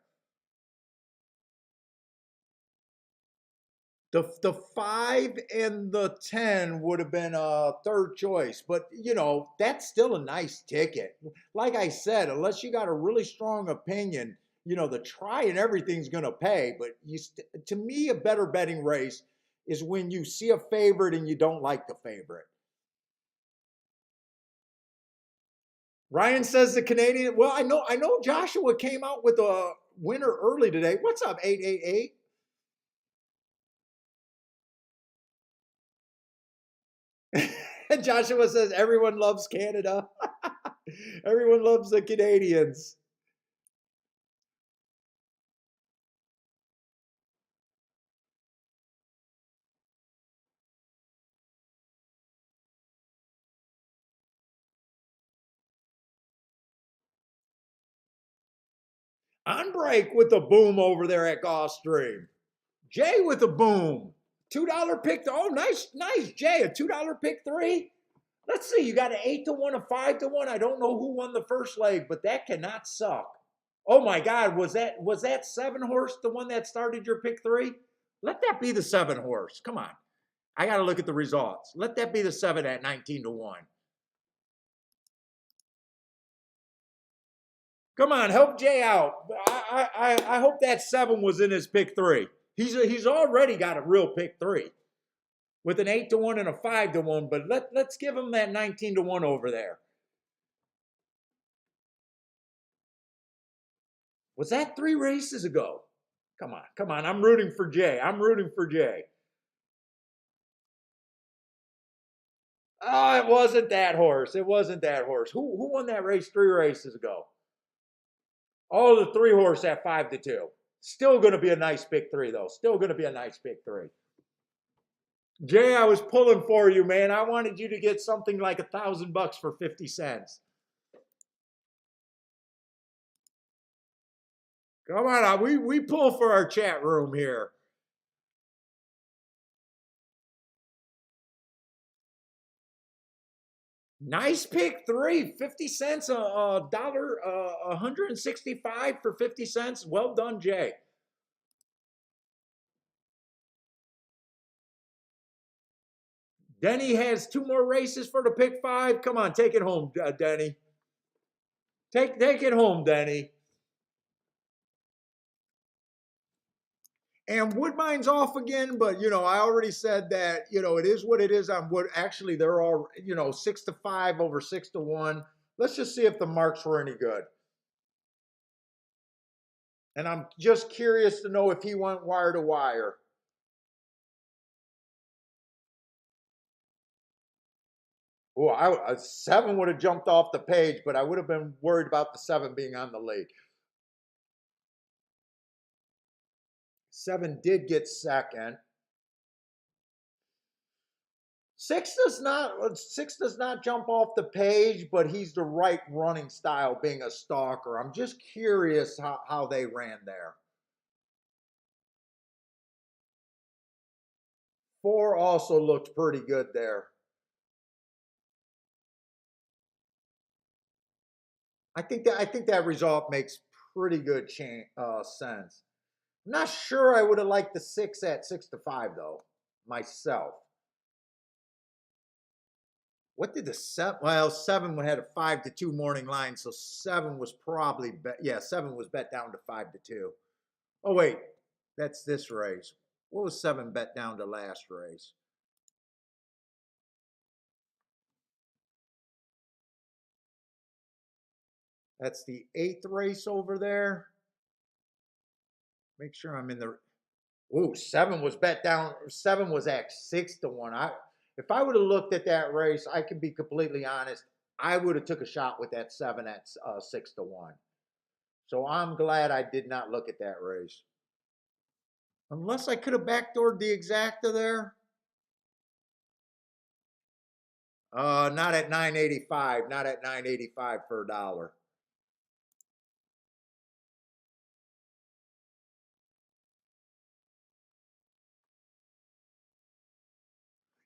The 5 and the 10 would have been a third choice, but that's still a nice ticket. Like I said, unless you got a really strong opinion, the try and everything's going to pay. But to me, a better betting race is when you see a favorite and you don't like the favorite. Ryan says the Canadian. Well, I know Joshua came out with a winner early today. What's up, 888? Joshua says everyone loves Canada. Everyone loves the Canadians. On break with the boom over there at Gulfstream. Jay with the boom. $2 pick. Oh, nice, Jay. A $2 pick three. Let's see. You got an 8-1, a 5-1. I don't know who won the first leg, but that cannot suck. Oh my God, was that 7 horse the one that started your pick three? Let that be the 7 horse. Come on. I got to look at the results. Let that be the 7 at 19-1. Come on, help Jay out. I hope that 7 was in his pick three. He's already got a real pick three with an 8-1 and a 5-1, but let's give him that 19-1 over there. Was that 3 races ago? Come on. I'm rooting for Jay. Oh, it wasn't that horse. Who won that race 3 races ago? Oh, the 3 horse at 5-2. Still going to be a nice pick three, though. Jay, I was pulling for you, man. I wanted you to get something like $1,000 for 50 cents. Come on, we pull for our chat room here. Nice pick three, 50 cents, a dollar, 165 for 50 cents. Well done, Jay. Denny has 2 more races for the pick five. Come on, take it home, Denny. Take it home, Denny. And Woodbine's off again, but I already said that it is what it is on Wood. Actually, they're all 6-5 over 6-1. Let's just see if the marks were any good. And I'm just curious to know if he went wire to wire. Oh, a 7 would have jumped off the page, but I would have been worried about the 7 being on the lead. 7 did get second. 6 does not jump off the page, but he's the right running style, being a stalker. I'm just curious how they ran there. 4 also looked pretty good there. I think that result makes pretty good sense. I'm not sure I would have liked the 6 at 6-5 though, myself. What did the 7? Well, 7 had a 5-2 morning line, so 7 was probably bet. Yeah, 7 was bet down to 5-2. Oh wait, that's this race. What was 7 bet down to last race? That's the 8th race over there. Make sure I'm in the. Ooh, 7 was bet down. 7 was at 6-1. If I would have looked at that race, I can be completely honest. I would have took a shot with that 7 at 6-1. So I'm glad I did not look at that race. Unless I could have backdoored the exacta there. Not at 985. Not at 985 for $1.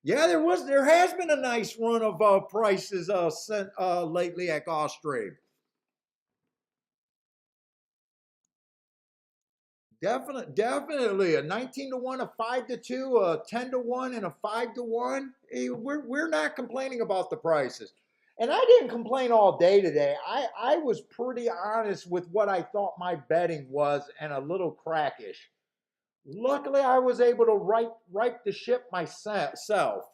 Yeah, there has been a nice run of prices lately at Gulfstream. Definitely a 19-1, a 5-2, a 10-1, and a 5-1. Hey, we're not complaining about the prices. And I didn't complain all day today. I was pretty honest with what I thought my betting was and a little crackish. Luckily, I was able to right the ship myself.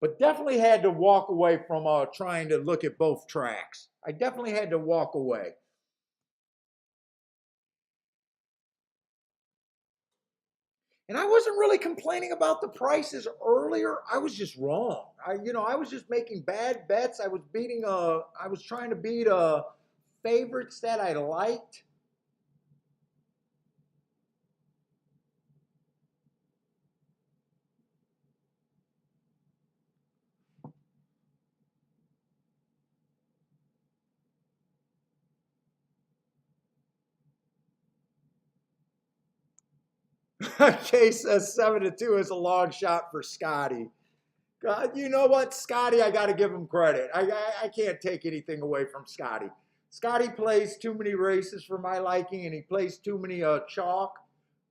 but definitely had to walk away from trying to look at both tracks. I definitely had to walk away. And I wasn't really complaining about the prices earlier. I was just wrong. I was just making bad bets. I was trying to beat favorites that I liked. Case says 7-2 is a long shot for Scotty. God, you know what, Scotty? I got to give him credit. I can't take anything away from Scotty. Scotty plays too many races for my liking, and he plays too many chalk.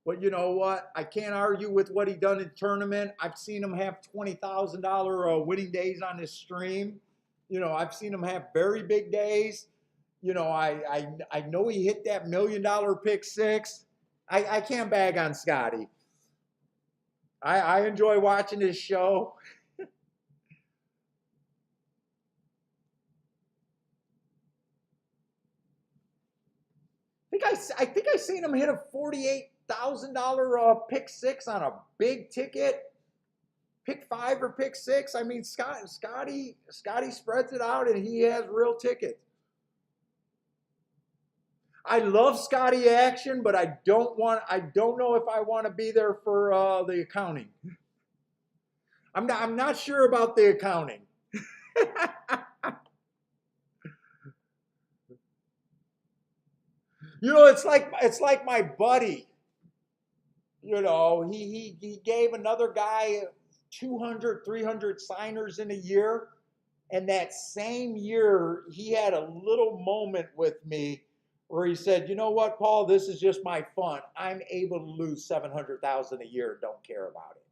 But you know what? I can't argue with what he done in tournament. I've seen him have $20,000 winning days on his stream. I've seen him have very big days. I know he hit that $1 million pick six. I can't bag on Scotty. I enjoy watching his show. I think I seen him hit a $48,000 pick six on a big ticket, pick five or pick six. I mean, Scotty spreads it out and he has real tickets. I love Scotty action, but I don't know if I want to be there for the accounting. I'm not sure about the accounting. It's like my buddy. He gave another guy 200, 300 signers in a year. And that same year, he had a little moment with me where he said, "You know what, Paul? This is just my fun. I'm able to lose 700,000 a year and don't care about it."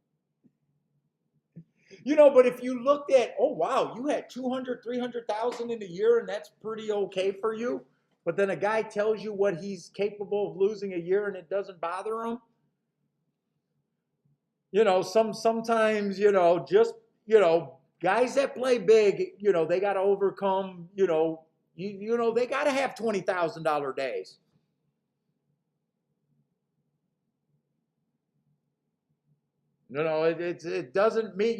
But if you looked at, oh wow, you had 200, 300,000 in a year, and that's pretty okay for you. But then a guy tells you what he's capable of losing a year, and it doesn't bother him. Sometimes just guys that play big, they got to overcome, they got to have $20,000 days. It doesn't mean,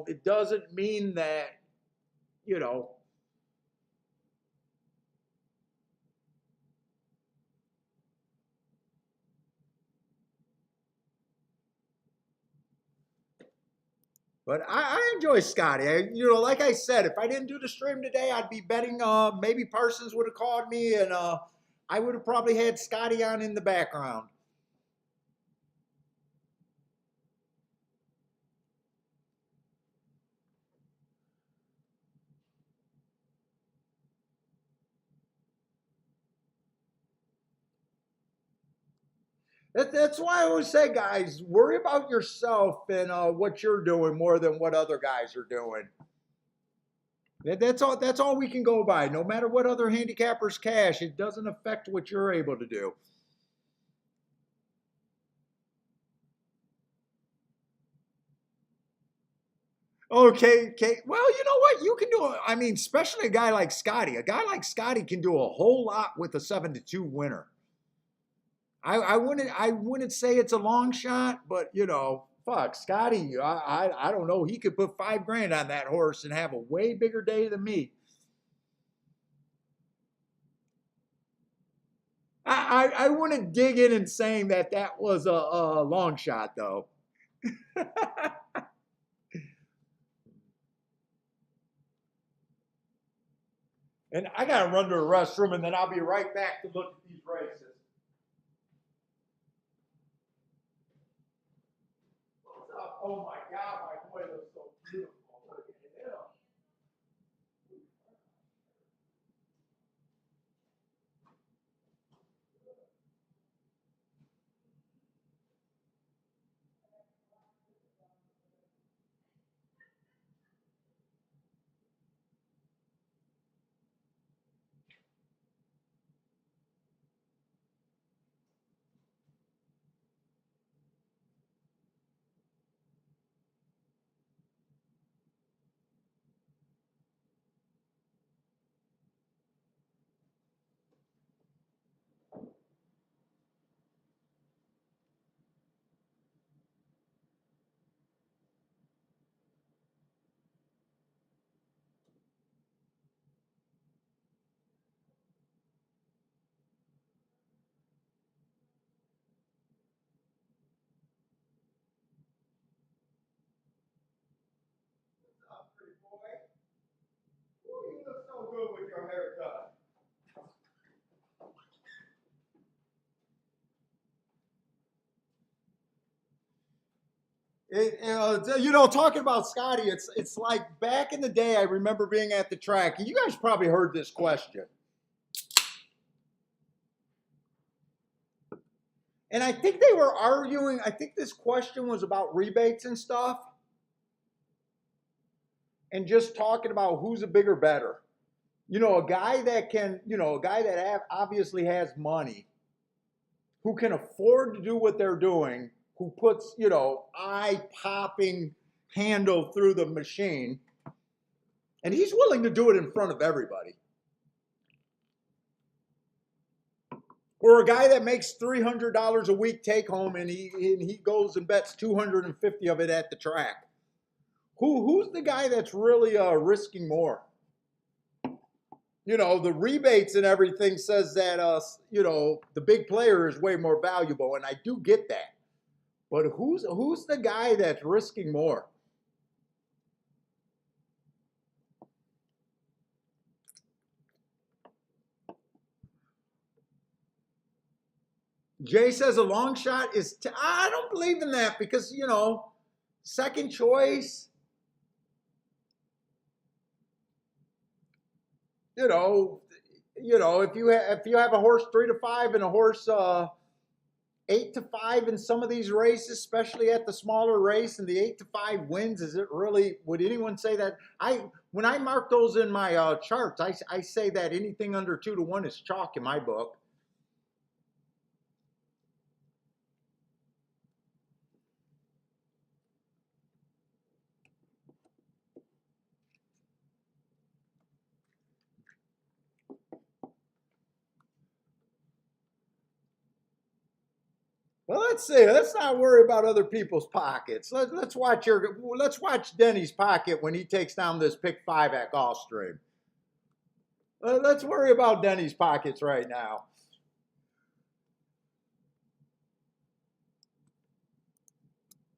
it doesn't mean that, you know, but I enjoy Scotty. Like I said, if I didn't do the stream today, I'd be betting. Maybe Parsons would have called me, and I would have probably had Scotty on in the background. That's why I always say, guys, worry about yourself and what you're doing more than what other guys are doing. That's all. That's all we can go by. No matter what other handicappers cash, it doesn't affect what you're able to do. Okay, okay. Well, you know what? You can do it. I mean, especially a guy like Scotty. A guy like Scotty can do a whole lot with a 7-2 winner. I wouldn't say it's a long shot, but fuck, Scotty. I don't know. He could put 5 grand on that horse and have a way bigger day than me. I wouldn't dig in and saying that was a long shot though. And I gotta run to a restroom, and then I'll be right back to look at these races. Oh my God, my boy looks so beautiful. Look at him. Talking about Scotty, it's like back in the day. I remember being at the track, and you guys probably heard this question. And I think they were arguing. I think this question was about rebates and stuff, and just talking about who's a bigger better. A guy that can, a guy that obviously has money, who can afford to do what they're doing, who puts, eye-popping handle through the machine, and he's willing to do it in front of everybody. Or a guy that makes $300 a week take home, and he goes and bets 250 of it at the track. Who's the guy that's really risking more? The rebates and everything says that the big player is way more valuable, and I do get that. But who's the guy that's risking more? Jay says a long shot is. I don't believe in that because second choice. If you have a horse 3 to 5 and a horse 8 to 5 in some of these races, especially at the smaller race, and the 8 to 5 wins, is it really? Would anyone say that? When I mark those in my charts, I say that anything under 2 to 1 is chalk in my book. Well, let's see. Let's not worry about other people's pockets. Let's watch Denny's pocket when he takes down this pick 5 at Gulfstream. Let's worry about Denny's pockets right now.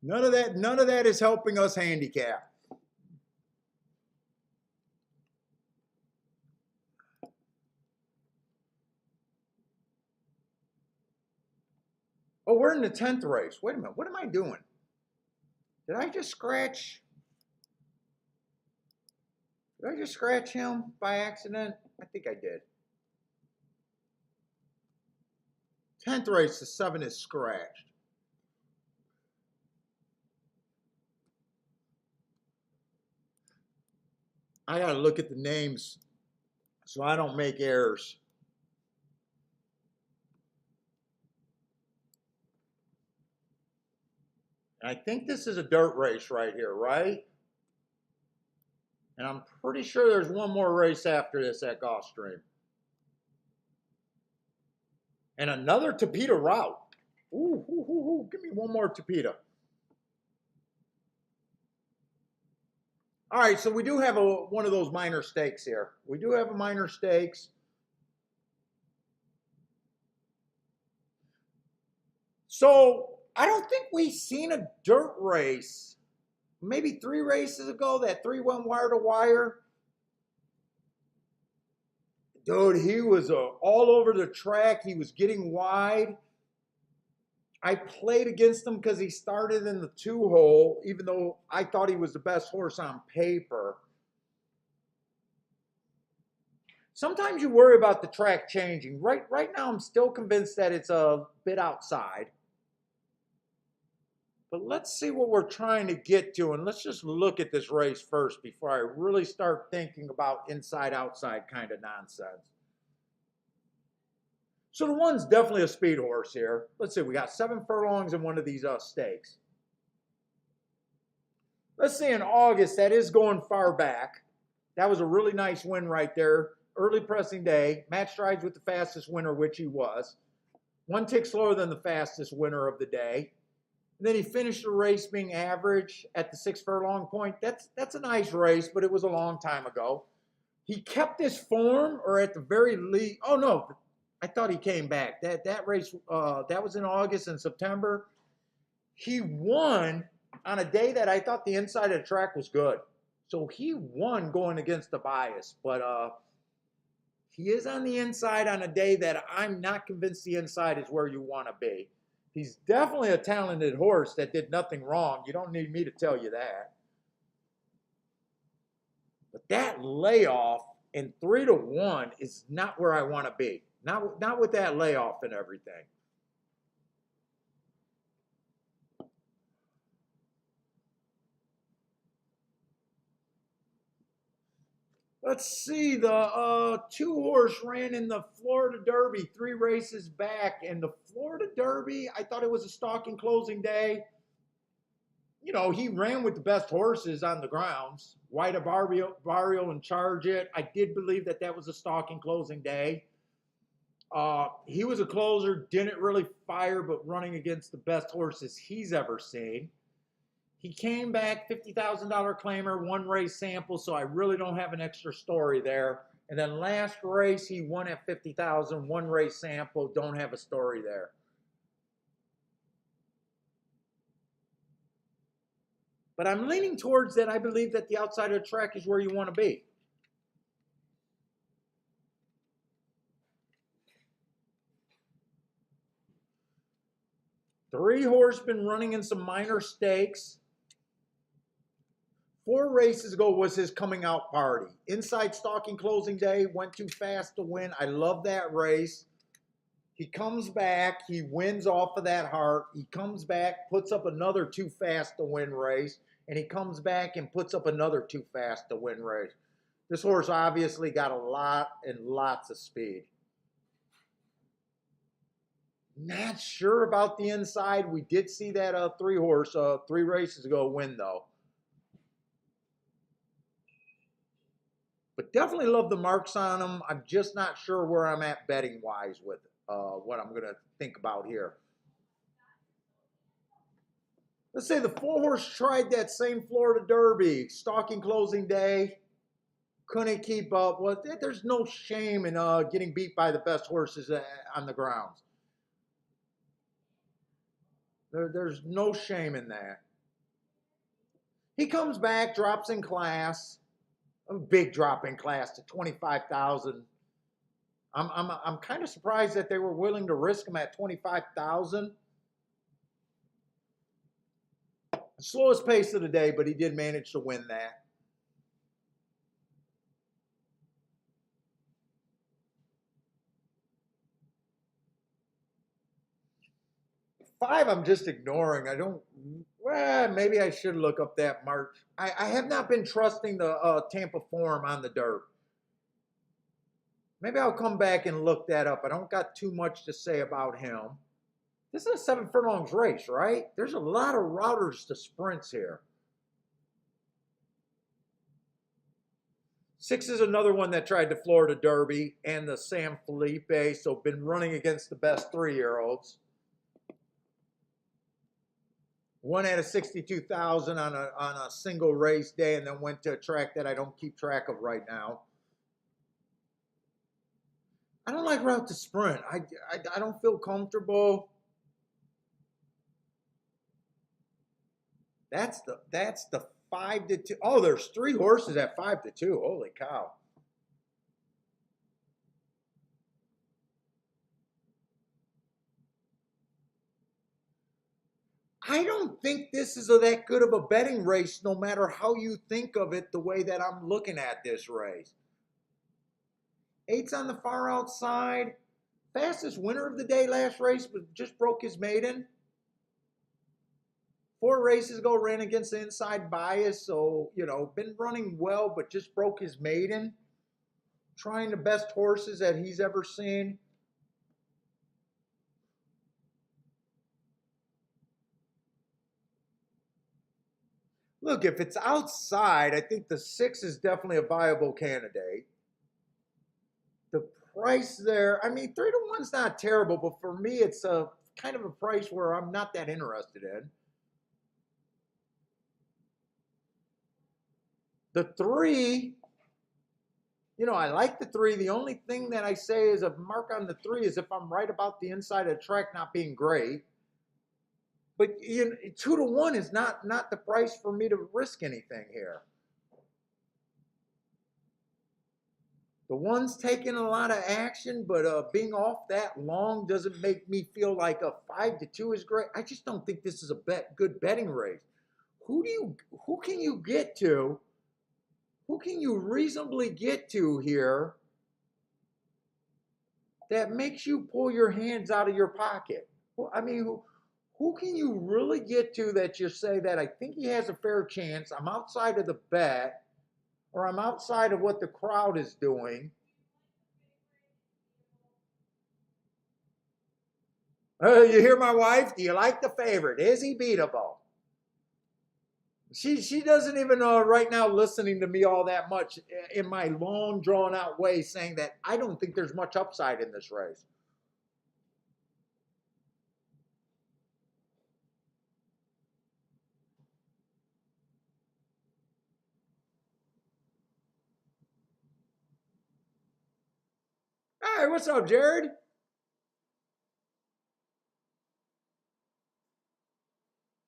None of that is helping us handicap. Oh, we're in the 10th race. Wait a minute. What am I doing? Did I just scratch? Did I just scratch him by accident? I think I did. 10th race, the 7 is scratched. I got to look at the names so I don't make errors. I think this is a dirt race right here, right? And I'm pretty sure there's one more race after this at Gulfstream. And another Tapeta route. Ooh, give me one more Tapeta. All right, so we do have one of those minor stakes here. We do have a minor stakes. So I don't think we've seen a dirt race. Maybe 3 races ago, that 3 went wire to wire. Dude, he was all over the track. He was getting wide. I played against him because he started in the 2-hole, even though I thought he was the best horse on paper. Sometimes you worry about the track changing. Right now, I'm still convinced that it's a bit outside. But let's see what we're trying to get to, and let's just look at this race first before I really start thinking about inside-outside kind of nonsense. So the 1's definitely a speed horse here. Let's see, we got 7 furlongs in one of these stakes. Let's see, in August, that is going far back. That was a really nice win right there. Early pressing day, match strides with the fastest winner, which he was. 1 tick slower than the fastest winner of the day. And then he finished the race being average at the 6 furlong point. That's a nice race, but it was a long time ago. He kept his form, or at the very least, oh no, I thought he came back. That race, that was in August and September. He won on a day that I thought the inside of the track was good. So he won going against the bias, but he is on the inside on a day that I'm not convinced the inside is where you want to be. He's definitely a talented horse that did nothing wrong. You don't need me to tell you that. But that layoff in 3-1 is not where I want to be. Not with that layoff and everything. Let's see, the 2-horse ran in the Florida Derby 3 races back. And the Florida Derby, I thought it was a stalking closing day. You know, he ran with the best horses on the grounds. White Barrio and Charge It. I did believe that that was a stalking closing day. He was a closer, didn't really fire, but running against the best horses he's ever seen. He came back, $50,000 claimer, 1 race sample, so I really don't have an extra story there. And then last race, he won at 50,000, 1 race sample, don't have a story there. But I'm leaning towards that. I believe that the outside of the track is where you want to be. Three-horse been running in some minor stakes. 4 races ago was his coming out party. Inside stalking closing day, went too fast to win. I love that race. He comes back, he wins off of that heart. He comes back, puts up another too fast to win race, and he comes back and puts up another too fast to win race. This horse obviously got a lot and lots of speed. Not sure about the inside. We did see that 3-horse 3 races ago win though. But definitely love the marks on him. I'm just not sure where I'm at betting wise with what I'm going to think about here. Let's say the 4-horse tried that same Florida Derby, stalking closing day, couldn't keep up. Well, there's no shame in getting beat by the best horses on the grounds. There's no shame in that. He comes back, drops in class. A big drop in class to 25,000. I'm kind of surprised that they were willing to risk him at 25,000. Slowest pace of the day, but he did manage to win that. Five, I'm just ignoring. I don't. Well, maybe I should look up that March. I have not been trusting the Tampa form on the dirt. Maybe I'll come back and look that up. I don't got too much to say about him. This is a 7 furlongs race, right? There's a lot of routers to sprints here. 6 is another one that tried the Florida Derby and the San Felipe, so been running against the best 3-year-olds. Won at a 62,000 on a single race day, and then went to a track that I don't keep track of right now. I don't like route to sprint. I don't feel comfortable. That's the 5-2. Oh, there's 3 horses at 5-2. Holy cow. I don't think this is that good of a betting race, no matter how you think of it, the way that I'm looking at this race. 8's on the far outside. Fastest winner of the day last race, but just broke his maiden. 4 races ago, ran against the inside bias, so, you know, been running well, but just broke his maiden. Trying the best horses that he's ever seen. Look, if it's outside, I think the 6 is definitely a viable candidate. The price there, I mean, 3-1's not terrible, but for me, it's a kind of a price where I'm not that interested in. The 3, you know, I like the 3. The only thing that I say is a mark on the 3 is if I'm right about the inside of the track not being great. But you know, 2-1 is not the price for me to risk anything here. The one's taking a lot of action, but being off that long doesn't make me feel like a 5-2 is great. I just don't think this is a good betting race. Who do you who can you get to? Who can you reasonably get to here that makes you pull your hands out of your pocket? Well, I mean, who can you really get to that you say that I think he has a fair chance? I'm outside of the bet, or I'm outside of what the crowd is doing. You hear my wife? Do you like the favorite? Is he beatable? She doesn't even right now listening to me all that much in my long drawn out way saying that I don't think there's much upside in this race. Hey, what's up, Jared?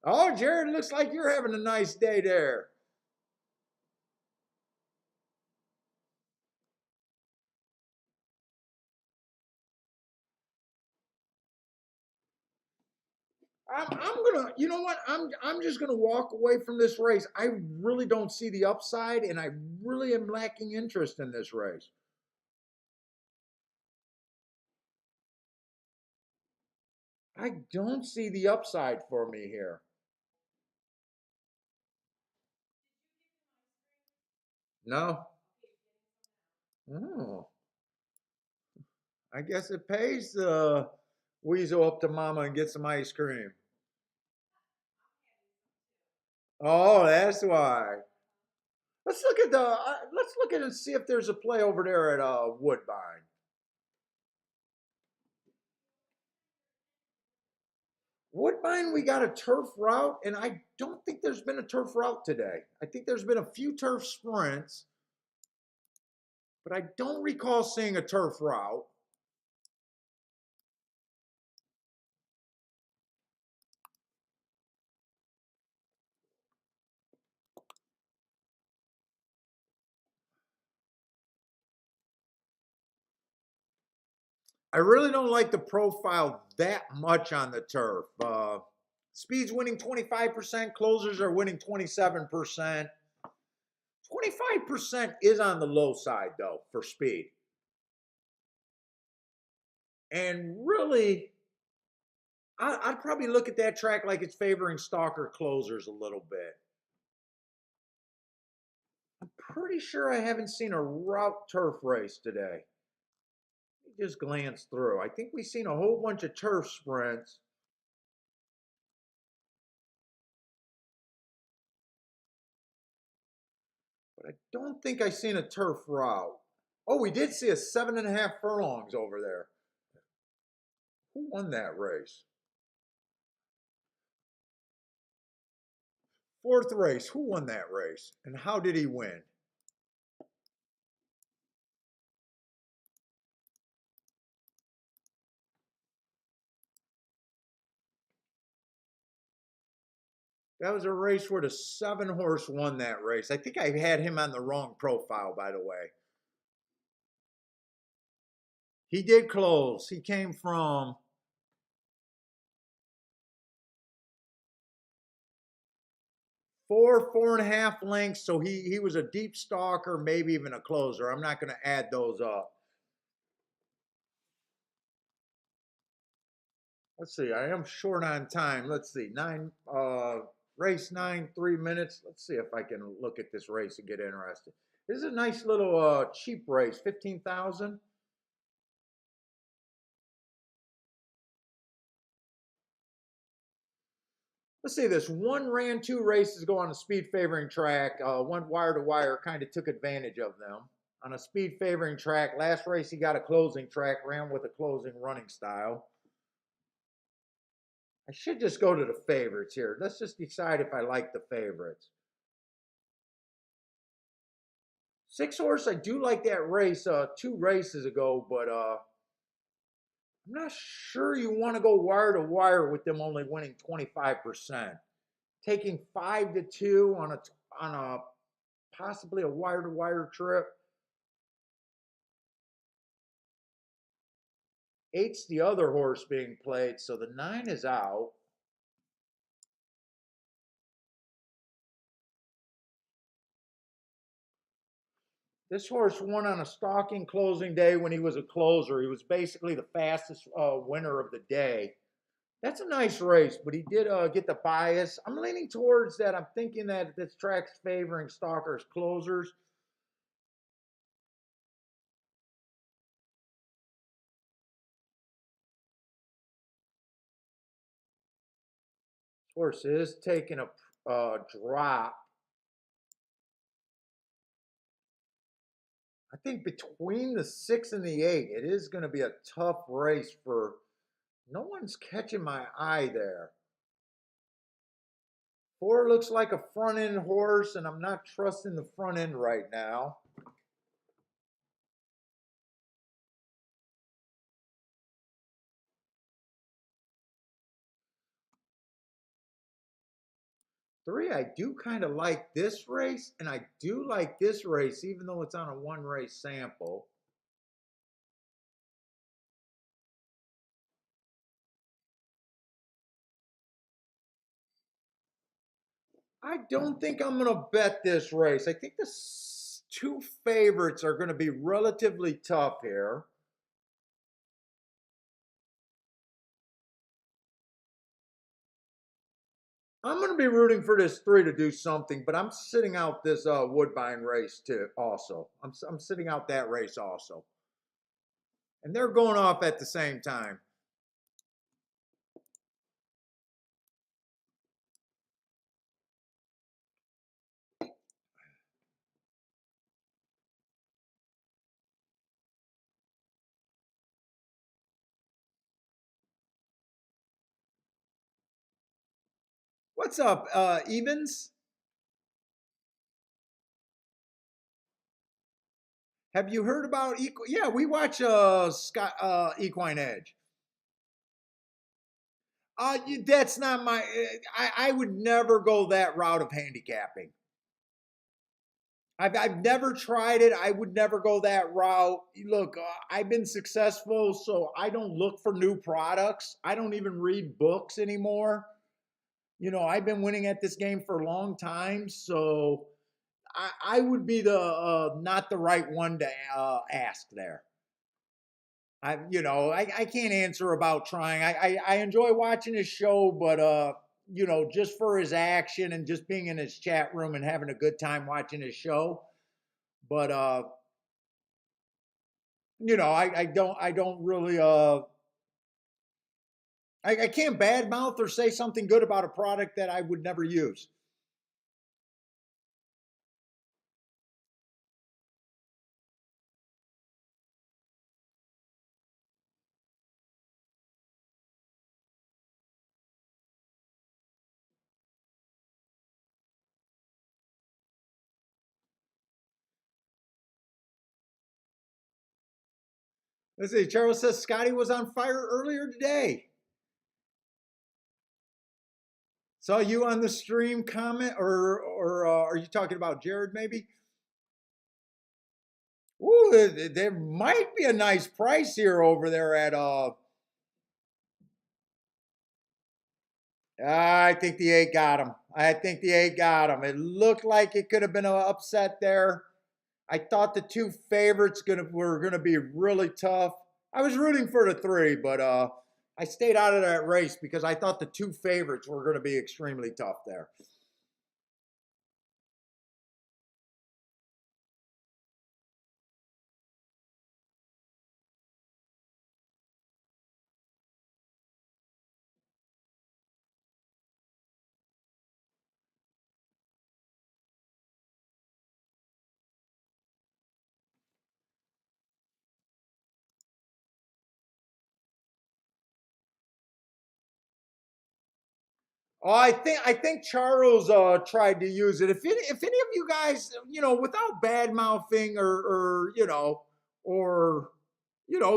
Oh, Jared, looks like you're having a nice day there. I'm gonna, you know what? I'm just gonna walk away from this race. I really don't see the upside, and I really am lacking interest in this race. I don't see the upside for me here. No. Oh, I guess it pays to weasel up to mama and get some ice cream. Oh, that's why. Let's look at and see if there's a play over there at Woodbine. Woodbine, we got a turf route, and I don't think there's been a turf route today. I think there's been a few turf sprints, but I don't recall seeing a turf route. I really don't like the profile that much on the turf. Speed's winning 25%, closers are winning 27%. 25% is on the low side, though, for speed. And really, I'd probably look at that track like it's favoring stalker closers a little bit. I'm pretty sure I haven't seen a route turf race today. Just glance through. I think we've seen a whole bunch of turf sprints. But I don't think I've seen a turf route. Oh, we did see a 7.5 furlongs over there. Who won that race? Fourth race. Who won that race? And how did he win? That was a race where the 7 horse won that race. I think I had him on the wrong profile, by the way. He did close. He came from 4.5 lengths. So he was a deep stalker, maybe even a closer. I'm not going to add those up. Let's see. I am short on time. Let's see. Race 9, 3 minutes. Let's see if I can look at this race and get interested. This is a nice little cheap race, 15,000. Let's see this. One ran 2 races ago on a speed favoring track. Went wire to wire, kind of took advantage of them. On a speed favoring track, last race he got a closing track, ran with a closing running style. I should just go to the favorites here. Let's just decide if I like the favorites. 6 horse, I do like that race 2 races ago, but I'm not sure you want to go wire to wire with them only winning 25%. Taking 5-2 on a possibly a wire to wire trip. eight's the other horse being played, so the 9 is out. This horse won on a stalking closing day when he was a closer. He was basically the fastest winner of the day. That's a nice race, but he did get the bias. I'm leaning towards that. I'm thinking that this track's favoring stalkers closers. This horse is taking a drop. I think between the 6 and the 8, it is going to be a tough race for. No one's catching my eye there. 4 looks like a front end horse, and I'm not trusting the front end right now. Three, I do kind of like this race, and I do like this race, even though it's on a one race sample. I don't think I'm going to bet this race. I think the two favorites are going to be relatively tough here. I'm going to be rooting for this 3 to do something, but I'm sitting out this Woodbine race too. Also, I'm sitting out that race also, and they're going off at the same time. What's up, Evans? Have you heard about Yeah, we watch Scott Equine Edge. That's not my. I would never go that route of handicapping. I've never tried it. I would never go that route. Look, I've been successful, so I don't look for new products. I don't even read books anymore. I've been winning at this game for a long time, so I would be the not the right one to ask there. I can't answer about trying. I enjoy watching his show, but just for his action and just being in his chat room and having a good time watching his show. But I don't really I can't badmouth or say something good about a product that I would never use. Let's see. Charles says Scotty was on fire earlier today. Saw you on the stream comment, or are you talking about Jared maybe? Ooh, there might be a nice price here over there at I think the 8 got him. I think the 8 got him. It looked like it could have been an upset there. I thought the two favorites were gonna be really tough. I was rooting for the 3, but I stayed out of that race because I thought the two favorites were gonna be extremely tough there. Oh, I think Charles tried to use it. If any of you guys, without bad mouthing or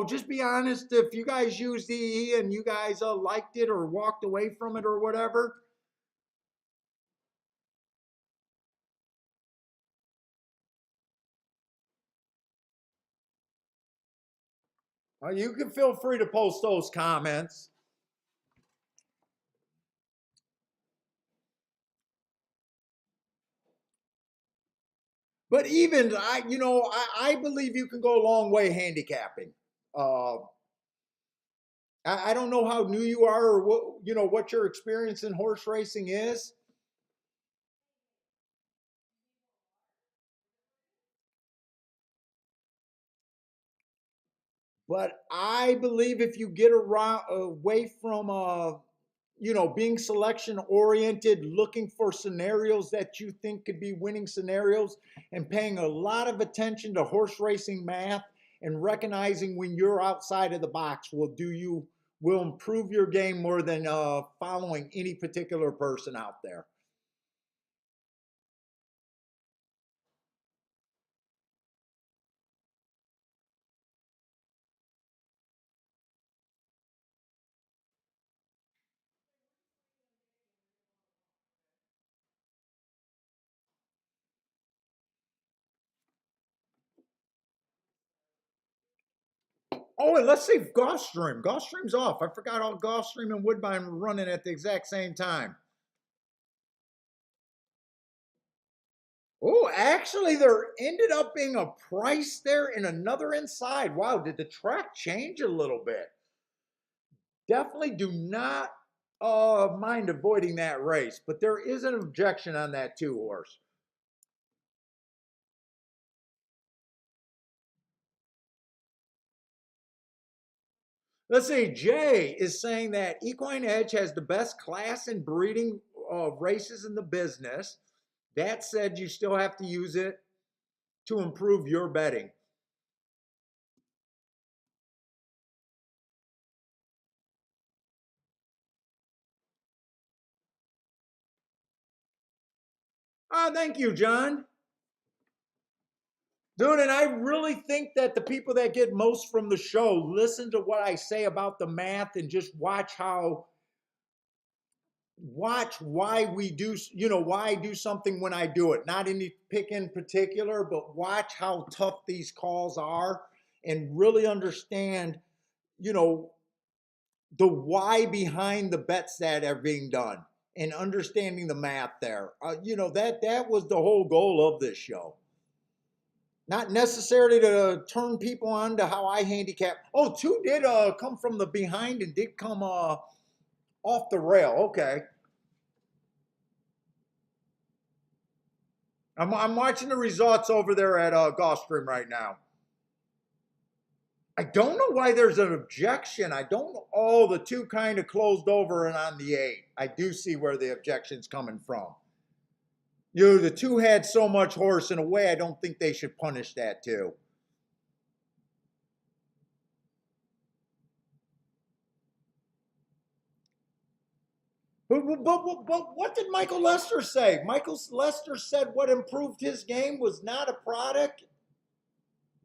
just be honest. If you guys used the and you guys liked it or walked away from it or whatever. You can feel free to post those comments. But even I believe you can go a long way handicapping. Uh, I don't know how new you are or what your experience in horse racing is. But I believe if you get around away from being selection oriented, looking for scenarios that you think could be winning scenarios, and paying a lot of attention to horse racing math and recognizing when you're outside of the box will improve your game more than following any particular person out there. Oh, and let's see Gulfstream. Gulfstream's off. I forgot all Gulfstream and Woodbine were running at the exact same time. Oh, actually, there ended up being a price there in another inside. Wow, did the track change a little bit? Definitely do not mind avoiding that race, but there is an objection on that two horse. Let's see, Jay is saying that Equine Edge has the best class and breeding races in the business. That said, you still have to use it to improve your betting. Thank you, John. Dude, and I really think that the people that get most from the show listen to what I say about the math and just watch why we do, why I do something when I do it. Not any pick in particular, but watch how tough these calls are and really understand, you know, the why behind the bets that are being done and understanding the math there. That was the whole goal of this show. Not necessarily to turn people on to how I handicap. Oh, two did come from the behind and did come off the rail. Okay. I'm watching the results over there at Gulfstream right now. I don't know why there's an objection. I don't know. Oh, the two kind of closed over and on the eight. I do see where the objection's coming from. The two had so much horse in a way. I don't think they should punish that too. But what did Michael Lester say? Michael Lester said what improved his game was not a product,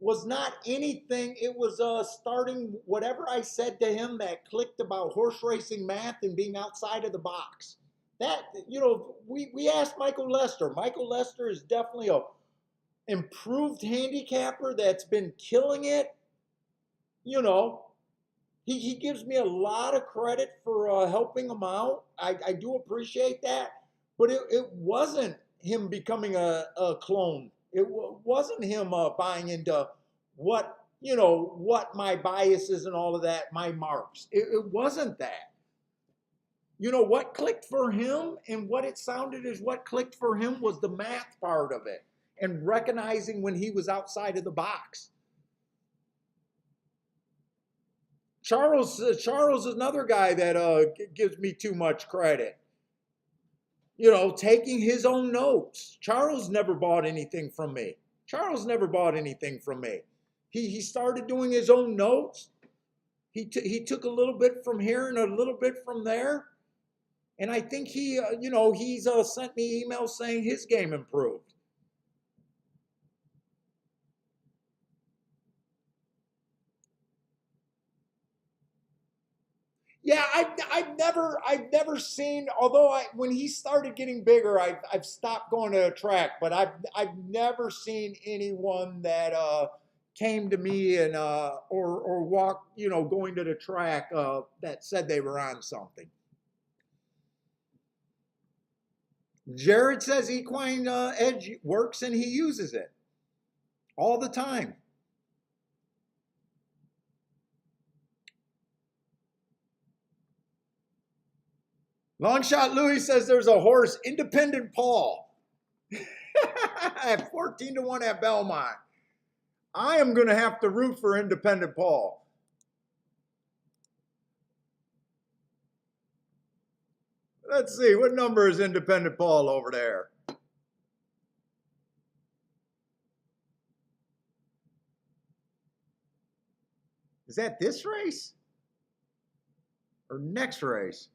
was not anything. It was starting whatever I said to him that clicked about horse racing math and being outside of the box. That, we asked Michael Lester. Michael Lester is definitely a improved handicapper that's been killing it. You know, he gives me a lot of credit for helping him out. I do appreciate that, but it wasn't him becoming a clone. Wasn't him buying into what my biases and all of that, my marks. It wasn't that. What clicked for him and what it sounded as what clicked for him was the math part of it and recognizing when he was outside of the box. Charles is another guy that gives me too much credit. Taking his own notes. Charles never bought anything from me. Charles never bought anything from me. He started doing his own notes. He took a little bit from here and a little bit from there, and I think he's sent me emails saying his game improved. Yeah, I've never seen. Although when he started getting bigger, I've stopped going to a track. But I've never seen anyone that came to me and or walked, you know, going to the track that said they were on something. Jared says equine edge works and he uses it all the time. Longshot Louis says there's a horse, Independent Paul, at 14-1 at Belmont. I am going to have to root for Independent Paul. Let's see, what number is Independent Paul over there? Is that this race? Or next race?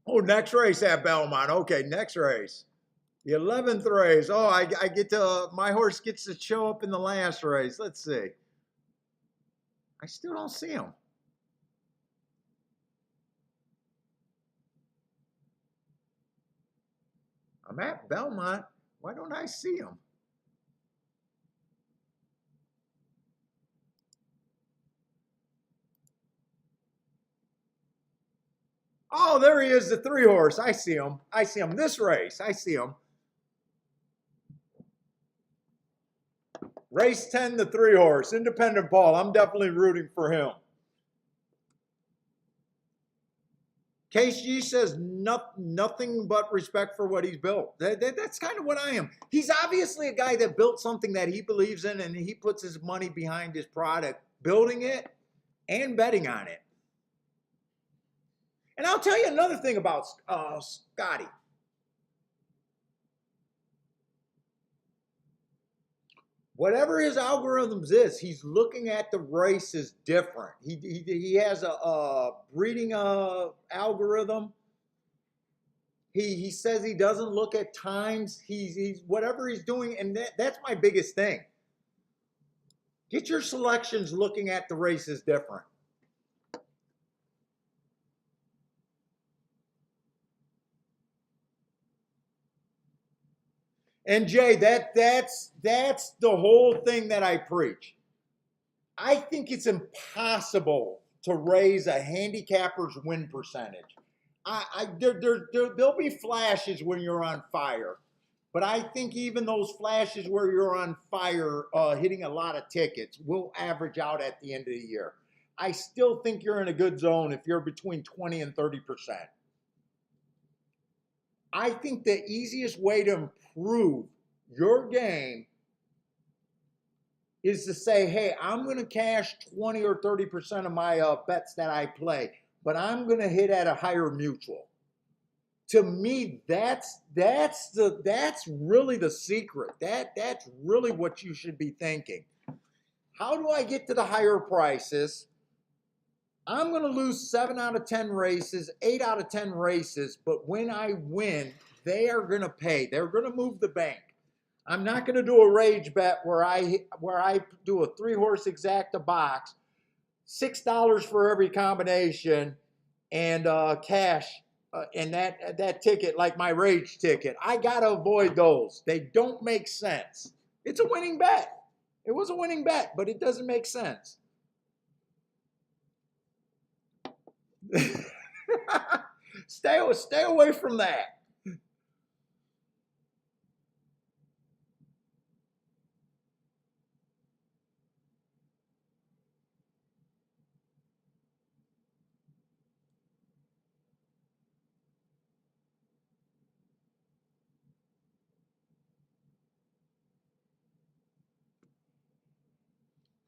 Oh, next race at Belmont. Okay, next race. The 11th race. Oh, I get to, my horse gets to show up in the last race. Let's see. I still don't see him. I'm at Belmont. Why don't I see him? Oh, there he is, the 3 horse. I see him. I see him this race. I see him. Race 10, the 3 horse, Independent Paul. I'm definitely rooting for him. KG says nothing but respect for what he's built. That's kind of what I am. He's obviously a guy that built something that he believes in, and he puts his money behind his product, building it and betting on it. And I'll tell you another thing about Scotty. Whatever his algorithms is, he's looking at the races different. He has a breeding algorithm. He says he doesn't look at times. He's whatever he's doing, and that's my biggest thing. Get your selections looking at the races different. And Jay, that's the whole thing that I preach. I think it's impossible to raise a handicapper's win percentage. There'll be flashes when you're on fire, but I think even those flashes where you're on fire, hitting a lot of tickets, will average out at the end of the year. I still think you're in a good zone if you're between 20 and 30%. I think the easiest way to improve your game is to say, hey, I'm going to cash 20 or 30% of my bets that I play, but I'm going to hit at a higher mutual. To me, that's really the secret. That's really what you should be thinking. How do I get to the higher prices? I'm going to lose 7 out of 10 races, 8 out of 10 races, but when I win, they are going to pay. They're going to move the bank. I'm not going to do a rage bet where I do a 3-horse exacta box, $6 for every combination, and cash and that ticket like my rage ticket. I got to avoid those. They don't make sense. It's a winning bet. It was a winning bet, but it doesn't make sense. Stay away from that.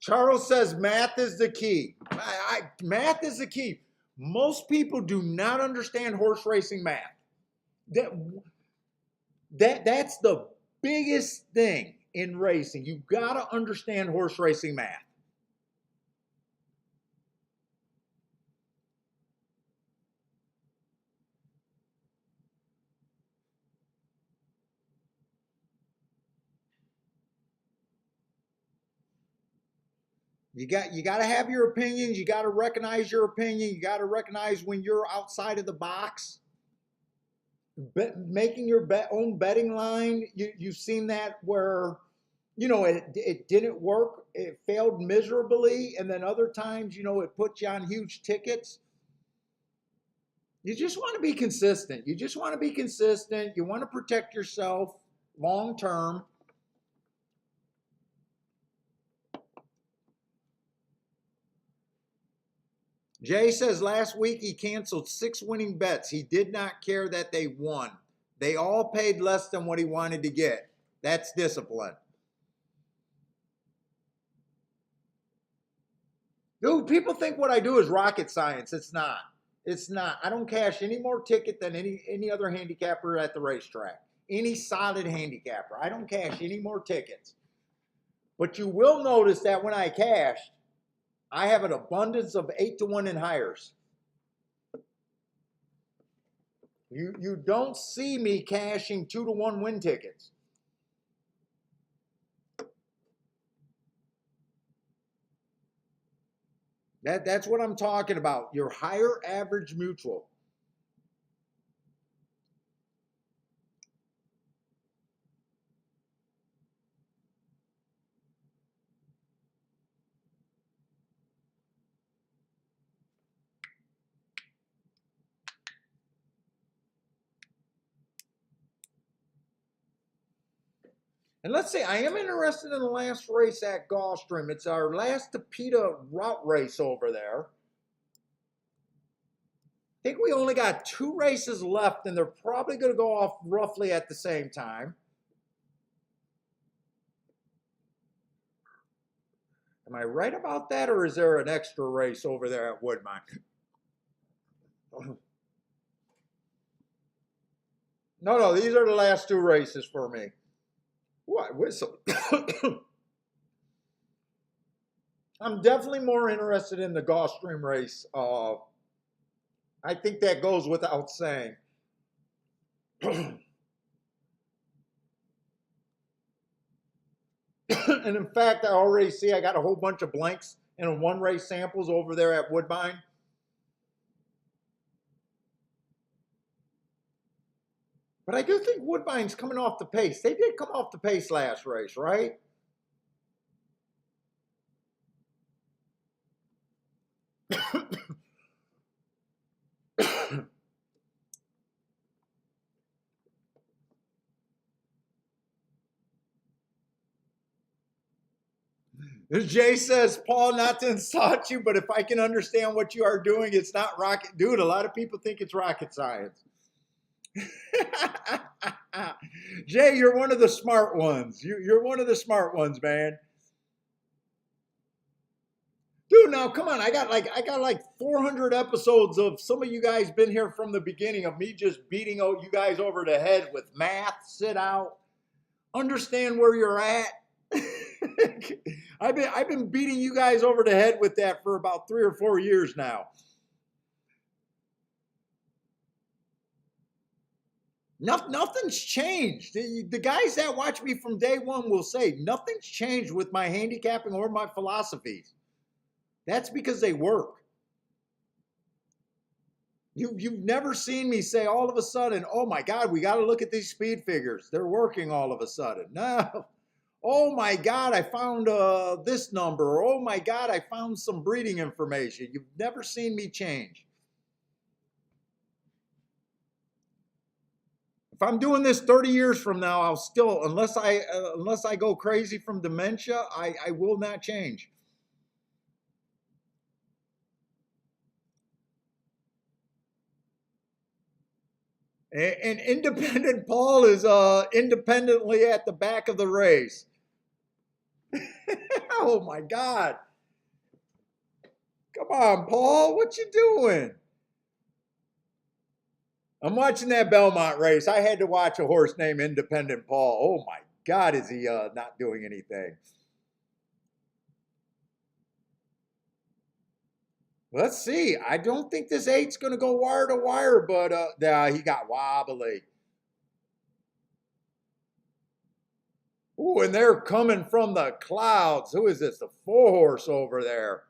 Charles says math is the key. Math is the key. Most people do not understand horse racing math. That's the biggest thing in racing. You've got to understand horse racing math. You got to have your opinions. You got to recognize your opinion. You got to recognize when you're outside of the box. Making your own betting line. You've seen that where you know, it didn't work. It failed miserably. And then other times, you know, it put you on huge tickets. You just want to be consistent. You just want to be consistent. You want to protect yourself long term. Jay says last week he canceled 6 winning bets. He did not care that they won. They all paid less than what he wanted to get. That's discipline. Dude, people think what I do is rocket science. It's not. It's not. I don't cash any more ticket than any other handicapper at the racetrack. Any solid handicapper. I don't cash any more tickets. But you will notice that when I cashed, I have an abundance of 8-to-1 and higher. You don't see me cashing 2-to-1 win tickets. That's what I'm talking about. Your higher average mutual. And let's say I am interested in the last race at Gulfstream. It's our last Tapeta route race over there. I think we only got 2 races left, and they're probably going to go off roughly at the same time. Am I right about that, or is there an extra race over there at Woodbine? No, these are the last 2 races for me. What whistle? I'm definitely more interested in the Gulfstream race. I think that goes without saying. And in fact, I already see I got a whole bunch of blanks and 1 race samples over there at Woodbine. But I do think Woodbine's coming off the pace. They did come off the pace last race, right? Jay says, Paul, not to insult you, but if I can understand what you are doing, it's not rocket. Dude, a lot of people think it's rocket science. Jay, you're one of the smart ones. You're one of the smart ones, man. Dude, now come on. I got like 400 episodes of some of you guys been here from the beginning of me just beating you guys over the head with math, sit out, understand where you're at. I've been beating you guys over the head with that for about 3 or 4 years now. Nothing's changed. The guys that watch me from day one will say nothing's changed with my handicapping or my philosophies. That's because they work. You've never seen me say all of a sudden, oh my God, we got to look at these speed figures. They're working all of a sudden. No. Oh my God, I found this number. Oh my God, I found some breeding information. You've never seen me change. If I'm doing this 30 years from now, I'll still, unless I go crazy from dementia, I will not change. And independent Paul is independently at the back of the race. Oh my God. Come on, Paul, what you doing? I'm watching that Belmont race. I had to watch a horse named Independent Paul. Oh my God, is he not doing anything? Let's see. I don't think this 8's going to go wire to wire, but he got wobbly. Ooh, and they're coming from the clouds. Who is this? The 4-horse over there.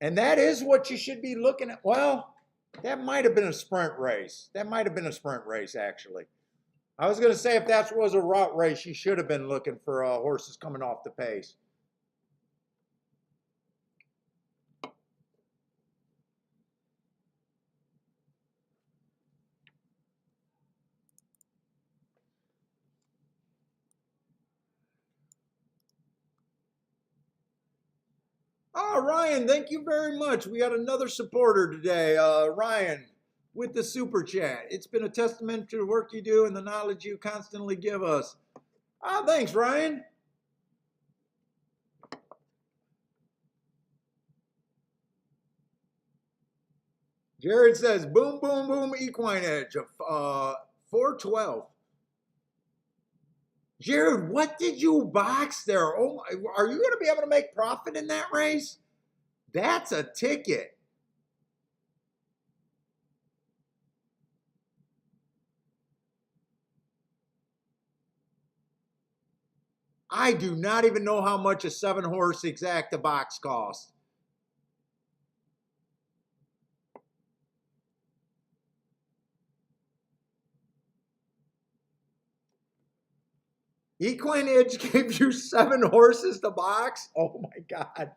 And that is what you should be looking at. Well, that might have been a sprint race. That might have been a sprint race, actually. I was going to say if that was a route race, you should have been looking for horses coming off the pace. Oh, Ryan, thank you very much. We got another supporter today. Ryan with the super chat. It's been a testament to the work you do and the knowledge you constantly give us. Ah, thanks, Ryan. Jared says, boom, boom, boom, equine edge of 412. Jared, what did you box there? Oh, my, are you going to be able to make profit in that race? That's a ticket. I do not even know how much a 7-horse exacta box costs. Equine Edge gave you 7 horses to box? Oh my God.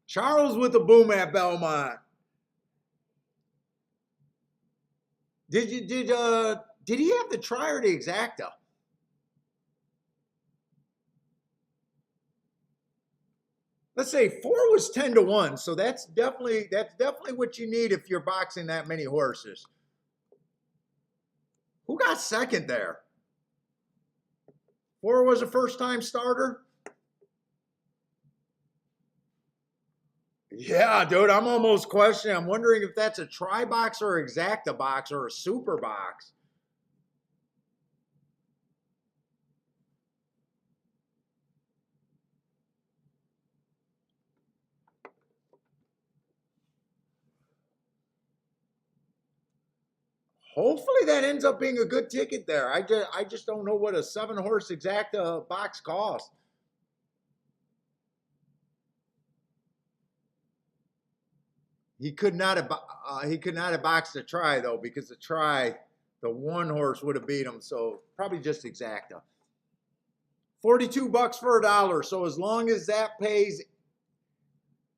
Charles with the boom at Belmont. Did he have the try or the exacta? Let's say 4 was 10-1, so that's definitely what you need if you're boxing that many horses. Who got second there? 4 was a first-time starter? Yeah, dude, I'm almost questioning. I'm wondering if that's a try box or exacta box or a super box. Hopefully that ends up being a good ticket there. I just don't know what a 7-horse exacta box costs. He could not have boxed a try though, because the try, the 1 horse would have beat him. So probably just exacta. 42 bucks for $1. So as long as that pays,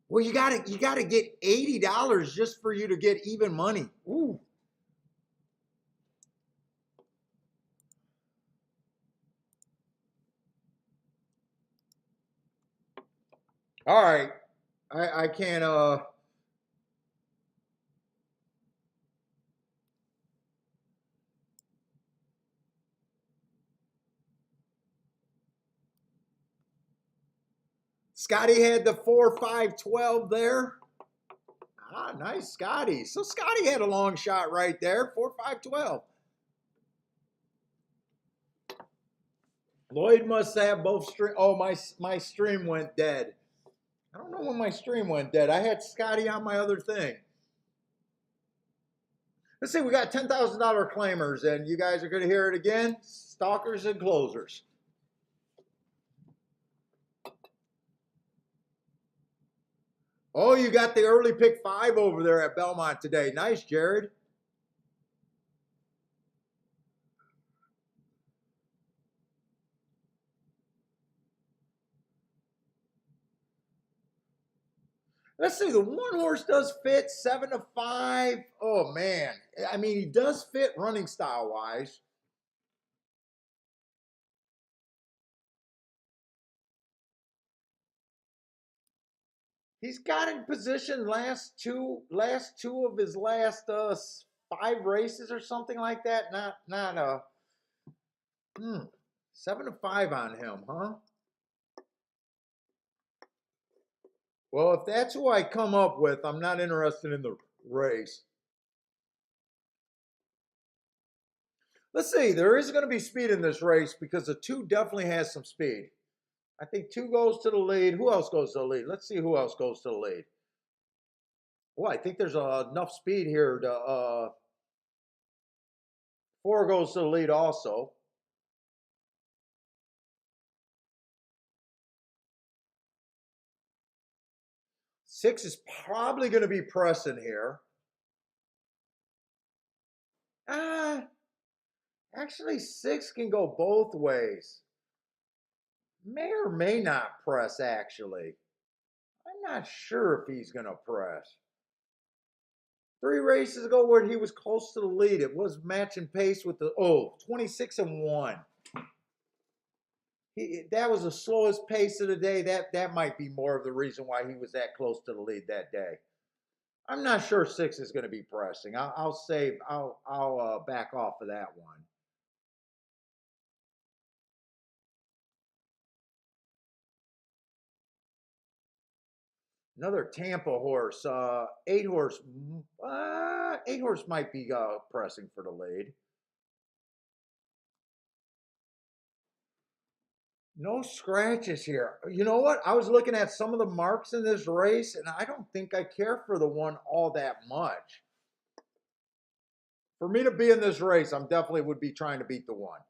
well, you gotta get $80 just for you to get even money. Ooh. All right. I can't Scotty had the 4-5-12 there. Ah, nice, Scotty. So Scotty had a long shot right there, 4-5-12. Lloyd must have both stream. Oh, my stream went dead. I don't know when my stream went dead. I had Scotty on my other thing. Let's see, we got $10,000 claimers, and you guys are going to hear it again. Stalkers and closers. Oh, you got the early pick 5 over there at Belmont today. Nice, Jared. Let's see, the 1 horse does fit 7-5. Oh, man. I mean, he does fit running style wise. He's got in position last two of his last 5 races or something like that. Not 7-5 on him, huh? Well, if that's who I come up with, I'm not interested in the race. Let's see. There is going to be speed in this race because the 2 definitely has some speed. I think 2 goes to the lead. Who else goes to the lead? Let's see who else goes to the lead. Well, I think there's enough speed here to 4 goes to the lead also. 6 is probably going to be pressing here. Ah, actually, 6 can go both ways. May or may not press, actually. I'm not sure if he's going to press. 3 races ago where he was close to the lead, it was matching pace with the, 26-1. That was the slowest pace of the day. That might be more of the reason why he was that close to the lead that day. I'm not sure 6 is going to be pressing. I'll back off of that one. Another Tampa horse, 8 horse. 8 horse might be pressing for the lead. No scratches here. You know what? I was looking at some of the marks in this race, and I don't think I care for the one all that much. For me to be in this race, I'm definitely would be trying to beat the one.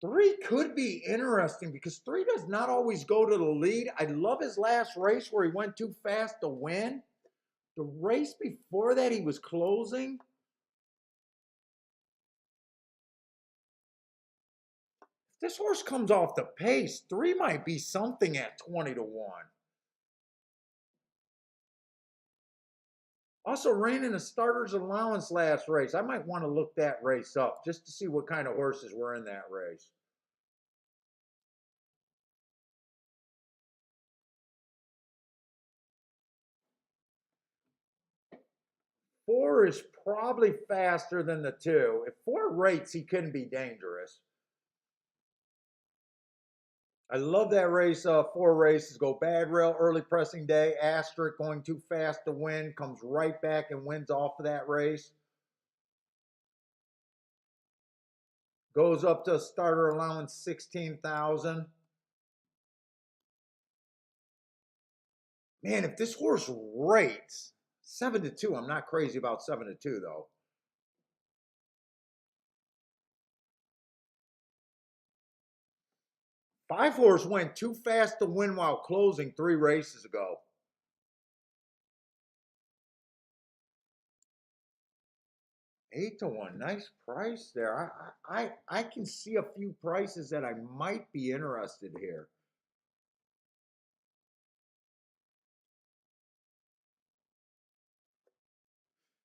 Three could be interesting because 3 does not always go to the lead. I love his last race where he went too fast to win. The race before that, he was closing. If this horse comes off the pace, 3 might be something at 20-1. Also ran in a starter's allowance last race. I might want to look that race up just to see what kind of horses were in that race. Four is probably faster than the 2. If 4 rates, he couldn't be dangerous. I love that race. 4 races go bad rail, early pressing day, asterisk going too fast to win, comes right back and wins off of that race. Goes up to a starter allowance 16,000. Man, if this horse rates 7-2, I'm not crazy about 7-2 though. 5 horse went too fast to win while closing 3 races ago. 8-1, nice price there. I can see a few prices that I might be interested here.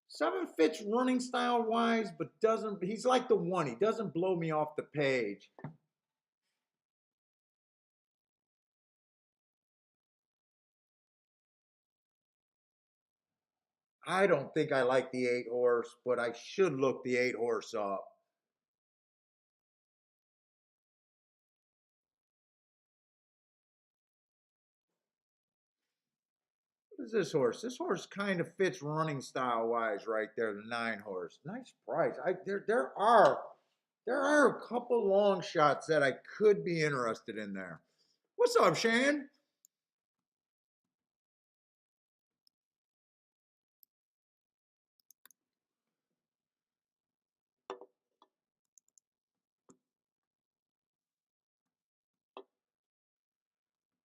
Seven fits running style wise, but doesn't. He's like the 1. He doesn't blow me off the page. I don't think I like the 8 horse, but I should look the 8 horse up. What is this horse? This horse kind of fits running style wise right there. The 9 horse, nice price. There are a couple long shots that I could be interested in there. What's up, Shan?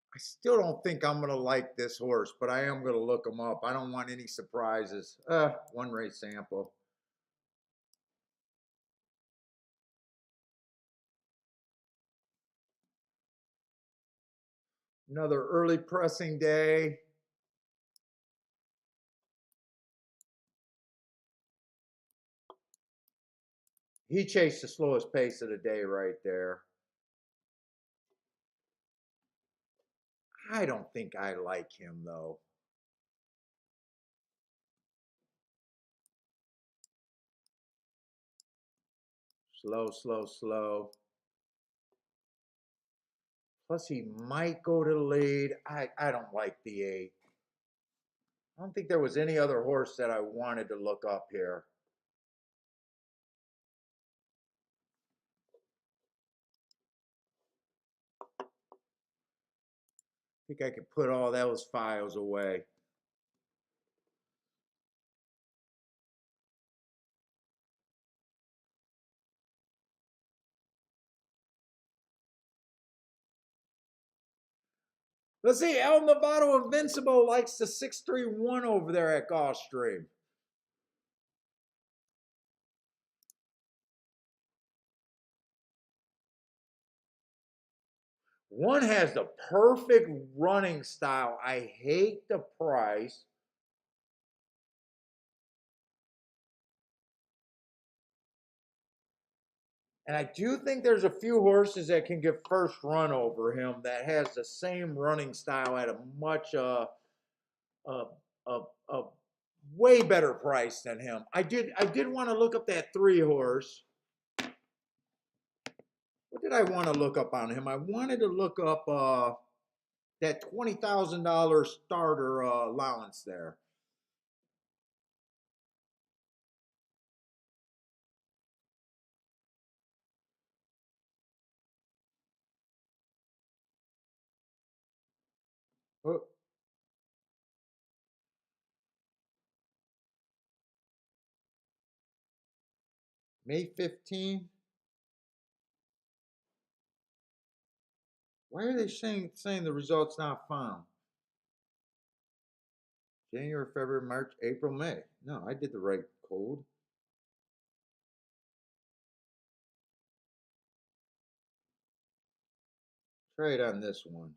I still don't think I'm going to like this horse, but I am going to look him up. I don't want any surprises. 1 race sample. Another early pressing day. He chased the slowest pace of the day right there. I don't think I like him though. Slow, slow, slow. Plus he might go to the lead. I don't like the 8. I don't think there was any other horse that I wanted to look up here. I think I could put all those files away. Let's see, El Novato Invincible likes the 631 over there at Gulfstream. One has the perfect running style. I hate the price. And I do think there's a few horses that can get first run over him that has the same running style at a much uh, a way better price than him. I did want to look up that 3 horse. What did I want to look up on him? I wanted to look up that $20,000 starter allowance there. Oh, May 15th. Why are they saying the results not found? January, February, March, April, May. No, I did the right code. Try it on this one.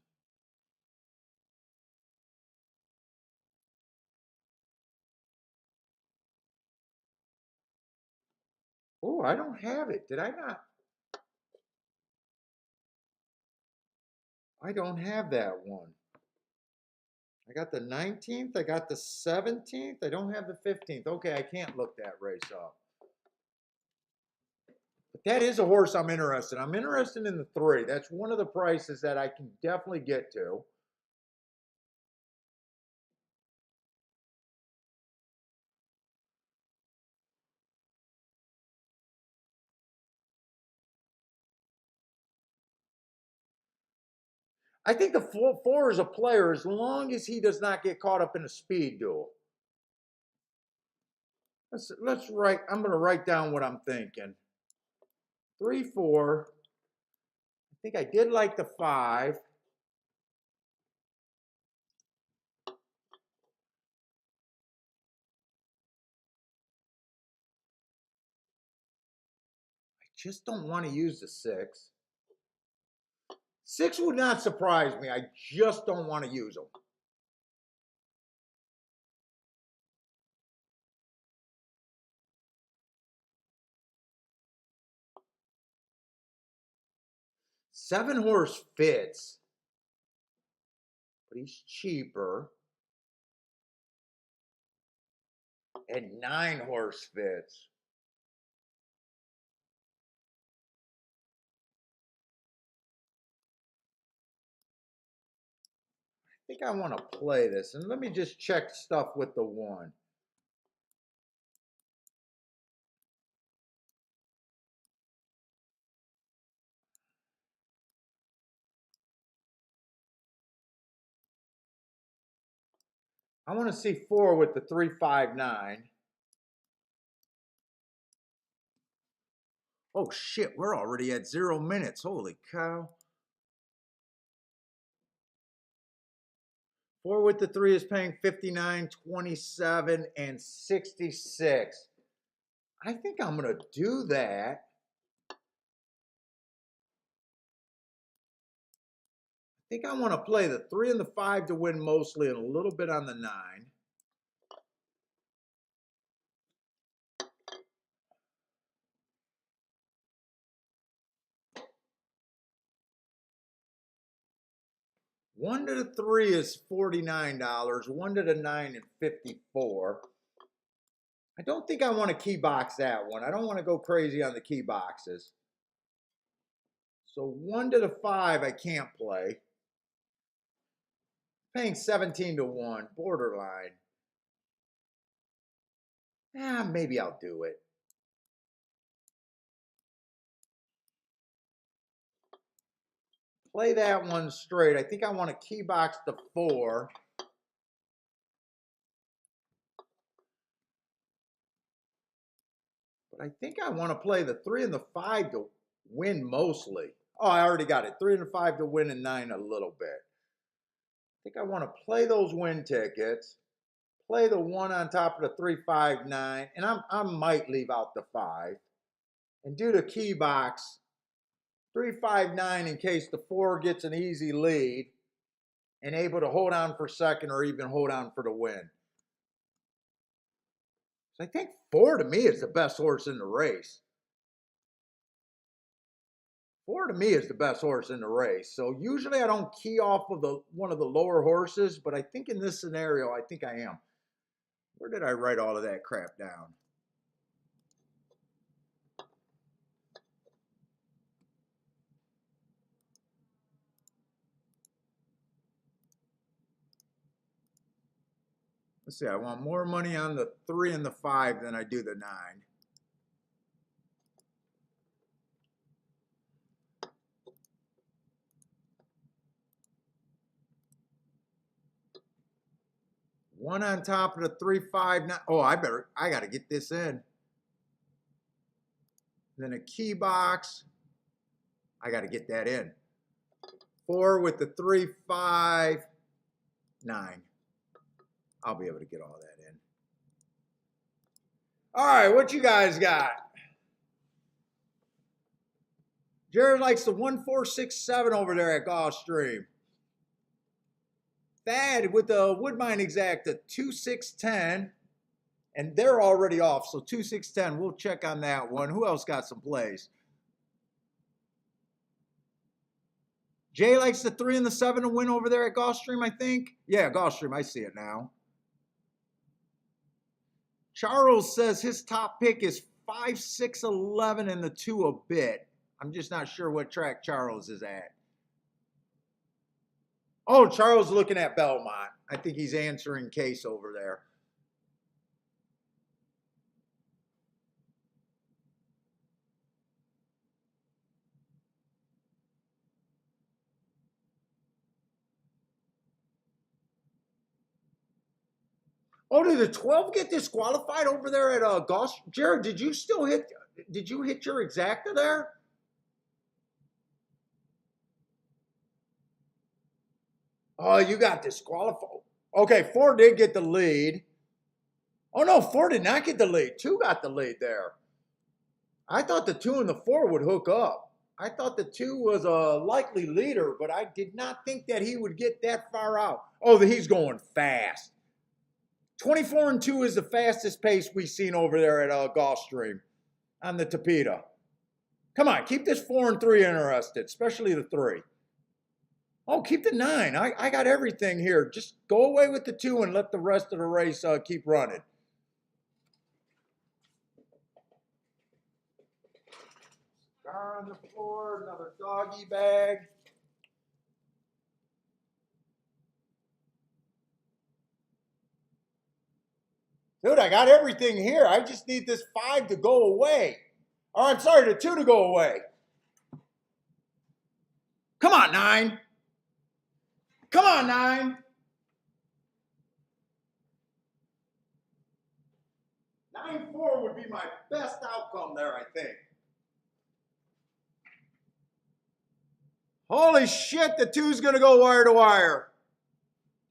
Oh, I don't have it. Did I not? I don't have that one. I got the 19th. I got the 17th. I don't have the 15th. Okay, I can't look that race up. But that is a horse I'm interested in. I'm interested in the 3. That's one of the prices that I can definitely get to. I think the four is a player as long as he does not get caught up in a speed duel. Let's write. I'm going to write down what I'm thinking. 3, 4. I think I did like the 5. I just don't want to use the 6. 6 would not surprise me. I just don't want to use them. Seven horse fits, but he's cheaper. And 9 horse fits. I think I want to play this. And let me just check stuff with the 1. I want to see 4 with the 359. Oh shit, we're already at 0 minutes. Holy cow. 4 with the 3 is paying 59, 27, and 66. I think I'm going to do that. I think I want to play the 3 and the 5 to win mostly and a little bit on the 9. One to the 3 is $49. 1 to the 9 is 54. I don't think I want to key box that one. I don't want to go crazy on the key boxes. So 1 to the 5 I can't play. Paying 17 to 1, borderline. Maybe I'll do it. Play that one straight. I think I want to key box the 4. But I think I want to play the 3 and the 5 to win mostly. Oh, I already got it. 3 and the 5 to win and 9 a little bit. think I want to play those win tickets, play the 1 on top of the 359, and I might leave out the 5 and do the key box 359 in case the 4 gets an easy lead and able to hold on for second or even hold on for the win. So I think 4 to me is the best horse in the race. 4 to me is the best horse in the race. So usually I don't key off of one of the lower horses, but I think in this scenario, I think I am. Where did I write all of that crap down? Let's see, I want more money on the 3 and the 5 than I do the 9. One on top of the 359. Oh, I got to get this in. Then a key box. I got to get that in. 4 with the 359. I'll be able to get all that in. All right, what you guys got? Jared likes the 1467 over there at Gulfstream. Thad with the Woodbine exact at 2610. And they're already off, so 2610. We'll check on that one. Who else got some plays? Jay likes the 3 and the 7 to win over there at Gulfstream, I think. Yeah, Gulfstream, I see it now. Charles says his top pick is 5, 6, 11 and the 2 a bit. I'm just not sure what track Charles is at. Oh, Charles looking at Belmont. I think he's answering case over there. Oh, did the 12 get disqualified over there at Gulfstream? Jared, did you hit your exacta there? Oh, you got disqualified. Okay, 4 did get the lead. Oh, no, 4 did not get the lead. 2 got the lead there. I thought the 2 and the 4 would hook up. I thought the 2 was a likely leader, but I did not think that he would get that far out. Oh, he's going fast. 24 and 2 is the fastest pace we've seen over there at Gulfstream on the Tapeta. Come on, keep this 4 and 3 interested, especially the 3. Oh, keep the 9. I got everything here. Just go away with the 2 and let the rest of the race keep running. Scar on the floor, another doggy bag. Dude, I got everything here. I just need this 5 to go away. Oh, I'm sorry, the 2 to go away. Come on, 9. Come on, 9. 9-4 would be my best outcome there, I think. Holy shit, the 2's going to go wire to wire.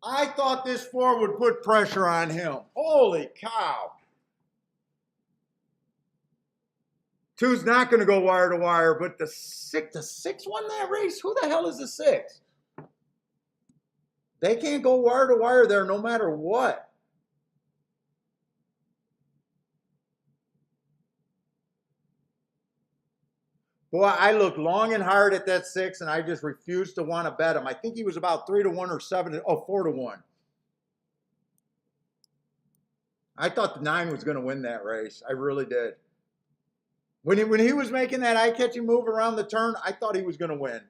I thought this 4 would put pressure on him. Holy cow. 2's not going to go wire to wire, but the 6 won that race? Who the hell is the 6? They can't go wire to wire there no matter what. Boy, I looked long and hard at that 6, and I just refused to want to bet him. I think he was about 3 to 1 or 4 to 1. I thought the 9 was going to win that race. I really did. When he was making that eye-catching move around the turn, I thought he was going to win.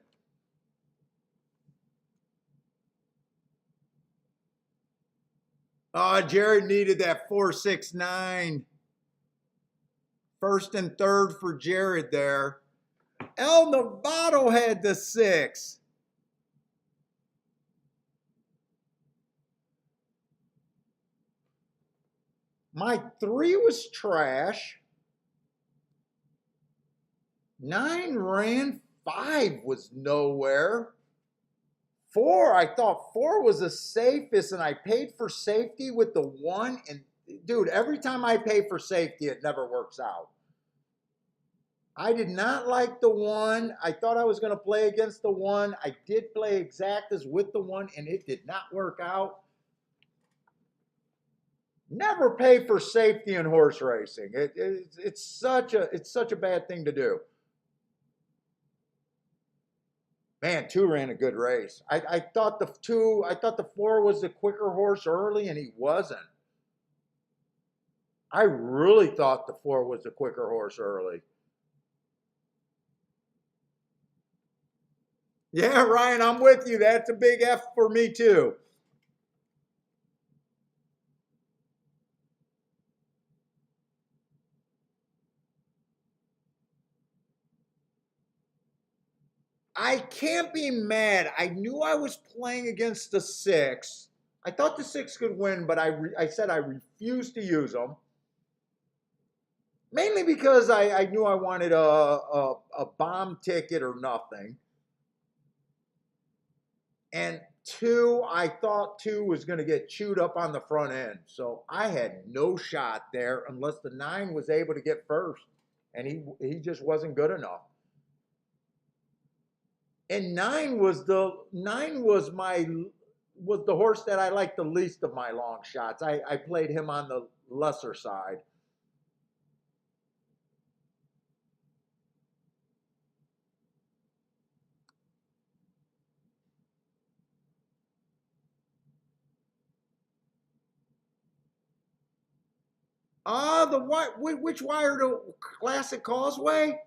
Oh, Jared needed that 4-6-9. First and third for Jared there. El Novato had the 6. My 3 was trash. 9 ran. 5 was nowhere. 4, I thought 4 was the safest, and I paid for safety with the 1. And dude, every time I pay for safety, it never works out. I did not like the 1. I thought I was going to play against the 1. I did play exactas with the 1, and it did not work out. Never pay for safety in horse racing. It's such a bad thing to do. Man, 2 ran a good race. I thought the 4 was the quicker horse early, and he wasn't. I really thought the 4 was the quicker horse early. Yeah, Ryan, I'm with you. That's a big F for me too. I can't be mad. I knew I was playing against the 6. I thought the 6 could win, but I said I refused to use them. Mainly because I knew I wanted a bomb ticket or nothing. And 2, I thought 2 was going to get chewed up on the front end. So I had no shot there unless the 9 was able to get first. And he just wasn't good enough. And 9 was the horse that I liked the least of my long shots. I played him on the lesser side. Which wire to Classic Causeway?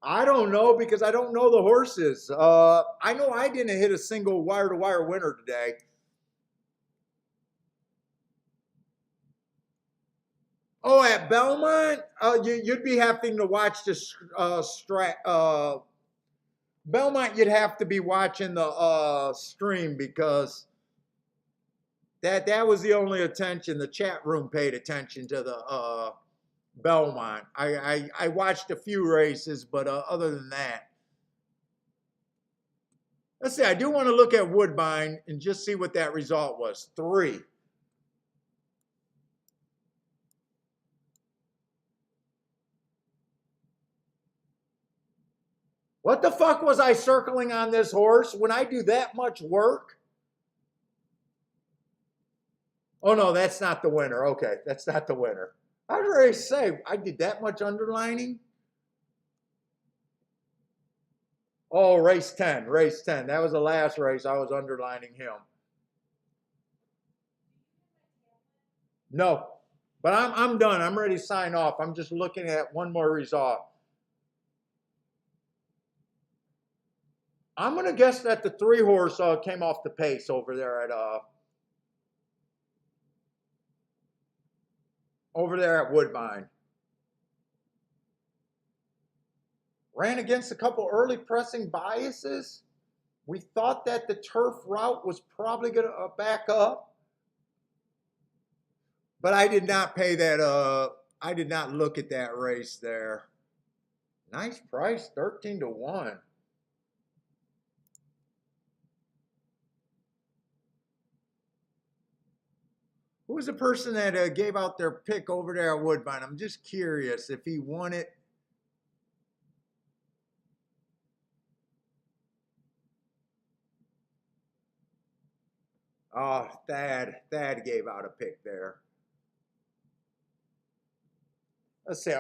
I don't know because I don't know the horses. I know I didn't hit a single wire to wire winner today. Oh, at Belmont, you'd be having to watch this Belmont. You'd have to be watching the stream because that was the only attention the chat room paid attention to the Belmont. I watched a few races, but other than that, let's see. I do want to look at Woodbine and just see what that result was. 3. What the fuck was I circling on this horse when I do that much work? Oh no, that's not the winner. Okay, that's not the winner. I was ready to say I did that much underlining. Oh, race 10, race 10. That was the last race I was underlining him. No, but I'm done. I'm ready to sign off. I'm just looking at one more result. I'm gonna guess that the 3 horse came off the pace over there at Woodbine. Ran against a couple early pressing biases. We thought that the turf route was probably going to back up, but I did not pay that. I did not look at that race there. Nice price, 13-1. Who was the person that gave out their pick over there at Woodbine? I'm just curious if he won it. Oh, Thad gave out a pick there. Let's see.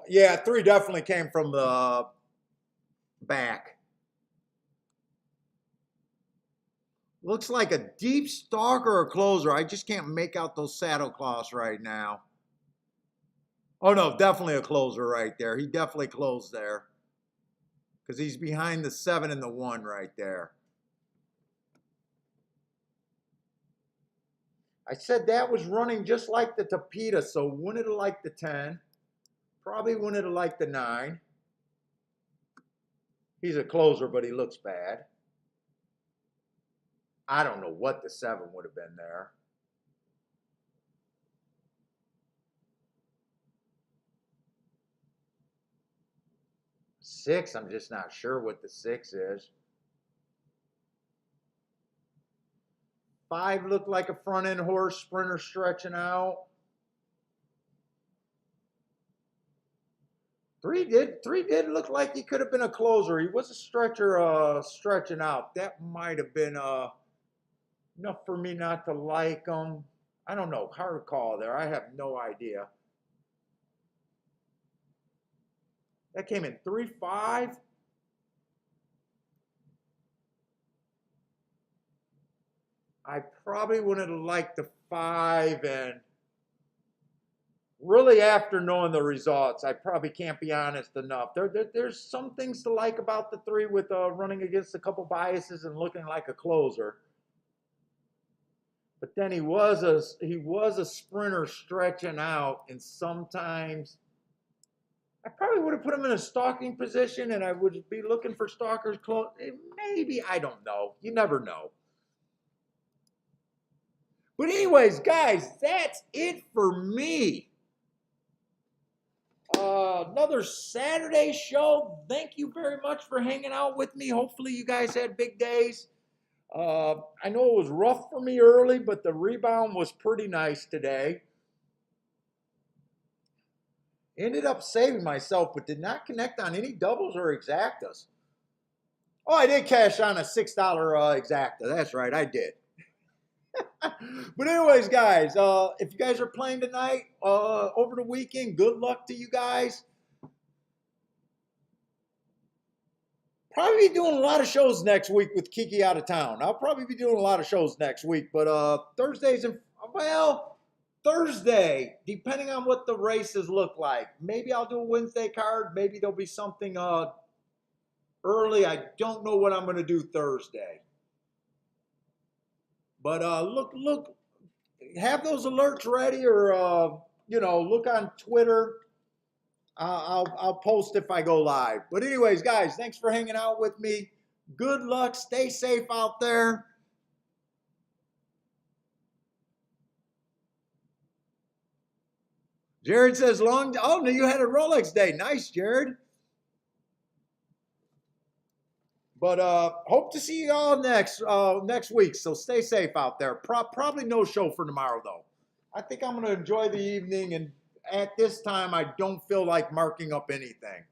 Yeah, 3 definitely came from the back. Looks like a deep stalker or closer. I just can't make out those saddle cloths right now. Oh no, definitely a closer right there. He definitely closed there. Because he's behind the 7 and the 1 right there. I said that was running just like the Tapeta, so wouldn't it have liked the 10? Probably wouldn't it have liked the 9. He's a closer, but he looks bad. I don't know what the 7 would have been there. Six, I'm just not sure what the 6 is. 5 looked like a front end horse sprinter stretching out. 3 did look like he could have been a closer. He was a stretcher stretching out. That might have been enough for me not to like him. I don't know. Hard call there. I have no idea. That came in 3-5. I probably wouldn't have liked the 5, and really after knowing the results, I probably can't be honest enough. There's some things to like about the 3 with running against a couple biases and looking like a closer. But then he was a sprinter stretching out, and sometimes I probably would have put him in a stalking position, and I would be looking for stalkers close. Maybe, I don't know. You never know. But anyways, guys, that's it for me. Another Saturday show. Thank you very much for hanging out with me. Hopefully you guys had big days. I know it was rough for me early, but the rebound was pretty nice today. Ended up saving myself, but did not connect on any doubles or exactas. Oh, I did cash on a $6 exacta. That's right, I did. But anyways, guys, if you guys are playing tonight, over the weekend, good luck to you guys. Probably be doing a lot of shows next week with Kiki out of town. I'll probably be doing a lot of shows next week, but Thursdays and, well, Thursday, depending on what the races look like. Maybe I'll do a Wednesday card. Maybe there'll be something early. I don't know what I'm going to do Thursday. But look, have those alerts ready, or look on Twitter. I'll post if I go live. But anyways, guys, thanks for hanging out with me. Good luck. Stay safe out there. Jared says oh, no, you had a Rolex day. Nice, Jared. But hope to see you all next week. So stay safe out there. Probably no show for tomorrow, though. I think I'm going to enjoy the evening, and at this time, I don't feel like marking up anything.